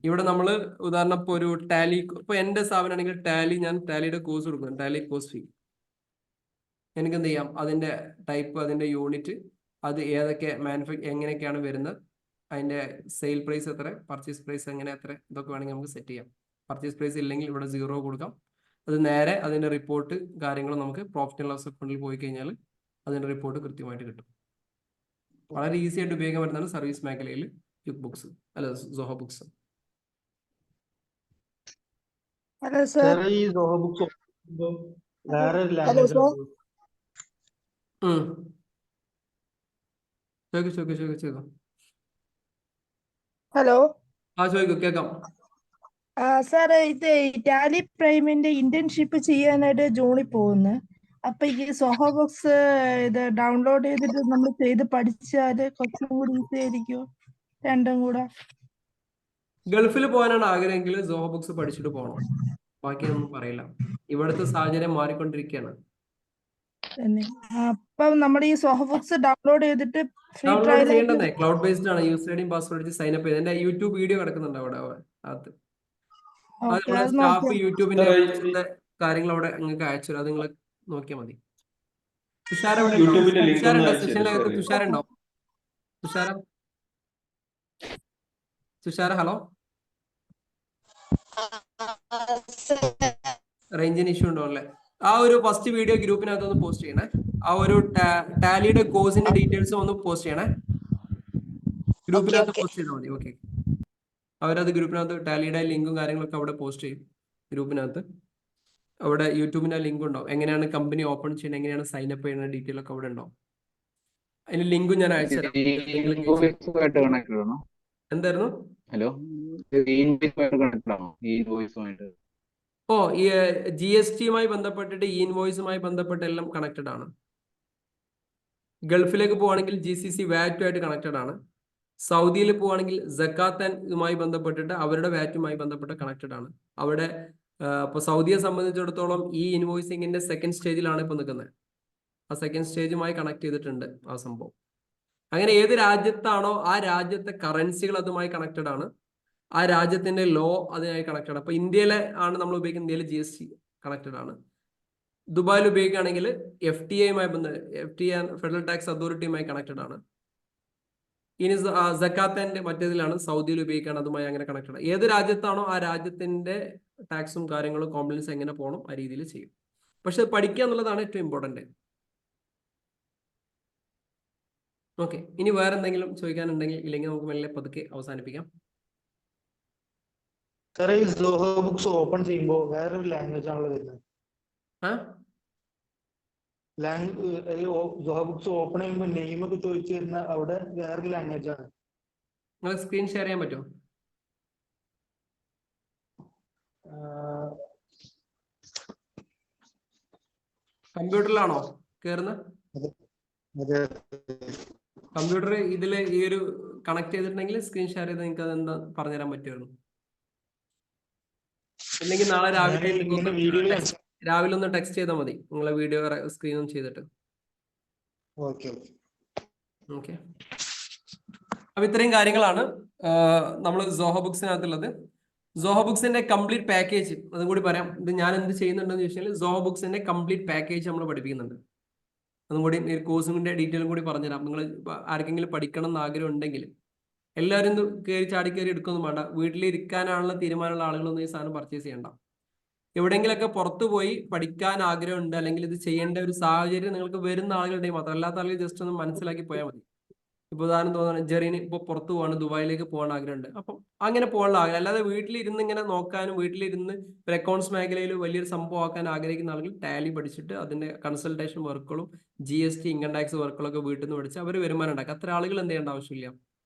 ഇവിടെ നമ്മൾ ഉദാഹരണം ഇപ്പോൾ ഒരു ടാലി, ഇപ്പൊ എന്റെ സ്ഥാപനമാണെങ്കിൽ ടാലി, ഞാൻ ടാലിയുടെ കോഴ്സ് കൊടുക്കുന്നു, ടാലി കോഴ്സ് ഫീ. എനിക്ക് എന്ത് ചെയ്യാം, അതിന്റെ ടൈപ്പ്, അതിന്റെ യൂണിറ്റ്, അത് ഏതൊക്കെ എങ്ങനെയൊക്കെയാണ് വരുന്നത്, അതിന്റെ സെയിൽ പ്രൈസ് എത്ര, പർച്ചേസ് പ്രൈസ് എങ്ങനെ എത്ര, ഇതൊക്കെ വേണമെങ്കിൽ നമുക്ക് സെറ്റ് ചെയ്യാം. പർച്ചേസ് പ്രൈസ് ഇല്ലെങ്കിൽ ഇവിടെ 0 കൊടുക്കാം. അത് നേരെ അതിന്റെ റിപ്പോർട്ട് കാര്യങ്ങൾ നമുക്ക് പ്രോഫിറ്റ് ആൻഡ് ലോസ് അക്കൗണ്ടിൽ പോയി കഴിഞ്ഞാൽ അതിന്റെ റിപ്പോർട്ട് കൃത്യമായിട്ട് കിട്ടും. വളരെ ഈസി ആയിട്ട് ഉപയോഗിക്കാൻ പറ്റുന്നതാണ് സർവീസ് മേഖലയിൽ ക്വിക്ക് ബുക്സ്, അല്ല സോഹോ ബുക്സ്. ഈ സോഹോ ബുക്സ് വേറെ ലാംഗ്വേജ് ചോദിക്കോ. ഹലോ, ചോദിക്കോ, കേൾക്കാം. സാർ ഇത് ടാലി പ്രൈമിന്റെ ഇന്റേൺഷിപ്പ് ചെയ്യാനായിട്ട് ജൂണിൽ പോകുന്നു. അപ്പൊ ഈ സോഹോ ബുക്സ് ഇത് ഡൗൺലോഡ് ചെയ്തിട്ട് നമ്മൾ ചെയ്ത് പഠിച്ചാല് കുറച്ചും കൂടി ഈസി ആയിരിക്കും രണ്ടും കൂടെ. ഗൾഫിൽ പോകാനാണ് ആഗ്രഹമെങ്കിൽ സോഹോ ബുക്സ് പഠിച്ചിട്ട് പോകണം, ബാക്കിയൊന്നും പറയില്ല. ഇവിടുത്തെ സാഹചര്യം മാറിക്കൊണ്ടിരിക്കുകയാണ്. അപ്പൊ നമ്മുടെ ഈ സോഹോ ബുക്സ് ഡൗൺലോഡ് ചെയ്തിട്ട് ഡൗൺലോഡ് ചെയ്യേണ്ടതേ ക്ലൗഡ് ബേസ്ഡ് ആണ്. യൂസർ ഐഡിയും പാസ്വേഡ് സൈനപ്പ് ചെയ്ത് എന്റെ യൂട്യൂബ് വീഡിയോ കിടക്കുന്നുണ്ട് അവിടെ അത് നമ്മുടെ സ്റ്റാഫ് യൂട്യൂബിന്റെ കാര്യങ്ങൾ അവിടെ നിങ്ങൾക്ക് അയച്ചു, അത് നിങ്ങൾ നോക്കിയാൽ മതി. തുഷാര സെഷനിലകത്ത് തുഷാരുണ്ടോ? തുഷാര ഹലോ, റേഞ്ചിന് ഇഷ്യൂ ഉണ്ടോ അല്ലേ? ആ ഒരു ഫസ്റ്റ് വീഡിയോ ഗ്രൂപ്പിനകത്ത് ഒന്ന് പോസ്റ്റ് ചെയ്യണേ. ആ ഒരു ടാലിയുടെ കോഴ്സിന്റെ ഡീറ്റെയിൽസ് ഒന്ന് പോസ്റ്റ് ചെയ്യണേ, ഗ്രൂപ്പിനകത്ത് പോസ്റ്റ് ചെയ്താൽ മതി. ഓക്കെ, അവരത് ഗ്രൂപ്പിനകത്ത് ടാലിയുടെ ലിങ്കും കാര്യങ്ങളൊക്കെ അവിടെ പോസ്റ്റ് ചെയ്യും ഗ്രൂപ്പിനകത്ത്. അവിടെ യൂട്യൂബിന്റെ ലിങ്ക് ഉണ്ടാവും, എങ്ങനെയാണ് കമ്പനി ഓപ്പൺ ചെയ്യുന്നത്, എങ്ങനെയാണ് സൈനപ്പ് ചെയ്യുന്ന ഡീറ്റെയിൽ ഒക്കെ അവിടെ ഉണ്ടാവും. അതിന് ലിങ്കും ഞാൻ അയച്ചുതരാം. എന്തായിരുന്നു? ഹലോ, ഓ, ഈ GST-യുമായി ബന്ധപ്പെട്ടിട്ട് ഈ ഇൻവോയ്സുമായി ബന്ധപ്പെട്ട് എല്ലാം കണക്റ്റഡ് ആണ്. ഗൾഫിലേക്ക് പോവുകയാണെങ്കിൽ GCC വാറ്റുമായിട്ട് കണക്റ്റഡ് ആണ്. സൗദിയിൽ പോവുകയാണെങ്കിൽ സക്കാത്തുമായി ബന്ധപ്പെട്ടിട്ട് അവരുടെ വാറ്റുമായി ബന്ധപ്പെട്ട് കണക്റ്റഡ് ആണ്. അവിടെ ഇപ്പൊ സൗദിയെ സംബന്ധിച്ചിടത്തോളം ഈ ഇൻവോയ്സിങ്ങിന്റെ സെക്കൻഡ് സ്റ്റേജിലാണ് ഇപ്പൊ നിൽക്കുന്നത്. ആ സെക്കൻഡ് സ്റ്റേജുമായി കണക്ട് ചെയ്തിട്ടുണ്ട് ആ സംഭവം. അങ്ങനെ ഏത് രാജ്യത്താണോ ആ രാജ്യത്തെ കറൻസികൾ അതുമായി കണക്റ്റഡ് ആണ്, ആ രാജ്യത്തിന്റെ ലോ അതുമായി കണക്റ്റഡ്. അപ്പൊ ഇന്ത്യയിലെ ആണ് നമ്മൾ ഉപയോഗിക്കുന്ന, ഇന്ത്യയിൽ GST കണക്റ്റഡ് ആണ്. ദുബായിൽ ഉപയോഗിക്കുകയാണെങ്കിൽ FTA ഫെഡറൽ ടാക്സ് അതോറിറ്റിയുമായി കണക്റ്റഡ് ആണ്. ഇനി സക്കാത്തിന്റെ മറ്റേതിലാണ് സൗദിയിൽ ഉപയോഗിക്കുകയാണ്, അതുമായി അങ്ങനെ കണക്റ്റഡ്. ഏത് രാജ്യത്താണോ ആ രാജ്യത്തിന്റെ ടാക്സും കാര്യങ്ങളും കോംപ്ലയൻസ് എങ്ങനെ പോകണം ആ രീതിയിൽ ചെയ്യും. പക്ഷെ പഠിക്കുക എന്നുള്ളതാണ് ഏറ്റവും ഇമ്പോർട്ടന്റ്. ഓക്കെ, ഇനി വേറെ എന്തെങ്കിലും ചോദിക്കാനുണ്ടെങ്കിൽ, ഇല്ലെങ്കിൽ നമുക്ക് മെല്ലെ പതുക്കെ അവസാനിപ്പിക്കാം. സാറേ, ഈ സോഹോ ബുക്സ് ഓപ്പൺ ചെയ്യുമ്പോൾ വേറൊരു ലാംഗ്വേജ് ആണല്ലോ വരുന്നത്. സോഹോ ബുക്സ് ഓപ്പൺ ചെയ്യുമ്പോൾ നെയിം ഒക്കെ ചോദിച്ചു വരുന്ന അവിടെ വേറൊരു ലാംഗ്വേജ് ആണ്. നിങ്ങൾ സ്ക്രീൻ ഷെയർ ചെയ്യാൻ പറ്റുമോ? കമ്പ്യൂട്ടറിലാണോ കേറുന്നത്? കമ്പ്യൂട്ടർ ഇതിൽ ഈ ഒരു കണക്ട് ചെയ്തിട്ടുണ്ടെങ്കിൽ സ്ക്രീൻ ഷെയർ ചെയ്ത് നിങ്ങൾക്ക് അത് എന്താ പറഞ്ഞുതരാൻ പറ്റുമായിരുന്നു. ഇല്ലെങ്കിൽ നാളെ രാവിലെ ഒന്ന് ടെക്സ്റ്റ് ചെയ്താൽ മതി, നിങ്ങളെ വീഡിയോ സ്ക്രീനും ചെയ്തിട്ട്. ഓക്കെ, അപ്പൊ ഇത്രയും കാര്യങ്ങളാണ് നമ്മൾ സോഹോ ബുക്സിനകത്തുള്ളത്. സോഹോ ബുക്സിന്റെ കംപ്ലീറ്റ് പാക്കേജ് അതും കൂടി പറയാം. ഇത് ഞാൻ എന്ത് ചെയ്യുന്നുണ്ടെന്ന് ചോദിച്ചാൽ സോഹോ ബുക്സിന്റെ കംപ്ലീറ്റ് പാക്കേജ് നമ്മൾ പഠിപ്പിക്കുന്നുണ്ട്. അതും കൂടി ഈ കോഴ്സിന്റെ ഡീറ്റെയിലും കൂടി പറഞ്ഞുതരാം. നിങ്ങൾ ആർക്കെങ്കിലും പഠിക്കണം എന്ന് ആഗ്രഹം ഉണ്ടെങ്കിൽ എല്ലാവരും കയറി ചാടിക്കയറി എടുക്കൊന്നും വേണ്ട. വീട്ടിലിരിക്കാനുള്ള തീരുമാനമുള്ള ആളുകളൊന്നും ഈ സാധനം പർച്ചേസ് ചെയ്യണ്ട. എവിടെയെങ്കിലൊക്കെ പുറത്തു പോയി പഠിക്കാൻ ആഗ്രഹമുണ്ട്, അല്ലെങ്കിൽ ഇത് ചെയ്യേണ്ട ഒരു സാഹചര്യം നിങ്ങൾക്ക് വരുന്ന ആളുകളുടെയും മാത്രം, അല്ലാത്ത ആളുകൾ ജസ്റ്റ് ഒന്ന് മനസ്സിലാക്കി പോയാൽ മതി. ഇപ്പൊ ഉദാഹരണം തോന്നുന്നു, ജെറീന് ഇപ്പൊ പുറത്തു പോകാണ്, ദുബായിലേക്ക് പോകാൻ ആഗ്രഹമുണ്ട്. അപ്പം അങ്ങനെ പോകാനുള്ള ആഗ്രഹം, അല്ലാതെ വീട്ടിലിരുന്ന് ഇങ്ങനെ നോക്കാനും വീട്ടിലിരുന്ന് ഒരു അക്കൗണ്ട്സ് മേഖലയിൽ വലിയൊരു സംഭവം ആക്കാൻ ആഗ്രഹിക്കുന്ന ആളുകൾ ടാലി പഠിച്ചിട്ട് അതിന്റെ കൺസൾട്ടേഷൻ വർക്കുകളും GST ഇൻകം ടാക്സ് വർക്കുകളൊക്കെ വീട്ടിൽ നിന്ന് പഠിച്ച് അവർ വരുമാനം ഉണ്ടാക്കുക. അത്ര ആളുകൾ എന്ത് ചെയ്യേണ്ട ആവശ്യമില്ല.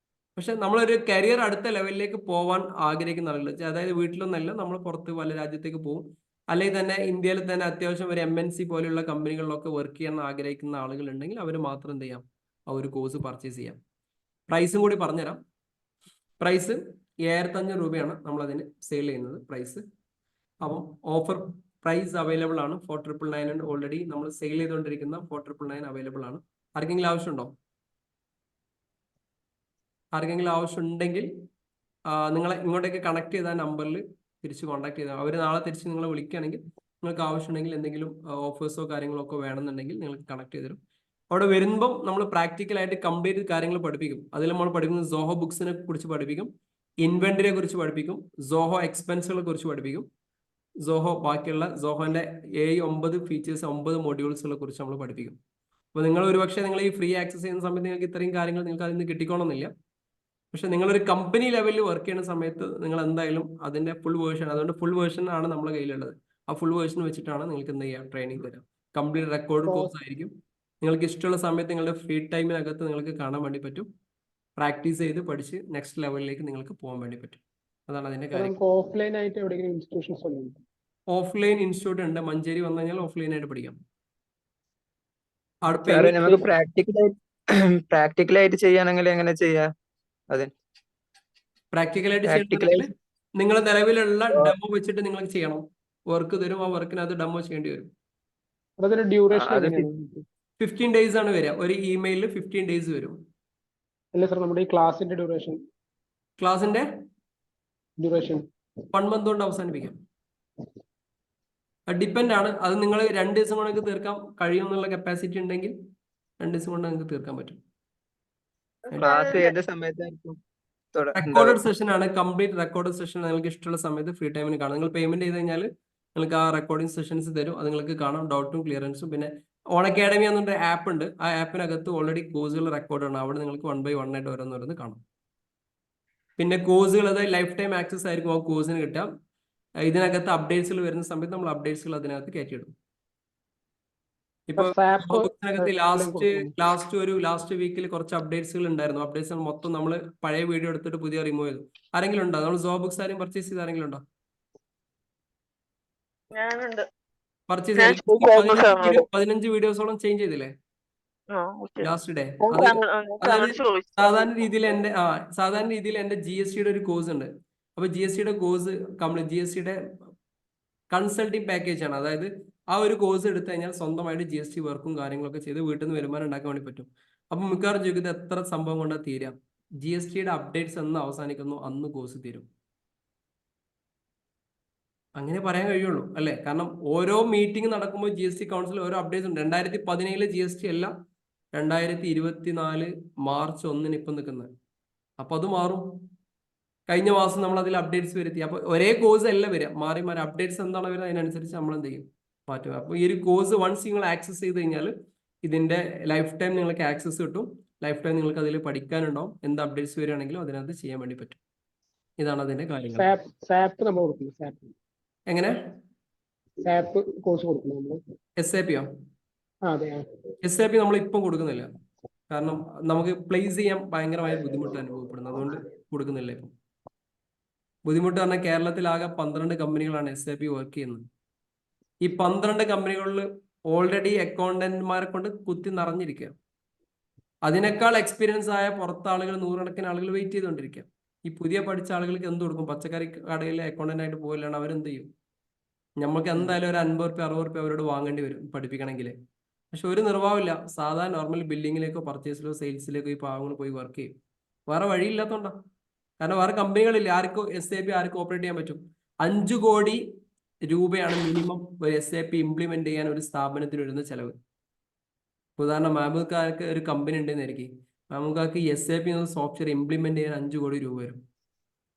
പക്ഷെ നമ്മളൊരു കരിയർ അടുത്ത ലെവലിലേക്ക് പോകാൻ ആഗ്രഹിക്കുന്ന ആളുകൾ, അതായത് വീട്ടിലൊന്നല്ല, നമ്മൾ പുറത്ത് പല രാജ്യത്തേക്ക് പോകും, അല്ലെങ്കിൽ തന്നെ ഇന്ത്യയിൽ തന്നെ അത്യാവശ്യം ഒരു MNC പോലെയുള്ള കമ്പനികളിലൊക്കെ വർക്ക് ചെയ്യാൻ ആഗ്രഹിക്കുന്ന ആളുകൾ ഉണ്ടെങ്കിൽ അവർ മാത്രം എന്ത് ചെയ്യാം, ആ ഒരു കോഴ്സ് പർച്ചേസ് ചെയ്യാം. പ്രൈസും കൂടി പറഞ്ഞുതരാം. പ്രൈസ് 7500 രൂപയാണ് നമ്മളതിന് സെയിൽ ചെയ്യുന്നത് പ്രൈസ്. അപ്പം ഓഫർ പ്രൈസ് അവൈലബിൾ ആണ് 4999 ഓൾറെഡി നമ്മൾ സെയിൽ ചെയ്തുകൊണ്ടിരിക്കുന്ന 4999 അവൈലബിൾ ആണ്. ആർക്കെങ്കിലും ആവശ്യമുണ്ടോ? ആർക്കെങ്കിലും ആവശ്യമുണ്ടെങ്കിൽ നിങ്ങളെ ഇങ്ങോട്ടേക്ക് കണക്ട് ചെയ്ത നമ്പറിൽ തിരിച്ച് കോൺടാക്ട് ചെയ്താൽ അവർ നാളെ തിരിച്ച് നിങ്ങളെ വിളിക്കുകയാണെങ്കിൽ നിങ്ങൾക്ക് ആവശ്യമുണ്ടെങ്കിൽ എന്തെങ്കിലും ഓഫേഴ്സോ കാര്യങ്ങളോ ഒക്കെ വേണമെന്നുണ്ടെങ്കിൽ നിങ്ങൾക്ക് കണക്ട് ചെയ്ത് തരും. അവിടെ വരുമ്പം നമ്മൾ പ്രാക്ടിക്കലായിട്ട് കംപ്ലീറ്റ് കാര്യങ്ങൾ പഠിപ്പിക്കും. അതിൽ നമ്മൾ പഠിക്കുന്നത് സോഹോ ബുക്സിനെ കുറിച്ച് പഠിപ്പിക്കും, ഇൻവെന്ററിയെ കുറിച്ച് പഠിപ്പിക്കും, സോഹോ എക്സ്പെൻസുകളെ കുറിച്ച് പഠിപ്പിക്കും, സോഹോ ബാക്കിയുള്ള സോഹോന്റെ 9 ഫീച്ചേഴ്സ് 9 മൊഡ്യൂൾസുകളെ കുറിച്ച് നമ്മൾ പഠിപ്പിക്കും. അപ്പോൾ നിങ്ങൾ ഒരുപക്ഷെ നിങ്ങൾ ഈ ഫ്രീ ആക്സസ് ചെയ്യുന്ന സമയത്ത് നിങ്ങൾക്ക് ഇത്രയും കാര്യങ്ങൾ നിങ്ങൾക്ക് അതിൽ നിന്ന് കിട്ടിക്കോണമെന്നില്ല. പക്ഷെ നിങ്ങളൊരു കമ്പനി ലെവലിൽ വർക്ക് ചെയ്യുന്ന സമയത്ത് നിങ്ങൾ എന്തായാലും അതിന്റെ ഫുൾ വേർഷൻ, അതുകൊണ്ട് ഫുൾ വേർഷൻ ആണ് നമ്മുടെ കയ്യിലുള്ളത്. ആ ഫുൾ വേർഷൻ വെച്ചിട്ടാണ് നിങ്ങൾക്ക് എന്ത് ചെയ്യുക, ട്രെയിനിങ് തരാം. കംപ്ലീറ്റ് റെക്കോർഡ് കോഴ്സ് ആയിരിക്കും. നിങ്ങൾക്ക് ഇഷ്ടമുള്ള സമയത്ത് നിങ്ങളുടെ ഫ്രീ ടൈമിനകത്ത് നിങ്ങൾക്ക് കാണാൻ വേണ്ടി പറ്റും. പ്രാക്ടീസ് ചെയ്ത് പഠിച്ച് നെക്സ്റ്റ് ലെവലിലേക്ക് നിങ്ങൾക്ക് പോകാൻ വേണ്ടി പറ്റും. അതാണ് അതിന്റെ കാര്യം. ഓഫ്ലൈൻ ആയിട്ട് എവിടെയെങ്കിലും ഇൻസ്റ്റിറ്റ്യൂഷൻസ് ഉണ്ടോ? ഓഫ്ലൈൻ ഇൻസ്റ്റിറ്റ്യൂട്ട് ഉണ്ട്. മഞ്ചേരി വന്നു കഴിഞ്ഞാൽ ഓഫ്ലൈൻ ആയിട്ട് പഠിക്കാം. നമുക്ക് പ്രാക്ടിക്കലായിട്ട് ചെയ്യുകയാണെങ്കിൽ എങ്ങനെ ചെയ്യാം? അതെ, പ്രാക്ടിക്കലായിട്ട് ചെയ്യണമെങ്കിൽ നിങ്ങൾ നിലവിലുള്ള ഡെമോ വെച്ചിട്ട് നിങ്ങൾ ചെയ്യണം. വർക്ക് തരും, ആ വർക്കിനകത്ത് ഡെമോ ചെയ്യേണ്ടി വരും. 15 days ആണ് വരിക. ഒരു ഇമെയിലിൽ 15 days വരും. അല്ല സർ, നമ്മുടെ ഈ ക്ലാസിന്റെ ഡ്യൂറേഷൻ 1 month കൊണ്ട് അവസാനിപ്പിക്കാം. ഡിപ്പെൻഡ് ആണ്. അത് നിങ്ങൾ 2 ദിവസം കൊണ്ട് തീർക്കാൻ കഴിയുമെന്നുള്ള കപ്പാസിറ്റി ഉണ്ടെങ്കിൽ 2 ദിവസം കൊണ്ട് നിങ്ങൾക്ക് തീർക്കാൻ പറ്റും. റെക്കോർഡഡ് സെഷൻ ആണ്, കംപ്ലീറ്റ് റെക്കോർഡഡ് സെഷൻ. നിങ്ങൾക്ക് ഇഷ്ടമുള്ള സമയത്ത് ഫ്രീ ടൈമിന് കാണാം. നിങ്ങൾ പേയ്മെന്റ് ചെയ്ത് കഴിഞ്ഞാൽ നിങ്ങൾക്ക് ആ റെക്കോർഡിംഗ് സെഷൻസ് തരും. അത് നിങ്ങൾക്ക് കാണാം, ഡൗട്ടും ക്ലിയറൻസും. പിന്നെ ഓൺ അക്കാഡമി എന്നൊരു ആപ്പ് ഉണ്ട്. ആ ആപ്പിനകത്ത് ഓൾറെഡി കോഴ്സുകൾ റെക്കോർഡ് ആണ്. അവിടെ നിങ്ങൾക്ക് 1 by 1 ആയിട്ട് ഓരോന്നോരോന്ന് കാണാം. പിന്നെ കോഴ്സുകൾ അതായത് ലൈഫ് ടൈം ആക്സസ് ആയിരിക്കും ആ കോഴ്സിന് കിട്ടുക. ഇതിനകത്ത് അപ്ഡേറ്റ്സുകൾ വരുന്ന സമയത്ത് നമ്മൾ അപ്ഡേറ്റ്സുകൾ അതിനകത്ത് കയറ്റിയിടും. ഇപ്പൊ ലാസ്റ്റ് വീക്കിൽ കുറച്ച് അപ്ഡേറ്റ്സുകൾ ഉണ്ടായിരുന്നു. അപ്ഡേറ്റ്സുകൾ മൊത്തം നമ്മൾ പഴയ വീഡിയോ എടുത്തിട്ട് പുതിയ റിമൂവ് ചെയ്തു. ആരെങ്കിലും ഉണ്ടോ? നമ്മൾ സോ ബുക്സ് ആരെയും പർച്ചേസ് ചെയ്ത് ആരെങ്കിലും ഉണ്ടോ? പർച്ചേസ് 15 വീഡിയോസോളം ചേഞ്ച് ചെയ്തില്ലേ ലാസ്റ്റ് ഡേ? സാധാരണ രീതിയിൽ എന്റെ GSTയുടെ ഒരു കോഴ്സ് ഉണ്ട്. അപ്പൊ GSTയുടെ കോഴ്സ് GSTയുടെ കൺസൾട്ടിങ് പാക്കേജ് ആണ്. അതായത് ആ ഒരു കോഴ്സ് എടുത്തു കഴിഞ്ഞാൽ സ്വന്തമായിട്ട് GST വർക്കും കാര്യങ്ങളൊക്കെ ചെയ്ത് വീട്ടിൽ നിന്ന് വരുമാനം ഉണ്ടാക്കാൻ വേണ്ടി പറ്റും. അപ്പൊ മിക്കവാറും ചോദിക്കുന്നത് എത്ര സംഭവം കൊണ്ടാണ് തീരാം? GSTയുടെ അപ്ഡേറ്റ്സ് എന്ന് അവസാനിക്കുന്നു അന്ന് കോഴ്സ് തീരും. അങ്ങനെ പറയാൻ കഴിയുള്ളൂ അല്ലെ? കാരണം ഓരോ മീറ്റിംഗ് നടക്കുമ്പോൾ GST കൗൺസിൽ ഓരോ അപ്ഡേറ്റ്സ് ഉണ്ട്. 2017 GST അല്ല, 2024 മാർച്ച് 1 ഇപ്പം നിൽക്കുന്നത്. അപ്പൊ അത് മാറും. കഴിഞ്ഞ മാസം നമ്മൾ അതിൽ അപ്ഡേറ്റ്സ് വരുത്തി. അപ്പൊ ഒരേ കോഴ്സ് അല്ല വരിക, മാറി മാറി അപ്ഡേറ്റ്സ് എന്താണ് വരുന്നത് അതിനനുസരിച്ച് നമ്മൾ എന്ത് ചെയ്യും, മാറ്റുക. അപ്പൊ ഈ ഒരു കോഴ്സ് വൺസ് നിങ്ങൾ ആക്സസ് ചെയ്ത് കഴിഞ്ഞാൽ ഇതിന്റെ ലൈഫ് ടൈം നിങ്ങൾക്ക് ആക്സസ് കിട്ടും. ലൈഫ് ടൈം നിങ്ങൾക്ക് അതിൽ പഠിക്കാനുണ്ടാവും. എന്ത് അപ്ഡേറ്റ്സ് വരികയാണെങ്കിലും അതിനകത്ത് ചെയ്യാൻ വേണ്ടി പറ്റും. ഇതാണ് അതിന്റെ കാര്യങ്ങൾ. എങ്ങനെ SAPയോ? SAP നമ്മൾ ഇപ്പം കൊടുക്കുന്നില്ല. കാരണം നമുക്ക് പ്ലേസ് ചെയ്യാൻ ഭയങ്കരമായ ബുദ്ധിമുട്ട് അനുഭവപ്പെടുന്നു. അതുകൊണ്ട് കൊടുക്കുന്നില്ല ഇപ്പം. ബുദ്ധിമുട്ട് പറഞ്ഞാൽ കേരളത്തിലാകെ 12 കമ്പനികളാണ് SAP വർക്ക് ചെയ്യുന്നത്. ഈ 12 കമ്പനികളിൽ ഓൾറെഡി അക്കൗണ്ടന്റ്മാരെ കൊണ്ട് കുത്തി നിറഞ്ഞിരിക്കുക. അതിനേക്കാൾ എക്സ്പീരിയൻസ് ആയ പുറത്ത് ആളുകൾ, നൂറുകണക്കിന് ആളുകൾ വെയിറ്റ് ചെയ്തുകൊണ്ടിരിക്കുക. ഈ പുതിയ പഠിച്ച ആളുകൾക്ക് എന്ത് കൊടുക്കും? പച്ചക്കറി കടയിലെ അക്കൗണ്ടന്റ് ആയിട്ട് പോയില്ലാണ് അവരെന്ത് ചെയ്യും? നമുക്ക് എന്തായാലും ഒരു 50 രൂപ 60 രൂപ അവരോട് വാങ്ങേണ്ടി വരും പഠിപ്പിക്കണമെങ്കിൽ. പക്ഷെ ഒരു നിർവാഹമില്ല. സാധാരണ നോർമൽ ബില്ലിങ്ങിലേക്കോ പർച്ചേസിലോ സെയിൽസിലേക്കോ ഈ പാവങ്ങൾ പോയി വർക്ക് ചെയ്യും. വേറെ വഴിയില്ലാത്തതുകൊണ്ടാണ്. കാരണം വേറെ കമ്പനികളില്ല. ആർക്കും SAP ആർക്കും ഓപ്പറേറ്റ് ചെയ്യാൻ പറ്റും. 5 കോടി രൂപയാണ് മിനിമം ഒരു SAP ഇംപ്ലിമെന്റ് ചെയ്യാൻ ഒരു സ്ഥാപനത്തിന് വരുന്ന ചെലവ്. ഉദാഹരണം മാമുക്കാർക്ക് ഒരു കമ്പനി ഉണ്ടെന്നായിരിക്കും. മാമുക്കാർക്ക് SAP എന്ന സോഫ്റ്റ്വെയർ ഇംപ്ലിമെന്റ് ചെയ്യാൻ 5 കോടി രൂപ വരും.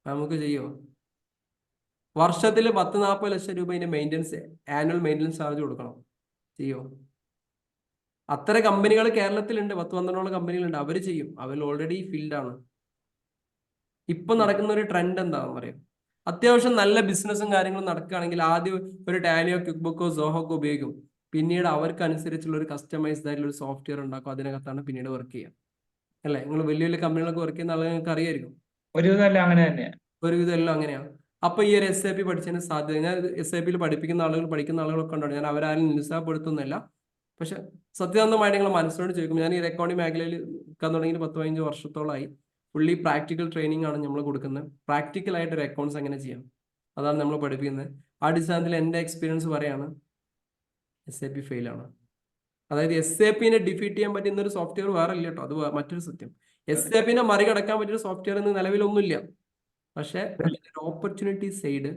നമുക്ക് ചെയ്യോ? വർഷത്തിൽ 10-40 ലക്ഷം രൂപ ഇതിന്റെ മെയിൻ്റെനൻസ്, ആനുവൽ മെയിൻ്റെനൻസ് ചാർജ് കൊടുക്കണം. ചെയ്യോ? അത്ര കമ്പനികൾ കേരളത്തിലുണ്ട്. 10-12 കമ്പനികളുണ്ട്. അവർ ചെയ്യും. അവർ ഓൾറെഡി ഫീൽഡാണ്. ഇപ്പൊ നടക്കുന്ന ഒരു ട്രെൻഡ് എന്താണെന്ന് പറയാം. അത്യാവശ്യം നല്ല ബിസിനസ്സും കാര്യങ്ങളും നടക്കുകയാണെങ്കിൽ ആദ്യം ഒരു ടാലിയോ ക്വിക്ക് ബുക്കോ സോഹോക്കോ ഉപയോഗിക്കും. പിന്നീട് അവർക്ക് അനുസരിച്ചുള്ള ഒരു കസ്റ്റമൈസ്ഡ് ആയിട്ടുള്ള ഒരു സോഫ്റ്റ്വെയർ ഉണ്ടാക്കും. അതിനകത്താണ് പിന്നീട് വർക്ക് ചെയ്യുക. അല്ലെ? നിങ്ങൾ വലിയ വലിയ കമ്പനികളൊക്കെ വർക്ക് ചെയ്യുന്ന ആളുകൾക്ക് അറിയായിരിക്കും. ഒരുവിധം എല്ലാം അങ്ങനെ തന്നെയാണ്. ഒരുവിധം എല്ലാം അങ്ങനെയാണ്. അപ്പൊ ഈ ഒരു SAP പഠിച്ചതിന് സാധ്യത, ഞാൻ SAPയിൽ പഠിപ്പിക്കുന്ന ആളുകൾ, പഠിക്കുന്ന ആളുകളൊക്കെ ഉണ്ടാവും. ഞാൻ അവരാരും നിരുത്സാഹപ്പെടുത്തുന്നില്ല. പക്ഷെ സത്യസന്ധമായിട്ട് നിങ്ങൾ മനസ്സിനോട് ചോദിക്കും, ഞാൻ ഈ അക്കൗണ്ടിങ് മേഖലയിൽ നിൽക്കാൻ തുടങ്ങി 10-15 വർഷത്തോളമായി. ഫുള്ളി പ്രാക്ടിക്കൽ ട്രെയിനിങ് ആണ് നമ്മൾ കൊടുക്കുന്നത്. പ്രാക്ടിക്കലായിട്ട് ഒരു അക്കൗണ്ട്സ് എങ്ങനെ ചെയ്യാം അതാണ് നമ്മൾ പഠിപ്പിക്കുന്നത്. ആ അടിസ്ഥാനത്തിൽ എൻ്റെ എക്സ്പീരിയൻസ് പറയാണ് SAP ഫെയിലാണ്. അതായത് SAPനെ ഡിഫീറ്റ് ചെയ്യാൻ പറ്റുന്ന ഒരു സോഫ്റ്റ്വെയർ വേറെ ഇല്ല കേട്ടോ, അത് മറ്റൊരു സത്യം. SAPനെ മറികടക്കാൻ പറ്റിയൊരു സോഫ്റ്റ്വെയർ ഇന്ന് നിലവിലൊന്നുമില്ല. പക്ഷെ അതിന്റെ ഓപ്പർച്യൂണിറ്റി സൈഡ്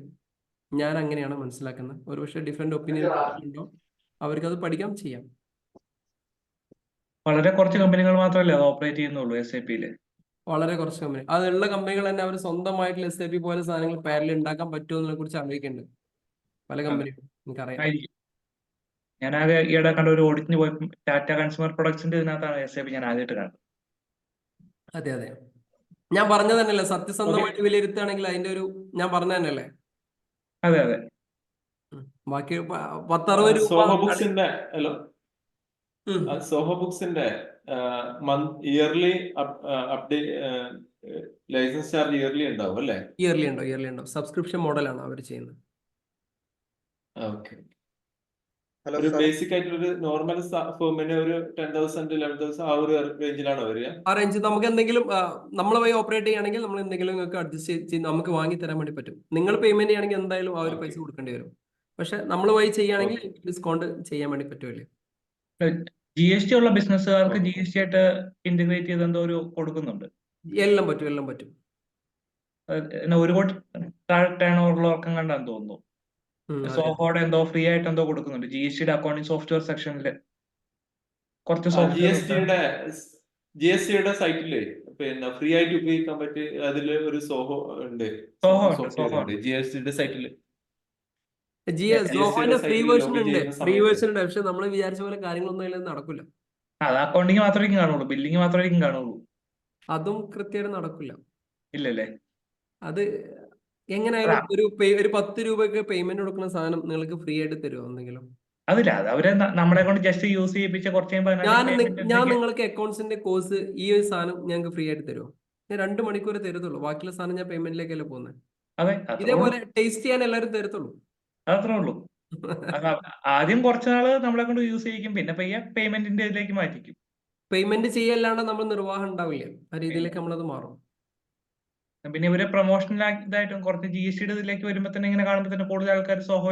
ഞാൻ അങ്ങനെയാണ് മനസ്സിലാക്കുന്നത്. ഒരുപക്ഷെ ഡിഫറെന്റ് ഒപ്പീനിയൻ ഉണ്ടോ, അവർക്ക് അത് പഠിക്കാം, ചെയ്യാം. വളരെ കുറച്ച് കമ്പനികൾ മാത്രമല്ലേ അത് ഓപ്പറേറ്റ് ചെയ്യുന്നുള്ളൂ SAPയില്. വളരെ കുറച്ച് കമ്പനി, അതുള്ള കമ്പനികൾ തന്നെ അവർ സ്വന്തമായിട്ടുള്ള SAP പോലെ സാധനങ്ങൾ പാരലൽ ഉണ്ടാക്കാൻ പറ്റുമോ എന്നതിനെ കുറിച്ച് ആലോചിക്കുന്നുണ്ട് പല കമ്പനികളും. എനിക്കറിയാം. ഞാൻ ആകെ ഈയിടെ കണ്ട ഒരു ഓഡിറ്റിന് പോയപ്പോൾ ടാറ്റ കൺസ്യൂമർ പ്രൊഡക്ട്സിന്റെ ഇതിനകത്താണ് SAP ഞാൻ ആദ്യമായിട്ട് കാണുന്നത്. അതെ അതെ, ഞാൻ പറഞ്ഞത് തന്നെയല്ലേ, സത്യസന്ധമായിട്ട് വിലയിരുത്തുകയാണെങ്കിൽ അതിന്റെ ഒരു ഞാൻ പറഞ്ഞ തന്നെയല്ലേ. അതെ അതെ, ബാക്കി 10-60 രൂപ സോഹോ ബുക്സിന്റെ സോഹോ ബുക്സിന്റെ ഇയർലി ലൈസൻസ് ചാർജ് ഇയർലി ഉണ്ടാവും അല്ലേ? ഇയർലി ഉണ്ടാവും. സബ്സ്ക്രിപ്ഷൻ മോഡലാണ് അവർ ചെയ്യുന്നത്. ഓക്കെ. ഒരു ബേസിക് ആയിട്ടുള്ള ഒരു നോർമൽ ഫോമിന് ഒരു 10,000 11,000 ആ ഒരു റേഞ്ചിലാണോ വരിക? ആ റേഞ്ച് നമുക്ക് എന്തെങ്കിലും നമ്മളെ വഴി ഓപ്പറേറ്റ് ചെയ്യുകയാണെങ്കിൽ നമ്മൾ എന്തെങ്കിലും നിങ്ങൾക്ക് അഡ്ജസ്റ്റ് ചെയ്ത് നമുക്ക് വാങ്ങി തരാൻ വേണ്ടി പറ്റും. നിങ്ങൾ പേയ്മെന്റ് ചെയ്യണമെങ്കിൽ എന്തായാലും ആ ഒരു പൈസ കൊടുക്കേണ്ടി വരും. പക്ഷെ നമ്മൾ വഴി ചെയ്യുകയാണെങ്കിൽ ഡിസ്കൗണ്ട് ചെയ്യാൻ വേണ്ടി പറ്റുമല്ലേ. GST ഉള്ള ബിസിനസ്സുകാർക്ക് GST ആയിട്ട് ഇന്റഗ്രേറ്റ് ചെയ്ത് എന്തോ ഒരു കൊടുക്കുന്നുണ്ട്. എല്ലാം പറ്റും. ഒരു കോടി താഴെ ടേൺ ഓവറുള്ളവർക്കും കണ്ടാന്ന് തോന്നുന്നു. സോഹോടെ എന്തോ ഫ്രീ ആയിട്ട് എന്തോ കൊടുക്കുന്നുണ്ട് GSTയുടെ അക്കൗണ്ടിങ് സോഫ്റ്റ്വെയർ സെക്ഷനിൽ കുറച്ച് GSTയുടെ സൈറ്റില് പിന്നെ ഫ്രീ ആയിട്ട് ഉപയോഗിക്കാൻ പറ്റി അതില് ഒരു സോഹോ ഉണ്ട്. GSTയുടെ സൈറ്റില് സോഹോന്റെ ഫ്രീ വേർഷൻ ഉണ്ട്. പക്ഷെ നമ്മൾ വിചാരിച്ച പോലെ കാര്യങ്ങളൊന്നും അതിൽ നടക്കില്ല. അത് അക്കൗണ്ടിങ് മാത്രമേ കാണുള്ളൂ, ബില്ലിങ് മാത്രമേ കാണുള്ളൂ. അതും കൃത്യമായിട്ട് നടക്കില്ല. ഇല്ലല്ലേ? അത് എങ്ങനെയായാലും ഒരു 10 രൂപയ്ക്ക് പേയ്മെന്റ് കൊടുക്കുന്ന സാധനം നിങ്ങൾക്ക് ഫ്രീ ആയിട്ട് തരുമോ എന്തെങ്കിലും? അതില്ല, അത് അവരെ നമ്മളെ കൊണ്ട് ജസ്റ്റ് യൂസ് ചെയ്യിപ്പിച്ച കുറച്ച് ഞാൻ നിങ്ങൾക്ക് അക്കൗണ്ട്സിന്റെ കോഴ്സ് ഈ ഒരു സാധനം ഞങ്ങൾക്ക് ഫ്രീ ആയിട്ട് തരുമോ? ഞാൻ 2 മണിക്കൂർ തരത്തുള്ളൂ, ബാക്കിയുള്ള സാധനം ഞാൻ പേയ്മെന്റിലേക്കല്ലേ പോകുന്നത്. ഇതേപോലെ ടേസ്റ്റ് ചെയ്യാൻ എല്ലാവരും തരത്തുള്ളൂ. അതത്രേ ഉള്ളൂ. ആദ്യം കുറച്ചുനാള് നമ്മളെ കൊണ്ട് യൂസ് ചെയ്യിക്കും, പിന്നെ പേയ്മെന്റിന്റെ ഇതിലേക്ക് മാറ്റിക്കും. പേയ്മെന്റ് ചെയ്യല്ലാണ്ട് നമ്മൾ നിർവാഹം ഉണ്ടാവില്ല, ആ രീതിയിലേക്ക് നമ്മളത് മാറും. പിന്നെ ഇവരെ പ്രൊമോഷണൽ ഇതായിട്ടും കുറച്ച് GSTയുടെ ഇതിലേക്ക് വരുമ്പോ തന്നെ ഇങ്ങനെ കാണുമ്പോൾ തന്നെ കൂടുതൽ ആൾക്കാർ സോഹോ